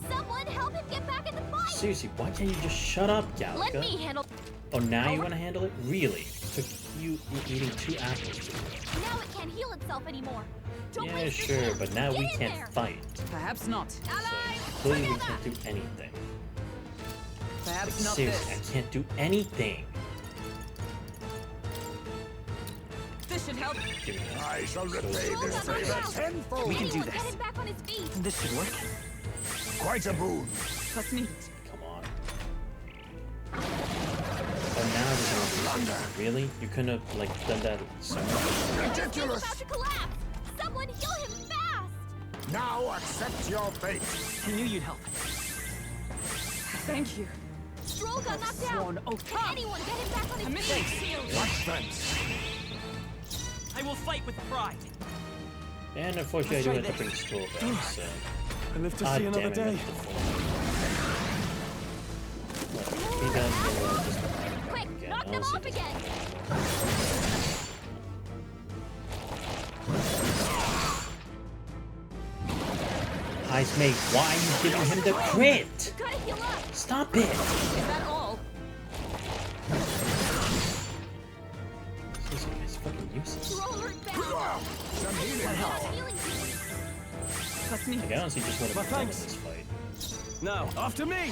Someone help him get back in the fight! Seriously, why can't you just shut up, Galka? Let me handle. Oh, now you want to handle it? Really? Took you eating 2 apples to do it. Now it can't heal itself anymore. Don't Yeah, waste your sure, chance. but now Get we in can't there. fight. Perhaps not. Clearly we can't do anything. Perhaps Like, not seriously, this. I can't do anything. This should help. Give me that. I shall repay So- this favor tenfold. We can do this. Get him back on his feet. This should work. Quite a boon. That's neat. Come on. Oh, now this is really? You couldn't have, like, done that sooner? Ridiculous. He's about to collapse. Someone heal him fast. Now accept your fate. I knew you'd help. Thank you. Stroll got knocked out. Can anyone get him back on his feet? Much thanks. I will fight with pride. And unfortunately, I do have to bring Stroll back, so... I live to Ah, see another damn it, I day. meant to fall. Whatever. He does go just revive Quick, again. knock them Honestly, off again. Ice mate, why are you giving him the crit? Gotta heal up. Stop it! Is that all? This guy's fucking useless. Stroll hurt bad. Some healing. Healing. That's neat. Like, I honestly just want to Well, be done with thanks. this fight. Now, after me.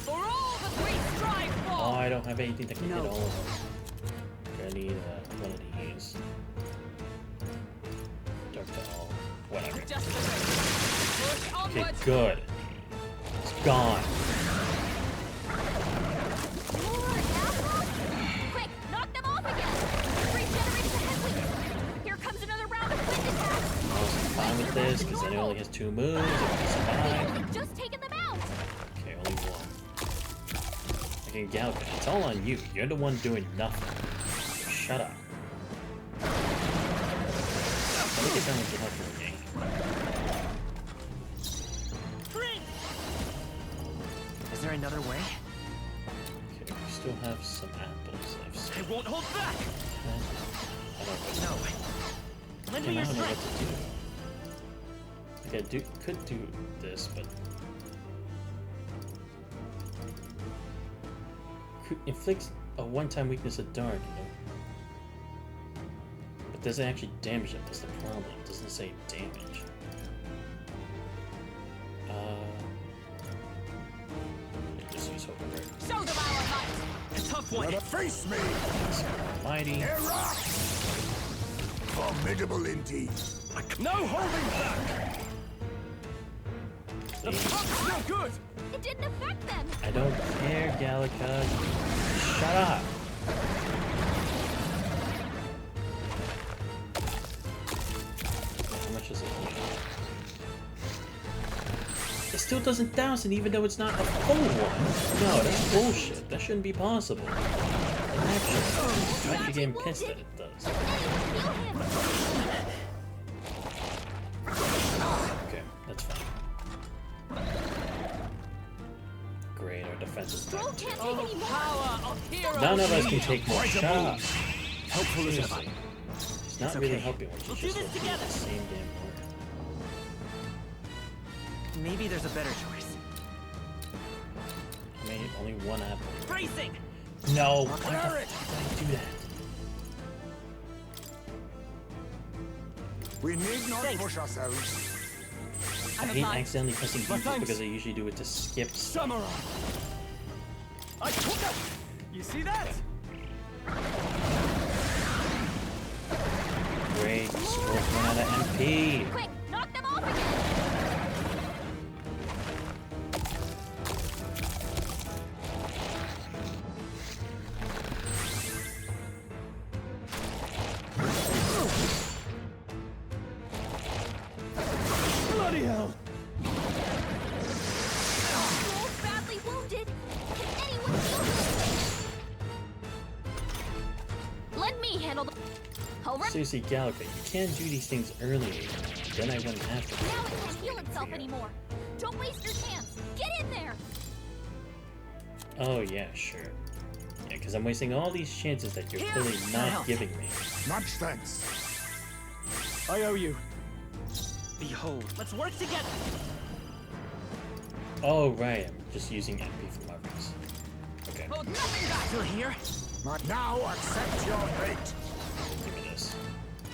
For all that we strive for. Oh, I don't have anything that can hit all of them. Gonna need one of these. Dark to all. Whatever. Just the way. Push Okay, onwards. good. It's gone. Quick, knock them off again. Regenerate the headwinds. Here comes another round of wind attacks. I was fine with this because it only has 2 moves. It can survive. They've just taken them out. Okay, only 1. Again, Galka, it's all on you. You're the one doing nothing. So shut up. Let me get down with the help for the game. Is there another way? Okay, we still have some apples. I've seen. I won't hold back. I don't know. No. Lend Yeah, me I your don't know what strength. to do. Like, I could do this, but... Inflicts a one-time weakness at dark, you know? But doesn't actually damage it, that's the problem. It doesn't say damage. Just use Hope and Break. Show them our might. A tough one. Let her face me. Almighty. Iraq. Formidable indeed. No holding back. The puck's no good. It didn't affect them. I don't care, Gallica. Shut up. How much is it here? It still doesn't douse it even though it's not a full one. No, that's bullshit. That shouldn't be possible. Actually, I'm actually getting pissed that it does. Okay, that's fine. our defenses back. Can't take any more. None of us can take more Incredible. shots. Helpful as ever. Seriously. It's not It's really okay. helping when she's just repeating the same damn word. Maybe there's a better choice. I mean, only one apple. Racing! No! Why the fuck did I do that? We need not push ourselves. I hate accidentally pressing B because I usually do it to skip stuff. Samurai! I took it! You see that? Great, Scroll's run out of MP. Quick, knock them off again. Bloody hell! Scroll's badly wounded. Can anyone heal him? Let me handle the. I'll run. Seriously, Gallagher, you can't do these things early. Then I wouldn't have to. Now it can't heal itself anymore. Don't waste your chance. Get in there. Oh yeah, sure. Yeah, because I'm wasting all these chances that you're clearly not giving me. Much thanks. I owe you. Behold, let's work together. Oh right, I'm just using MP for others. Okay. Oh, nothing got still here. Now accept your fate. Give me this.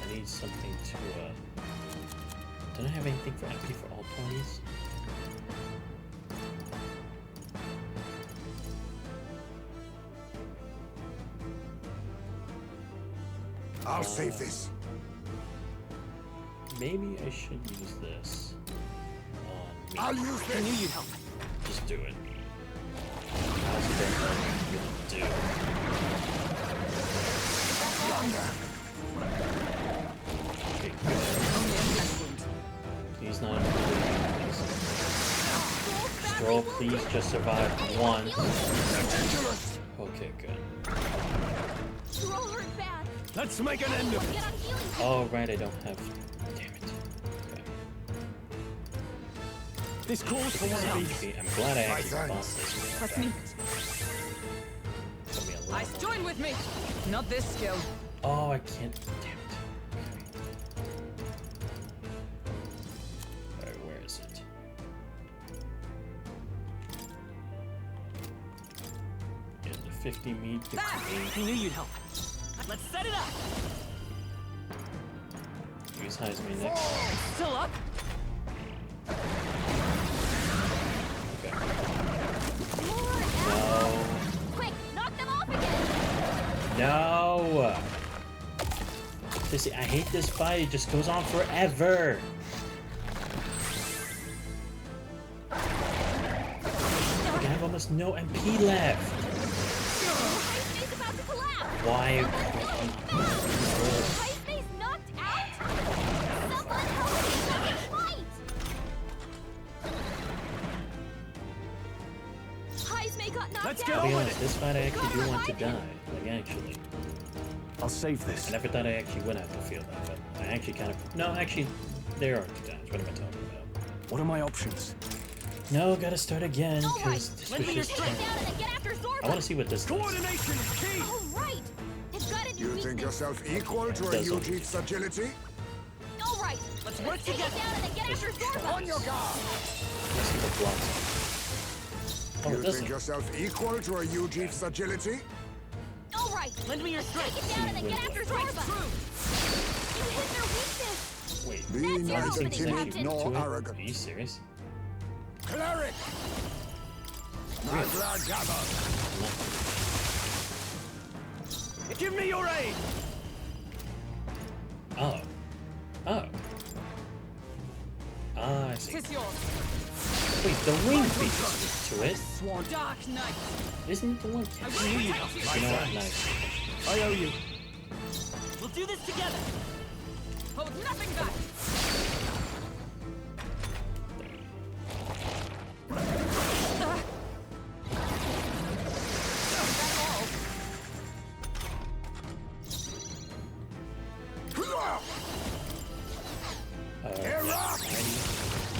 I need something to don't I have anything for MP for all parties? I'll save this. Maybe I should use this on me. I'll use this. I knew you'd help. Just do it. I also don't know what you're gonna do. Okay, good. Please not Scroll, please just survive once. Okay, good. Scroll hurt bad. Let's make an end of it. Get on healing. Oh right, I don't have. Damn it. Okay. This calls for one of these. I'm glad I actually bossed this. Trust me. Took me a lot Ice, more. join with me. Not this skill. Oh, I can't. Damn it. Okay. Alright, where is it? Yeah, the 50 meat. I knew you'd help. Let's set it up. Use Heisman next. Still up? Okay. No. Quick, knock them off again. No. I hate this fight. It just goes on forever. I have almost no MP left. He's about to collapse. Why? Heisman's knocked out. Someone help me fight. Heisman got knocked Let's out. go. To be honest, this fight I actually do want to die. Like actually. I'll save this. I never thought I actually would have to feel that, but I actually kind of. No, actually, there are 2 times. What am I talking about? What are my options? No, gotta start again, All right, because this let was me just. straight down and then get after Zorba. I want to see what this does. Coordination is key. All right. It's got a new You think weakness. yourself equal to a Does new chief's agility? All right. Let's work Take it together. down and then get after Zorba. On your guard. Let's see what blocks. Oh, You it doesn't. think yourself equal to a new chief's agility? All right. Lend me your strength. Take it down and then get after Zorba. You hit their weakness. Wait. Be That's your neither opening, timid Captain. nor Are arrogant. you serious? Cleric! Magla Gabba! Give me your aid. Oh. Oh. Ah, I see. Tis yours. Wait, the wing features to it. Swan. Dark Knight. Isn't the one catching you? You know what? Nice. I owe you. We'll do this together. Hold nothing back.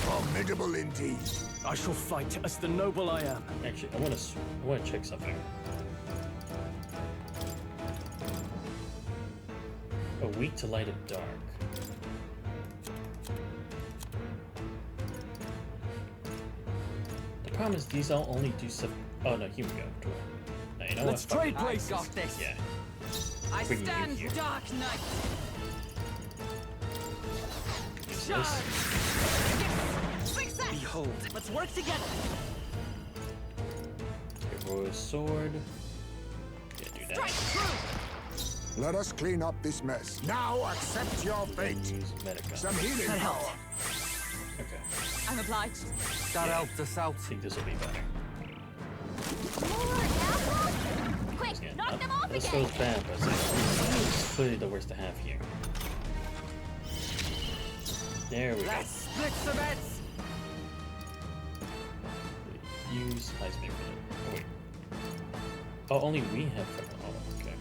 Formidable indeed. I shall fight as the noble I am. Actually, I want to check something. A weak to light and dark. The problem is these all only do stuff. Oh no, here we go. Now, you know Let's what? trade places. I got this. Yeah. I Bring you stand here. Dark Knight. Use Charge! this. Success! Behold. Let's work together. Okay, royal sword. Yeah, do Strike that. true! Let us clean up this mess. Now accept your fate. Use medica. Some healing That helped. power. Okay. I'm obliged. That helped us out. I think this will be better. More apples? Quick, Yeah, knock them off this again! goes bad, but it's clearly the worst to have here. There we go. Let's split some bets! Use Heisman for that. Oh, wait. Oh, only we have fucking. Oh, okay.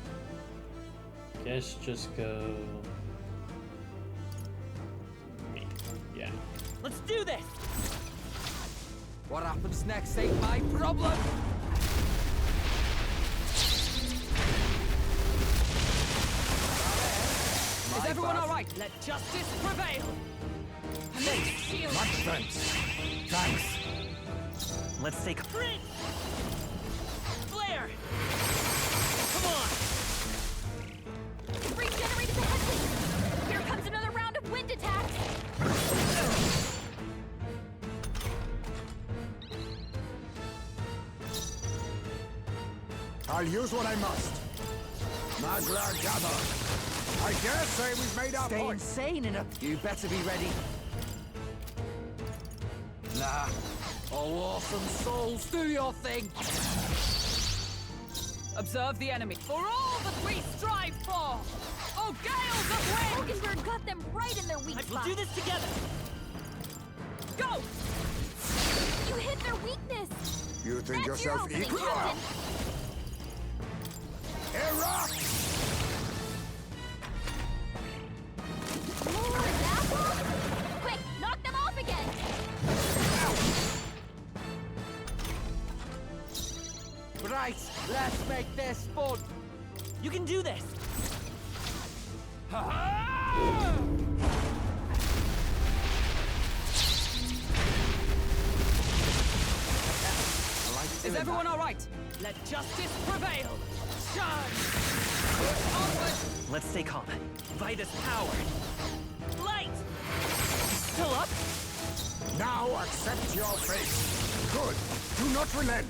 Guess just go. Me. Yeah. Let's do this! What happens next ain't my problem! Is everyone alright? Let justice prevail! Shield! Much thanks. Thanks. Let's take. Prince! Flare! Come on! Regenerated the headwind! Here comes another round of wind attacks! I'll use what I must. Magla gather. I dare say we've made our Stay point. insane in a... You better be ready. Nah. Oh, awesome souls, do your thing! Observe the enemy. For all that we strive for! Oh, gales of wind! Mockingbird got them right in their weak We'll spot! do this together! Go! You hit their weakness! You think That's your yourself opening, equal? Captain! Erupt! More apples? Quick, knock them off again! Right, let's make this fun! You can do this! Ha-ha! Is everyone alright? Let justice prevail! Charge! Onward! Let's stay calm. Vitus power. Light! Still up? Now accept your fate. Good. Do not relent.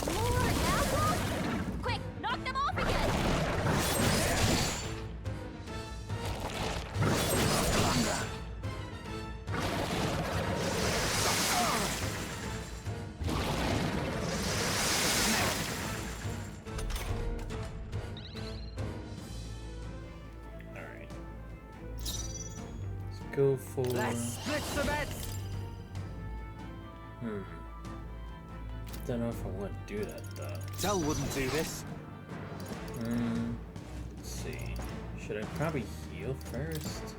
More apples? Quick, knock them off again! Alright. Let's go for. Let's split some bets! Don't know if I want to do that though. Dell wouldn't do this. Let's see. Should I probably heal first?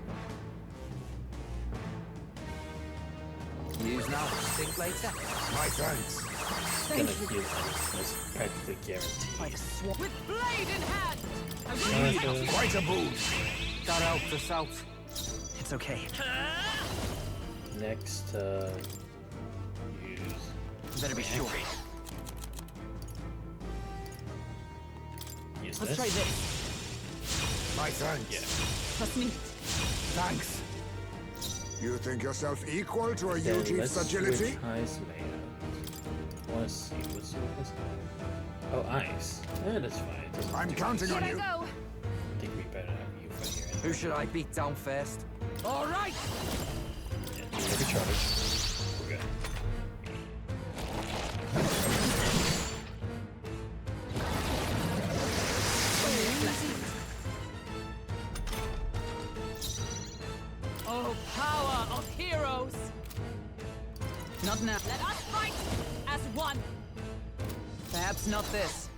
Use now, think later. My thanks. Gonna heal first. That's practically guaranteed. With blade in hand! I will Alright, protect you! Quite a boost. That helped us out. It's okay. Next, use. Better be sure. Use Let's this. try this. My thanks. Yeah. Trust me. Thanks. You think yourself equal to a Okay, Eugene's let's agility? switch ice layout. I want to see what's this. Oh, ice. Yeah, that's fine. It doesn't I'm do counting much. on you. I think we better have you for here. Who should I beat down first? All right! Yeah, do every charge. We're good. Oh, power of heroes! Not now. Let us fight as one! Perhaps not this.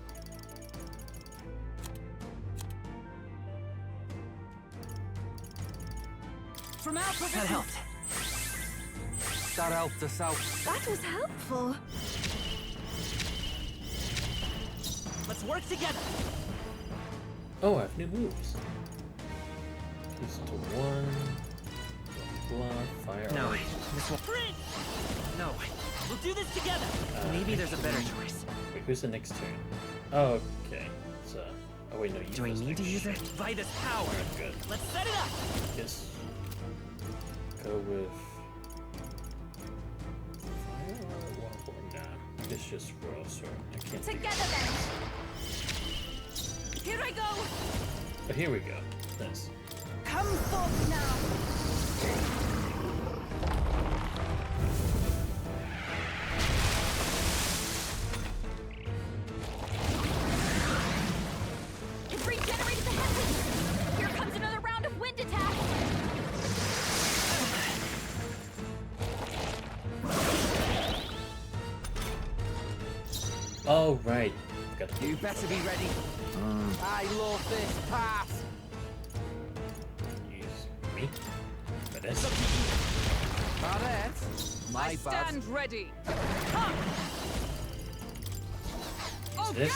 from our position. That helped. That helped us out. That was helpful. Let's work together. Oh, I have new moves. Just to one. Block, fire. No, arc. this won't. No. We'll do this together. Maybe there's a better choice. Wait, who's the next turn? Oh, okay. So, oh wait, no. You Do I need to use it? Vitus power. Good. Let's set it up. Yes. Go with fire or nah. It's just raw sword. I can't. Together then. Here I go. But here we go. Nice. Come forth now. It regenerated the headwind. Here comes another round of wind attack. Oh right. You better be ready. I love this path. Use me. But that's My I bad. stand ready. Come. Oh, this?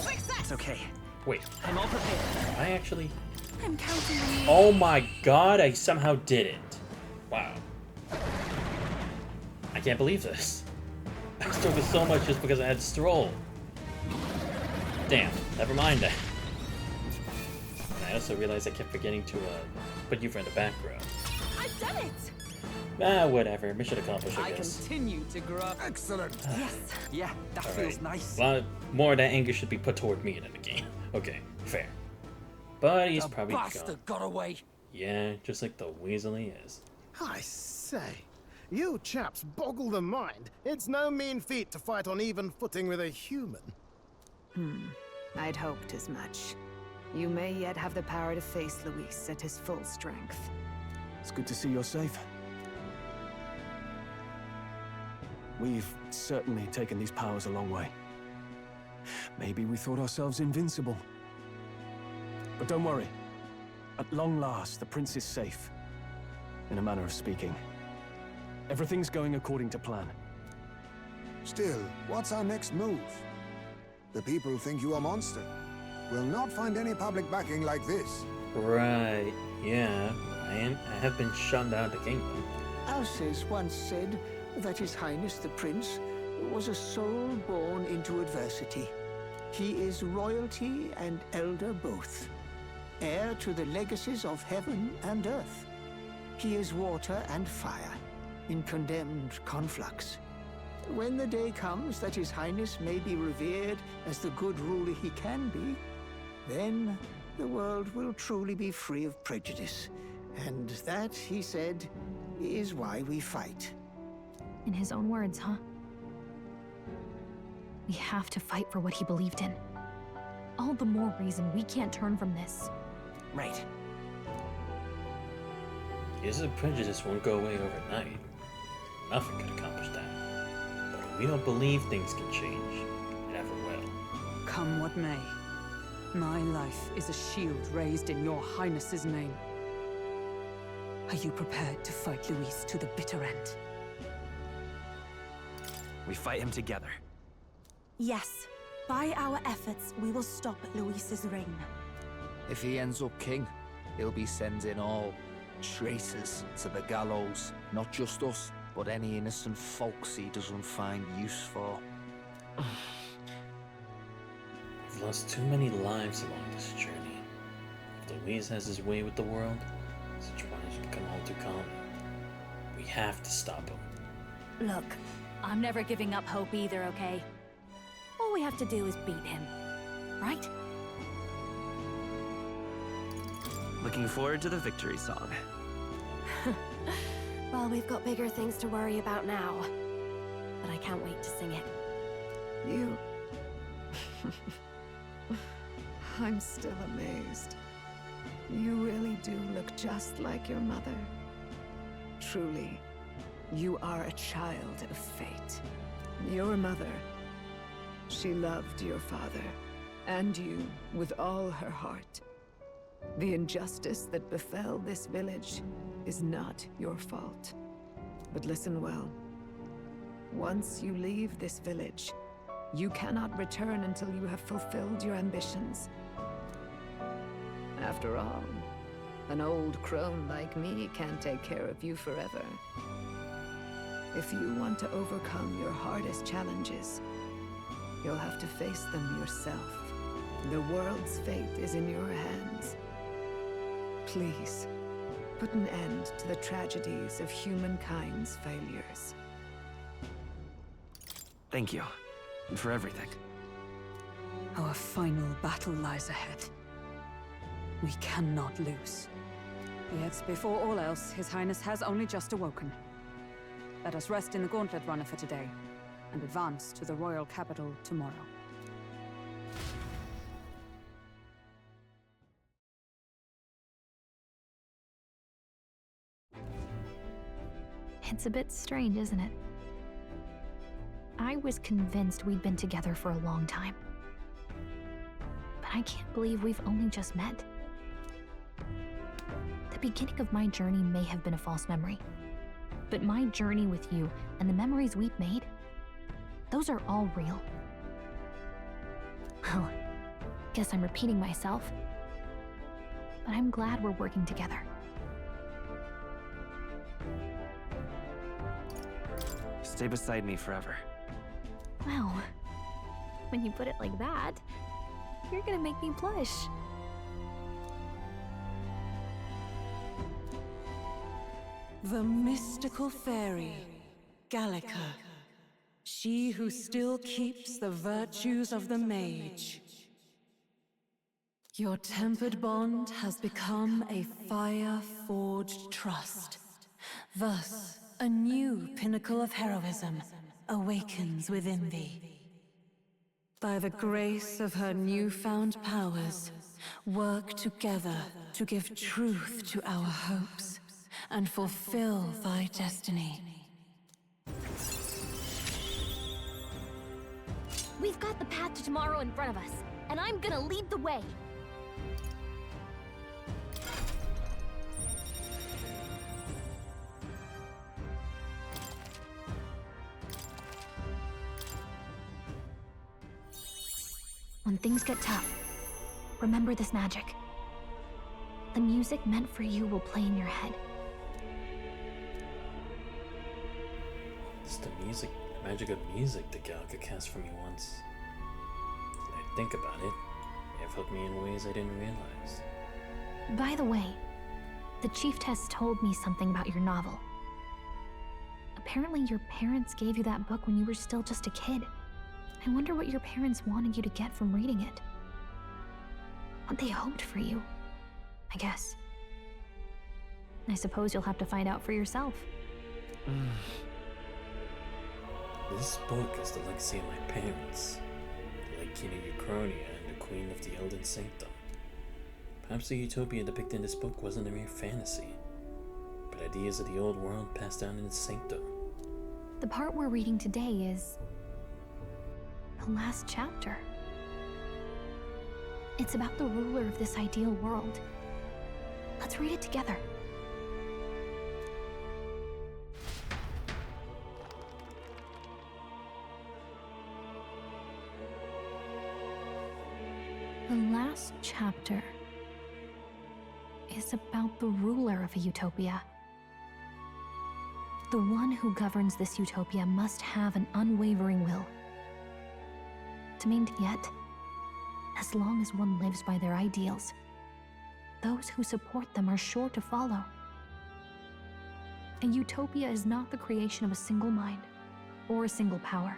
Success. It's okay. Wait. I'm all prepared. I actually. I'm counting on you. Oh my god! I somehow did it. Wow. I can't believe this. I struggled so much just because I had Stroll. Damn, never mind that. And I also realized I kept forgetting to put you in the back row. I've done it. Ah, whatever. Mission accomplished, I I guess. continue to grow. Excellent. Yes. Yeah, that All feels right. nice. Well, more of that anger should be put toward me than the game. Okay, fair. But he's The probably bastard gone. got away. Yeah, just like the weasel he is. I say, you chaps boggle the mind. It's no mean feat to fight on even footing with a human. I'd hoped as much. You may yet have the power to face Luis at his full strength. It's good to see you're safe. We've certainly taken these powers a long way. Maybe we thought ourselves invincible. But don't worry. At long last, the prince is safe. In a manner of speaking. Everything's going according to plan. Still, what's our next move? The people think you a monster. Will not find any public backing like this. Right, yeah. I have been shunned out of the kingdom. Alces once said that His Highness the Prince was a soul born into adversity. He is royalty and elder both, heir to the legacies of heaven and earth. He is water and fire, in condemned conflux. When the day comes that His Highness may be revered as the good ruler he can be, then the world will truly be free of prejudice. And that, he said, is why we fight. In his own words, huh? We have to fight for what he believed in. All the more reason we can't turn from this. Right. His prejudice won't go away overnight. Nothing could accomplish that. But we don't believe things can change. It never will. Come what may. My life is a shield raised in your highness's name. Are you prepared to fight Luis to the bitter end? We fight him together. Yes. By our efforts, we will stop Luis's reign. If he ends up king, he'll be sending all traitors to the gallows. Not just us, but any innocent folks he doesn't find use for. We've lost too many lives along this journey. If Luis has his way with the world, such ones will become all too common. We have to stop him. Look, I'm never giving up hope either, okay? All we have to do is beat him, right? Looking forward to the victory song. Well, we've got bigger things to worry about now. But I can't wait to sing it. You... I'm still amazed. You really do look just like your mother. Truly, you are a child of fate. Your mother, she loved your father, and you with all her heart. The injustice that befell this village is not your fault. But listen well. Once you leave this village, you cannot return until you have fulfilled your ambitions. After all, an old crone like me can't take care of you forever. If you want to overcome your hardest challenges, you'll have to face them yourself. The world's fate is in your hands. Please, put an end to the tragedies of humankind's failures. Thank you. And for everything. Our final battle lies ahead. We cannot lose. Yet, before all else, His Highness has only just awoken. Let us rest in the Gauntlet Runner for today, and advance to the royal capital tomorrow. It's a bit strange, isn't it? I was convinced we'd been together for a long time. But I can't believe we've only just met. The beginning of my journey may have been a false memory. But my journey with you and the memories we've made, those are all real. Well, guess I'm repeating myself. But I'm glad we're working together. Stay beside me forever. Well, when you put it like that, you're gonna make me blush. The mystical fairy, Gallica. She who still keeps the virtues of the mage. Your tempered bond has become a fire-forged trust. Thus, a new pinnacle of heroism awakens within thee. By the grace of her newfound powers, work together to give truth to our hopes and fulfill thy destiny. We've got the path to tomorrow in front of us, and I'm gonna lead the way. When things get tough, remember this magic. The music meant for you will play in your head. It's the music, the magic of music that Gallica cast for me once. I think about it, it have helped me in ways I didn't realize. By the way, the chiefess told me something about your novel. Apparently your parents gave you that book when you were still just a kid. I wonder what your parents wanted you to get from reading it. What they hoped for you, I guess. I suppose you'll have to find out for yourself. This book is the legacy of my parents, the late King of Uchronia and the Queen of the Elden Sanctum. Perhaps the utopia depicted in this book wasn't a mere fantasy, but ideas of the old world passed down in its sanctum. The part we're reading today is the last chapter. It's about the ruler of this ideal world. Let's read it together. The last chapter is about the ruler of a utopia. The one who governs this utopia must have an unwavering will. Yet, as long as one lives by their ideals, those who support them are sure to follow. A utopia is not the creation of a single mind or a single power.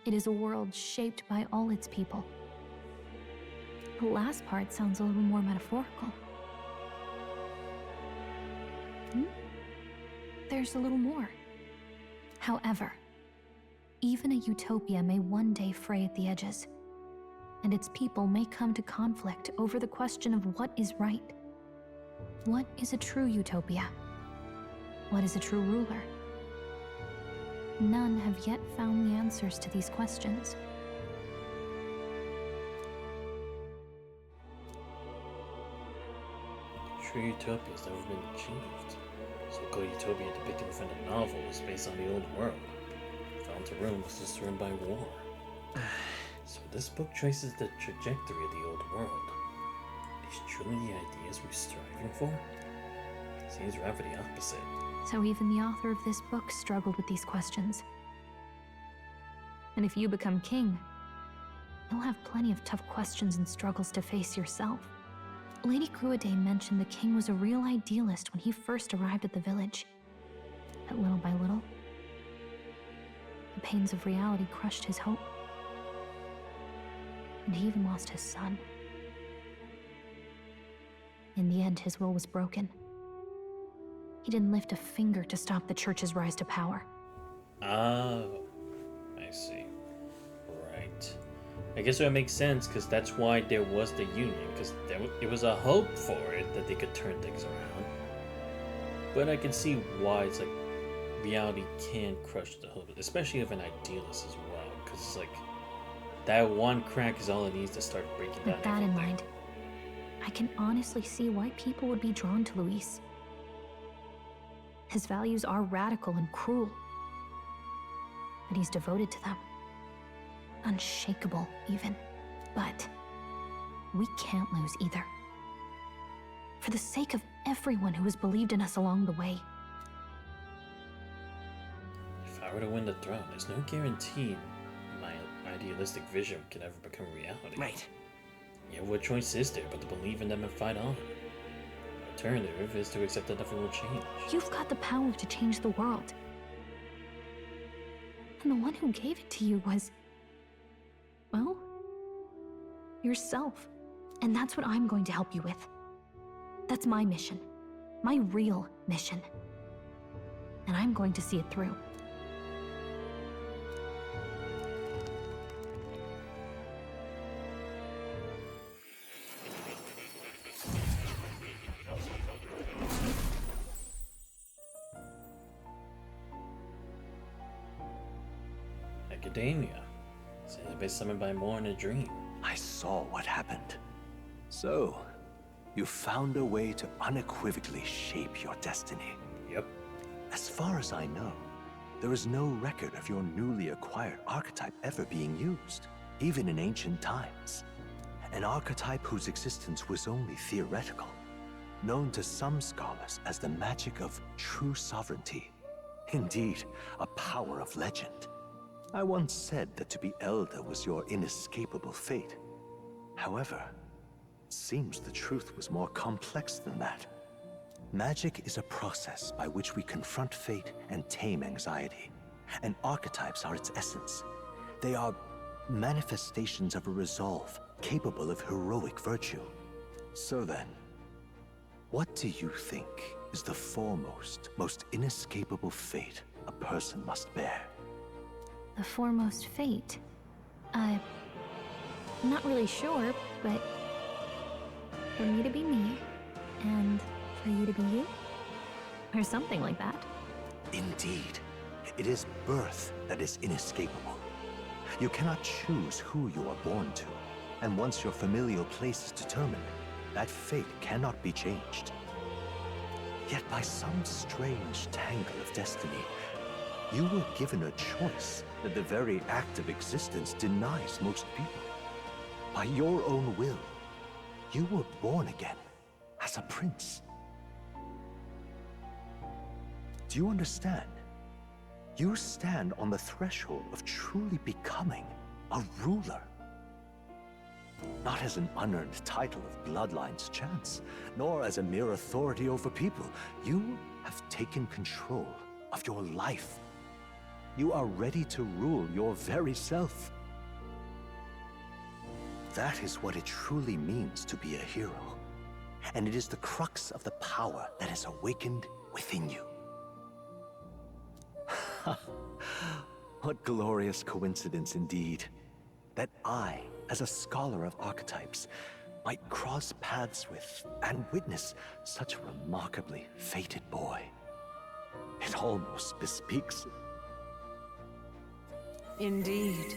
It is a world shaped by all its people. The last part sounds a little more metaphorical. There's a little more. However, even a utopia may one day fray at the edges, and its people may come to conflict over the question of what is right. What is a true utopia? What is a true ruler? None have yet found the answers to these questions. true utopia has never been achieved. So-called utopia depicted within the novel is based on the old world. Found to ruin was destroyed by war. So this book traces the trajectory of the old world. Is truly the ideas we're striving for? Seems rather the opposite. So even the author of this book struggled with these questions. And if you become king, you'll have plenty of tough questions and struggles to face yourself. Lady Gruadane mentioned the king was a real idealist when he first arrived at the village. But little by little, the pains of reality crushed his hope. And he even lost his son. In the end, his will was broken. He didn't lift a finger to stop the church's rise to power. Oh, I see. Right. I guess that makes sense, because that's why there was the union, because it was a hope for it that they could turn things around. But I can see why it's like reality can crush the hope, especially of an idealist as well, because it's like that one crack is all it needs to start breaking down. With that in mind, I can honestly see why people would be drawn to Luis. His values are radical and cruel, but he's devoted to them. Unshakable, even. But we can't lose either. For the sake of everyone who has believed in us along the way. If I were to win the throne, there's no guarantee my idealistic vision can ever become reality. Right. Yeah, what choice is there but to believe in them and fight on? The alternative is to accept that nothing will change. You've got the power to change the world. And the one who gave it to you was, well, yourself. And that's what I'm going to help you with. That's my mission. My real mission. And I'm going to see it through. Academia. Said they've been summoned by more in a dream. I saw what happened. So, you found a way to unequivocally shape your destiny. Yep. As far as I know, there is no record of your newly acquired archetype ever being used, even in ancient times. An archetype whose existence was only theoretical, known to some scholars as the magic of true sovereignty. Indeed, a power of legend. I once said that to be elder was your inescapable fate. However, it seems the truth was more complex than that. Magic is a process by which we confront fate and tame anxiety, and archetypes are its essence. They are manifestations of a resolve capable of heroic virtue. So then, what do you think is the foremost, most inescapable fate a person must bear? The foremost fate? I'm not really sure, but for me to be me, and for you to be you? Or something like that. Indeed. It is birth that is inescapable. You cannot choose who you are born to, and once your familial place is determined, that fate cannot be changed. Yet by some strange tangle of destiny, you were given a choice that the very act of existence denies most people. By your own will, you were born again as a prince. Do you understand? You stand on the threshold of truly becoming a ruler. Not as an unearned title of bloodline's chance, nor as a mere authority over people. You have taken control of your life. You are ready to rule your very self. That is what it truly means to be a hero. And it is the crux of the power that is awakened within you. What glorious coincidence indeed, that I, as a scholar of archetypes, might cross paths with and witness such a remarkably fated boy. It almost bespeaks. Indeed,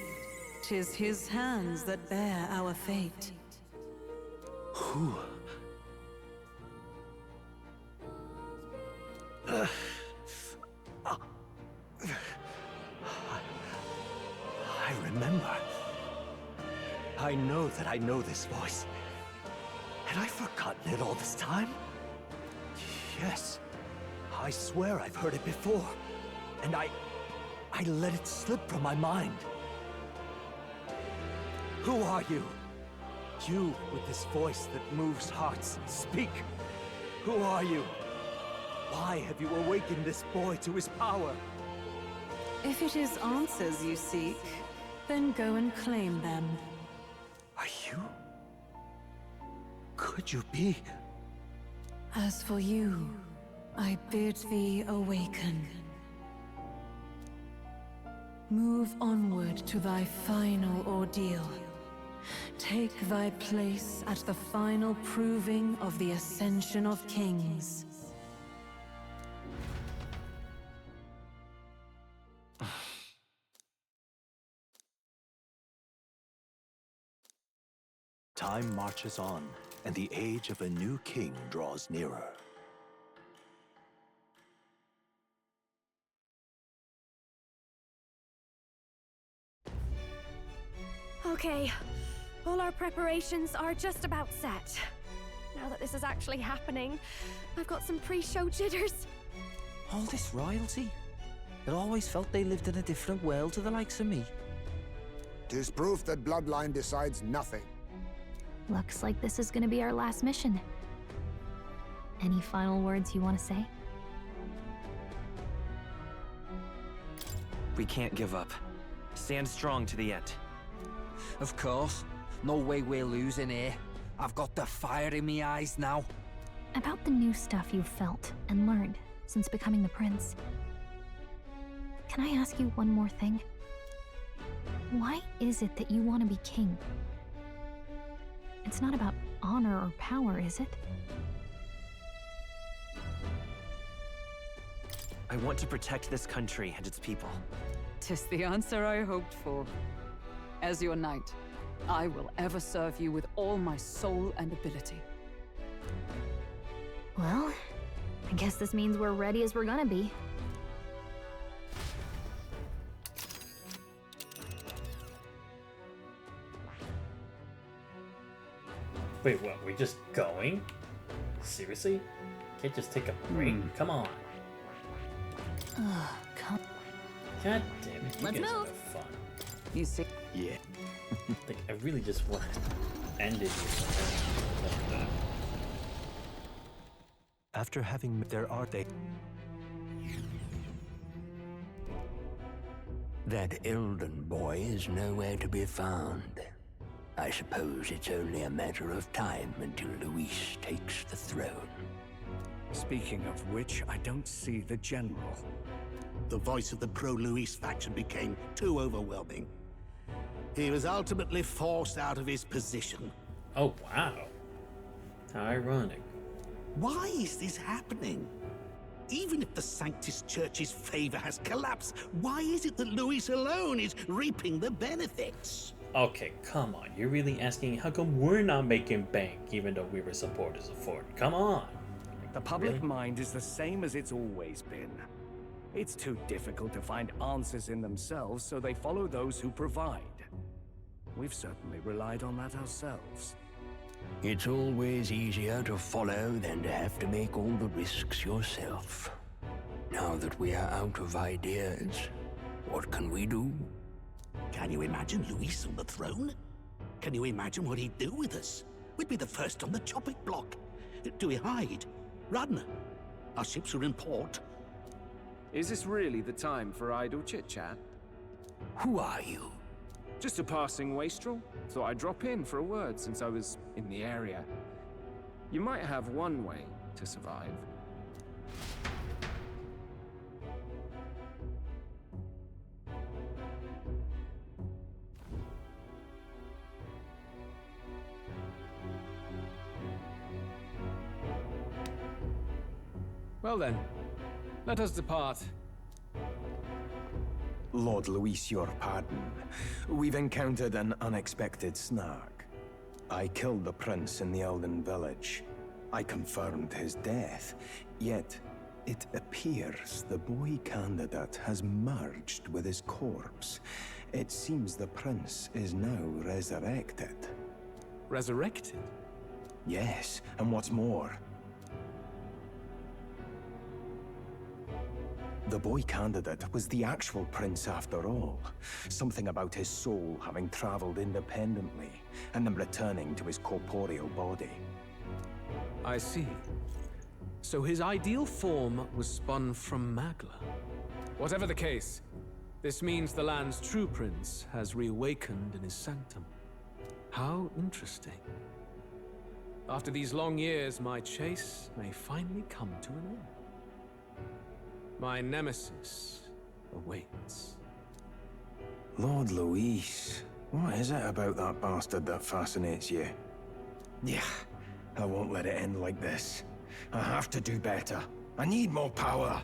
'tis his hands that bear our fate. Who? remember. I know that I know this voice. Had I forgotten it all this time? Yes. I swear I've heard it before. And I let it slip from my mind. Who are you? You with this voice that moves hearts. Speak. Who are you? Why have you awakened this boy to his power? If it is answers you seek, then go and claim them. Are you? Could you be? As for you, I bid thee awaken. Move onward to thy final ordeal. Take thy place at the final proving of the Ascension of Kings. Time marches on, and the age of a new king draws nearer. Okay, all our preparations are just about set. Now that this is actually happening, I've got some pre-show jitters. All this royalty? It always felt they lived in a different world to the likes of me. 'Tis proof that bloodline decides nothing. Looks like this is gonna be our last mission. Any final words you want to say? We can't give up. Stand strong to the end. Of course. No way we're losing here. I've got the fire in me eyes now. About the new stuff you've felt and learned since becoming the prince. Can I ask you one more thing? Why is it that you want to be king? It's not about honor or power, is it? I want to protect this country and its people. 'Tis the answer I hoped for. As your knight, I will ever serve you with all my soul and ability. Well, I guess this means we're ready as we're gonna be. Wait, what? We're just going? Seriously? Can't just take a break? Come on. Come. God damn it, you Let's guys move. have fun. You see? Yeah. Like, I really just want to end it here. After having there are they. That Elden boy is nowhere to be found. I suppose it's only a matter of time until Luis takes the throne. Speaking of which, I don't see the general. The voice of the pro-Luis faction became too overwhelming. He was ultimately forced out of his position. Oh, wow. How ironic. Why is this happening? Even if the Sanctus Church's favor has collapsed, why is it that Luis alone is reaping the benefits? Okay, come on. You're really asking how come we're not making bank even though we were supporters of Ford? Come on. The public Really? mind is the same as it's always been. It's too difficult to find answers in themselves, so they follow those who provide. We've certainly relied on that ourselves. It's always easier to follow than to have to make all the risks yourself. Now that we are out of ideas, what can we do? Can you imagine Luis on the throne? Can you imagine what he'd do with us? We'd be the first on the chopping block. Do we hide? Run? Our ships are in port. Is this really the time for idle chit-chat? Who are you? Just a passing wastrel. Thought I'd drop in for a word since I was in the area. You might have one way to survive. Well then, let us depart. Lord Luis, your pardon. We've encountered an unexpected snag. I killed the prince in the Elden village. I confirmed his death, yet it appears the boy candidate has merged with his corpse. It seems the prince is now resurrected. Resurrected? Yes, and what's more, the boy candidate was the actual prince after all. Something about his soul having traveled independently, and then returning to his corporeal body. I see. So his ideal form was spun from Magla. Whatever the case, this means the land's true prince has reawakened in his sanctum. How interesting. After these long years, my chase may finally come to an end. My nemesis awaits. Lord Luis, what is it about that bastard that fascinates you? Yeah, I won't let it end like this. I have to do better. I need more power.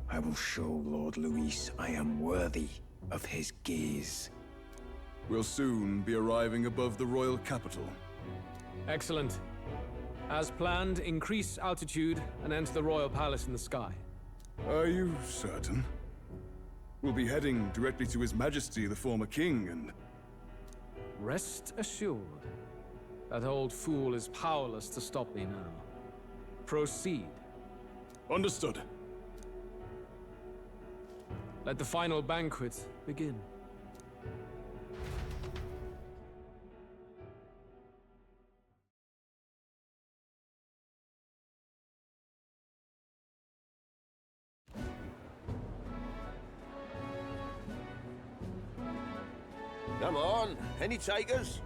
I will show Lord Luis I am worthy of his gaze. We'll soon be arriving above the royal capital. Excellent. As planned, increase altitude and enter the royal palace in the sky. Are you certain? We'll be heading directly to His Majesty, the former king, and... Rest assured, that old fool is powerless to stop me now. Proceed. Understood. Let the final banquet begin. Come on, any takers?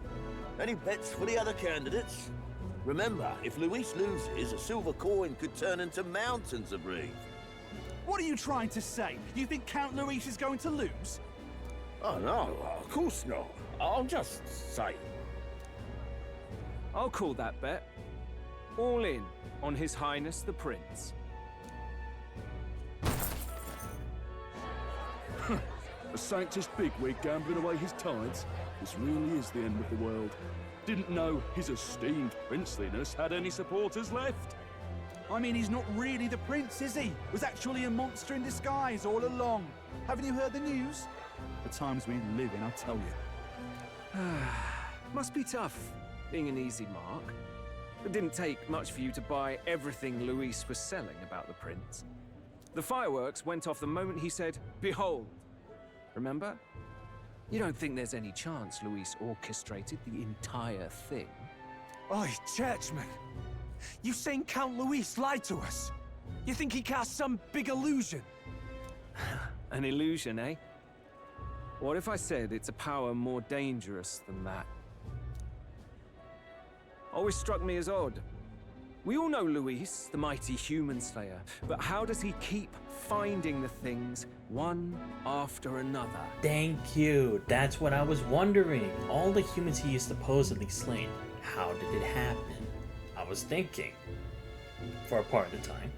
Any bets for the other candidates? Remember, if Luis loses, a silver coin could turn into mountains of Reef. What are you trying to say? You think Count Luis is going to lose? Oh no, of course not. I'm just saying. I'll call that bet. All in on His Highness the Prince. A Sanctus bigwig gambling away his tides? This really is the end of the world. Didn't know his esteemed princeliness had any supporters left. I mean, he's not really the prince, is he? Was actually a monster in disguise all along. Haven't you heard the news? The times we live in, I'll tell you. Must be tough, being an easy mark. It didn't take much for you to buy everything Luis was selling about the prince. The fireworks went off the moment he said, "Behold." Remember? You don't think there's any chance Luis orchestrated the entire thing? Oi, churchman! You've seen Count Luis lie to us? You think he cast some big illusion? An illusion, eh? What if I said it's a power more dangerous than that? Always struck me as odd. We all know Luis, the mighty human slayer, but how does he keep finding the things one after another? Thank you. That's what I was wondering. All the humans he is supposedly slain, how did it happen? I was thinking, for a part of the time,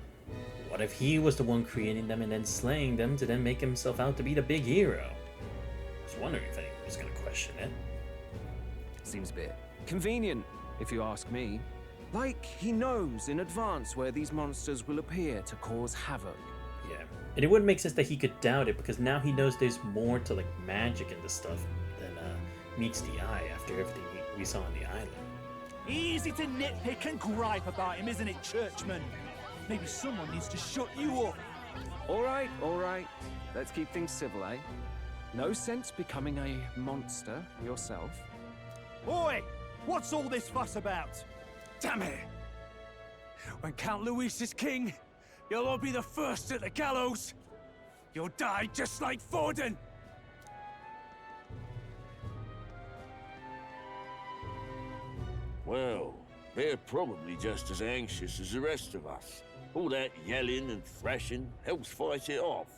what if he was the one creating them and then slaying them to then make himself out to be the big hero? I was wondering if anyone was going to question it. Seems a bit convenient, if you ask me. Like he knows in advance where these monsters will appear to cause havoc. Yeah, and it wouldn't make sense that he could doubt it, because now he knows there's more to like magic and this stuff than meets the eye after everything we saw on the island. Easy to nitpick and gripe about him, isn't it, churchman? Maybe someone needs to shut you up. All right. Let's keep things civil, eh? No sense becoming a monster yourself. Oi! What's all this fuss about? Damn it! When Count Luis is king, you'll all be the first at the gallows. You'll die just like Forden. Well, they're probably just as anxious as the rest of us. All that yelling and thrashing helps fight it off.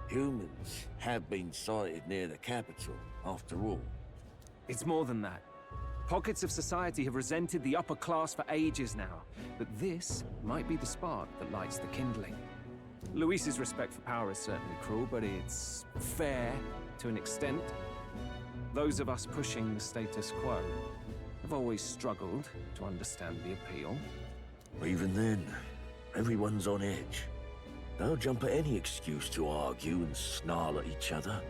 Humans have been sighted near the capital, after all. It's more than that. Pockets of society have resented the upper class for ages now, but this might be the spark that lights the kindling. Luis's respect for power is certainly cruel, but it's fair to an extent. Those of us pushing the status quo have always struggled to understand the appeal. Even then, everyone's on edge. They'll jump at any excuse to argue and snarl at each other.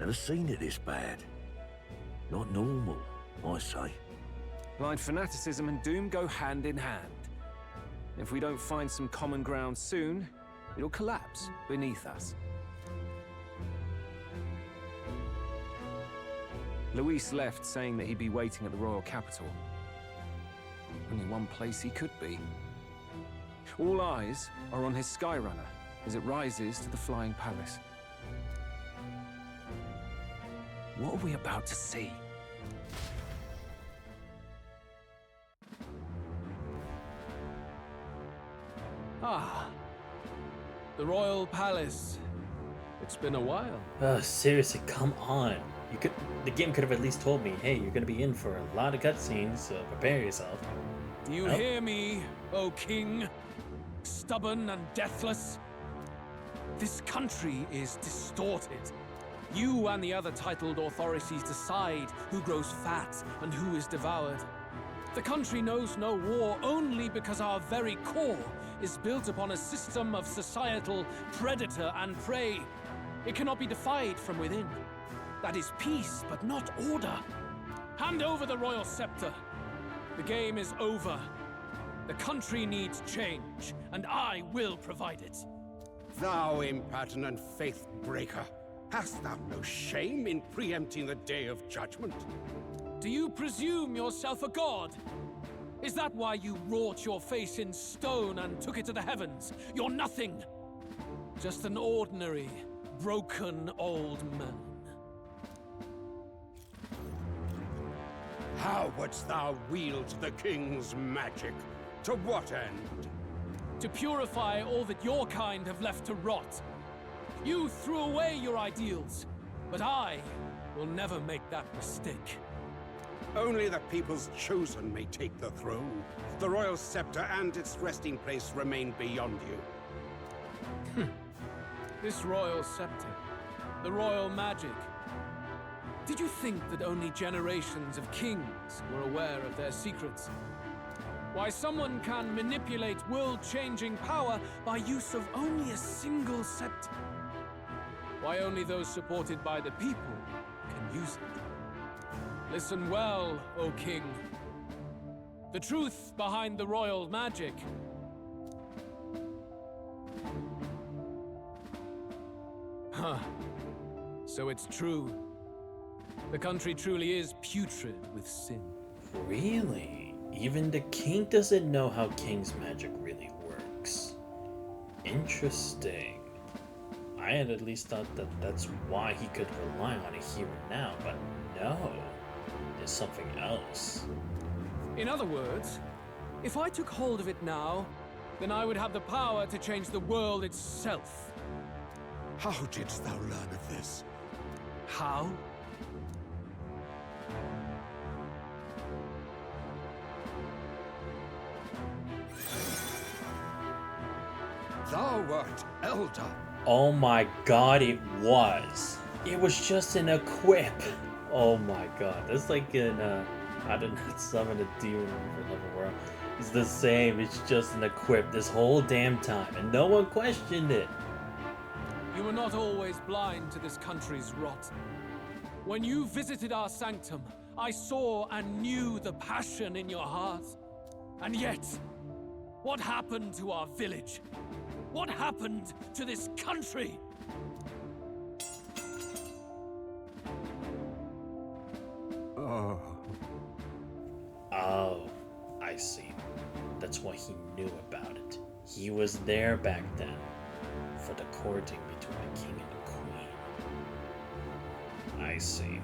Never seen it this bad. Not normal, I say. Blind fanaticism and doom go hand in hand. If we don't find some common ground soon, it'll collapse beneath us. Luis left saying that he'd be waiting at the royal capital. Only one place he could be. All eyes are on his Skyrunner as it rises to the flying palace. What are we about to see? Ah, the royal palace. It's been a while. Seriously, come on. The game could have at least told me, hey, you're gonna be in for a lot of cutscenes, so prepare yourself. Do you hear me, O king? Stubborn and deathless? This country is distorted. You and the other titled authorities decide who grows fat and who is devoured. The country knows no war only because our very core is built upon a system of societal predator and prey. It cannot be defied from within. That is peace, but not order. Hand over the royal scepter. The game is over. The country needs change, and I will provide it. Thou impertinent faith breaker, hast thou no shame in preempting the day of judgment? Do you presume yourself a god? Is that why you wrought your face in stone and took it to the heavens? You're nothing. Just an ordinary, broken old man. How wouldst thou wield the king's magic? To what end? To purify all that your kind have left to rot. You threw away your ideals, but I will never make that mistake. Only the people's chosen may take the throne. The royal scepter and its resting place remain beyond you. This royal scepter, the royal magic. Did you think that only generations of kings were aware of their secrets? Why someone can manipulate world-changing power by use of only a single scepter? Why only those supported by the people can use it? Listen well, O king. The truth behind the royal magic. Huh. So it's true. The country truly is putrid with sin. Really? Even the king doesn't know how king's magic really works. Interesting. I had at least thought that that's why he could rely on it here and now, but no. There's something else. In other words, if I took hold of it now, then I would have the power to change the world itself. How didst thou learn of this? How? Thou wert elder. Oh my god, it was. It was just an equip. Oh my god. That's like in, I did not summon a demon for another world. It's the same, it's just an equip this whole damn time, and no one questioned it. You were not always blind to this country's rot. When you visited our sanctum, I saw and knew the passion in your heart. And yet, what happened to our village? What happened to this country? Oh. Oh, I see. That's why he knew about it. He was there back then for the courting between the king and the queen. I see.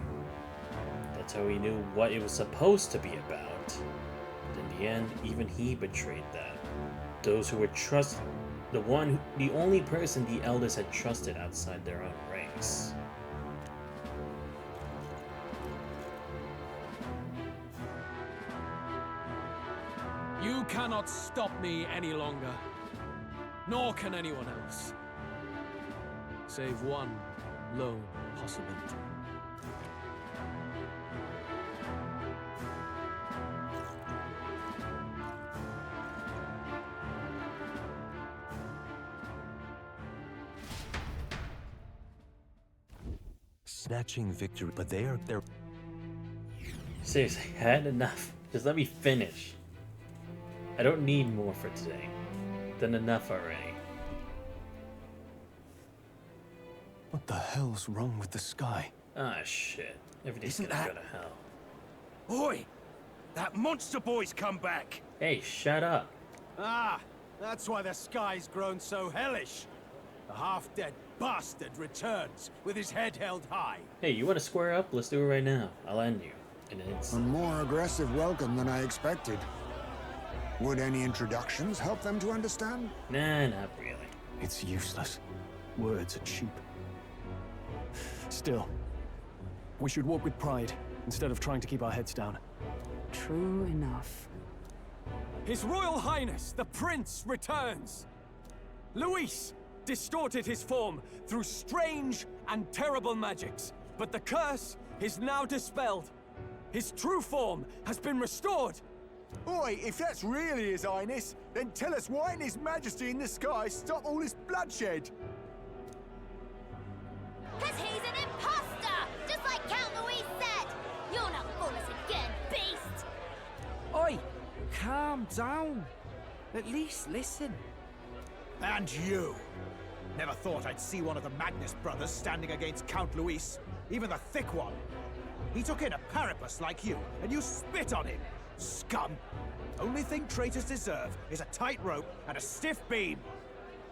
That's how he knew what it was supposed to be about. But in the end, even he betrayed that. Those who were trusted, the only person the elders had trusted outside their own race. You cannot stop me any longer. Nor can anyone else. Save one lone possibility. snatching victory, but they're... Seriously, I had enough. Just let me finish. I don't need more for today. Done enough already. What the hell's wrong with the sky? Ah, shit. Everything's gonna go to hell. Oi! That monster boy's come back! Hey, shut up. Ah, that's why the sky's grown so hellish. The half-dead bastard returns with his head held high. Hey, you wanna square up? Let's do it right now. I'll end you. And it's... A more aggressive welcome than I expected. Would any introductions help them to understand? Nah, not really. It's useless. Words are cheap. Still, we should walk with pride instead of trying to keep our heads down. True enough. His Royal Highness, the Prince, returns! Luis distorted his form through strange and terrible magics, but the curse is now dispelled. His true form has been restored! Oi, if that's really His Highness, then tell us why in His Majesty in the sky stop all this bloodshed? 'Cause he's an imposter! Just like Count Louis said! You're not fool us again, beast! Oi! Calm down. At least listen. And you! Never thought I'd see one of the Magnus brothers standing against Count Luis, even the thick one. He took in a Paripus like you, and you spit on him! Scum! Only thing traitors deserve is a tight rope and a stiff beam.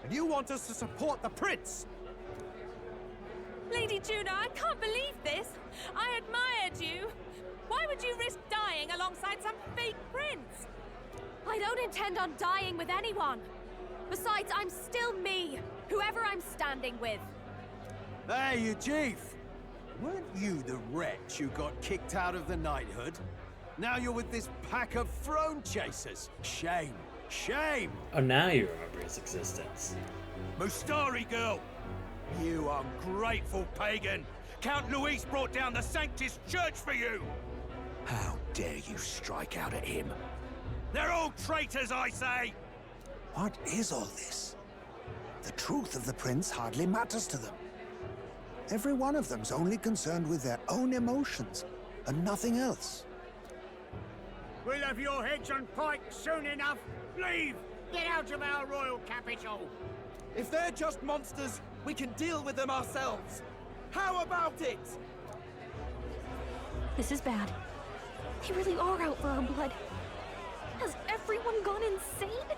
And you want us to support the prince? Lady Juno, I can't believe this! I admired you! Why would you risk dying alongside some fake prince? I don't intend on dying with anyone. Besides, I'm still me, whoever I'm standing with. Hey, you chief! Weren't you the wretch who got kicked out of the knighthood? Now you're with this pack of throne chasers. Shame. Shame! Oh, now you remember his existence. Mustari girl! You ungrateful pagan! Count Luis brought down the Sanctus Church for you! How dare you strike out at him? They're all traitors, I say! What is all this? The truth of the prince hardly matters to them. Every one of them's only concerned with their own emotions, and nothing else. We'll have your heads on pike soon enough. Leave! Get out of our royal capital! If they're just monsters, we can deal with them ourselves. How about it? This is bad. They really are out for our blood. Has everyone gone insane?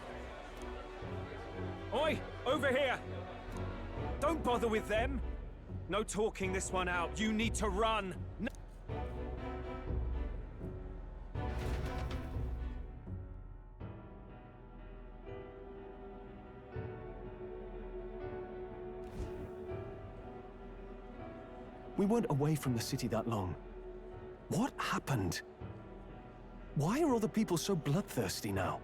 Oi! Over here! Don't bother with them! No talking this one out. You need to run! No We weren't away from the city that long. What happened? Why are all the people so bloodthirsty now?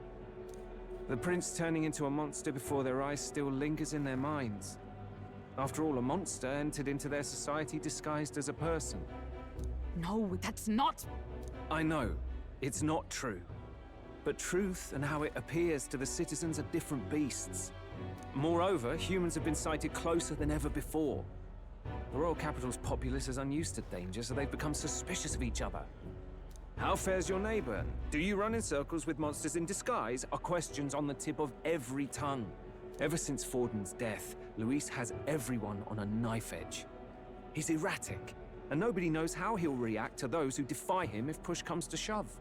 The prince turning into a monster before their eyes still lingers in their minds. After all, a monster entered into their society disguised as a person. No, that's not... I know, it's not true. But truth and how it appears to the citizens are different beasts. Moreover, humans have been sighted closer than ever before. The royal capital's populace is unused to danger, so they've become suspicious of each other. How fares your neighbor? Do you run in circles with monsters in disguise? Are questions on the tip of every tongue. Ever since Forden's death, Luis has everyone on a knife edge. He's erratic, and nobody knows how he'll react to those who defy him if push comes to shove.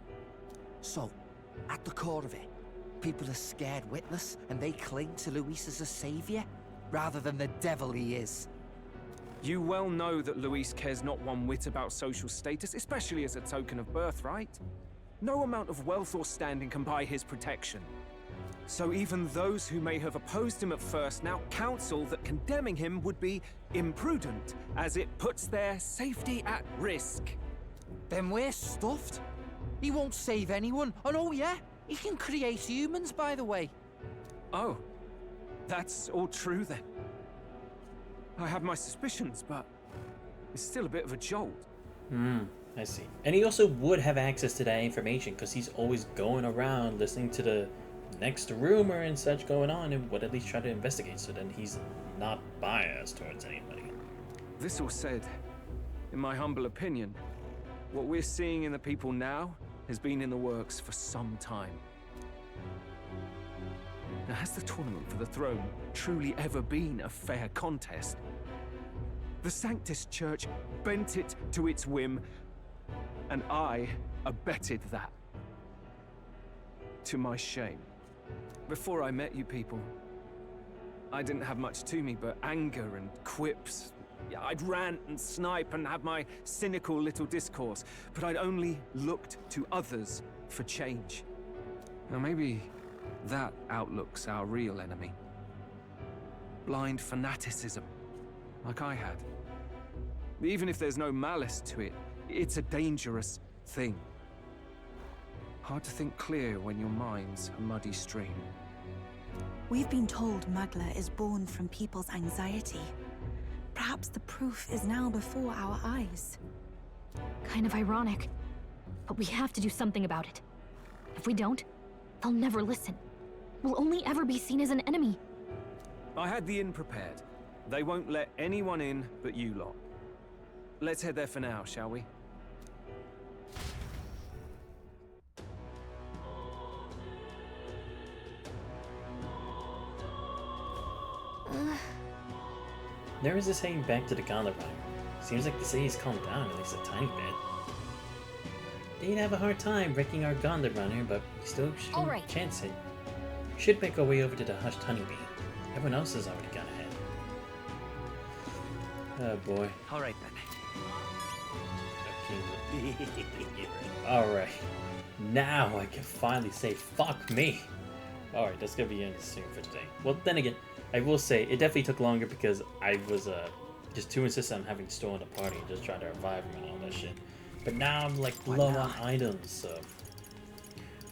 So, at the core of it, people are scared witless, and they cling to Luis as a savior, rather than the devil he is. You well know that Luis cares not one whit about social status, especially as a token of birthright. No amount of wealth or standing can buy his protection. So even those who may have opposed him at first now counsel that condemning him would be imprudent, as it puts their safety at risk. Then we're stuffed. He won't save anyone, and oh yeah, he can create humans, by the way. Oh, that's all true then. I have my suspicions, but it's still a bit of a jolt. I see. And he also would have access to that information because he's always going around listening to the next rumor and such going on, and would at least try to investigate, so then he's not biased towards anybody. This all said, In my humble opinion, what we're seeing in the people now has been in the works for some time. Now, has the tournament for the throne truly ever been a fair contest? The Sanctus Church bent it to its whim, and I abetted that. To my shame. Before I met you people, I didn't have much to me but anger and quips. Yeah, I'd rant and snipe and have my cynical little discourse, but I'd only looked to others for change. Now maybe that outlook's our real enemy. Blind fanaticism, like I had. Even if there's no malice to it, it's a dangerous thing. Hard to think clear when your mind's a muddy stream. We've been told Magla is born from people's anxiety. Perhaps the proof is now before our eyes. Kind of ironic, but we have to do something about it. If we don't, they'll never listen. We'll only ever be seen as an enemy. I had the inn prepared. They won't let anyone in but you lot. Let's head there for now, shall we? There is this heading back to the Gondola Runner. Seems like the city's calmed down at least a tiny bit. They'd have a hard time wrecking our Gondola Runner, but we still shouldn't chance it. We should make our way over to the Hushed Honeybee. Everyone else has already gone ahead. Oh boy. Alright then. Alright. Now I can finally say fuck me. Alright, that's gonna be the end soon for today. Well, then again, I will say it definitely took longer because I was just too insistent on having stolen the party and just trying to revive him and all that shit. But now I'm like low on items, so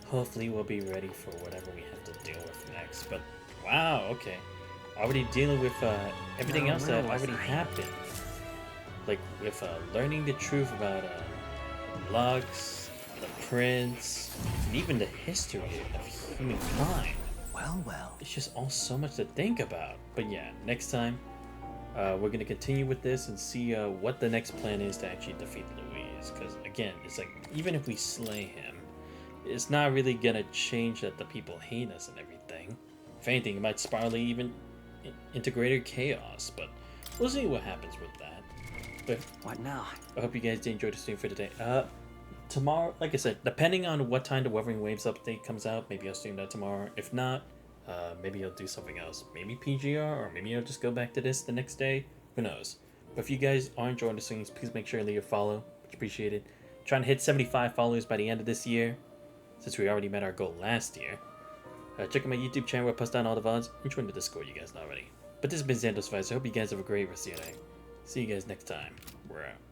hopefully we'll be ready for whatever we have to deal with next. But wow, okay. Already dealing with everything else that already happened. Like with learning the truth about Lux, the Prince, and even the history of humankind. Well. It's just all so much to think about. But yeah, next time, we're gonna continue with this and see what the next plan is to actually defeat Louise. Because again, it's like, even if we slay him, it's not really gonna change that the people hate us and everything. If anything, it might spiral even into greater chaos, but we'll see what happens with that. But what now? I hope you guys did enjoy the stream for today. Tomorrow, like I said, depending on what time the Wuthering Waves update comes out, maybe I'll stream that tomorrow. If not, maybe I'll do something else. Maybe PGR, or maybe I'll just go back to this the next day. Who knows? But if you guys are enjoying the streams, please make sure to leave a follow. Much appreciated. Trying to hit 75 followers by the end of this year, since we already met our goal last year. Check out my YouTube channel where I post down all the VODs. And join the Discord, you guys know already. But this has been Xantos Vice. I hope you guys have a great rest of your day. See you guys next time. We're out.